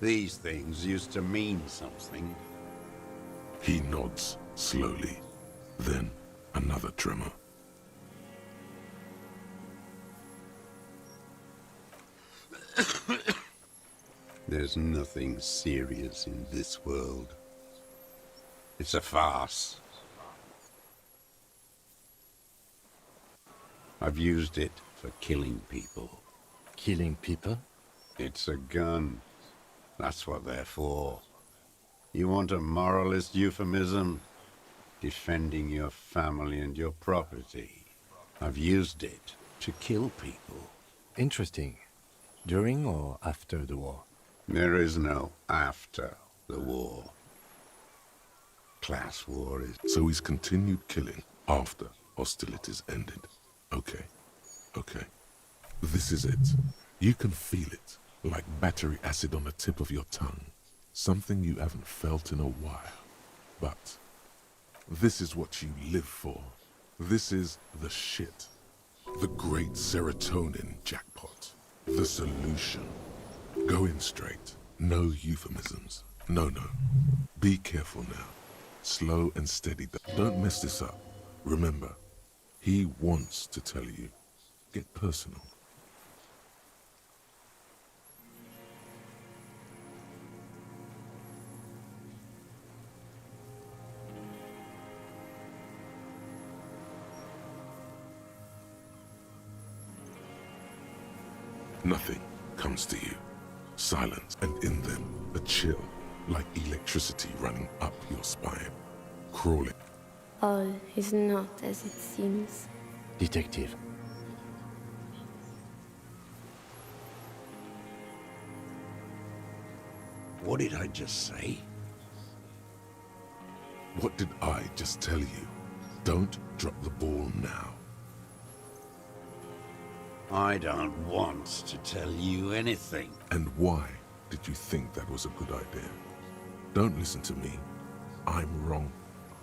These things used to mean something. He nods slowly, then another tremor. There's nothing serious in this world. It's a farce. I've used it for killing people. Killing people? It's a gun. That's what they're for. You want a moralist euphemism? Defending your family and your property. I've used it to kill people. Interesting. During or after the war? There is no after the war. Class war is... So he's continued killing after hostilities ended. Okay. This is it. You can feel it, like battery acid on the tip of your tongue. Something you haven't felt in a while. But this is what you live for. This is the shit. The great serotonin jackpot. The solution. Go in straight. No euphemisms. No. Be careful now. Slow and steady. Don't mess this up. Remember, he wants to tell you. Get personal. Nothing comes to you. Silence, and in them, a chill, like electricity running up your spine, crawling. All is not as it seems. Detective. What did I just say? What did I just tell you? Don't drop the ball now. I don't want to tell you anything. And why did you think that was a good idea? Don't listen to me. I'm wrong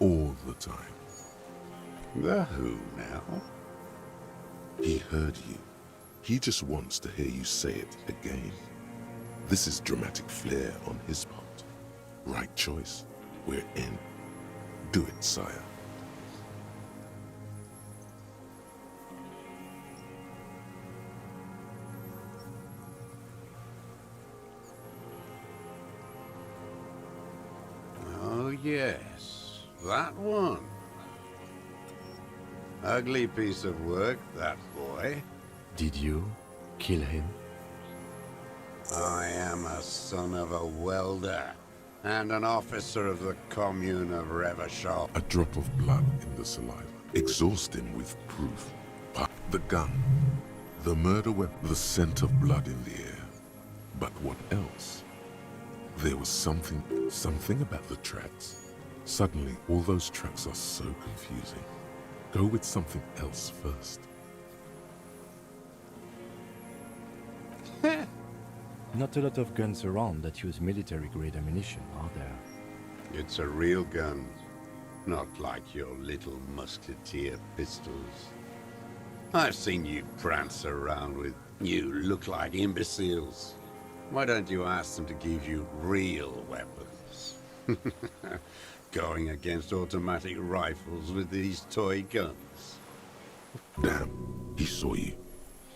all the time. The who now? He heard you. He just wants to hear you say it again. This is dramatic flair on his part. Right choice. We're in. Do it, sire. Oh yes, that one. Ugly piece of work, that boy. Did you kill him? I am a son of a welder and an officer of the commune of Revachol. A drop of blood in the saliva. Exhaust him with proof. The gun. The murder weapon. The scent of blood in the air. But what else? There was something about the tracks. Suddenly, all those tracks are so confusing. Go with something else first. Not a lot of guns around that use military-grade ammunition, are there? It's a real gun, not like your little musketeer pistols. I've seen you prance around with. You look like imbeciles. Why don't you ask them to give you real weapons? Going against automatic rifles with these toy guns. Damn, he saw you.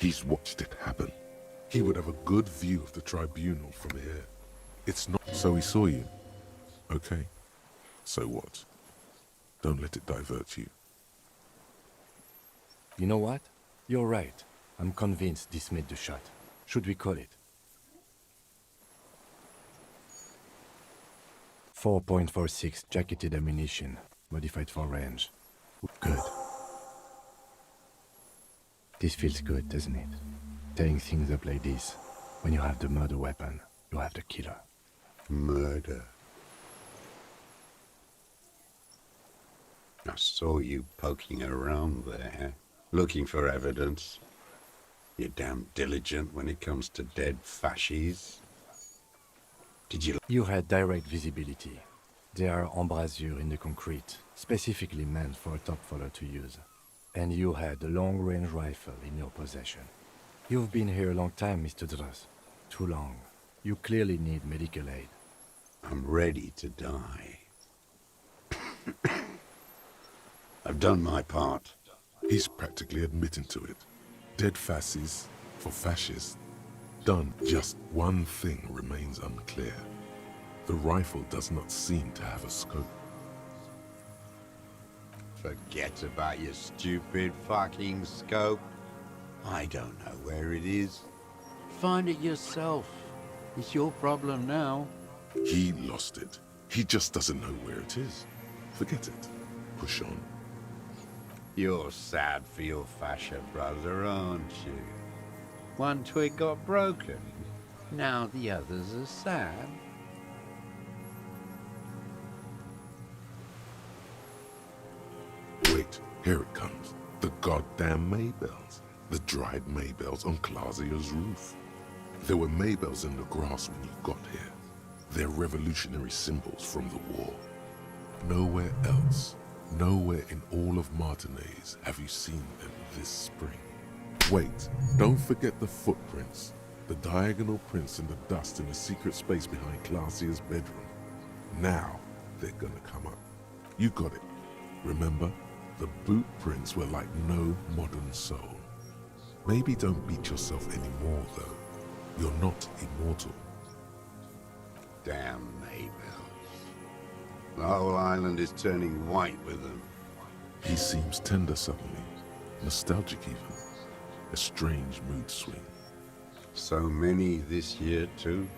He's watched it happen. He would have a good view of the tribunal from here. It's not... So he saw you. Okay. So what? Don't let it divert you. You know what? You're right. I'm convinced this made the shot. Should we call it? 4.46 jacketed ammunition, modified for range. Good. This feels good, doesn't it? Tearing things up like this. When you have the murder weapon, you have the killer. Murder. I saw you poking around there, looking for evidence. You're damn diligent when it comes to dead fascies. Did you... You had direct visibility. There are embrasures in the concrete, specifically meant for a top follower to use. And you had a long-range rifle in your possession. You've been here a long time, Mr. Dross. Too long. You clearly need medical aid. I'm ready to die. I've done my part. He's practically admitting to it. Dead fascists for fascists. Done. Just one thing remains unclear. The rifle does not seem to have a scope. Forget about your stupid fucking scope. I don't know where it is. Find it yourself. It's your problem now. He lost it. He just doesn't know where it is. Forget it. Push on. You're sad for your fascia brother, aren't you? One twig got broken. Now the others are sad. Wait, here it comes. The goddamn Maybells. The dried Maybells on Clausia's roof. There were Maybells in the grass when you got here. They're revolutionary symbols from the war. Nowhere else, nowhere in all of Martinez have you seen them this spring. Wait, don't forget the footprints. The diagonal prints in the dust in the secret space behind Clausia's bedroom. Now they're gonna come up. You got it. Remember, the boot prints were like no modern soul. Maybe don't beat yourself anymore, though. You're not immortal. Damn Maybells. The whole island is turning white with them. He seems tender suddenly. Nostalgic even. A strange mood swing. So many this year, too.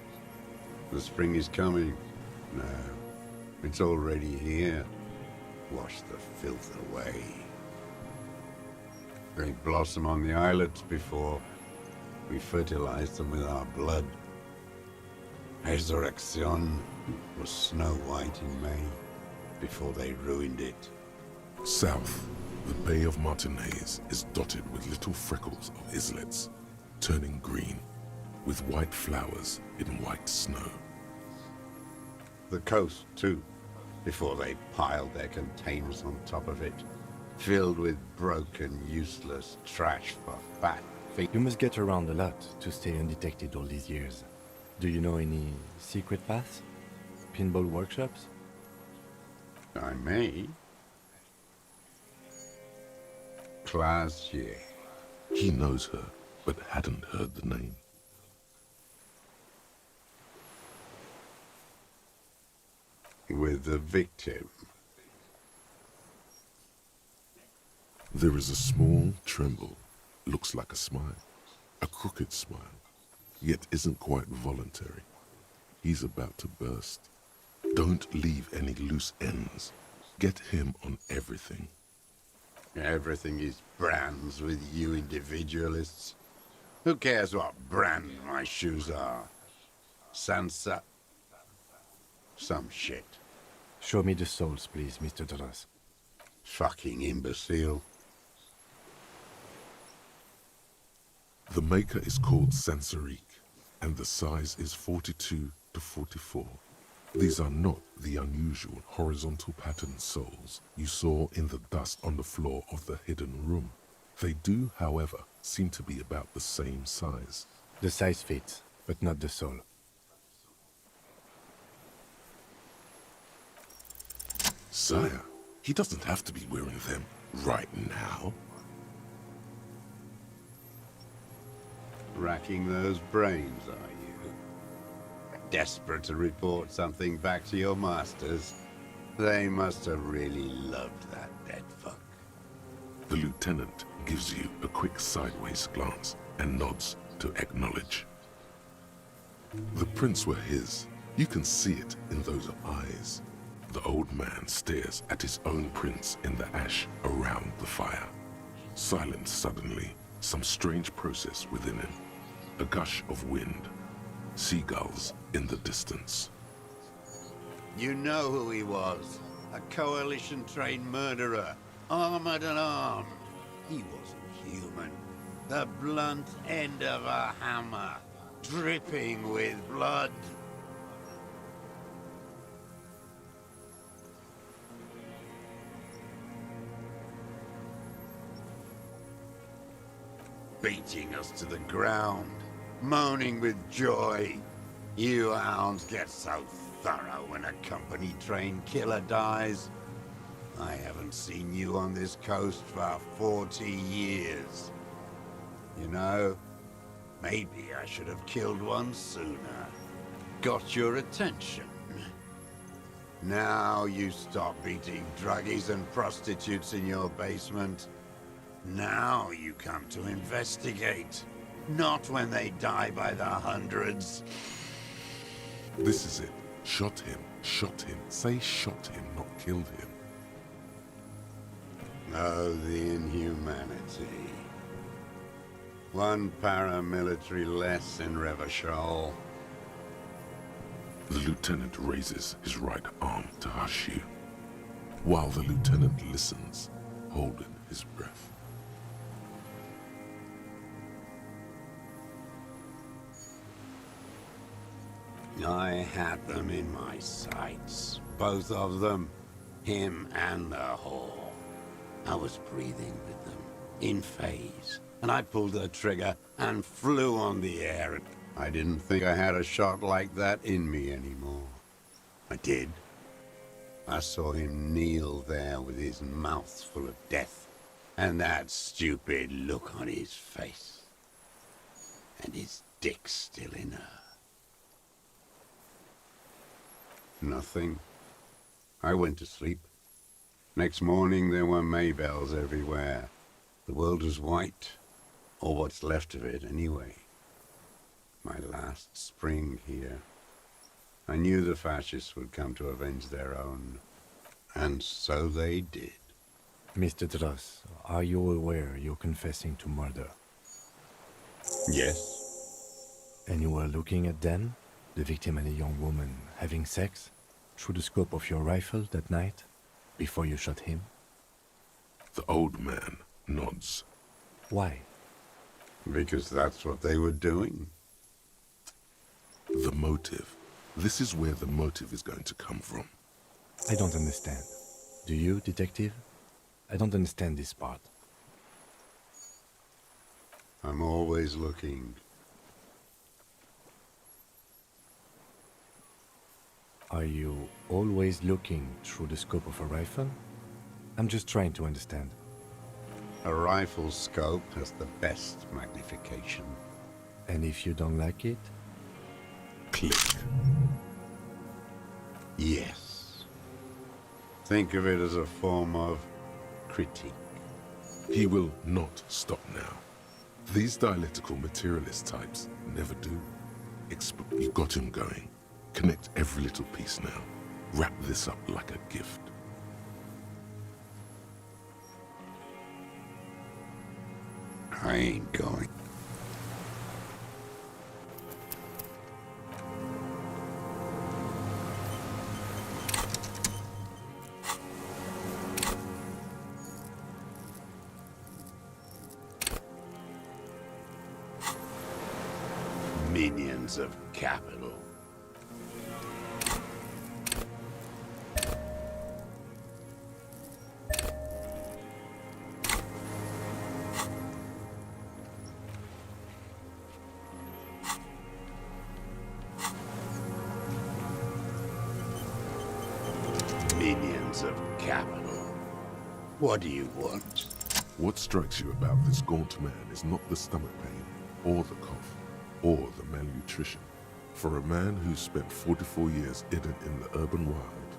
The spring is coming. No, it's already here. Wash the filth away. They blossom on the islets before we fertilize them with our blood. Resurrection was snow white in May, before they ruined it. South, the Bay of Martinez is dotted with little freckles of islets, turning green, with white flowers in white snow. The coast, too, before they piled their containers on top of it, filled with broken, useless trash for fat feet. You must get around a lot to stay undetected all these years. Do you know any secret paths? Pinball workshops? I may. Classier. He knows her, but hadn't heard the name. With the victim. There is a small tremble, looks like a smile, a crooked smile, yet isn't quite voluntary. He's about to burst. Don't leave any loose ends. Get him on everything. Everything is brands with you individualists. Who cares what brand my shoes are? Sansa? Some shit. Show me the souls, please, Mr. Doras. Fucking imbecile. The maker is called Sansarique, and the size is 42 to 44. These are not the unusual horizontal patterned souls you saw in the dust on the floor of the hidden room. They do, however, seem to be about the same size. The size fits, but not the soul. Sire, he doesn't have to be wearing them right now. Racking those brains, are you? Desperate to report something back to your masters? They must have really loved that dead fuck. The lieutenant gives you a quick sideways glance and nods to acknowledge. The prints were his. You can see it in those eyes. The old man stares at his own prints in the ash around the fire. Silent suddenly, some strange process within him. A gush of wind. Seagulls in the distance. You know who he was. A coalition-trained murderer. Armored and armed. He wasn't human. The blunt end of a hammer. Dripping with blood. Beating us to the ground, moaning with joy. You hounds get so thorough when a company-trained killer dies. I haven't seen you on this coast for 40 years. You know, maybe I should have killed one sooner. Got your attention. Now you stop beating druggies and prostitutes in your basement. Now you come to investigate, not when they die by the hundreds. This is it. Shot him. Say shot him, not killed him. Oh, the inhumanity. One paramilitary less in Revachol. The lieutenant raises his right arm to hush you, while the lieutenant listens, holding his breath. I had them in my sights, both of them, him and the whore. I was breathing with them, in phase, and I pulled the trigger and flew on the air. I didn't think I had a shot like that in me anymore. I did. I saw him kneel there with his mouth full of death, and that stupid look on his face. And his dick still in her. Nothing. I went to sleep. Next morning there were Maybells everywhere. The world was white, or what's left of it anyway. My last spring here. I knew the fascists would come to avenge their own. And so they did. Mr. Dross, are you aware you're confessing to murder? Yes. And you were looking at Dan, the victim and a young woman, having sex, through the scope of your rifle that night, before you shot him? The old man nods. Why? Because that's what they were doing. The motive. This is where the motive is going to come from. I don't understand. Do you, detective? I don't understand this part. I'm always looking. Are you always looking through the scope of a rifle? I'm just trying to understand. A rifle's scope has the best magnification. And if you don't like it? Click. Yes. Think of it as a form of critique. He will not stop now. These dialectical materialist types never do. You got him going. Connect every little piece now. Wrap this up like a gift. I ain't going. Minions of capital. Minions of capital. What do you want? What strikes you about this gaunt man is not the stomach pain, or the cough, or the malnutrition. For a man who's spent 44 years hidden in the urban wild.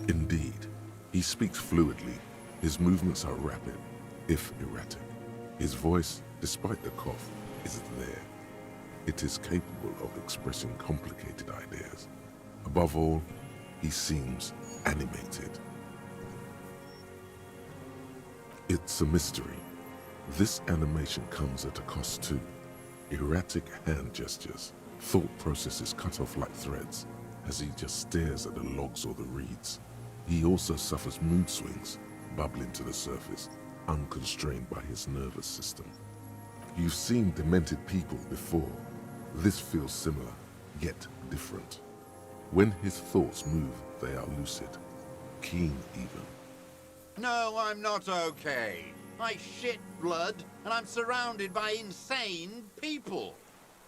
Indeed, he speaks fluidly. His movements are rapid, if erratic. His voice, despite the cough, is there. It is capable of expressing complicated ideas. Above all, he seems animated. It's a mystery. This animation comes at a cost too. Erratic hand gestures, thought processes cut off like threads, as he just stares at the logs or the reeds. He also suffers mood swings, bubbling to the surface, unconstrained by his nervous system. You've seen demented people before. This feels similar, yet different. When his thoughts move, they are lucid, keen even. No, I'm not okay. I shit blood, and I'm surrounded by insane people.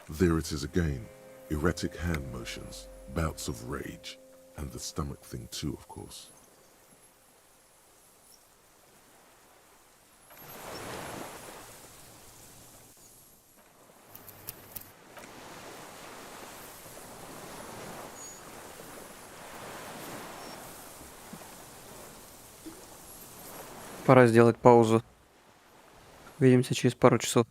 There it is again, erratic hand motions, bouts of rage, and the stomach thing too, of course. Пора сделать паузу. Увидимся через пару часов.